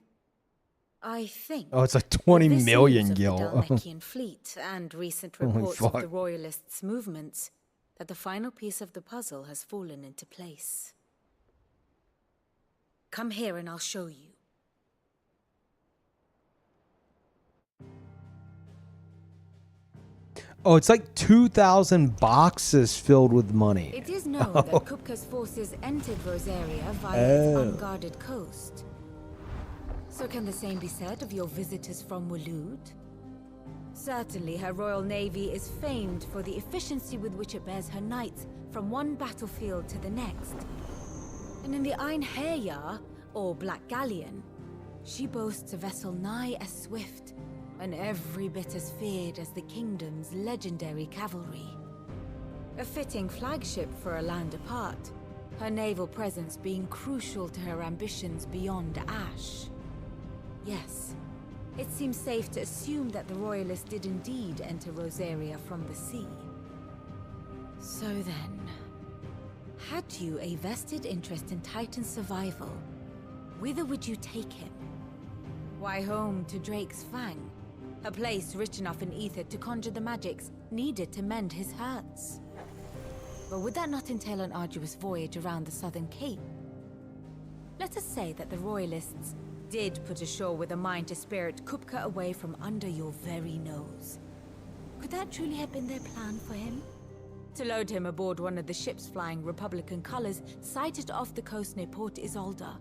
I think... Oh, it's like 20 with this million news of gil. the Dalmekian fleet and recent Holy reports of fuck. the Royalists' movements, that the final piece of the puzzle has fallen into place. Come here and I'll show you. Oh, it's like 2,000 boxes filled with money. It is known that Kupka's forces entered Rosaria via its unguarded coast. So can the same be said of your visitors from Waloed? Certainly, her royal navy is famed for the efficiency with which it bears her knights from one battlefield to the next. And in the Einherjar, or Black Galleon, she boasts a vessel nigh as swift and every bit as feared as the kingdom's legendary cavalry. A fitting flagship for a land apart, her naval presence being crucial to her ambitions beyond Ash. Yes, it seems safe to assume that the Royalists did indeed enter Rosaria from the sea. So then, had you a vested interest in Titan's survival, whither would you take him? Why home to Drake's Fang? a place rich enough in ether to conjure the magics needed to mend his hurts. But would that not entail an arduous voyage around the southern cape? Let us say that the Royalists did put ashore with a mind to spirit Kupka away from under your very nose. Could that truly have been their plan for him? To load him aboard one of the ships flying Republican colors sighted off the coast near Port Isolde.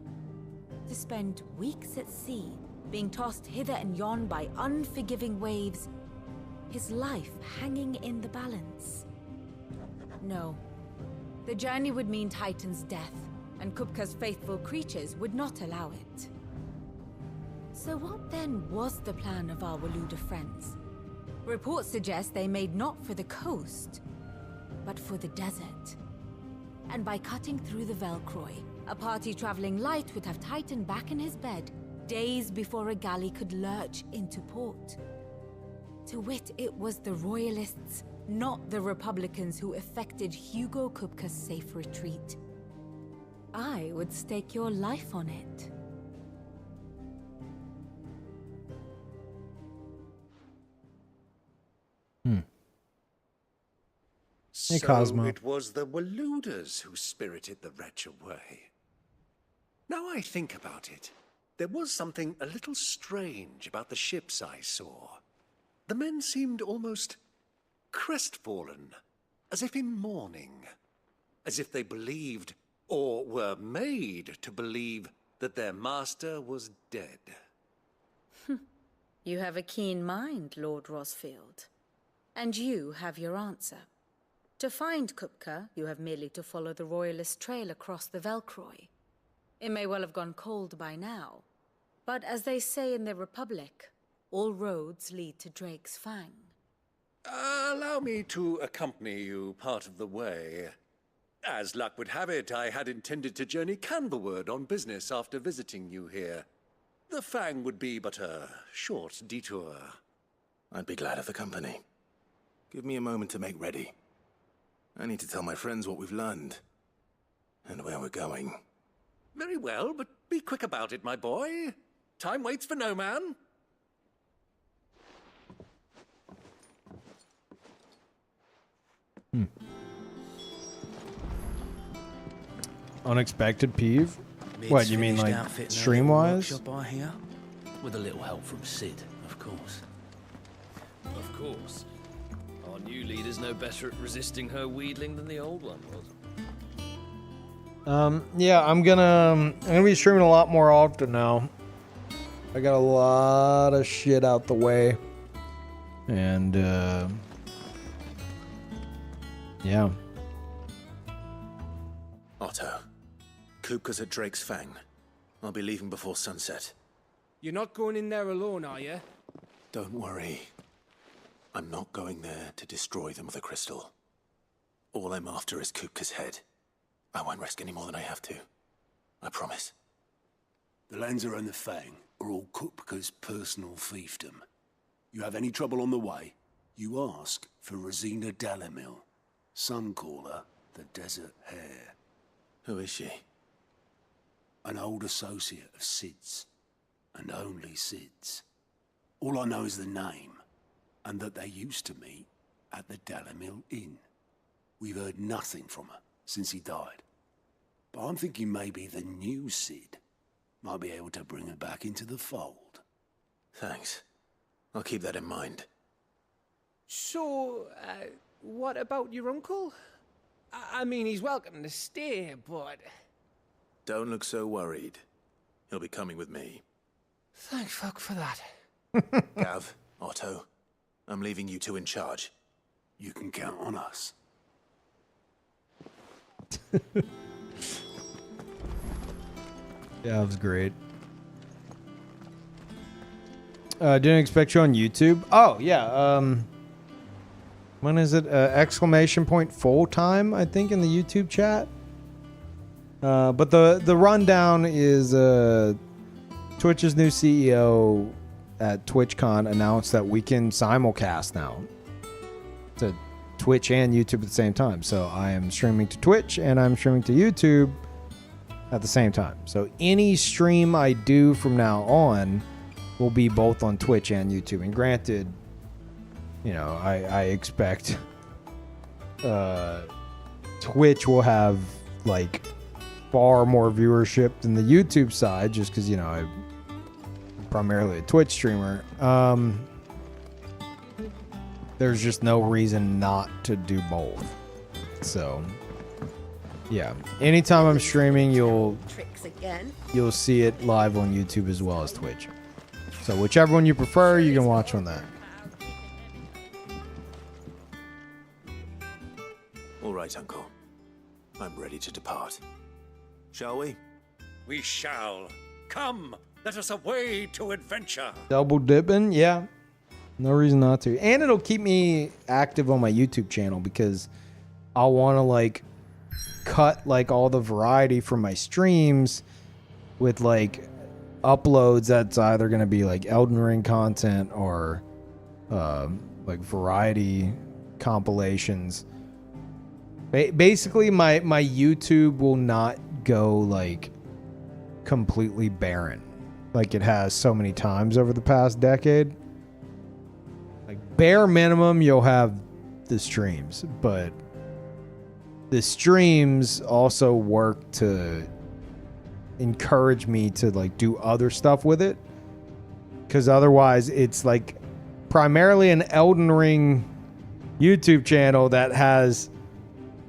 To spend weeks at sea, being tossed hither and yon by unforgiving waves, his life hanging in the balance. No. The journey would mean Titan's death, and Kupka's faithful creatures would not allow it. So what then was the plan of our Waluda friends? Reports suggest they made not for the coast, but for the desert. And by cutting through the Velcroy, a party traveling light would have Titan back in his bed days before a galley could lurch into port. To wit, it was the Royalists, not the Republicans, who effected Hugo Kupka's safe retreat. I would stake your life on it. Hey, So Cosmo. it was the Waludas who spirited the wretch away. Now I think about it, there was something a little strange about the ships I saw. The men seemed almost crestfallen, as if in mourning, as if they believed, or were made to believe, that their master was dead. You have a keen mind, Lord Rosfield. And you have your answer. To find Kupka, you have merely to follow the Royalist trail across the Velcroy. It may well have gone cold by now, but as they say in the Republic, all roads lead to Drake's Fang. Allow me to accompany you part of the way. As luck would have it, I had intended to journey Canverward on business after visiting you here. The Fang would be but a short detour. I'd be glad of the company. Give me a moment to make ready. I need to tell my friends what we've learned. And where we're going. Very well, but be quick about it, my boy. Time waits for no man. Unexpected Peeve? What, you mean like stream-wise? Workshop, I hear? With a little help from Sid, of course. Of course. Our new leader's no better at resisting her wheedling than the old one was. Yeah, I'm gonna be streaming a lot more often now. I got a lot of shit out the way. And yeah. Otto, Kupka's at Drake's Fang. I'll be leaving before sunset. You're not going in there alone, are you? Don't worry. I'm not going there to destroy them with a crystal. All I'm after is Kupka's head. I won't risk any more than I have to. I promise. The Lanza and the Fang are all Kupka's personal fiefdom. You have any trouble on the way, you ask for Rosina Dalamil. Some call her the Desert Hare. Who is she? An old associate of Sid's, and only Sid's. All I know is the name, and that they used to meet at the Dalamil Inn. We've heard nothing from her since he died. But I'm thinking maybe the new Sid might be able to bring her back into the fold. Thanks. I'll keep that in mind. So, what about your uncle? I mean, he's welcome to stay, but... Don't look so worried. He'll be coming with me. Thank fuck for that. Gav, Otto, I'm leaving you two in charge. You can count on us. Yeah, it was great. Didn't expect you on YouTube. Oh, yeah. When is it? Exclamation point full time, I think, in the YouTube chat. But the rundown is Twitch's new CEO at TwitchCon announced that we can simulcast now to Twitch and YouTube at the same time. So I am streaming to Twitch and I'm streaming to YouTube at the same time. So any stream I do from now on will be both on Twitch and YouTube. And granted, you know, I expect Twitch will have like far more viewership than the YouTube side, just because, you know, I'm primarily a Twitch streamer. There's just no reason not to do both. So yeah, anytime I'm streaming, you'll see it live on YouTube as well as Twitch. So whichever one you prefer, you can watch on that. All right, Uncle. I'm ready to depart. Shall we? We shall. Come, let us away to adventure. Double dipping, yeah. No reason not to. And it'll keep me active on my YouTube channel because I'll want to like cut like all the variety from my streams with like uploads that's either going to be like Elden Ring content or like variety compilations. Basically my YouTube will not go like completely barren like it has so many times over the past decade. Like bare minimum you'll have the streams, but the streams also work to encourage me to like do other stuff with it, because otherwise it's like primarily an Elden Ring YouTube channel that has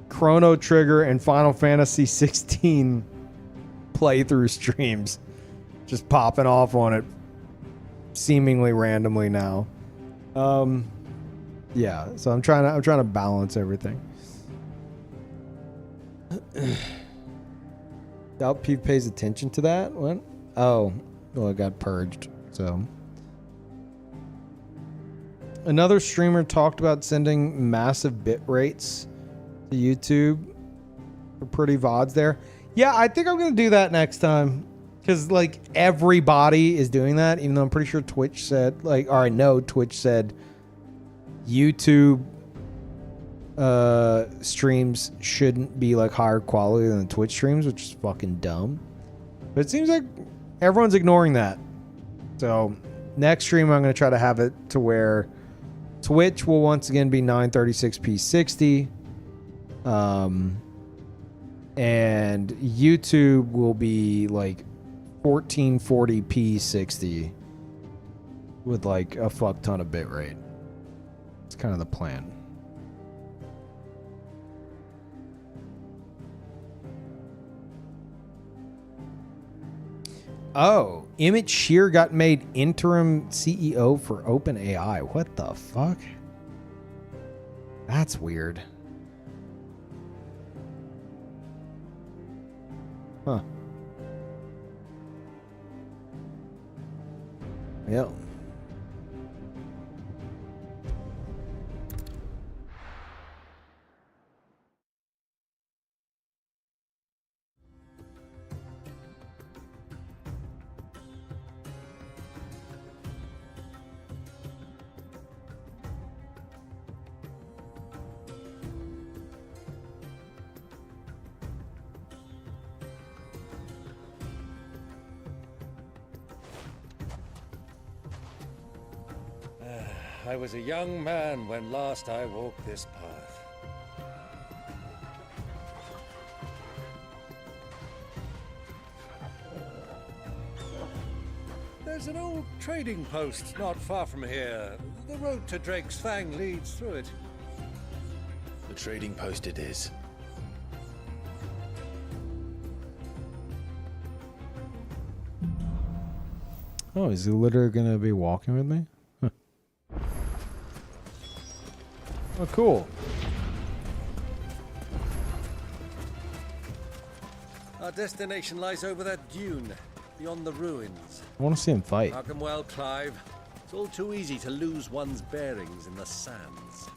Chrono Trigger and Final Fantasy XVI playthrough streams just popping off on it seemingly randomly now. Yeah, so I'm trying to balance everything. Doubt Peeve pays attention to that. What? Oh, well, it got purged. So another streamer talked about sending massive bit rates to YouTube for pretty VODs there. Yeah, I think I'm gonna do that next time, because like everybody is doing that. Even though I'm pretty sure Twitch said, like, or I know Twitch said YouTube streams shouldn't be like higher quality than the Twitch streams, which is fucking dumb. But it seems like everyone's ignoring that. So next stream I'm going to try to have it to where Twitch will once again be 936p 60, and YouTube will be like 1440p 60 with like a fuck ton of bit rate. It's kind of the plan. Oh, Emmett Shear got made interim CEO for OpenAI. What the fuck? That's weird. Huh. Yep. I was a young man when last I walked this path. There's an old trading post not far from here. The road to Drake's Fang leads through it. The trading post it is. Oh, is he literally gonna be walking with me? Huh. Oh, cool. Our destination lies over that dune, beyond the ruins. I want to see him fight. Mark 'em well, Clive. It's all too easy to lose one's bearings in the sands.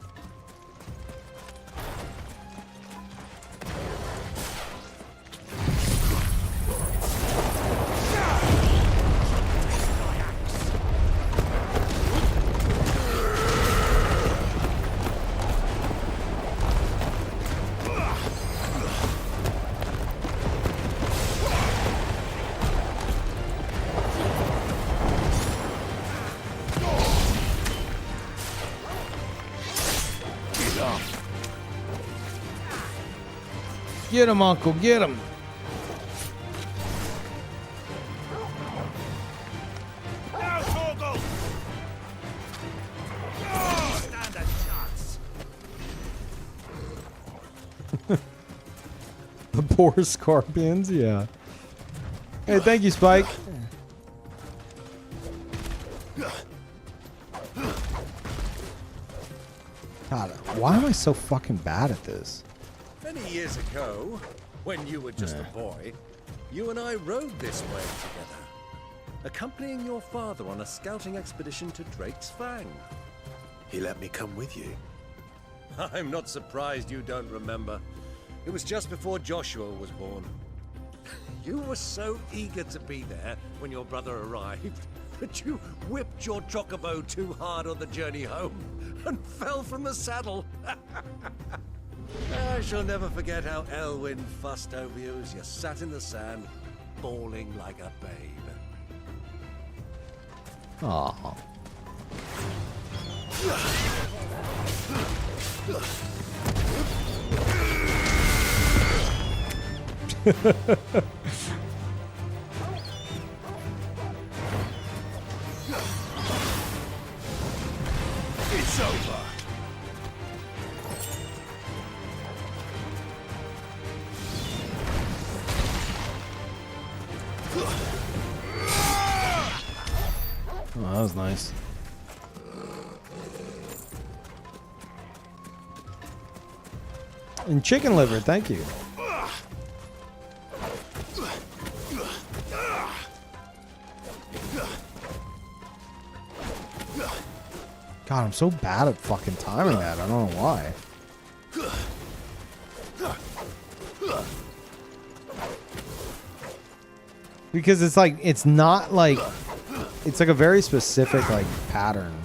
Get him, Uncle, get him. Now, Chocobo! Oh, stand a chance. The poor scorpions, yeah. Hey, thank you, Spike. God, why am I so fucking bad at this? Many years ago, when you were just a boy, you and I rode this way together, accompanying your father on a scouting expedition to Drake's Fang. He let me come with you. I'm not surprised you don't remember. It was just before Joshua was born. You were so eager to be there when your brother arrived that you whipped your Chocobo too hard on the journey home and fell from the saddle. I shall never forget how Elwyn fussed over you as you sat in the sand, bawling like a babe. Aww. It's over. Oh, that was nice. And chicken liver, thank you. God, I'm so bad at fucking timing that. I don't know why. Because it's like, it's not like, it's like a very specific like pattern.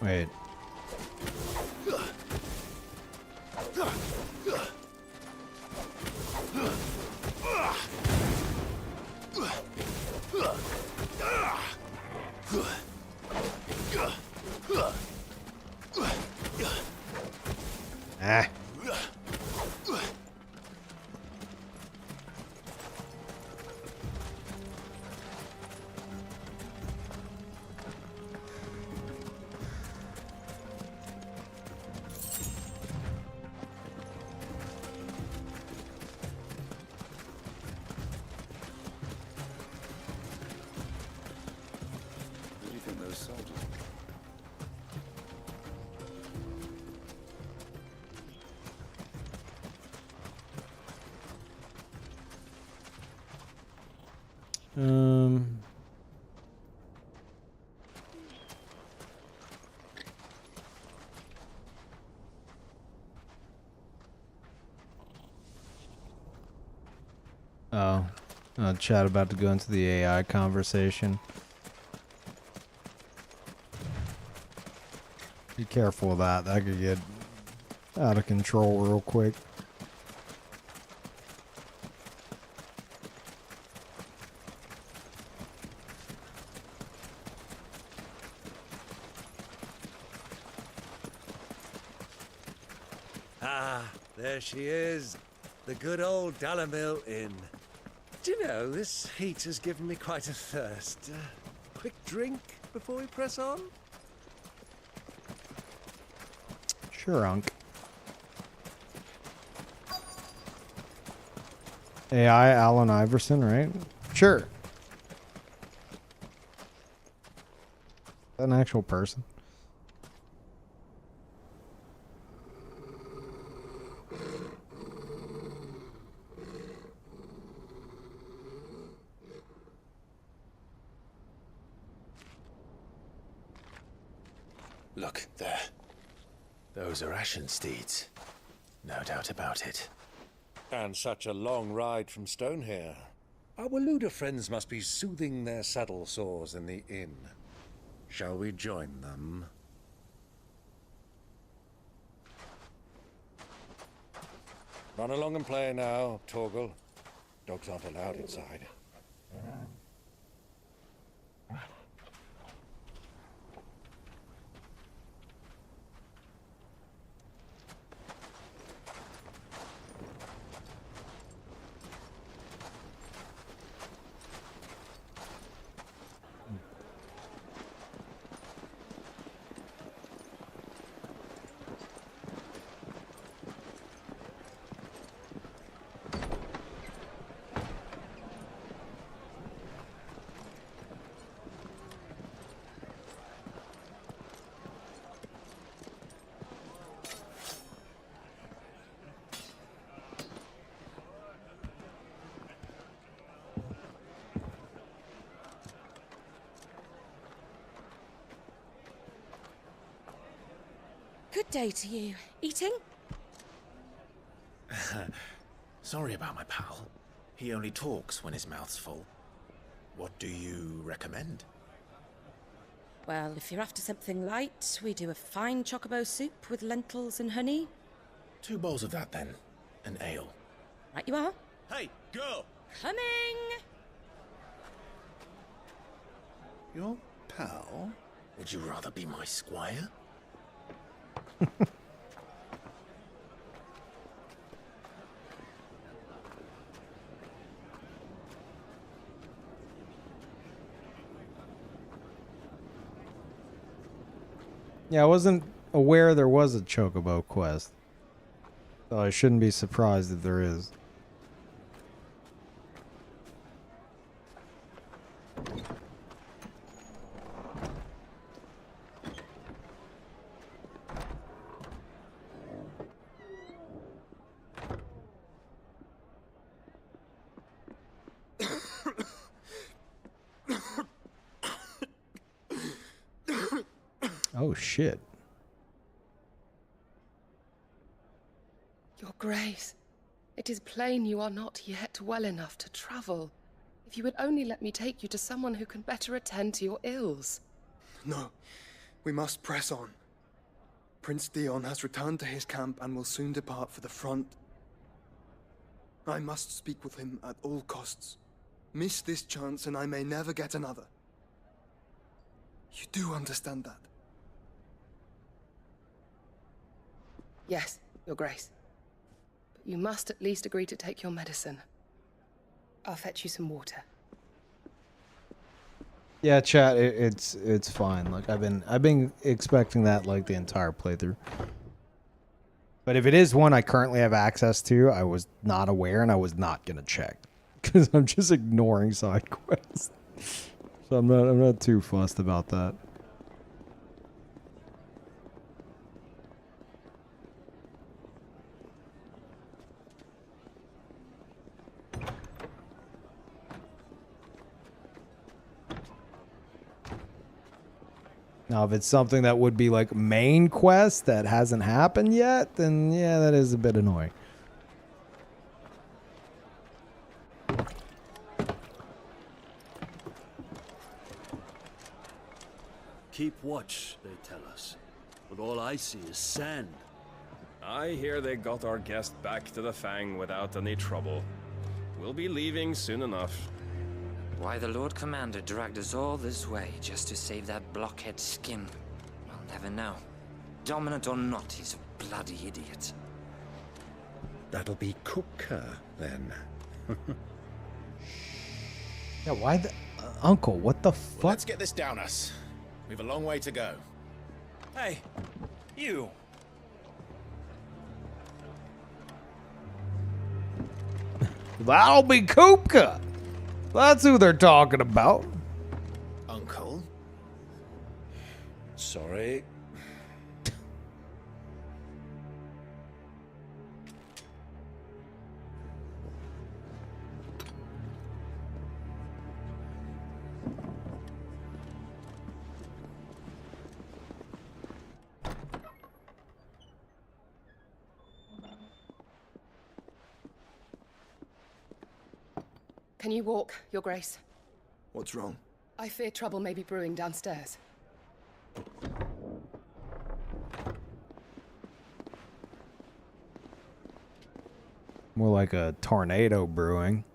Wait. Ah. Who do you think those soldiers are? Chat about to go into the AI conversation. Be careful with that. That could get out of control real quick. Ah, there she is. The good old Dalamil Inn. Do you know, this heat has given me quite a thirst. Quick drink before we press on? Sure, Unc. AI Allen Iverson, right? Sure. Is that an actual person? Look, there. Those are Ashen steeds. No doubt about it. And such a long ride from Stonehair. Our Waluda friends must be soothing their saddle sores in the inn. Shall we join them? Run along and play now, Torgal. Dogs aren't allowed inside. Good day to you. Eating? Sorry about my pal. He only talks when his mouth's full. What do you recommend? Well, if you're after something light, we do a fine chocobo soup with lentils and honey. 2 bowls of that, then. An ale. Right you are. Hey, girl! Coming! Your pal? Would you rather be my squire? Yeah, I wasn't aware there was a Chocobo quest. So I shouldn't be surprised if there is. Oh, shit. Your Grace, it is plain you are not yet well enough to travel. If you would only let me take you to someone who can better attend to your ills. No, we must press on. Prince Dion has returned to his camp and will soon depart for the front. I must speak with him at all costs. Miss this chance and I may never get another. You do understand that? Yes, Your Grace. But you must at least agree to take your medicine. I'll fetch you some water. Yeah, chat. It's fine. Like I've been expecting that like the entire playthrough. But if it is one I currently have access to, I was not aware and I was not gonna check because I'm just ignoring side quests. So I'm not too fussed about that. Now, if it's something that would be like main quest that hasn't happened yet, then yeah, that is a bit annoying. Keep watch, they tell us. But all I see is sand. I hear they got our guest back to the Fang without any trouble. We'll be leaving soon enough. Why the Lord Commander dragged us all this way just to save that blockhead skin, we'll never know. Dominant or not, he's a bloody idiot. That'll be Cooker, then. Yeah, why the... Uncle, what the fuck? Well, let's get this down us. We've a long way to go. Hey, you. That'll be Kupka. That's who they're talking about. Uncle? Sorry. Can you walk, Your Grace? What's wrong? I fear trouble may be brewing downstairs. More like a tornado brewing.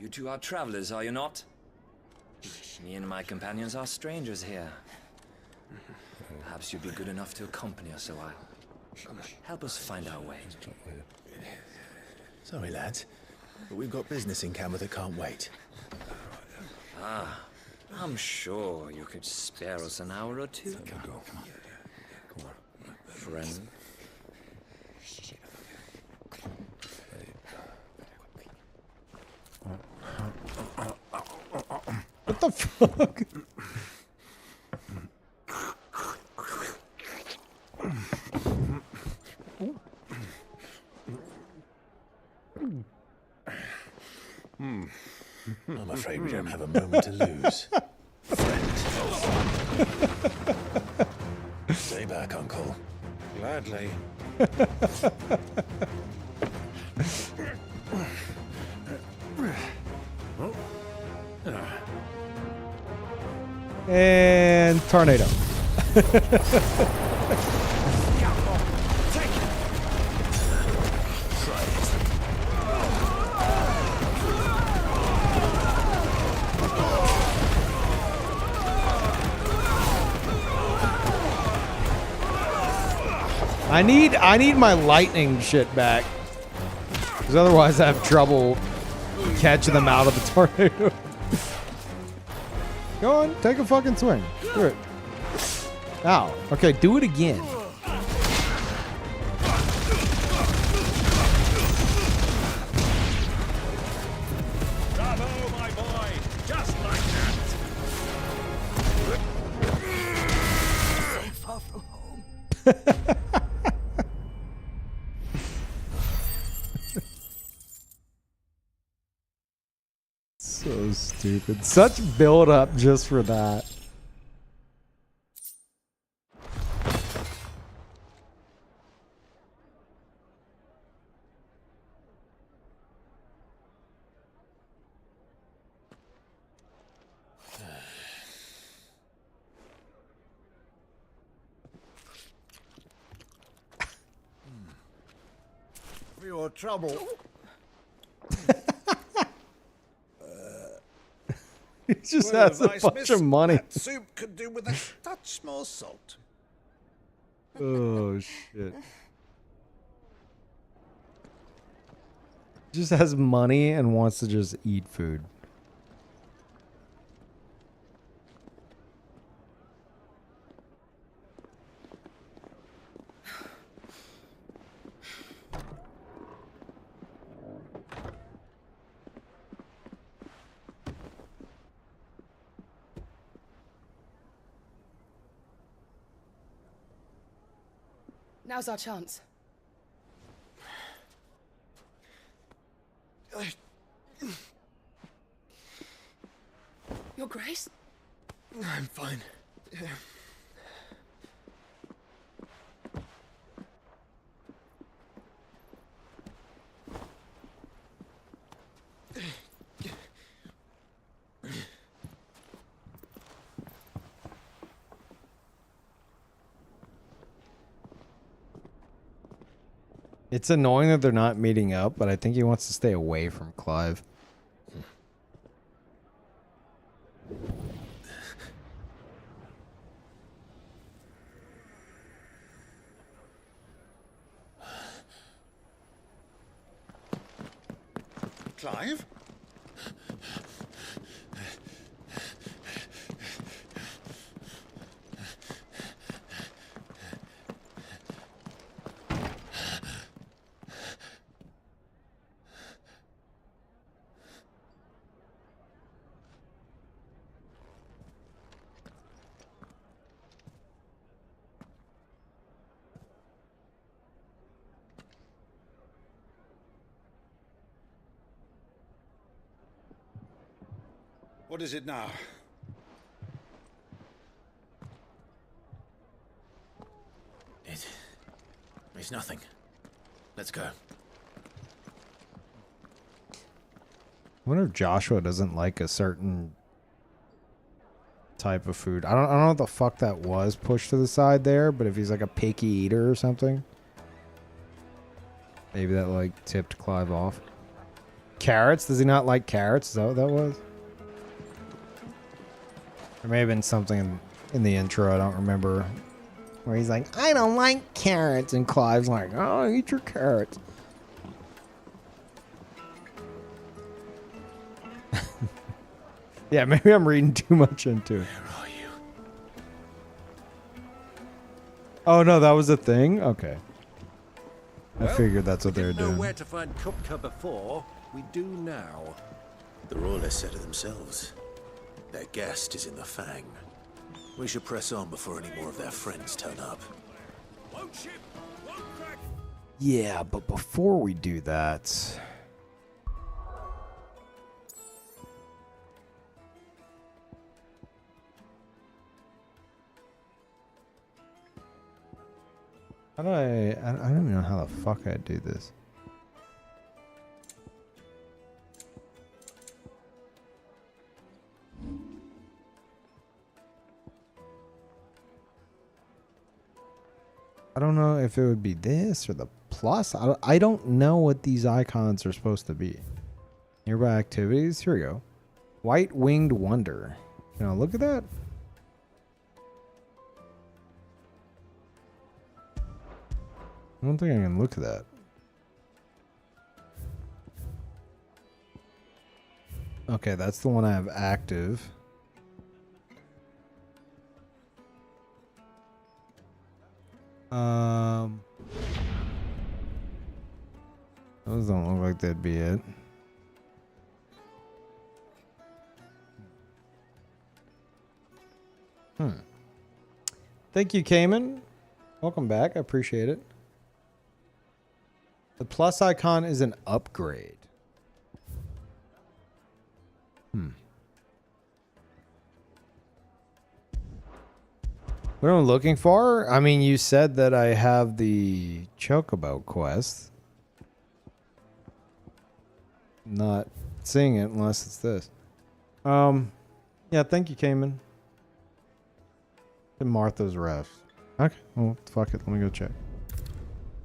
You two are travelers, are you not? Me and my companions are strangers here. Perhaps you'd be good enough to accompany us a while. Help us find our way. Sorry, lads, but we've got business in camera that can't wait. Ah, I'm sure you could spare us an hour or two. Come on. Friend. What the fuck? I'm afraid we don't have a moment to lose. Friend. Stay back, Uncle. Gladly. And tornado. I need my lightning shit back. Because otherwise I have trouble catching them out of the tornado. Go on, take a fucking swing. Do it. Ow. Okay, do it again. Bravo, my boy! Just like that! So far from home. So stupid. Such build up just for that. For your trouble. He just has a bunch of money. That soup could do with a touch more salt. Oh shit. Just has money and wants to just eat food. Now's our chance. Your Grace? I'm fine. It's annoying that they're not meeting up, but I think he wants to stay away from Clive. Clive? What is it now? It's nothing. Let's go. I wonder if Joshua doesn't like a certain type of food. I don't know what the fuck that was pushed to the side there, but if he's like a picky eater or something. Maybe that like tipped Clive off. Carrots? Does he not like carrots? Is that what that was? There may have been something in the intro, I don't remember, where he's like, I don't like carrots, and Clive's like, oh, eat your carrots. Yeah, maybe I'm reading too much into it. Where are you? Oh no, that was a thing? Okay. I Well, figured that's what we they were didn't know doing. where to find Kupka before. We do now. The Royalists said it themselves. Their guest is in the Fang. We should press on before any more of their friends turn up. Yeah, but before we do that... How do I don't even know how the fuck I do this. I don't know if it would be this or the plus. I don't know what these icons are supposed to be. Nearby activities. Here we go. White Winged Wonder. You know, look at that. I don't think I can look at that. Okay, that's the one I have active. Those don't look like that'd be it. Thank you, Cayman. Welcome back. I appreciate it. The plus icon is an upgrade. What am I looking for? I mean, you said that I have the Chocobo quest. Not seeing it unless it's this. Yeah, thank you, Cayman. And Martha's Rest. Okay, well, fuck it. Let me go check.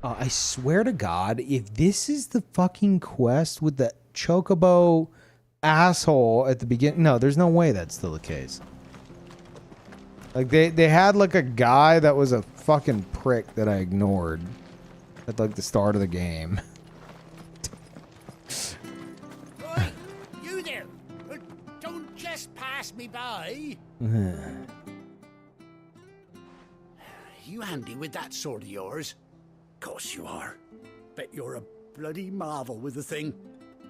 I swear to God, if this is the fucking quest with the Chocobo asshole at the beginning... No, there's no way that's still the case. Like, they had, like, a guy that was a fucking prick that I ignored at, like, the start of the game. Oi, you there! Don't just pass me by! You handy with that sword of yours? Course you are. Bet you're a bloody marvel with the thing.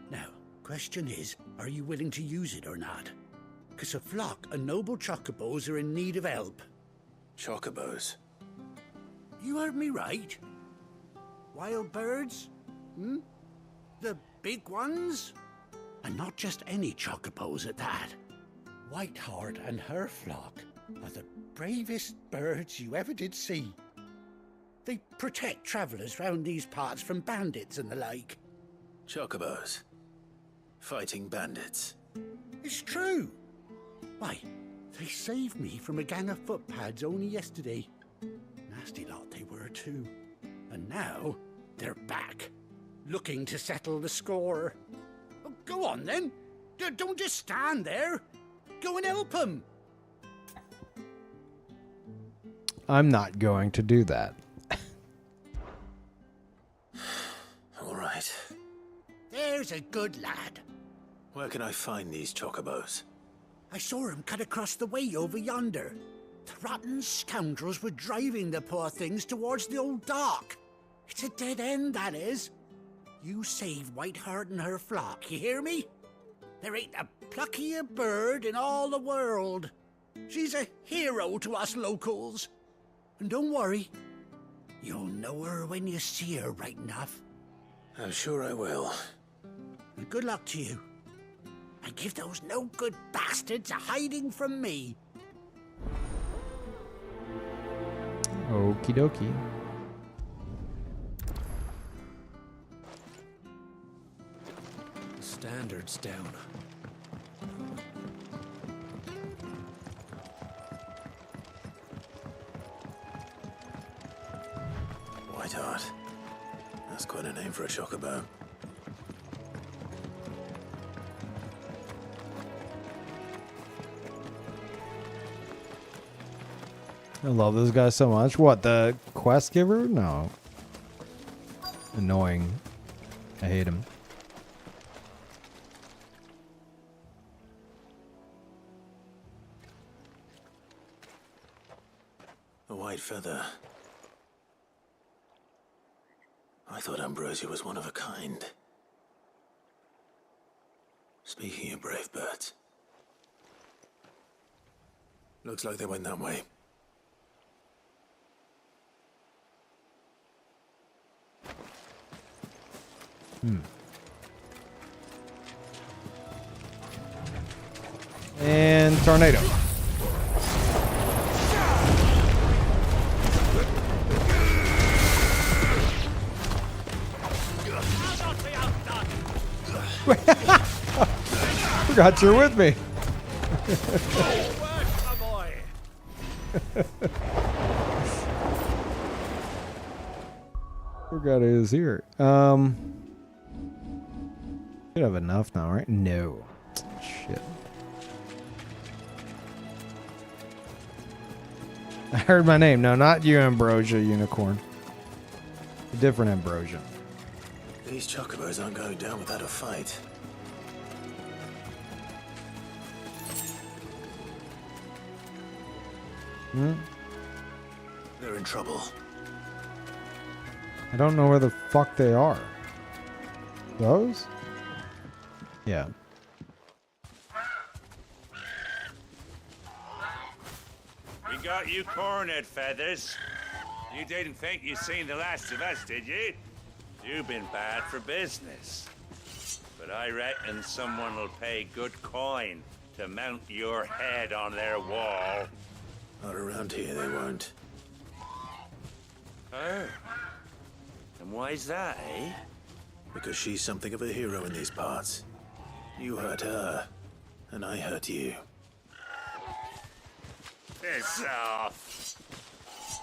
Now, question is, are you willing to use it or not? 'Cause a flock of noble chocobos are in need of help. Chocobos? You heard me right. Wild birds? Hmm? The big ones? And not just any chocobos at that. Whiteheart and her flock are the bravest birds you ever did see. They protect travellers round these parts from bandits and the like. Chocobos. Fighting bandits. It's true. Why, they saved me from a gang of footpads only yesterday. Nasty lot they were too. And now, they're back, looking to settle the score. Oh, go on then. Don't just stand there. Go and help them. I'm not going to do that. All right. There's a good lad. Where can I find these chocobos? I saw him cut across the way over yonder. The rotten scoundrels were driving the poor things towards the old dock. It's a dead end, that is. You save Whiteheart and her flock, you hear me? There ain't a pluckier bird in all the world. She's a hero to us locals. And don't worry, you'll know her when you see her right enough. I'm sure I will. And good luck to you. And give those no-good bastards a hiding from me. Okie dokie. The standard's down. Whiteheart. That's quite a name for a chocobo. I love this guy so much. What, the quest giver? No. Annoying. I hate him. A white feather. I thought Ambrosia was one of a kind. Speaking of brave birds. Looks like they went that way. And tornado. Forgot you're with me. Forgot he was here. Should have enough now, right? No. Shit. I heard my name. No, not you, Ambrosia Unicorn. A different Ambrosia. These chocobos aren't going down without a fight. They're in trouble. I don't know where the fuck they are. Those? Yeah. We got you cornered, Feathers. You didn't think you'd seen the last of us, did you? You've been bad for business. But I reckon someone will pay good coin to mount your head on their wall. Not around here, they won't. Oh. And why's that, eh? Because she's something of a hero in these parts. You hurt her, and I hurt you. Piss off.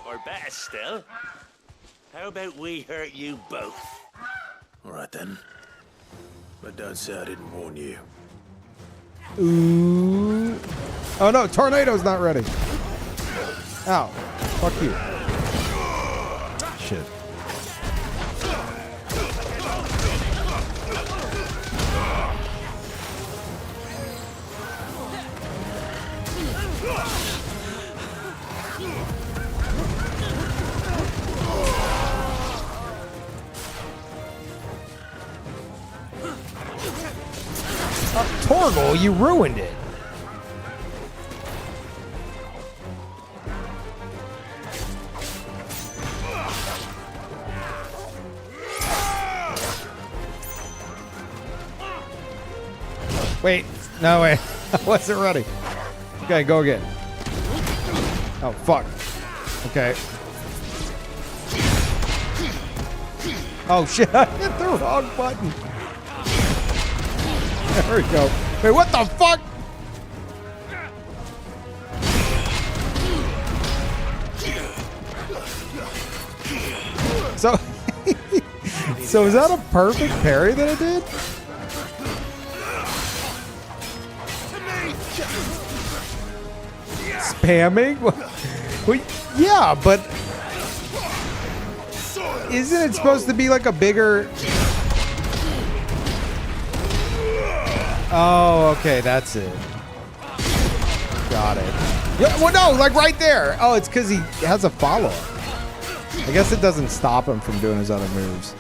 Or better still, how about we hurt you both? All right then. But don't say I didn't warn you. Ooh. Oh no, tornado's not ready. Ow. Fuck you. Shit. Torgal, you ruined it. Wait, no way. I wasn't ready. Okay, go again. Oh, fuck. Okay. Oh, shit. I hit the wrong button. There we go. Wait, what the fuck? So, so is that a perfect parry that I did? Spamming? Well, yeah, but isn't it supposed to be like a bigger... Oh, okay, that's it. Got it. Yeah, well, no, like right there. Oh, it's because he has a follow-up. I guess it doesn't stop him from doing his other moves.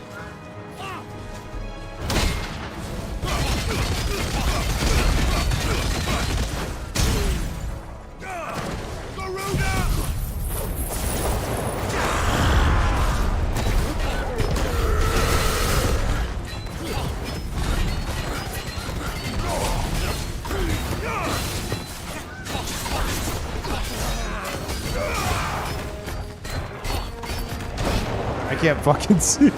I can't fucking see.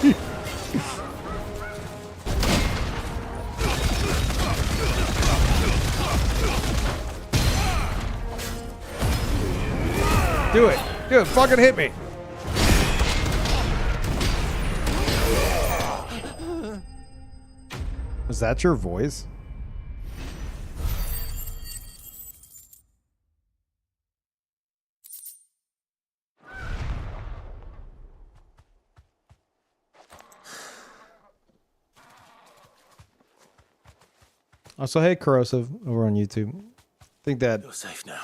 Do it. Do it. Fucking hit me. Was that your voice? Also, hey, Corrosive, over on YouTube. I think that You're safe now.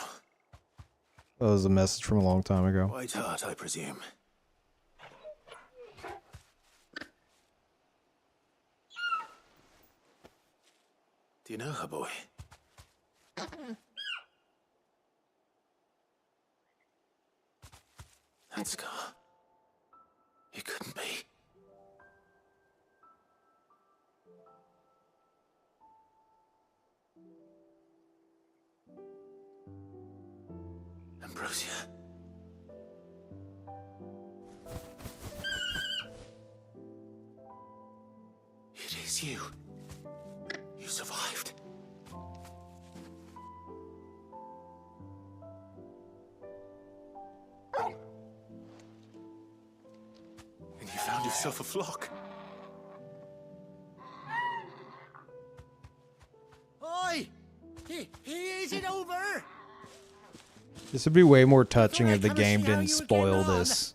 was a message from a long time ago. White Heart, I presume. Do you know her, boy? That scar. It couldn't be. Ambrosia. It is you. You survived. And you found yourself a flock. Oi! Is it over? This would be way more touching if the game didn't spoil this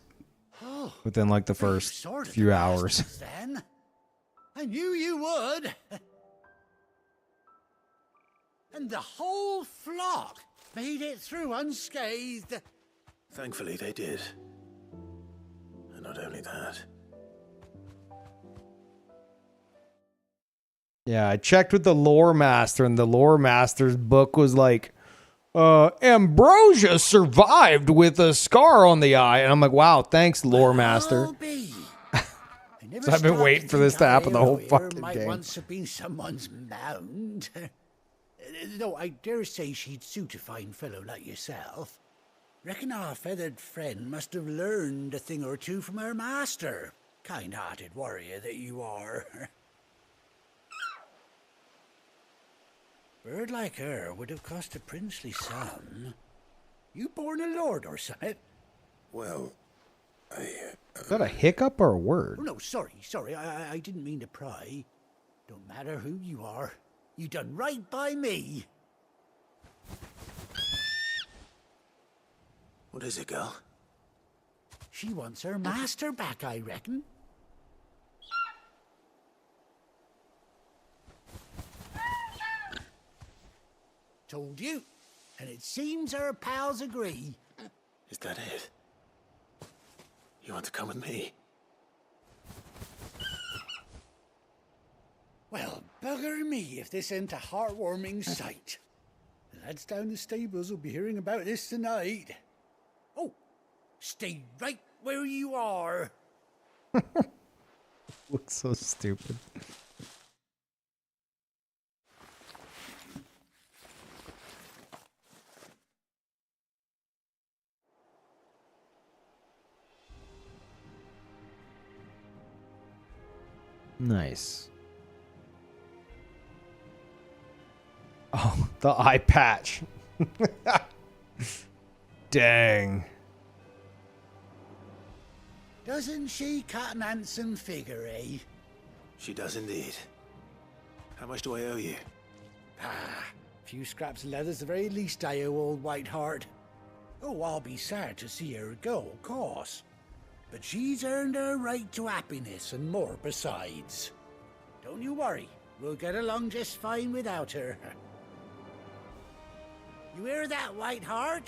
within like the first few hours. Then I knew you would. And the whole flock made it through unscathed. Thankfully, they did. And not only that. Yeah, I checked with the lore master, and the lore master's book was like, Ambrosia survived with a scar on the eye. And I'm like, wow, thanks, lore master. So I've been waiting for this to happen the whole fucking might game. once have been someone's mound. Though I dare say she'd suit a fine fellow like yourself. Reckon our feathered friend must have learned a thing or two from her master. Kind-hearted warrior that you are. Bird like her would have cost a princely sum. You born a lord or something? Well, Is that a hiccup or a word? Oh, no, sorry. I didn't mean to pry. Don't matter who you are. You done right by me. What is it, girl? She wants her master back, I reckon. Told you. And it seems her pals agree. Is that it? You want to come with me? Well, bugger me if this ain't a heartwarming sight. The lads down the stables will be hearing about this tonight. Oh, stay right where you are. Looks so stupid. Nice. Oh, the eye patch. Dang. Doesn't she cut an handsome figure, eh? She does indeed. How much do I owe you? Ah, a few scraps of leather's the very least I owe old Whiteheart. Oh, I'll be sad to see her go, of course. But she's earned her right to happiness and more besides. Don't you worry, we'll get along just fine without her. You hear that, Whiteheart?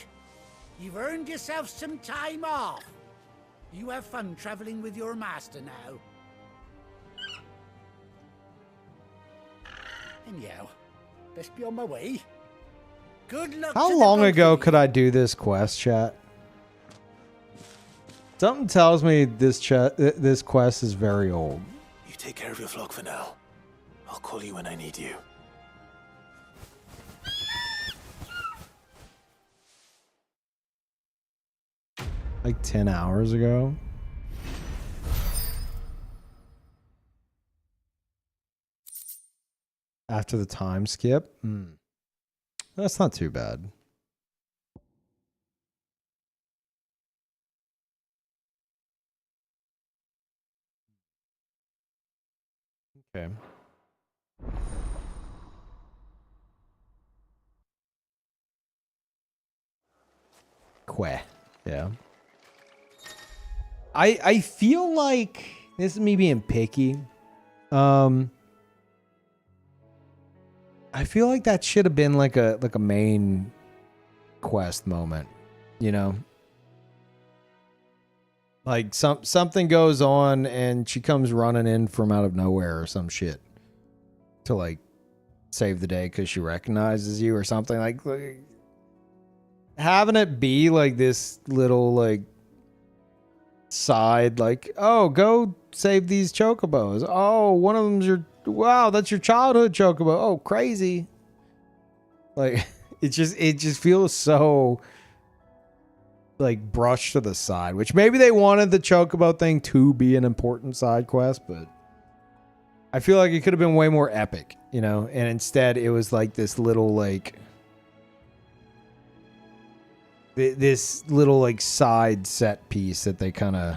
You've earned yourself some time off. You have fun traveling with your master now. Anyhow, best be on my way. Good luck. How long ago could I do this quest, chat? Something tells me this quest is very old. You take care of your flock for now. I'll call you when I need you. Like 10 hours ago. After the time skip? That's not too bad. Okay. Queh. Yeah. I feel like this is me being picky. I feel like that should have been like a main quest moment, you know? Like something goes on and she comes running in from out of nowhere or some shit to like save the day because she recognizes you or something. Like having it be like this little like side, like, oh, go save these chocobos. Oh, one of them's your, wow, that's your childhood chocobo. Oh, crazy. Like it just feels so like brushed to the side, which maybe they wanted the chocobo thing to be an important side quest, but I feel like it could have been way more epic, you know, and instead it was like this little like side set piece that they kind of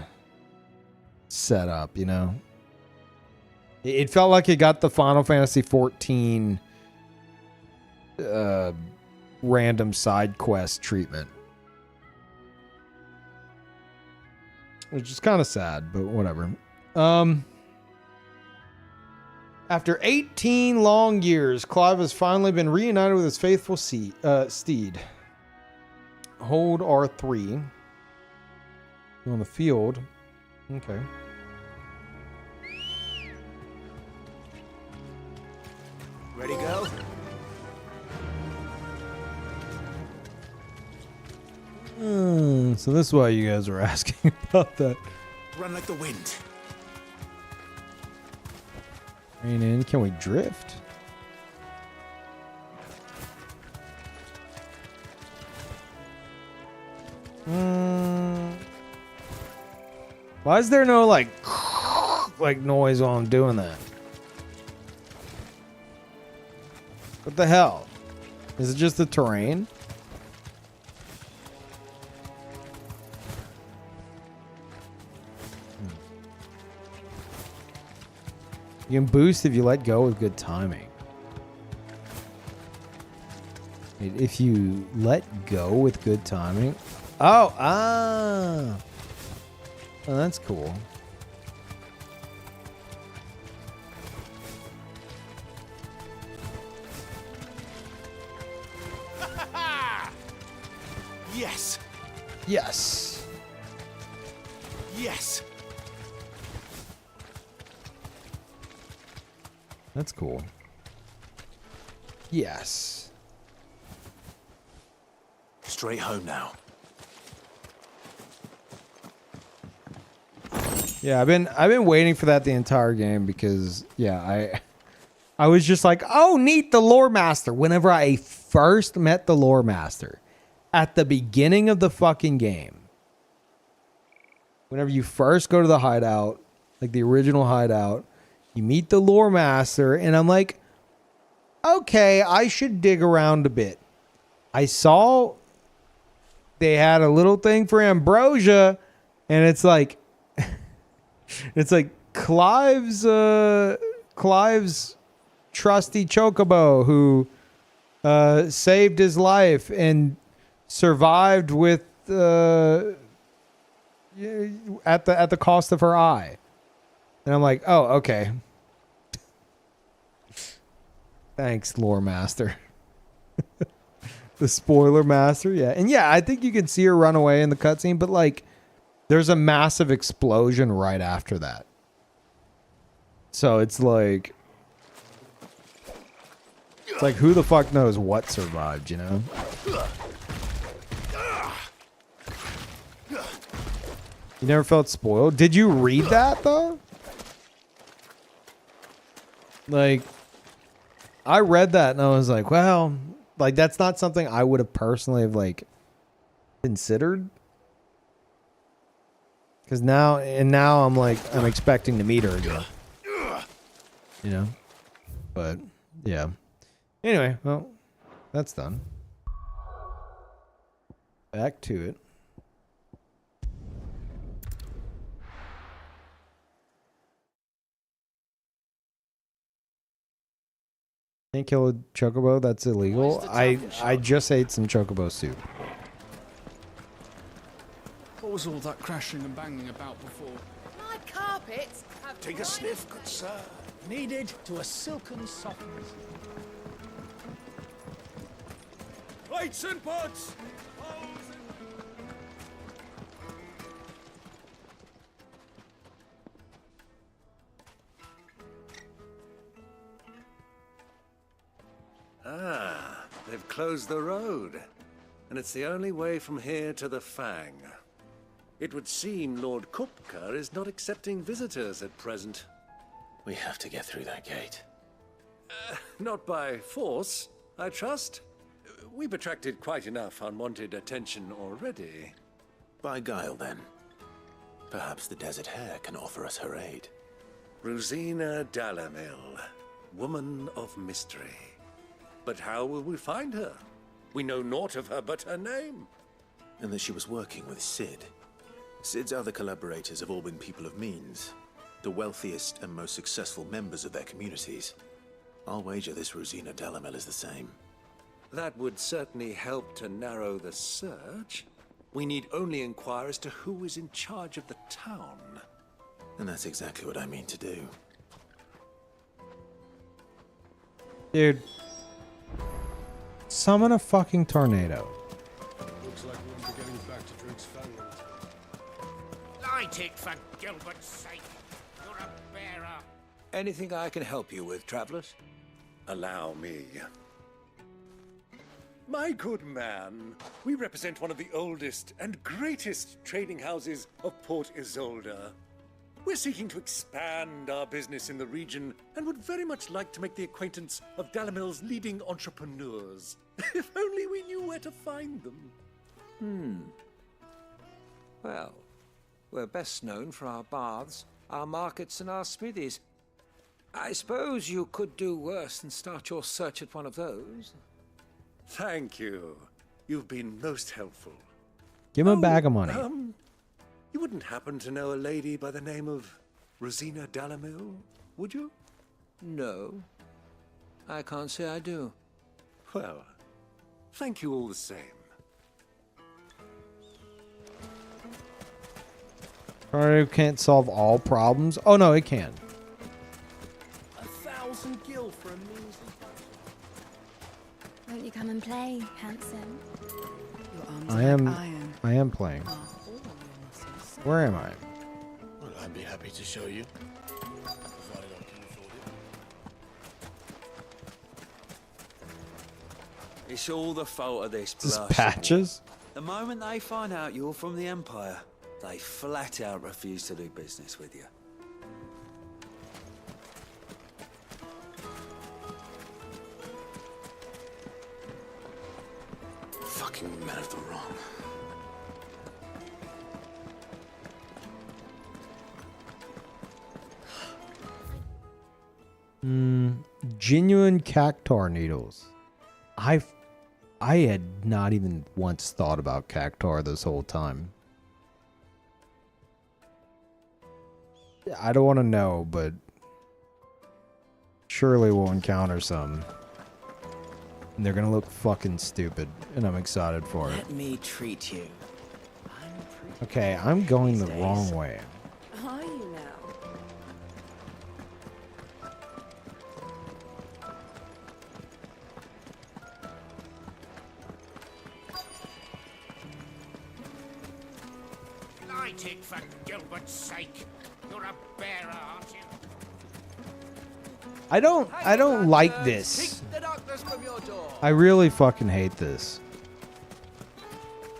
set up, you know. It felt like it got the Final Fantasy XIV random side quest treatment, which is kind of sad, but whatever. After 18 long years, Clive has finally been reunited with his faithful steed. Hold R3. On the field. Okay. Ready, go? So this is why you guys were asking about that. Run like the wind. Rain in. Can we drift? Why is there no like noise while I'm doing that? What the hell? Is it just the terrain? You can boost if you let go with good timing. Wait, if you let go with good timing? Oh, oh, that's cool. Yes. Yes. Yes. That's cool. Yes. Straight home now. Yeah, I've been waiting for that the entire game because yeah, I was just like, oh, neat, the lore master. Whenever I first met the lore master at the beginning of the fucking game, whenever you first go to the hideout, like the original hideout, you meet the lore master, and I'm like, okay, I should dig around a bit. I saw they had a little thing for ambrosia, and it's like Clive's trusty chocobo who saved his life and survived with at the cost of her eye. And I'm like, oh, okay. Thanks, lore master. The spoiler master, yeah. And yeah, I think you can see her run away in the cutscene, but like there's a massive explosion right after that. So it's like who the fuck knows what survived, you know? You never felt spoiled? Did you read that though? Like, I read that and I was like, well, like that's not something I would have personally have like considered. Because now I'm like, I'm expecting to meet her again. You know? But, yeah. Anyway, well, that's done. Back to it. Can't kill a chocobo, that's illegal. I just ate some chocobo soup. What was all that crashing and banging about before? My carpets have Take a sniff, good sir. Kneaded to a silken softness. Plates and pots! Ah, they've closed the road. And it's the only way from here to the Fang. It would seem Lord Kupka is not accepting visitors at present. We have to get through that gate. Not by force, I trust. We've attracted quite enough unwanted attention already. By guile, then. Perhaps the Desert Hare can offer us her aid. Rosina Dalamil, woman of mystery. But how will we find her? We know naught of her but her name. And that she was working with Sid. Sid's other collaborators have all been people of means, the wealthiest and most successful members of their communities. I'll wager this Rosina Dalamil is the same. That would certainly help to narrow the search. We need only inquire as to who is in charge of the town. And that's exactly what I mean to do. Dude. Summon a fucking tornado. Looks like we'll be getting back to Drake's Fangland. Light it, for Gilbert's sake. You're a bearer. Anything I can help you with, travelers? Allow me. My good man, we represent one of the oldest and greatest trading houses of Port Isolde. We're seeking to expand our business in the region and would very much like to make the acquaintance of Dalamil's leading entrepreneurs. If only we knew where to find them. Well, we're best known for our baths, our markets, and our smithies. I suppose you could do worse than start your search at one of those. Thank you. You've been most helpful. Give him a bag of money. You wouldn't happen to know a lady by the name of Rosina Dalamil, would you? No. I can't say I do. Well, thank you all the same. Tornado can't solve all problems. Oh no, it can. 1,000 gil for a measly. Won't you come and play, handsome? I am playing. Where am I? Well, I'd be happy to show you. Provided I can afford it. It's all the fault of this Just blasted patches? war. The moment they find out you're from the Empire, they flat out refuse to do business with you. Fucking men of the wrong. Genuine cactar needles. I had not even once thought about cactar this whole time. I don't want to know, but surely we'll encounter some. And they're gonna look fucking stupid, and I'm excited for it. Let me treat you. Okay, I'm going the wrong way. Are you now? Light it, for Gilbert's sake. You're a bearer, aren't you? I don't like this. The darkness from your door. I really fucking hate this.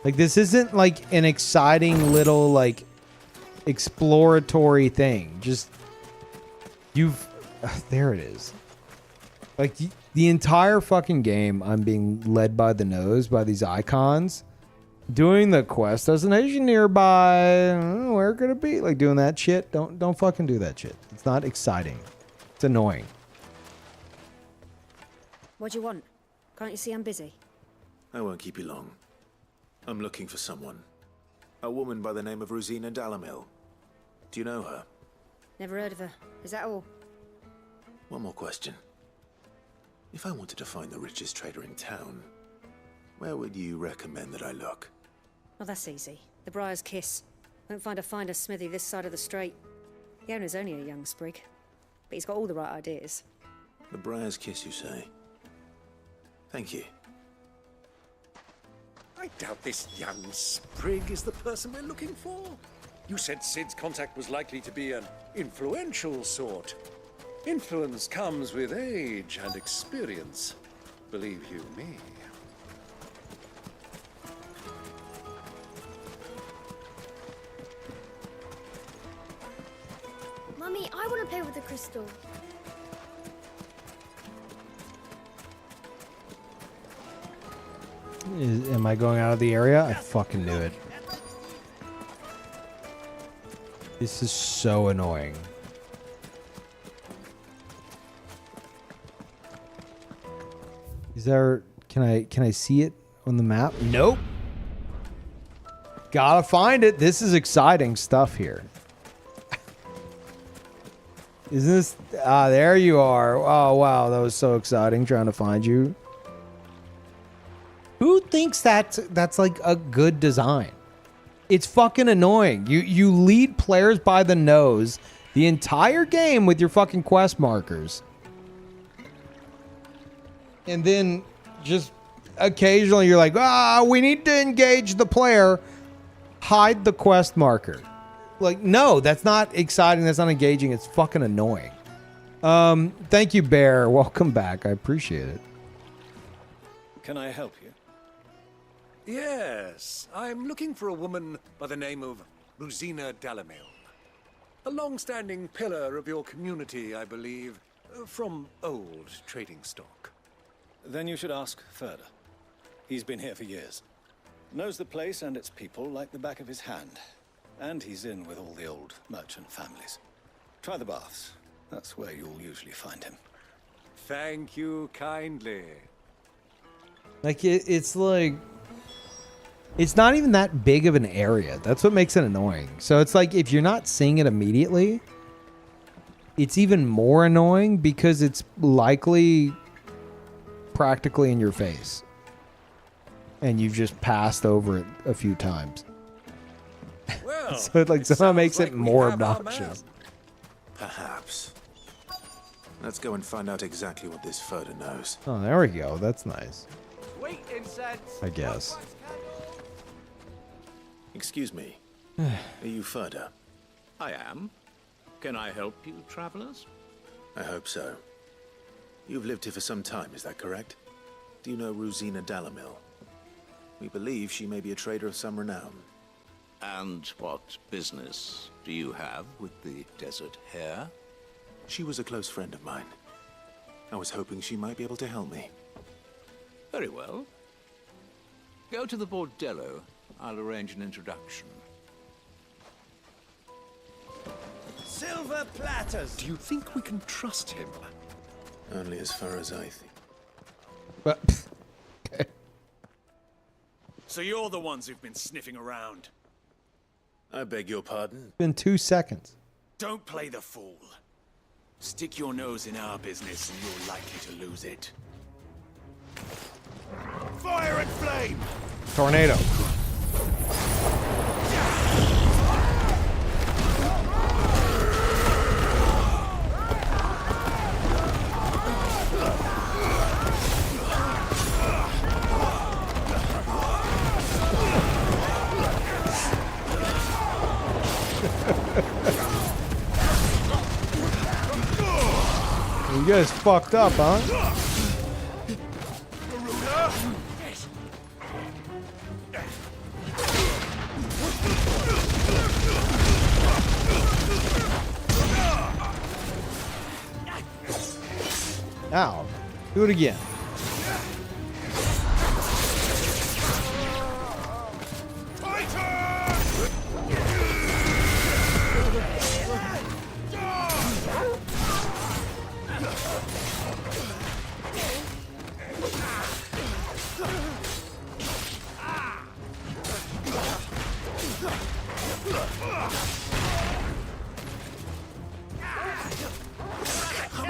Like, this isn't like an exciting little like exploratory thing. Just there it is. Like the entire fucking game, I'm being led by the nose by these icons. Doing the quest destination nearby. Where could it be? Like doing that shit. Don't fucking do that shit. It's not exciting. It's annoying. What do you want? Can't you see I'm busy? I won't keep you long. I'm looking for someone. A woman by the name of Rosina Dalamil. Do you know her? Never heard of her. Is that all? One more question. If I wanted to find the richest trader in town, where would you recommend that I look? Well, that's easy. The Briar's Kiss. Won't find a finer smithy this side of the strait. The owner's only a young sprig, but he's got all the right ideas. The Briar's Kiss, you say? Thank you. I doubt this young sprig is the person we're looking for. You said Sid's contact was likely to be an influential sort. Influence comes with age and experience, believe you me. Mummy, I want to play with the crystal. Am I going out of the area? I fucking knew it. This is so annoying. Is there... Can I see it on the map? Nope. Gotta find it. This is exciting stuff here. Isn't this... Ah, there you are. Oh, wow. That was so exciting trying to find you. Who thinks that's like a good design? It's fucking annoying. You lead players by the nose the entire game with your fucking quest markers. And then just occasionally you're like, we need to engage the player. Hide the quest marker. Like, no, that's not exciting. That's not engaging. It's fucking annoying. Thank you, Bear. Welcome back. I appreciate it. Can I help you? Yes, I'm looking for a woman by the name of Rosina Dalamil. A long-standing pillar of your community, I believe, from old trading stock. Then you should ask further. He's been here for years. Knows the place and its people like the back of his hand. And he's in with all the old merchant families. Try the baths. That's where you'll usually find him. Thank you kindly. Like, it's like... It's not even that big of an area. That's what makes it annoying. So it's like, if you're not seeing it immediately, it's even more annoying because it's likely practically in your face. And you've just passed over it a few times. Well, So it like somehow makes it more obnoxious. Perhaps. Let's go and find out exactly what this Furder knows. Oh, there we go. That's nice. Wait, incense. I guess. Excuse me. Are you Furder? I am. Can I help you, travelers? I hope so. You've lived here for some time, is that correct? Do you know Rosina Dalamil? We believe she may be a trader of some renown. And what business do you have with the desert hare? She was a close friend of mine. I was hoping she might be able to help me. Very well. Go to the bordello. I'll arrange an introduction. Silver platters! Do you think we can trust him? Only as far as I think. But So you're the ones who've been sniffing around. I beg your pardon? Been 2 seconds. Don't play the fool. Stick your nose in our business and you're likely to lose it. Fire and flame! Tornado. You guys fucked up, huh? Ow. Do it again.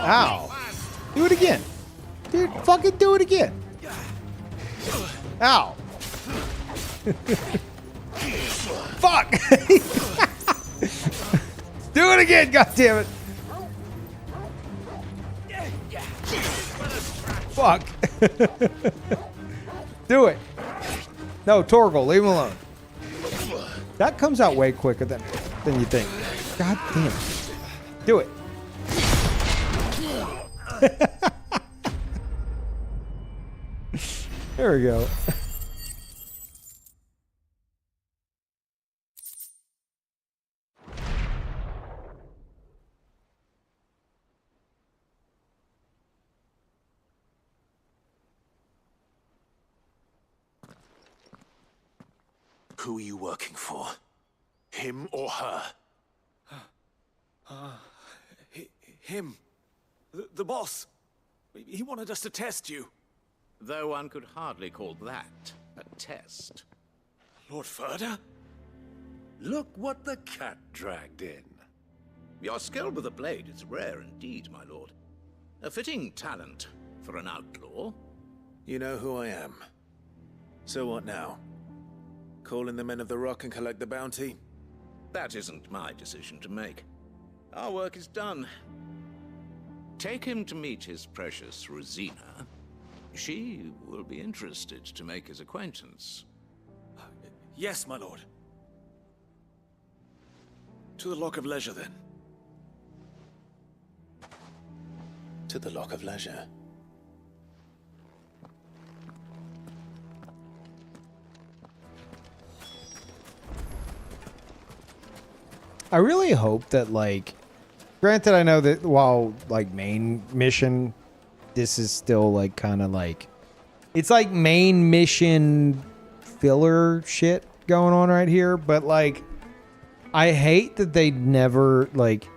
Ow. Do it again. Dude, fucking do it again. Ow. Fuck! Do it again, goddammit! Fuck! Do it! No, Torgal, leave him alone. That comes out way quicker than you think. God damn it. Do it. There we go. Who are you working for? Him or her? Him. The boss. He wanted us to test you. Though one could hardly call that a test. Lord Ferda? Look what the cat dragged in. Your skill with the blade is rare indeed, my lord. A fitting talent for an outlaw. You know who I am. So what now? Call in the Men of the Rock and collect the bounty? That isn't my decision to make. Our work is done. Take him to meet his precious Rosina. She will be interested to make his acquaintance. Yes, my lord. To the Lock of Leisure, then. To the Lock of Leisure. I really hope that, like, granted, I know that while, like, main mission, this is still, like, kind of like, it's like main mission filler shit going on right here, but, like, I hate that they never, like,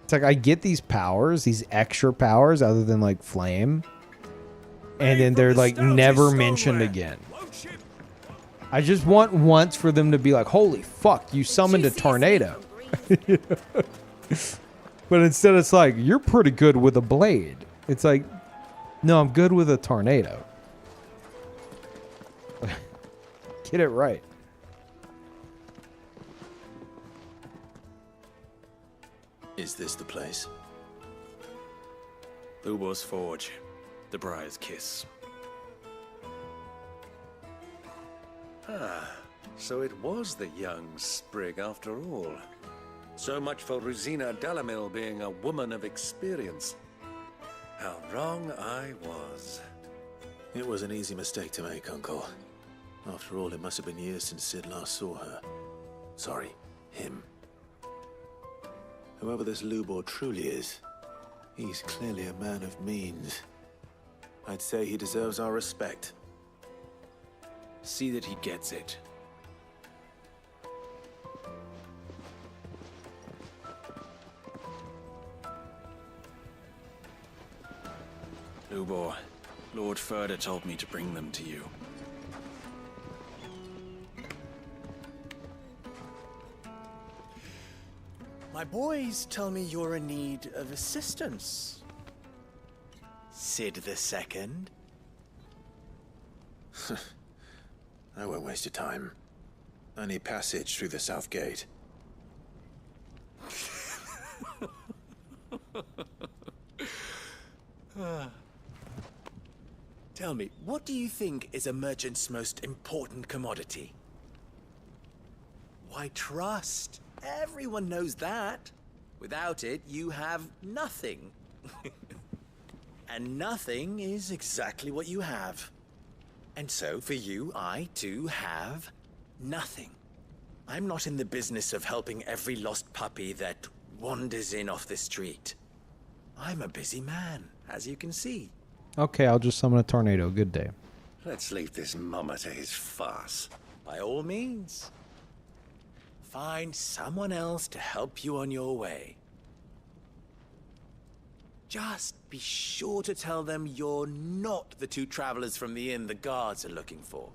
it's like I get these powers, these extra powers other than, like, flame, and then they're, like, never mentioned again. I just want once for them to be like, holy fuck, you summoned a tornado. But instead it's like, you're pretty good with a blade. It's like, no, I'm good with a tornado. Get it right. Is this the place? Lubor's Forge. The Briar's Kiss. Ah, so it was the young sprig after all. So much for Rosina Delamil being a woman of experience. How wrong I was. It was an easy mistake to make, Uncle. After all, it must have been years since Sid last saw her. Sorry, him. Whoever this Lubor truly is, he's clearly a man of means. I'd say he deserves our respect. See that he gets it. Lubor, Lord Ferda told me to bring them to you. My boys tell me you're in need of assistance. Sid the Second. I won't waste your time. I need passage through the south gate. Tell me, what do you think is a merchant's most important commodity? Why, trust. Everyone knows that. Without it, you have nothing. And nothing is exactly what you have. And so, for you, I, too, have nothing. I'm not in the business of helping every lost puppy that wanders in off the street. I'm a busy man, as you can see. Okay, I'll just summon a tornado. Good day. Let's leave this mummer to his farce. By all means. Find someone else to help you on your way. Just be sure to tell them you're not the two travelers from the inn the guards are looking for.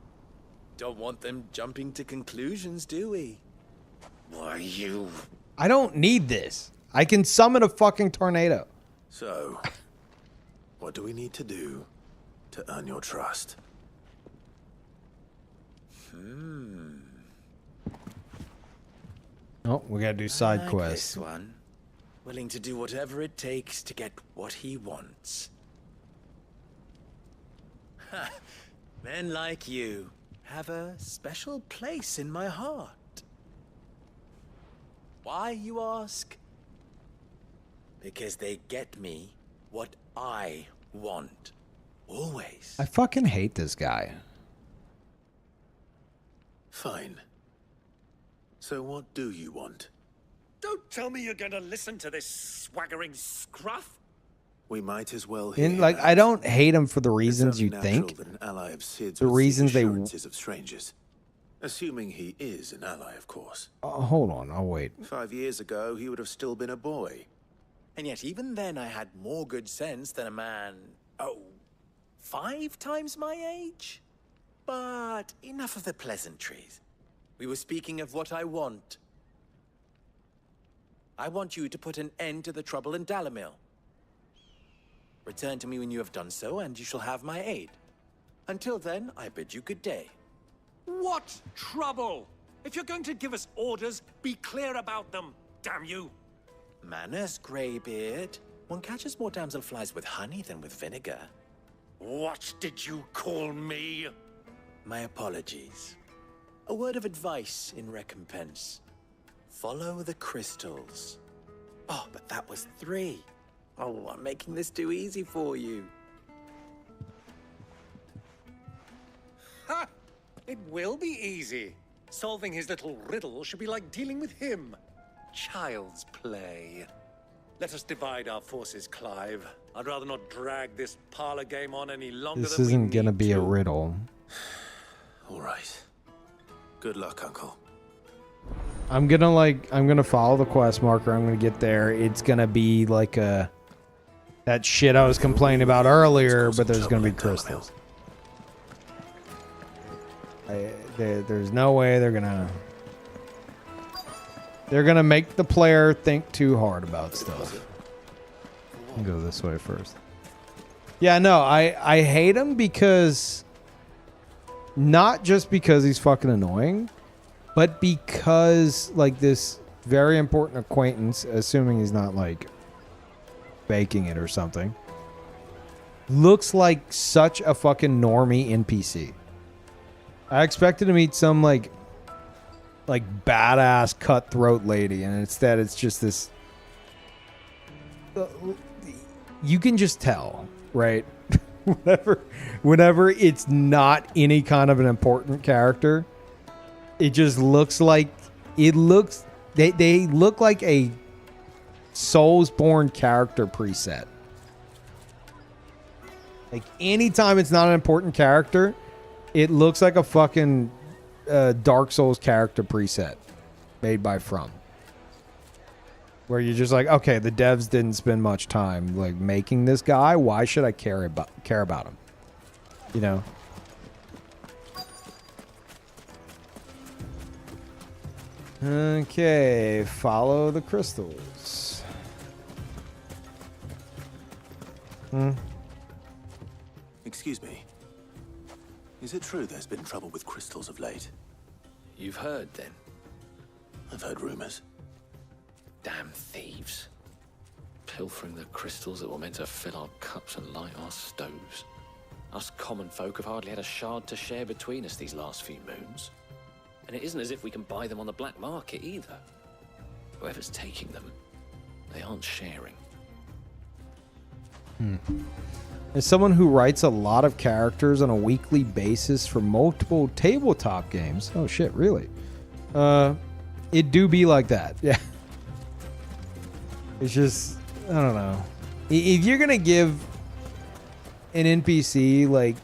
Don't want them jumping to conclusions, do we? Why, you... I don't need this. I can summon a fucking tornado. So, what do we need to do to earn your trust? Oh, we gotta do side like quests. This one, willing to do whatever it takes to get what he wants. Ha! Men like you have a special place in my heart. Why, you ask? Because they get me what I want. Always. I fucking hate this guy. Fine. So what do you want? Don't tell me you're going to listen to this swaggering scruff. We might as well hear And like, I don't hate him for the reasons you think. that an ally of Sid's The would seek reasons they. assurances of strangers. Assuming he is an ally, of course. Hold on, I'll wait. 5 years ago, he would have still been a boy. And yet even then I had more good sense than a man, 5 times my age? But enough of the pleasantries. We were speaking of what I want. I want you to put an end to the trouble in Dalamil. Return to me when you have done so, and you shall have my aid. Until then, I bid you good day. What trouble? If you're going to give us orders, be clear about them, damn you. Manners, Greybeard. One catches more damselflies with honey than with vinegar. What did you call me? My apologies. A word of advice in recompense. Follow the crystals. Oh, but that was 3. Oh, I'm making this too easy for you. Ha! It will be easy. Solving his little riddle should be like dealing with him. Child's play. Let us divide our forces, Clive. I'd rather not drag this parlor game on any longer This than isn't gonna be a riddle. All right. Good luck, Uncle. I'm gonna follow the quest marker. I'm gonna get there. It's gonna be like that shit I was complaining about earlier, but there's gonna be crystals. There's no way they're gonna make the player think too hard about stuff. I'll go this way first. Yeah, no, I hate him because not just because he's fucking annoying, but because like this very important acquaintance, assuming he's not like faking it or something, looks like such a fucking normie NPC. I expected to meet some like badass cutthroat lady, and instead it's just this. You can just tell, right? whenever it's not any kind of an important character, it just looks like they look like a Soulsborne character preset. Like anytime it's not an important character, it looks like a fucking Dark Souls character preset made by From. Where you're just like, okay, the devs didn't spend much time like making this guy. Why should I care about him? You know. Okay, follow the crystals. Excuse me. Is it true there's been trouble with crystals of late? You've heard, then? I've heard rumors. Damn thieves. Pilfering the crystals that were meant to fill our cups and light our stoves. Us common folk have hardly had a shard to share between us these last few moons. And it isn't as if we can buy them on the black market either. Whoever's taking them, they aren't sharing. As someone who writes a lot of characters on a weekly basis for multiple tabletop games, oh shit, really? It do be like that, yeah. It's just, I don't know. If you're gonna give an NPC like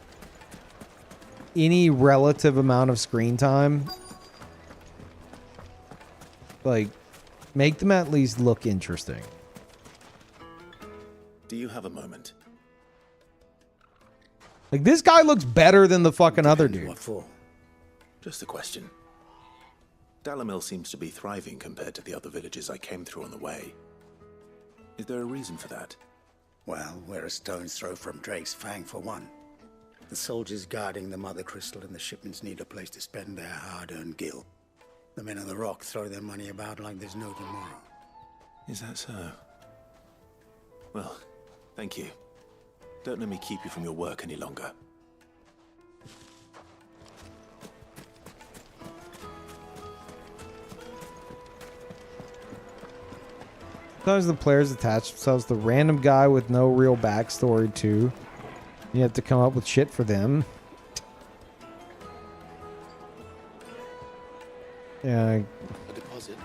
any relative amount of screen time, like make them at least look interesting. Do you have a moment? Like this guy looks better than the fucking other dude. What for? Just a question. Dalamil seems to be thriving compared to the other villages I came through on the way. Is there a reason for that? Well, we're a stone's throw from Drake's Fang for one. The soldiers guarding the Mother Crystal and the shipments need a place to spend their hard-earned gil. The men of the Rock throw their money about like there's no tomorrow. Is that so? Well, thank you. Don't let me keep you from your work any longer. Sometimes the players attach themselves to random guy with no real backstory too. You have to come up with shit for them. Yeah, A deposit.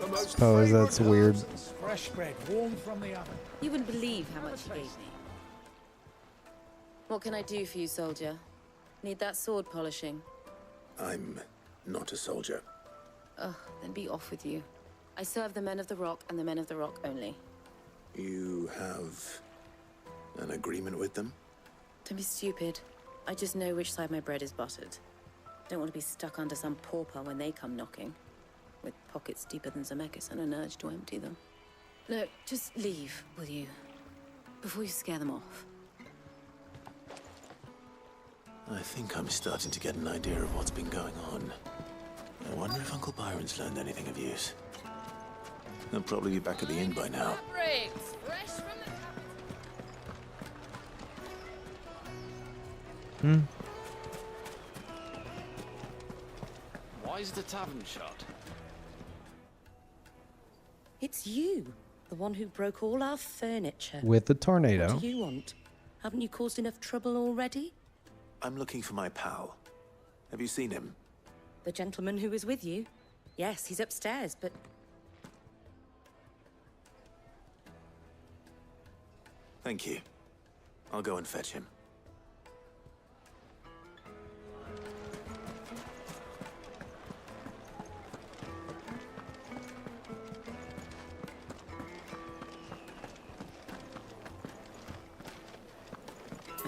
I suppose that's weird. Fresh bread, warm from the oven. You wouldn't believe how much he gave me. What can I do for you, soldier? Need that sword polishing? I'm not a soldier. Ugh, then be off with you. I serve the men of the Rock and the men of the Rock only. You have an agreement with them? Don't be stupid. I just know which side my bread is buttered. Don't want to be stuck under some pauper when they come knocking, with pockets deeper than Zemeckis and an urge to empty them. No, just leave, will you? Before you scare them off. I think I'm starting to get an idea of what's been going on. I wonder if Uncle Byron's learned anything of use. He'll probably be back at the inn by now. Why is the tavern shut? It's you, the one who broke all our furniture. With the tornado. What do you want? Haven't you caused enough trouble already? I'm looking for my pal. Have you seen him? The gentleman who was with you? Yes, he's upstairs, but... Thank you. I'll go and fetch him.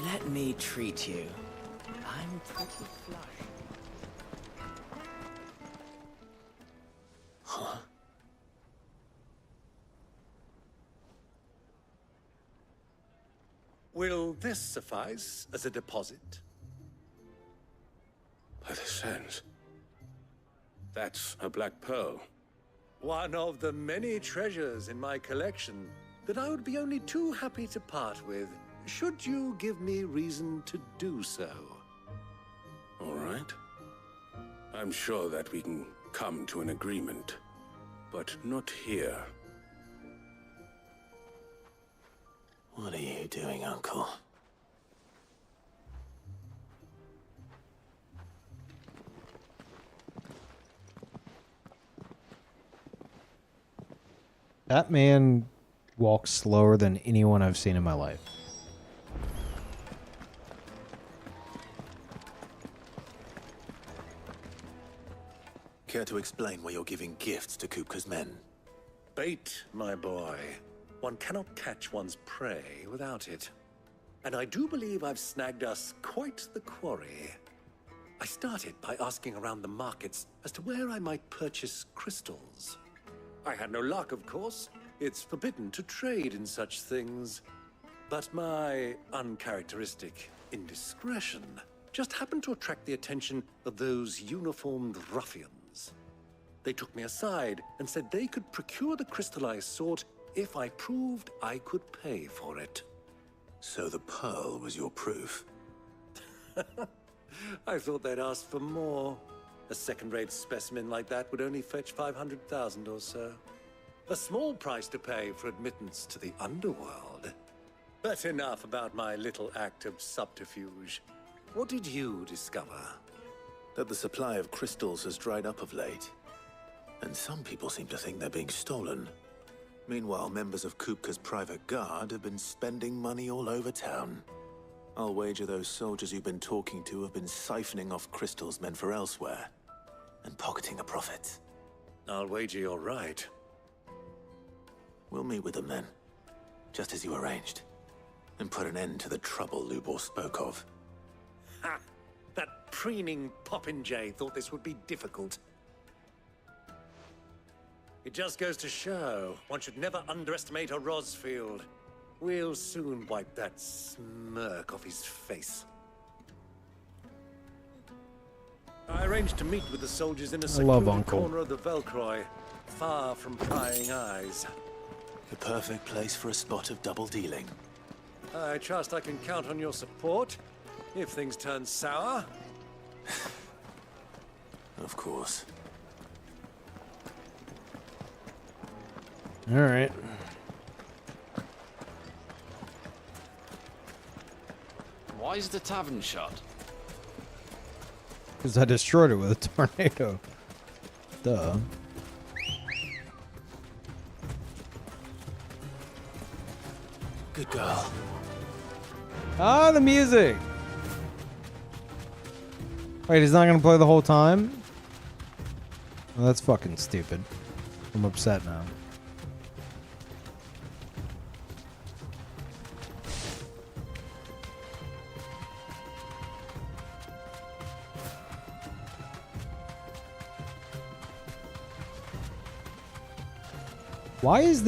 Let me treat you. I'm pretty flush. Huh? Will this suffice as a deposit? By the sands. That's a black pearl. One of the many treasures in my collection that I would be only too happy to part with, should you give me reason to do so. All right. I'm sure that we can come to an agreement, but not here. What are you doing, Uncle? That man walks slower than anyone I've seen in my life. Care to explain why you're giving gifts to Kupka's men? Bait, my boy. One cannot catch one's prey without it. And I do believe I've snagged us quite the quarry. I started by asking around the markets as to where I might purchase crystals. I had no luck, of course. It's forbidden to trade in such things. But my uncharacteristic indiscretion just happened to attract the attention of those uniformed ruffians. They took me aside and said they could procure the crystal I sought if I proved I could pay for it. So the pearl was your proof? I thought they'd ask for more. A second-rate specimen like that would only fetch 500,000 or so. A small price to pay for admittance to the underworld. But enough about my little act of subterfuge. What did you discover? That the supply of crystals has dried up of late. And some people seem to think they're being stolen. Meanwhile, members of Kupka's private guard have been spending money all over town. I'll wager those soldiers you've been talking to have been siphoning off crystals meant for elsewhere, and pocketing the profits. I'll wager you're right. We'll meet with them then, just as you arranged, and put an end to the trouble Lubor spoke of. Ha! That preening popinjay thought this would be difficult. It just goes to show, one should never underestimate a Rosfield. We'll soon wipe that smirk off his face. I arranged to meet with the soldiers in a I love secluded Uncle. corner of the Velcroy, far from prying eyes. The perfect place for a spot of double dealing. I trust I can count on your support if things turn sour. Of course. All right. Why is the tavern shut? Because I destroyed it with a tornado. Duh. Good girl. Ah, the music. Wait, he's not gonna play the whole time? Well, that's fucking stupid. I'm upset now. Why is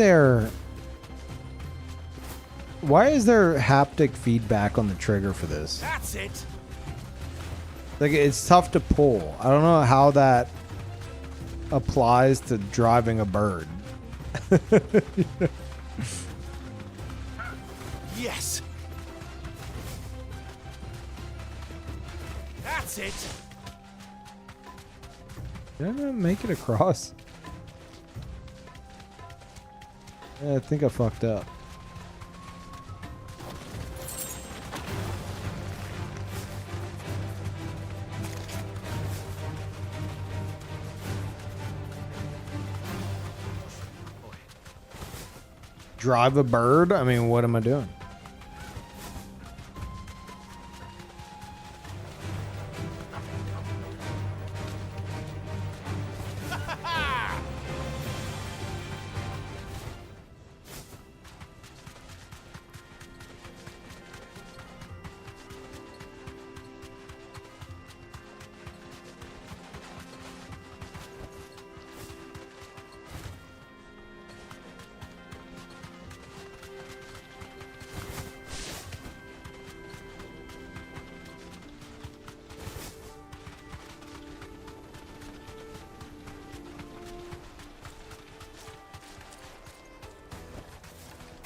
there haptic feedback on the trigger for this? That's it. Like, it's tough to pull. I don't know how that applies to driving a bird. Yes. That's it. Did I not make it across? Yeah, I think I fucked up. Drive a bird? I mean, what am I doing?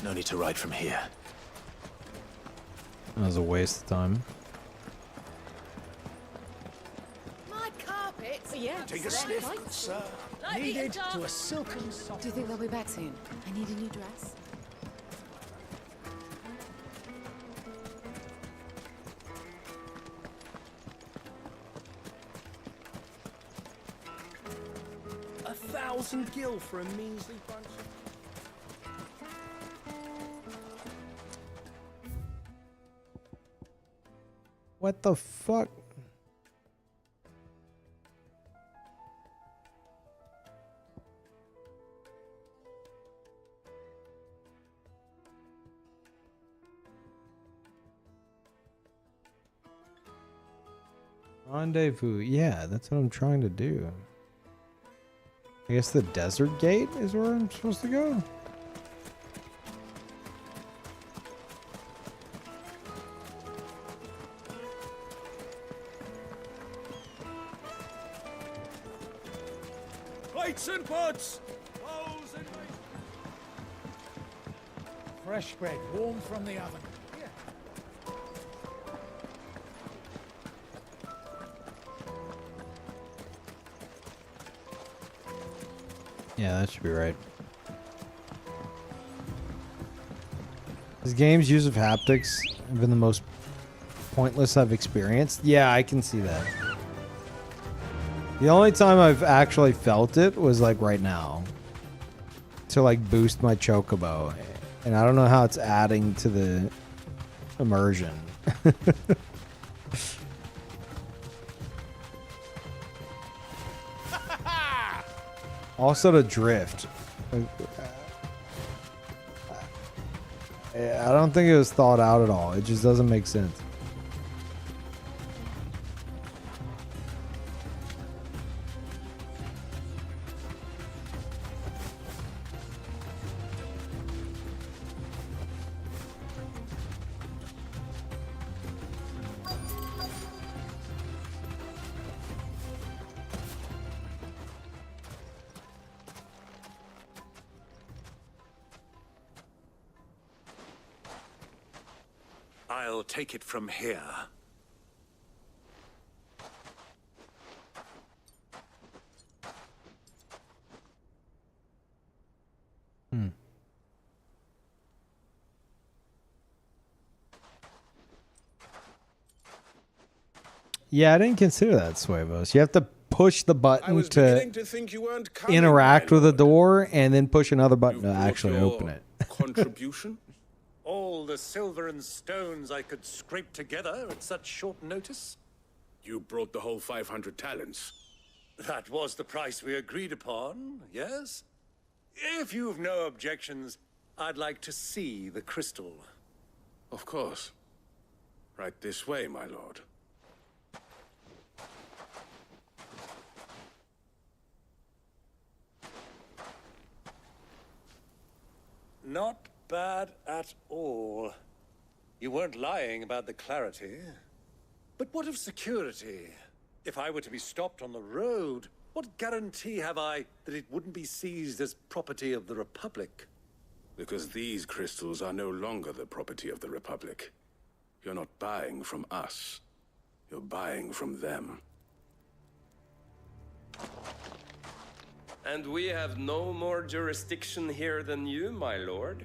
No need to ride from here. That was a waste of time. My carpets? Yeah. Take a sniff, good sir. Needed to a silken soft. Do you think they'll be back soon? I need a new dress. A 1,000 gil for a measly bunch of... What the fuck? Rendezvous. Yeah, that's what I'm trying to do. I guess the desert gate is where I'm supposed to go. Plates and pots! Fresh bread, warm from the oven. Yeah, that should be right. This game's use of haptics have been the most pointless I've experienced. Yeah, I can see that. The only time I've actually felt it was like right now. To like boost my Chocobo. And I don't know how it's adding to the immersion. Also to drift. I don't think it was thought out at all. It just doesn't make sense. I'll take it from here. Yeah, I didn't consider that, Suevos. You have to push the button to think you weren't coming, interact with the door and then push another button to actually your open it. Contribution? All the silver and stones I could scrape together at such short notice? You brought the whole 500 talents. That was the price we agreed upon, yes? If you've no objections, I'd like to see the crystal. Of course. Right this way, my lord. Not bad at all. You weren't lying about the clarity. But what of security? If I were to be stopped on the road, what guarantee have I that it wouldn't be seized as property of the Republic? Because these crystals are no longer the property of the Republic. You're not buying from us. You're buying from them. And we have no more jurisdiction here than you, my lord.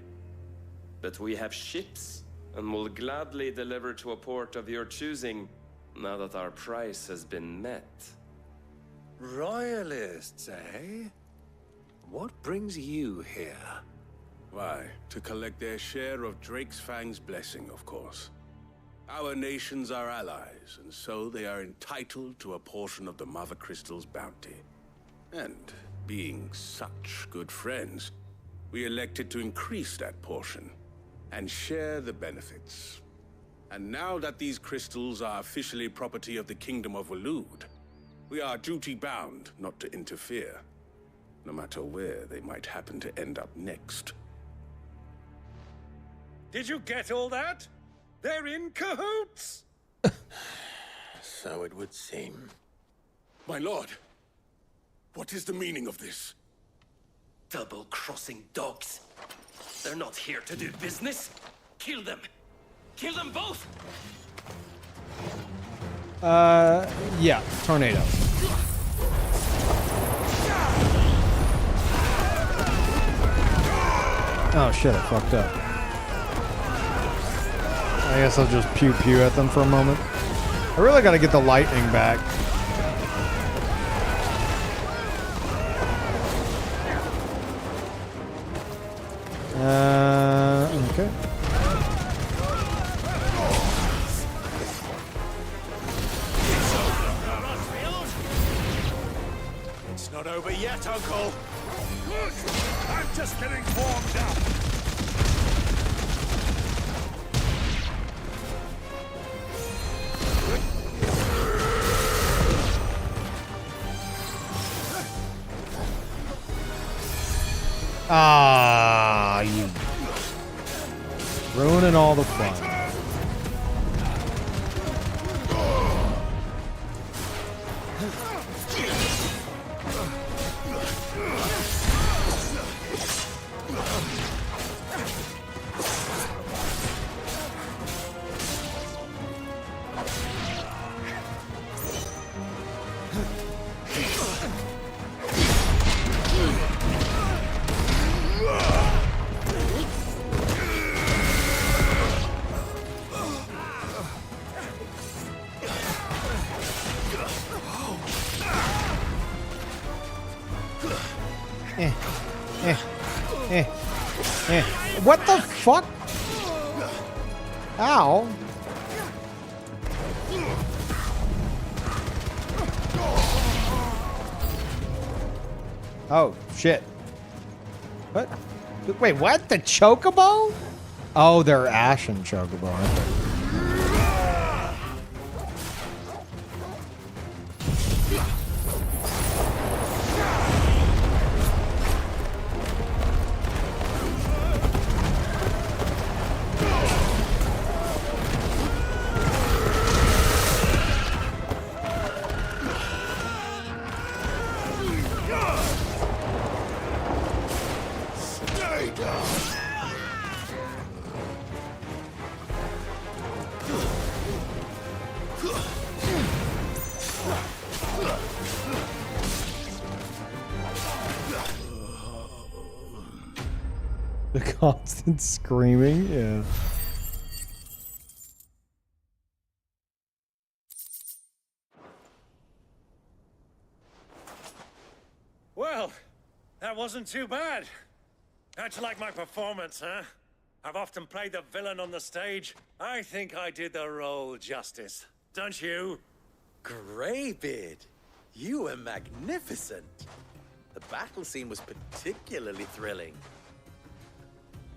But we have ships, and will gladly deliver to a port of your choosing, now that our price has been met. Royalists, eh? What brings you here? Why, to collect their share of Drake's Fang's blessing, of course. Our nations are allies, and so they are entitled to a portion of the Mother Crystal's bounty. And being such good friends, we elected to increase that portion and share the benefits. And now that these crystals are officially property of the Kingdom of Waloed, we are duty-bound not to interfere, no matter where they might happen to end up next. Did you get all that? They're in cahoots! So it would seem. My lord, what is the meaning of this? Double-crossing dogs. They're not here to do business. Kill them. Kill them both! Yeah, tornado. Oh shit, I fucked up. I guess I'll just pew pew at them for a moment. I really gotta get the lightning back. Okay. It's not over yet, Uncle. Good. I'm just getting warmed up. Ah, you ruining all the fun. What the fuck? Ow. Oh, shit. What? Wait, what? The Chocobo? Oh, they're Ashen Chocobo, aren't they? The constant screaming, yeah. Well, that wasn't too bad. How'd you like my performance, huh? I've often played the villain on the stage. I think I did the role justice. Don't you? Greybeard, you were magnificent. The battle scene was particularly thrilling.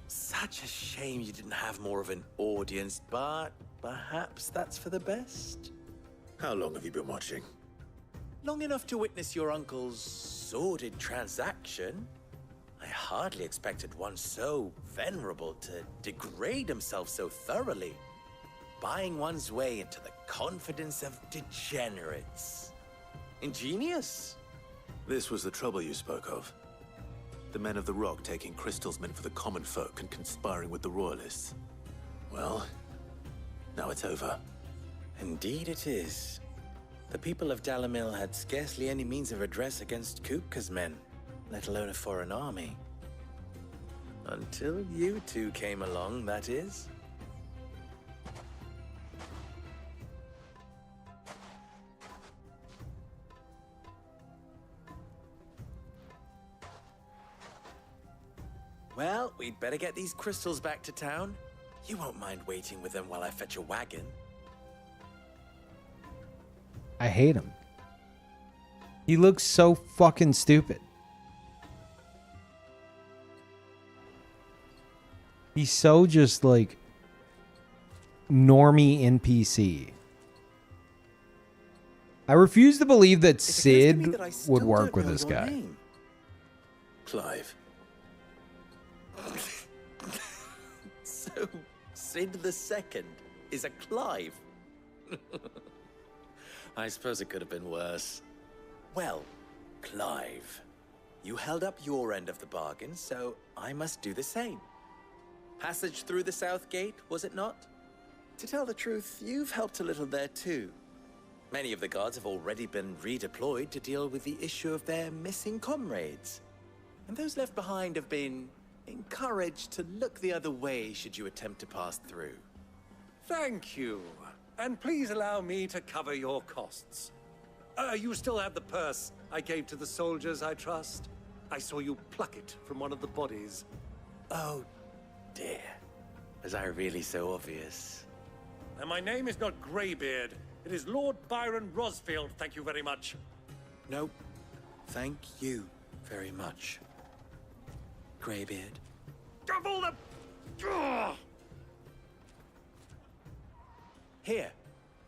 Such a shame you didn't have more of an audience, but perhaps that's for the best. How long have you been watching? Long enough to witness your uncle's sordid transaction. I hardly expected one so venerable to degrade himself so thoroughly, buying one's way into the confidence of degenerates. Ingenious. This was the trouble you spoke of. The men of the Rock taking crystals meant for the common folk and conspiring with the Royalists. Well, now it's over. Indeed it is. The people of Dalamil had scarcely any means of redress against Kupka's men, let alone a foreign army. Until you two came along, that is. Well, we'd better get these crystals back to town. You won't mind waiting with them while I fetch a wagon. I hate him. He looks so fucking stupid. He's so just like normie NPC. I refuse to believe that Sid would work with this guy. Clive. So, Sid the Second is a Clive. I suppose it could have been worse. Well, Clive, you held up your end of the bargain, so I must do the same. Passage through the South Gate, was it not? To tell the truth, you've helped a little there too. Many of the guards have already been redeployed to deal with the issue of their missing comrades. And those left behind have been encouraged to look the other way should you attempt to pass through. Thank you. And please allow me to cover your costs. You still have the purse I gave to the soldiers, I trust? I saw you pluck it from one of the bodies. Oh, dear. Was I really so obvious? And my name is not Greybeard. It is Lord Byron Rosfield, thank you very much. No, thank you very much, Greybeard. Double the... Ugh! Here,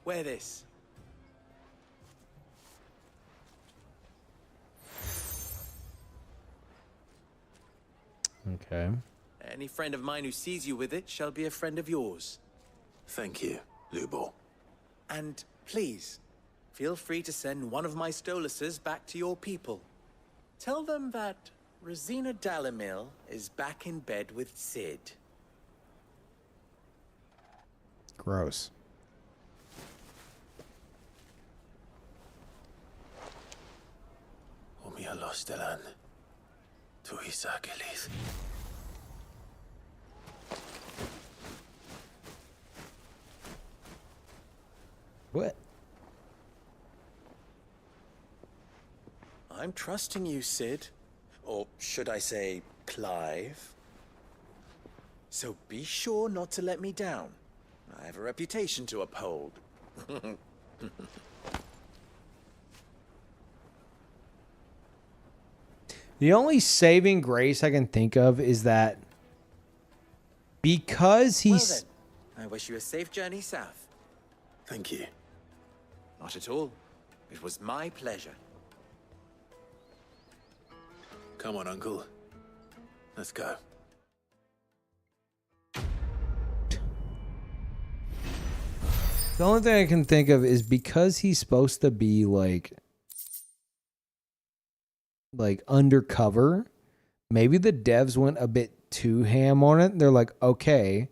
wear this. Okay. Any friend of mine who sees you with it shall be a friend of yours. Thank you, Lubo. And please, feel free to send one of my Stoluses back to your people. Tell them that Rosina Dalamil is back in bed with Sid. Gross. Omialostelan. Tuisakelis. What? I'm trusting you, Sid. Or should I say, Clive? So be sure not to let me down. I have a reputation to uphold. The only saving grace I can think of is that because he's... Well then, I wish you a safe journey south. Thank you. Not at all. It was my pleasure. Come on, Uncle. Let's go. The only thing I can think of is because he's supposed to be like undercover, maybe the devs went a bit too ham on it. They're like, okay,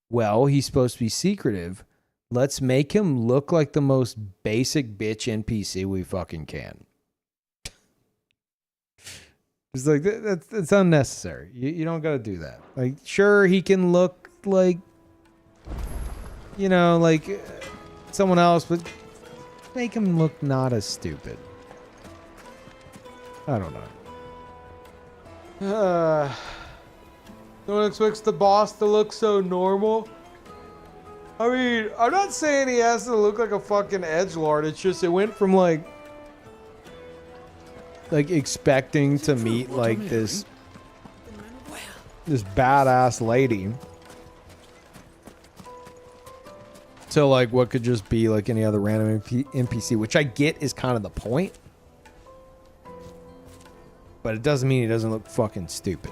well, he's supposed to be secretive. Let's make him look like the most basic bitch NPC we fucking can. It's like that's unnecessary. You don't got to do that. Like, sure, he can look like, you know, like someone else, but make him look not as stupid. I don't know. No one expects the boss to look so normal. I mean, I'm not saying he has to look like a fucking edgelord. It's just it went from like expecting to meet like this badass lady to like what could just be like any other random NPC, which I get is kind of the point. But it doesn't mean he doesn't look fucking stupid.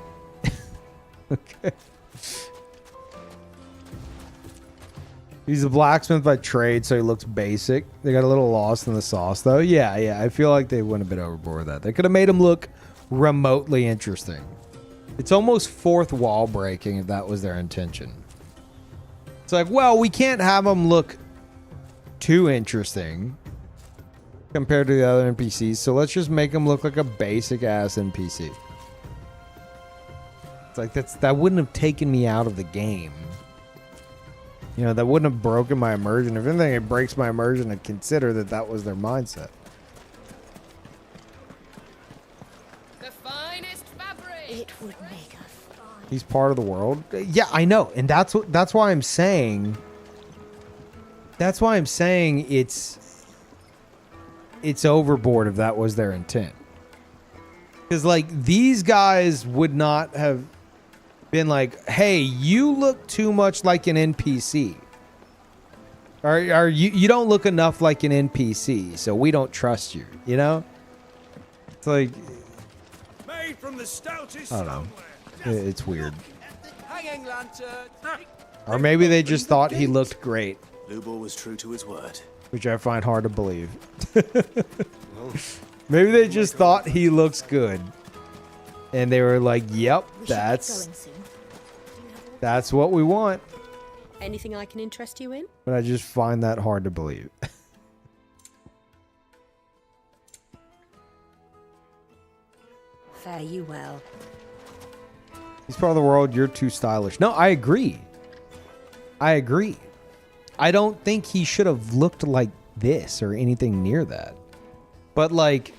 Okay. He's a blacksmith by trade, so he looks basic. They got a little lost in the sauce, though. Yeah. I feel like they went a bit overboard with that. They could have made him look remotely interesting. It's almost fourth wall breaking if that was their intention. It's like, well, we can't have him look too interesting compared to the other NPCs, so let's just make him look like a basic ass NPC. It's like that wouldn't have taken me out of the game. You know, that wouldn't have broken my immersion. If anything, it breaks my immersion to consider that was their mindset. The finest fabric. It would make a fine. He's part of the world. Yeah, I know, and that's why I'm saying. That's why I'm saying it's overboard if that was their intent. Because like these guys would not have been like, hey, you look too much like an NPC. Or you don't look enough like an NPC, so we don't trust you, you know? It's like, Made from the stoutest I don't know. It's weird. hanging lantern. Or maybe they just thought he looked great, Lubor was true to his word. which I find hard to believe. Maybe they just thought he looks good. And they were like, yep, that's what we want. Anything I can interest you in? But I just find that hard to believe. Fare you well. He's part of the world, you're too stylish. No, I agree. I don't think he should have looked like this or anything near that. But like,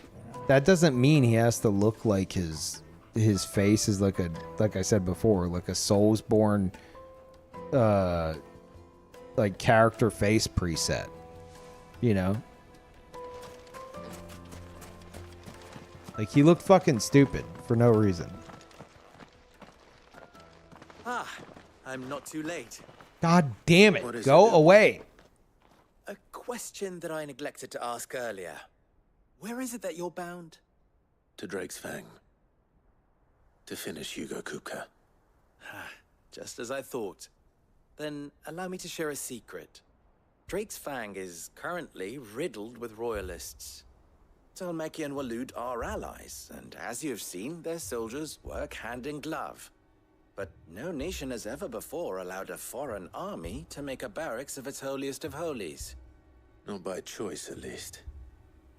that doesn't mean he has to look like his face is like I said before, like a Soulsborne like character face preset. You know? Like he looked fucking stupid for no reason. I'm not too late. God damn it. What is Go it? away. A question that I neglected to ask earlier. Where is it that you're bound? To Drake's Fang. To finish Hugo Kupka. Just as I thought. Then allow me to share a secret. Drake's Fang is currently riddled with royalists. Talmeki and Waloed are allies, and as you've seen, their soldiers work hand in glove. But no nation has ever before allowed a foreign army to make a barracks of its holiest of holies. Not by choice, at least.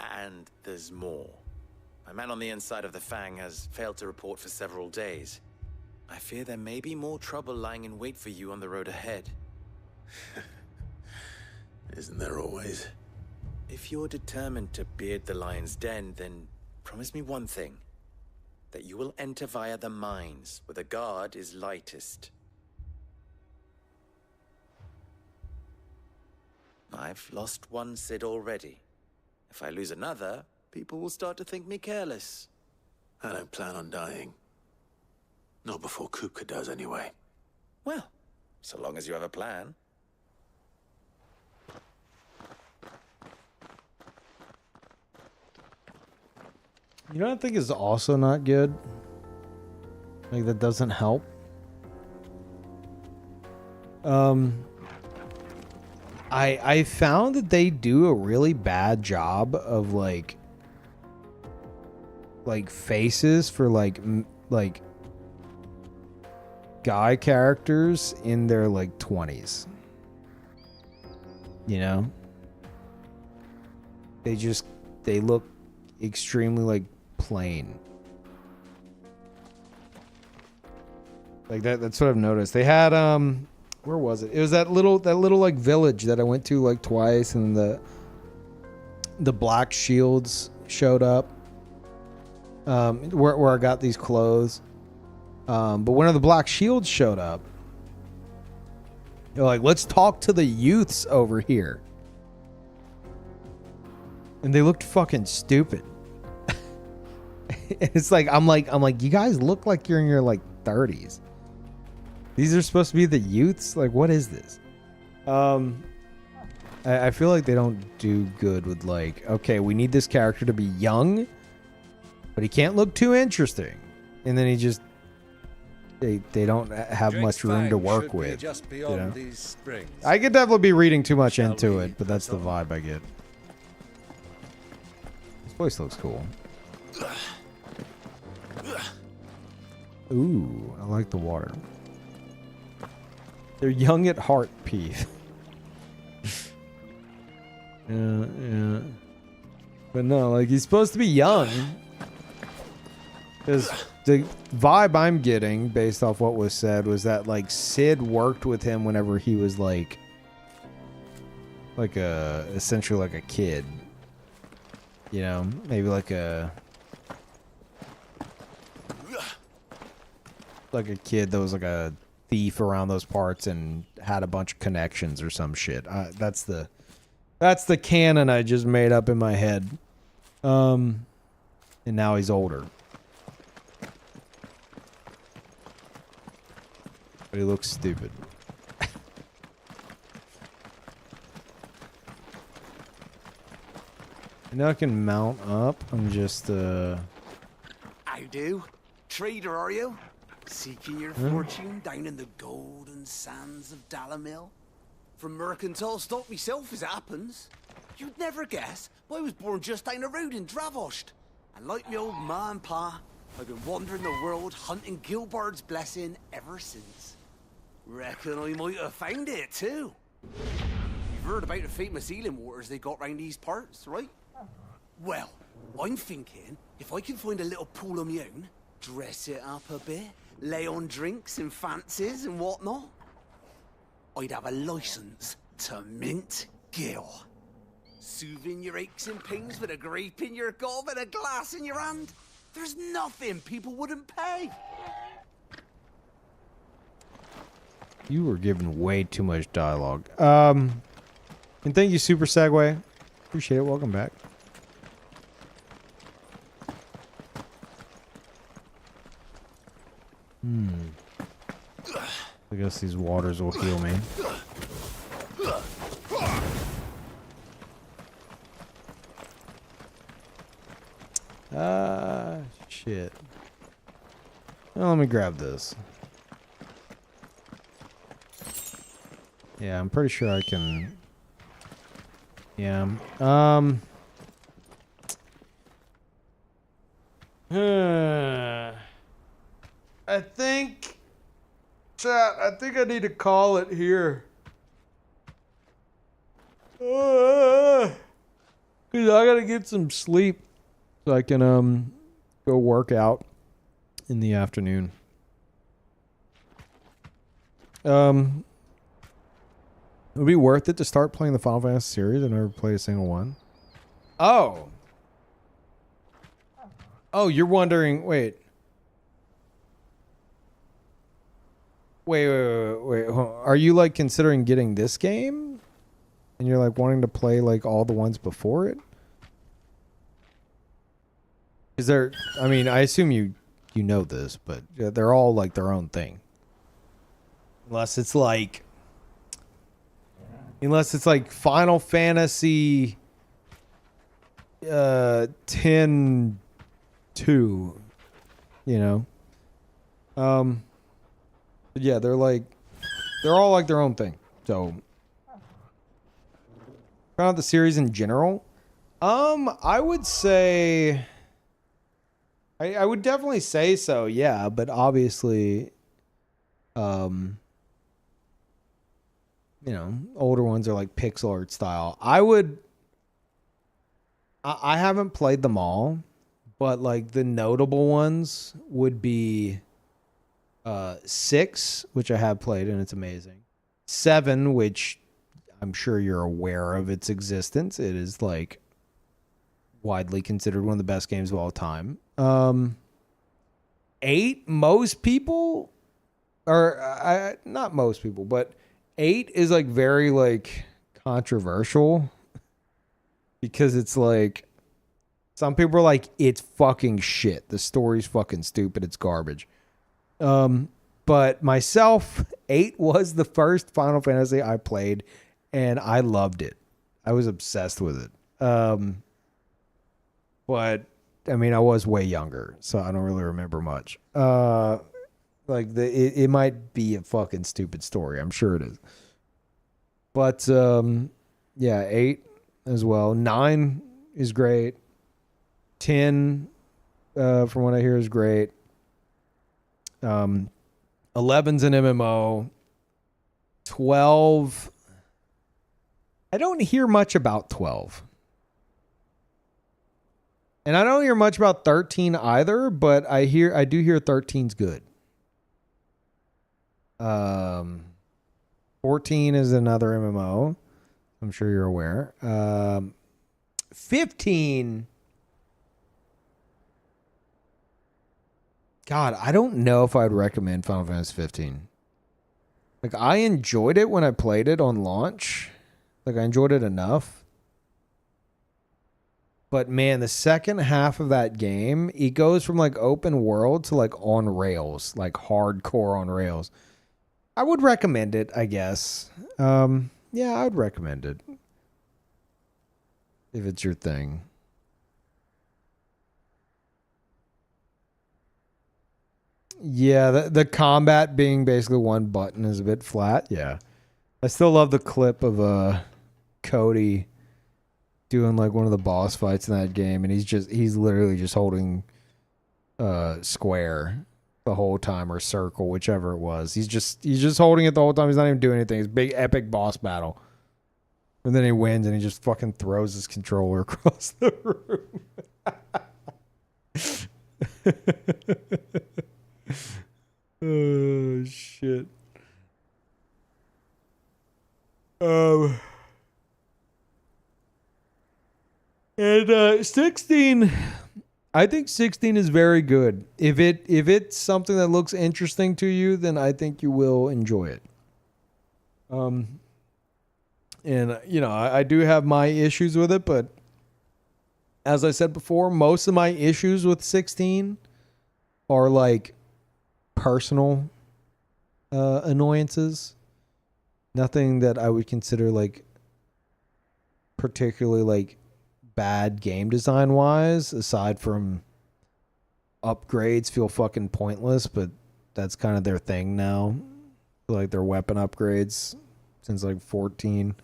And there's more. My man on the inside of the Fang has failed to report for several days. I fear there may be more trouble lying in wait for you on the road ahead. Isn't there always? If you're determined to beard the lion's den, then promise me one thing. That you will enter via the mines, where the guard is lightest. I've lost one Cid already. If I lose another, people will start to think me careless. I don't plan on dying. Not before Kupka does, anyway. Well, so long as you have a plan. You know what I think is also not good? Like, that doesn't help? I found that they do a really bad job of, like faces for, like guy characters in their, like, 20s. You know? They look extremely, like, plain. Like that's what I've noticed. They had where was it? It was that little like village that I went to like twice, and the Black Shields showed up. Where I got these clothes. But one of the Black Shields showed up. They're like, let's talk to the youths over here. And they looked fucking stupid. It's like I'm like, you guys look like you're in your like 30s. These are supposed to be the youths? Like, what is this? I feel like they don't do good with like, okay, we need this character to be young, but he can't look too interesting. And then he just they don't have much room to work with. Just you beyond know? these springs. I could definitely be reading too much into it, but that's the vibe I get. This place looks cool. Ooh, I like the water. They're young at heart, Peeve. Yeah. But no, like he's supposed to be young. Because the vibe I'm getting, based off what was said, was that like Sid worked with him whenever he was like essentially like a kid. You know, maybe like a kid that was like a thief around those parts and had a bunch of connections or some shit. That's the canon I just made up in my head. And now he's older. But he looks stupid. And now I can mount up. I'm just How do? Trader, are you? Seeking your fortune down in the golden sands of Dalamil? From mercantile stock myself, as it happens. You'd never guess, but I was born just down the road in Dravost. And like me old ma and pa, I've been wandering the world hunting Gilbard's blessing ever since. Reckon I might have found it too. You've heard about the famous healing waters they got round these parts, right? Well, I'm thinking if I can find a little pool of my own, dress it up a bit, lay on drinks and fancies and whatnot, I'd have a license to mint Gil. Soothing your aches and pains with a grape in your gob and a glass in your hand. There's nothing people wouldn't pay. You were given way too much dialogue. And thank you, Super Segway. Appreciate it. Welcome back. I guess these waters will heal me. Shit. Well, let me grab this. Yeah, I'm pretty sure I can. Yeah. I think, chat, I think I need to call it here. Cause I gotta get some sleep so I can go work out in the afternoon. It would be worth it to start playing the Final Fantasy series. I've never played a single one. Oh, you're wondering. Wait. Are you like considering getting this game? And you're like wanting to play like all the ones before it? Is there? I mean, I assume you know this, but they're all like their own thing. Unless it's like Final Fantasy 10-2, you know. But yeah, they're all like their own thing. So about the series in general, I would say I would definitely say so, yeah, but obviously you know, older ones are like pixel art style. I haven't played them all, but like the notable ones would be 6, which I have played and it's amazing. 7, which I'm sure you're aware of its existence. It is like widely considered one of the best games of all time. 8, most people, or not most people, but 8 is like very like controversial because it's like some people are like, it's fucking shit. The story's fucking stupid. It's garbage. But myself, 8 was the first Final Fantasy I played, and I loved it. I was obsessed with it. But I mean, I was way younger, so I don't really remember much. Like it might be a fucking stupid story. I'm sure it is. But yeah, 8 as well. 9 is great. 10, from what I hear, is great. 11's an MMO. 12, I don't hear much about 12. And I don't hear much about 13 either, but I do hear 13's good. 14 is another MMO. I'm sure you're aware. 15. God, I don't know if I'd recommend Final Fantasy 15. Like, I enjoyed it when I played it on launch. Like, I enjoyed it enough. But, man, the second half of that game, it goes from, like, open world to, like, on rails. Like, hardcore on rails. I would recommend it, I guess. Yeah, I would recommend it. If it's your thing. Yeah, the combat being basically one button is a bit flat. Yeah. I still love the clip of Cody doing like one of the boss fights in that game, and he's literally just holding square the whole time, or circle, whichever it was. He's just holding it the whole time. He's not even doing anything. It's a big epic boss battle. And then he wins and he just fucking throws his controller across the room. Oh shit. And 16, I think 16 is very good. If it's something that looks interesting to you, then I think you will enjoy it. And you know, I do have my issues with it, but as I said before, most of my issues with 16 are like personal annoyances. Nothing that I would consider like particularly like bad game design wise, aside from upgrades feel fucking pointless, but that's kind of their thing now. Like their weapon upgrades since like 14.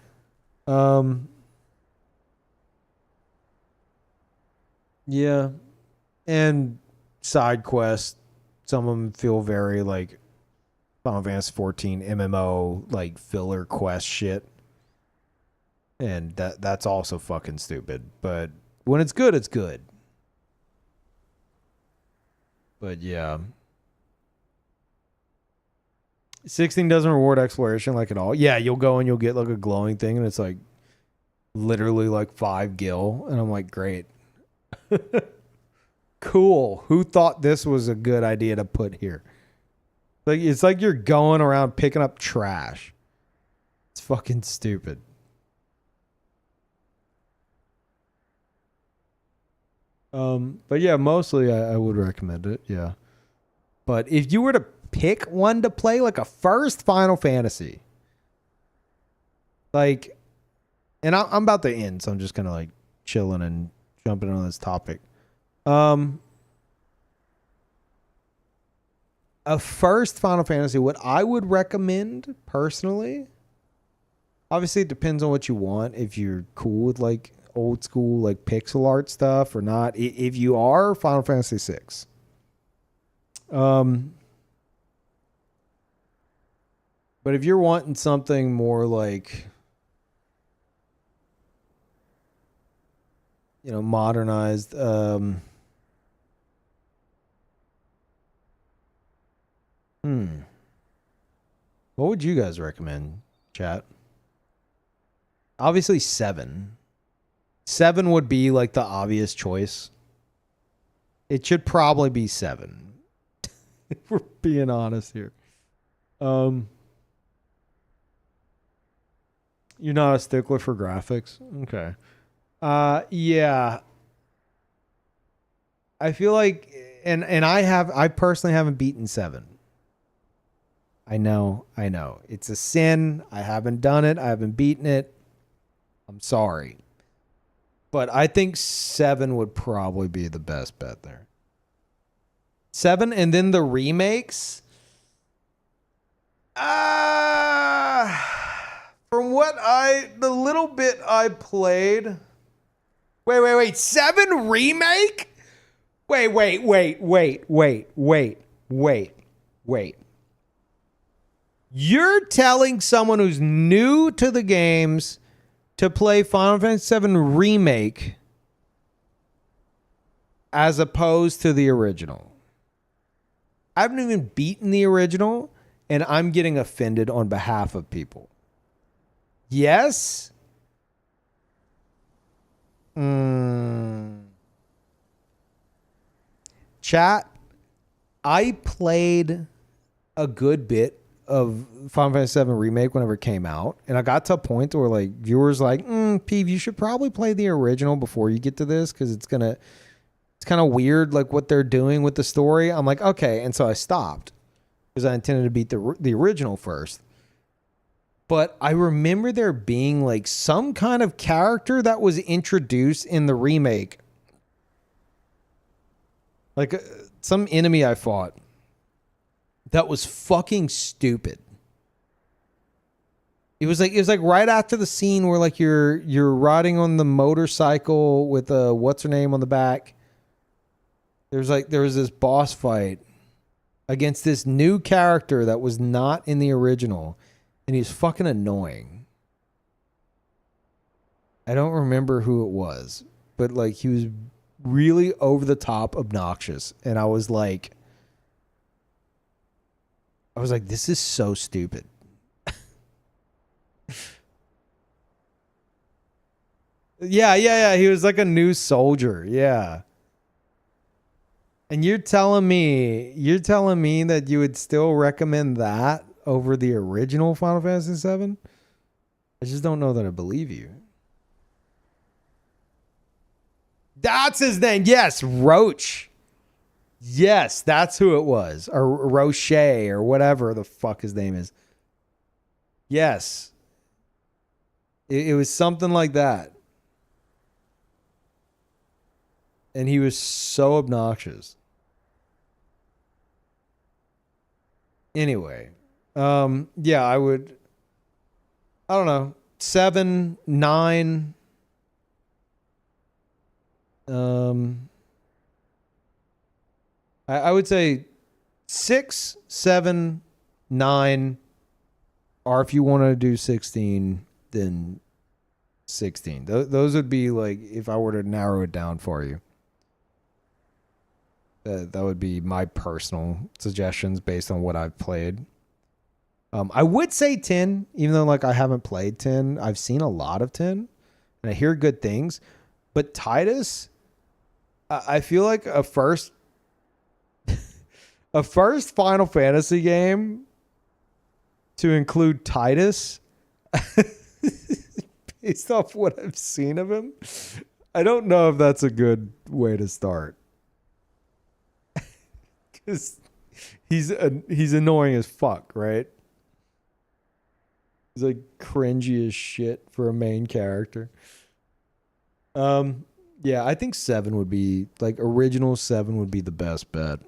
Yeah. And side quests, some of them feel very like Final Fantasy 14 MMO like filler quest shit. And that's also fucking stupid. But when it's good, it's good. But yeah. 16 doesn't reward exploration like at all. Yeah, you'll go and you'll get like a glowing thing and it's like literally like 5 gil. And I'm like, great. Cool. Who thought this was a good idea to put here? Like, it's like you're going around picking up trash. It's fucking stupid. But yeah, mostly I would recommend it. Yeah. But if you were to pick one to play, like a first Final Fantasy, like, and I'm about to end, so I'm just kind of like chilling and jumping on this topic. A first Final Fantasy, what I would recommend personally, obviously it depends on what you want. If you're cool with like old school like pixel art stuff or not. If you are, Final Fantasy VI. But if you're wanting something more like, you know, modernized, What would you guys recommend, chat? Obviously 7. 7 would be like the obvious choice. It should probably be 7. If we're being honest here. You're not a stickler for graphics? Okay. Yeah. I feel like and I personally haven't beaten 7. I know. It's a sin. I haven't done it. I haven't beaten it. I'm sorry. But I think 7 would probably be the best bet there. 7 and then the remakes. From the little bit I played. Wait. 7 remake? Wait. You're telling someone who's new to the games to play Final Fantasy VII Remake as opposed to the original. I haven't even beaten the original, and I'm getting offended on behalf of people. Yes? Chat, I played a good bit of Final Fantasy VII Remake whenever it came out, and I got to a point where like viewers like, Peeve, you should probably play the original before you get to this because it's kind of weird like what they're doing with the story. I'm like, okay, and so I stopped because I intended to beat the original first. But I remember there being like some kind of character that was introduced in the remake, like some enemy I fought. That was fucking stupid. It was like right after the scene where like you're riding on the motorcycle with what's her name on the back. There was this boss fight against this new character that was not in the original, and he's fucking annoying. I don't remember who it was, but like he was really over the top obnoxious, and I was like, this is so stupid. Yeah. He was like a new soldier. Yeah. And you're telling me that you would still recommend that over the original Final Fantasy VII? I just don't know that I believe you. That's his name. Yes, Roach. Yes, that's who it was. Or Roche or whatever the fuck his name is. Yes. It was something like that. And he was so obnoxious. Anyway. Yeah, I don't know. 7, 9. I would say 6, 7, 9, or if you want to do 16, then 16. Those would be like, if I were to narrow it down for you. That would be my personal suggestions based on what I've played. I would say 10, even though like I haven't played 10. I've seen a lot of 10, and I hear good things. But Titus, I feel like a first Final Fantasy game to include Titus, based off what I've seen of him, I don't know if that's a good way to start. Because he's annoying as fuck, right? He's like cringy as shit for a main character. Yeah, I think 7 would be like original 7 would be the best bet.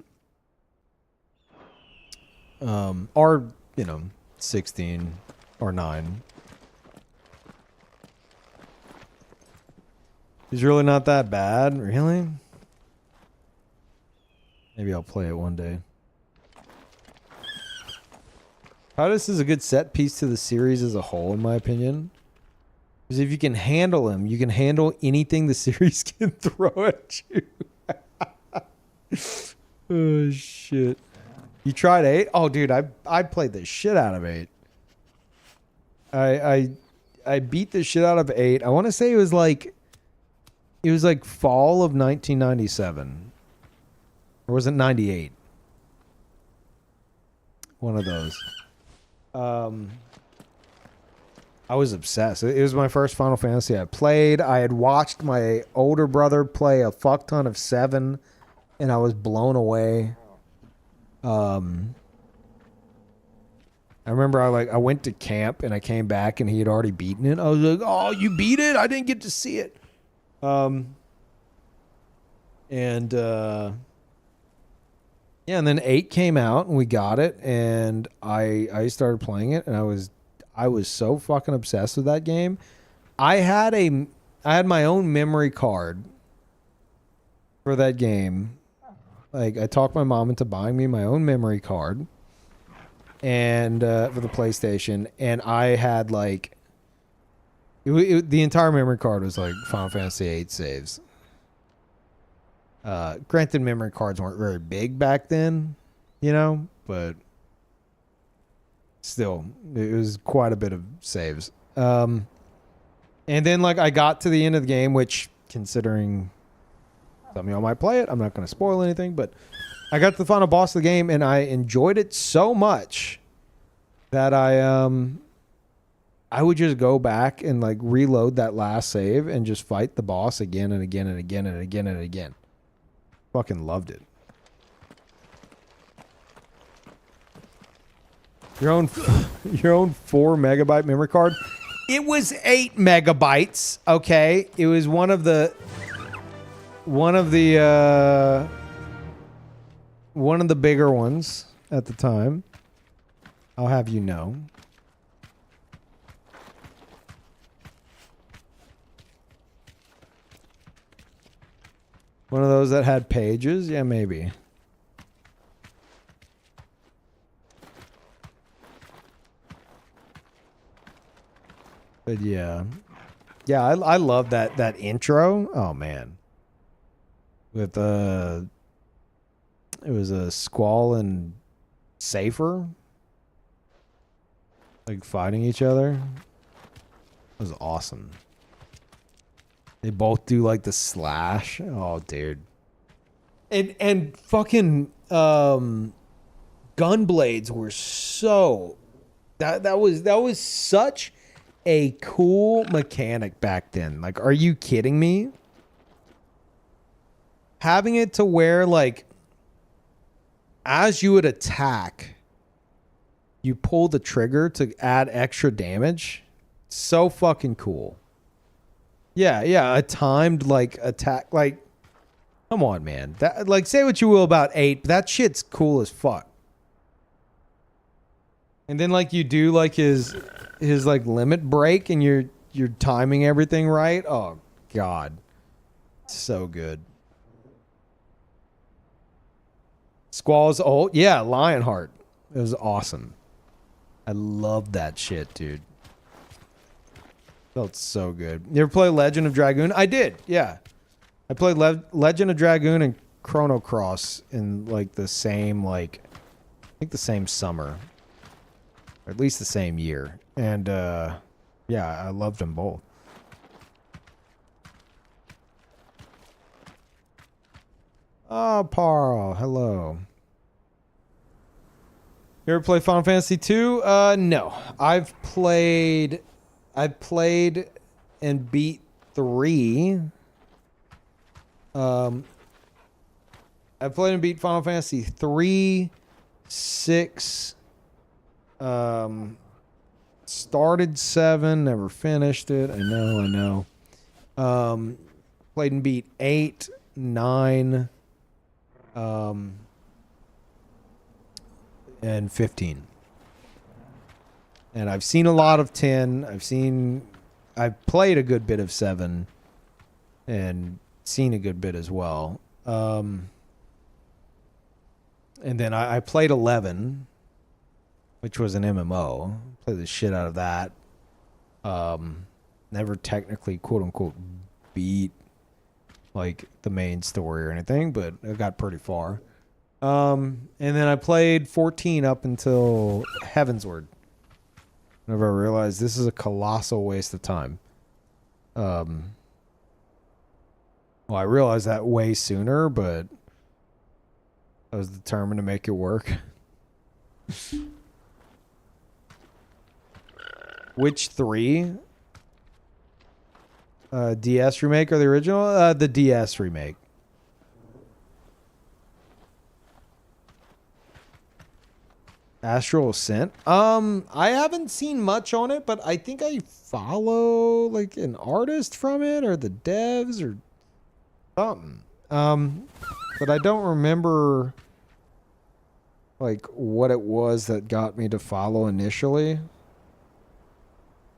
Or 16 or 9. He's really not that bad, really? Maybe I'll play it one day. Titus is a good set piece to the series as a whole, in my opinion. Because if you can handle him, you can handle anything the series can throw at you. Oh, shit. You tried 8? Oh, dude, I played the shit out of 8. I beat the shit out of 8. I want to say it was like fall of 1997. Or was it 98? One of those. I was obsessed. It was my first Final Fantasy I played. I had watched my older brother play a fuck ton of 7, and I was blown away. I remember I went to camp and I came back and he had already beaten it. I was like, "Oh, you beat it? I didn't get to see it." Yeah, and then 8 came out and we got it, and I started playing it, and I was so fucking obsessed with that game. I had my own memory card for that game. Like, I talked my mom into buying me my own memory card, and for the PlayStation, and I had like the entire memory card was like Final Fantasy VIII saves. Granted, memory cards weren't very big back then, you know, but still, it was quite a bit of saves. And then like I got to the end of the game, which, considering some of y'all might play it, I'm not going to spoil anything, but I got to the final boss of the game and I enjoyed it so much that I would just go back and like reload that last save and just fight the boss again and again and again and again and again. Fucking loved it. Your own 4 megabyte memory card. It was 8 megabytes. Okay, it was one of the bigger ones at the time. I'll have you know. One of those that had pages? Yeah, maybe. But yeah. Yeah, I love that intro. Oh man. With it was a Squall and Safer like fighting each other. It was awesome. They both do like the slash. Oh, dude. And fucking gunblades were so that was such a cool mechanic back then. Like, are you kidding me? Having it to where like as you would attack, you pull the trigger to add extra damage. So fucking cool. Yeah, a timed like attack. Like, come on, man. That, like, say what you will about 8, but that shit's cool as fuck. And then like you do like his like limit break, and you're timing everything right. Oh god, so good. Squall's ult, yeah, Lionheart. It was awesome. I love that shit, dude. Felt so good. You ever play Legend of Dragoon? I did, yeah. I played Legend of Dragoon and Chrono Cross in like the same, like, I think the same summer. Or at least the same year. And yeah, I loved them both. Oh, Parl, hello. You ever play Final Fantasy 2? No. I've played and beat 3. I played and beat Final Fantasy 3, 6, started 7, never finished it. I know. Played and beat 8, 9, and 15. And I've seen a lot of 10. I've played a good bit of 7 and seen a good bit as well. And then I played 11, which was an MMO. Played the shit out of that. Never technically, quote unquote, beat like the main story or anything, but I got pretty far. And then I played 14 up until Heavensward. Whenever I realized this is a colossal waste of time. Well, I realized that way sooner, but I was determined to make it work. Which 3? DS remake or the original? The DS remake. Astral Ascent. I haven't seen much on it, but I think I follow like an artist from it or the devs or something. But I don't remember like what it was that got me to follow initially.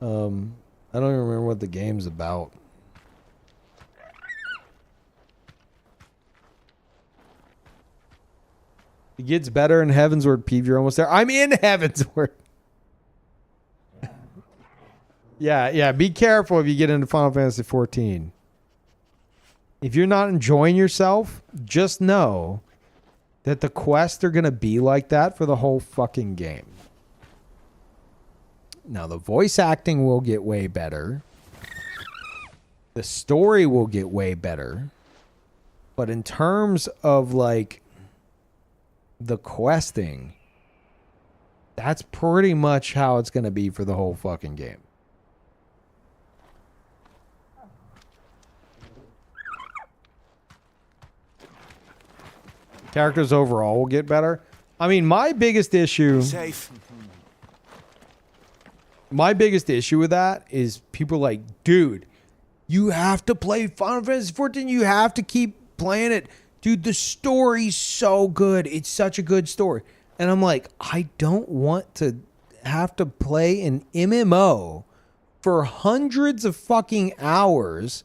I don't even remember what the game's about. It gets better in Heavensward, Peeve. You're almost there. I'm in Heavensward. Yeah. Be careful if you get into Final Fantasy XIV. If you're not enjoying yourself, just know that the quests are going to be like that for the whole fucking game. Now, the voice acting will get way better. The story will get way better. But in terms of, like, the questing, that's pretty much how it's going to be for the whole fucking game. Characters overall will get better. I mean, my biggest issue with that is people like, dude, you have to play Final Fantasy XIV. You have to keep playing it. Dude, the story's so good. It's such a good story. And I'm like, I don't want to have to play an MMO for hundreds of fucking hours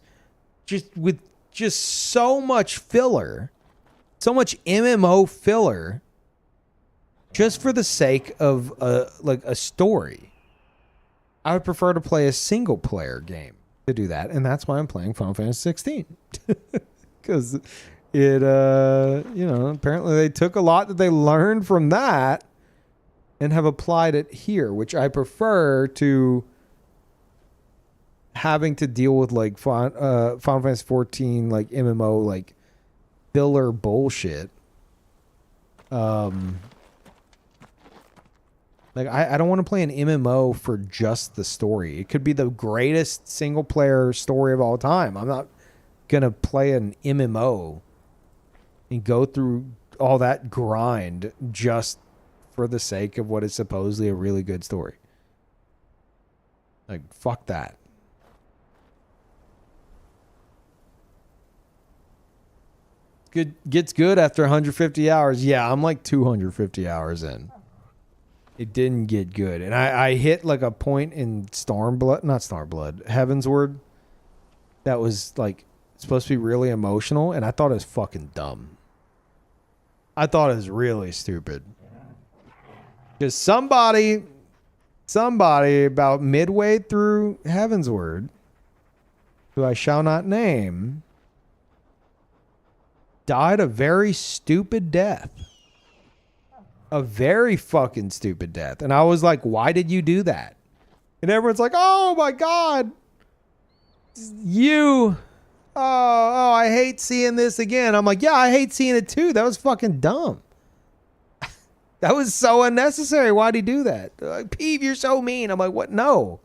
with just so much filler. So much MMO filler just for the sake of a story. I would prefer to play a single player game to do that, and that's why I'm playing Final Fantasy XVI. Because it apparently they took a lot that they learned from that and have applied it here, which I prefer to having to deal with like Final Fantasy XIV like MMO like filler bullshit. Like I don't want to play an MMO for just the story. It could be the greatest single player story of all time. I'm not gonna play an MMO and go through all that grind just for the sake of what is supposedly a really good story. Like, fuck that. Good gets good after 150 hours. Yeah, I'm like 250 hours in. It didn't get good. And I hit like a point in Heavensward that was like supposed to be really emotional, and I thought it was fucking dumb. I thought it was really stupid. Because somebody about midway through Heavensward, who I shall not name, died a very stupid death. A very fucking stupid death. And I was like, why did you do that? And everyone's like, oh my God. Oh, I hate seeing this again. I'm like, yeah, I hate seeing it too. That was fucking dumb. That was so unnecessary. Why'd he do that? Like, Peeve, you're so mean. I'm like, what? No.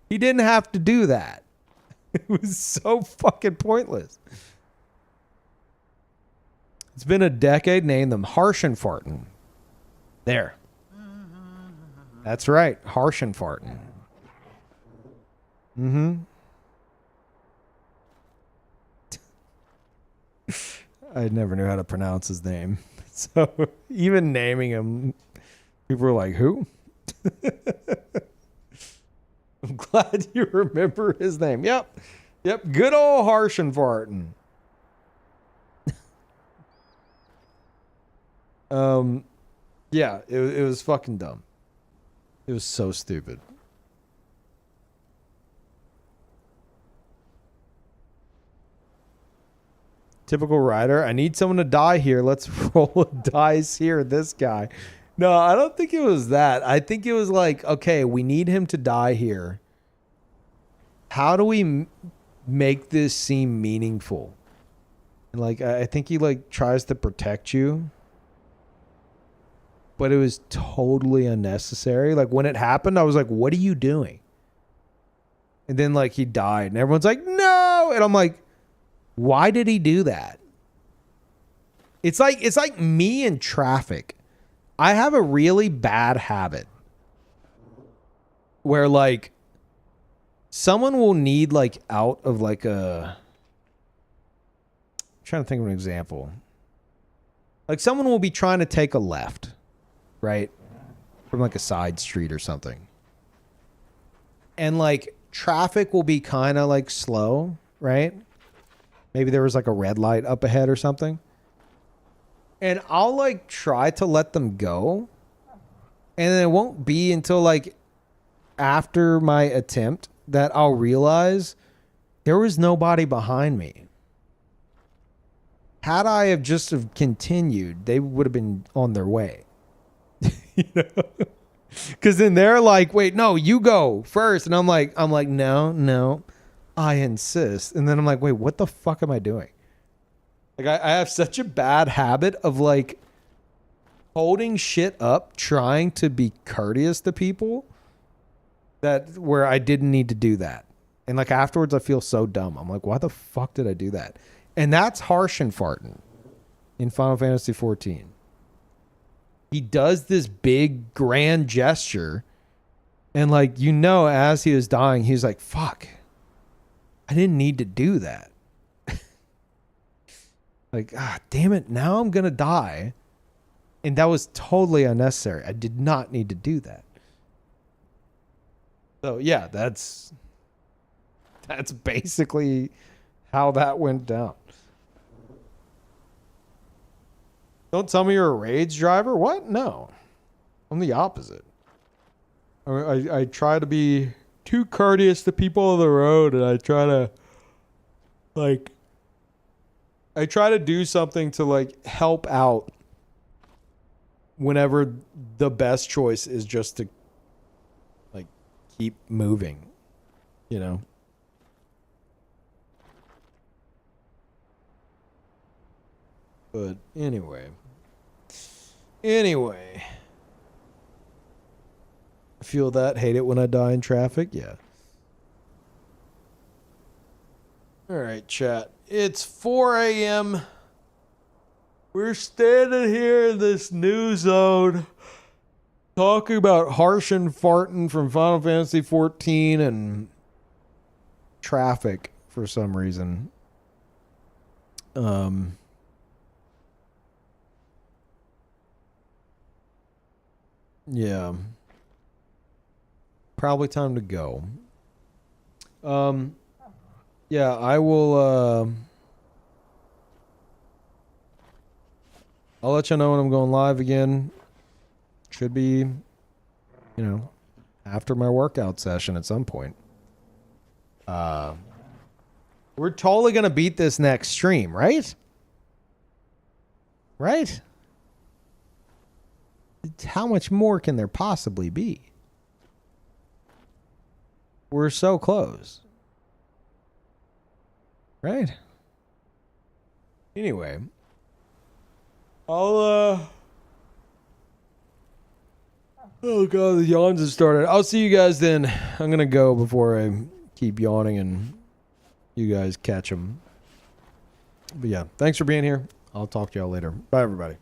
He didn't have to do that. It was so fucking pointless. It's been a decade. Name them Harshenfarten. There. That's right. Harshenfarten. Mm-hmm. I never knew how to pronounce his name. So even naming him, people were like, who? I'm glad you remember his name. Yep. Good old Harshenfarten. Yeah, it was fucking dumb. It was so stupid. Typical rider. I need someone to die here. Let's roll a dice here. This guy. No, I don't think it was that. I think it was like, okay, we need him to die here. How do we make this seem meaningful? And like, I think he like tries to protect you, but it was totally unnecessary. Like when it happened, I was like, what are you doing? And then like he died and everyone's like, no. And I'm like, why did he do that? It's like me in traffic. I have a really bad habit where like someone will need like out of like a, I'm trying to think of an example. Like someone will be trying to take a left, right? From like a side street or something. And like traffic will be kind of like slow, right? Maybe there was like a red light up ahead or something. And I'll like try to let them go. And then it won't be until like after my attempt that I'll realize there was nobody behind me. Had I have just have continued, they would have been on their way. You know? Because then they're like, wait, no, you go first. And I'm like, no, I insist. And then I'm like, wait, what the fuck am I doing? Like, I have such a bad habit of like holding shit up, trying to be courteous to people that where I didn't need to do that. And like afterwards, I feel so dumb. I'm like, why the fuck did I do that? And that's Harshin farting in Final Fantasy XIV. He does this big grand gesture. And like, you know, as he was dying, he's like, fuck, I didn't need to do that. Like, damn it, now I'm going to die. And that was totally unnecessary. I did not need to do that. So, yeah, that's basically how that went down. Don't tell me you're a rage driver. What? No. I'm the opposite. I try to be too courteous to people on the road, and I try to, like, I try to do something to like help out whenever the best choice is just to like keep moving, you know? But anyway. I feel that. Hate it when I die in traffic. Yeah. All right, chat. It's 4 a.m. We're standing here in this new zone talking about Harshin farting from Final Fantasy XIV and traffic for some reason. Yeah. Probably time to go. Yeah, I will, I'll let you know when I'm going live again. Should be, you know, after my workout session at some point. We're totally going to beat this next stream, right? Right? How much more can there possibly be? We're so close. Right? Anyway. Oh god, the yawns have started. I'll see you guys then. I'm gonna go before I keep yawning and you guys catch them. But yeah, thanks for being here. I'll talk to y'all later. Bye, everybody.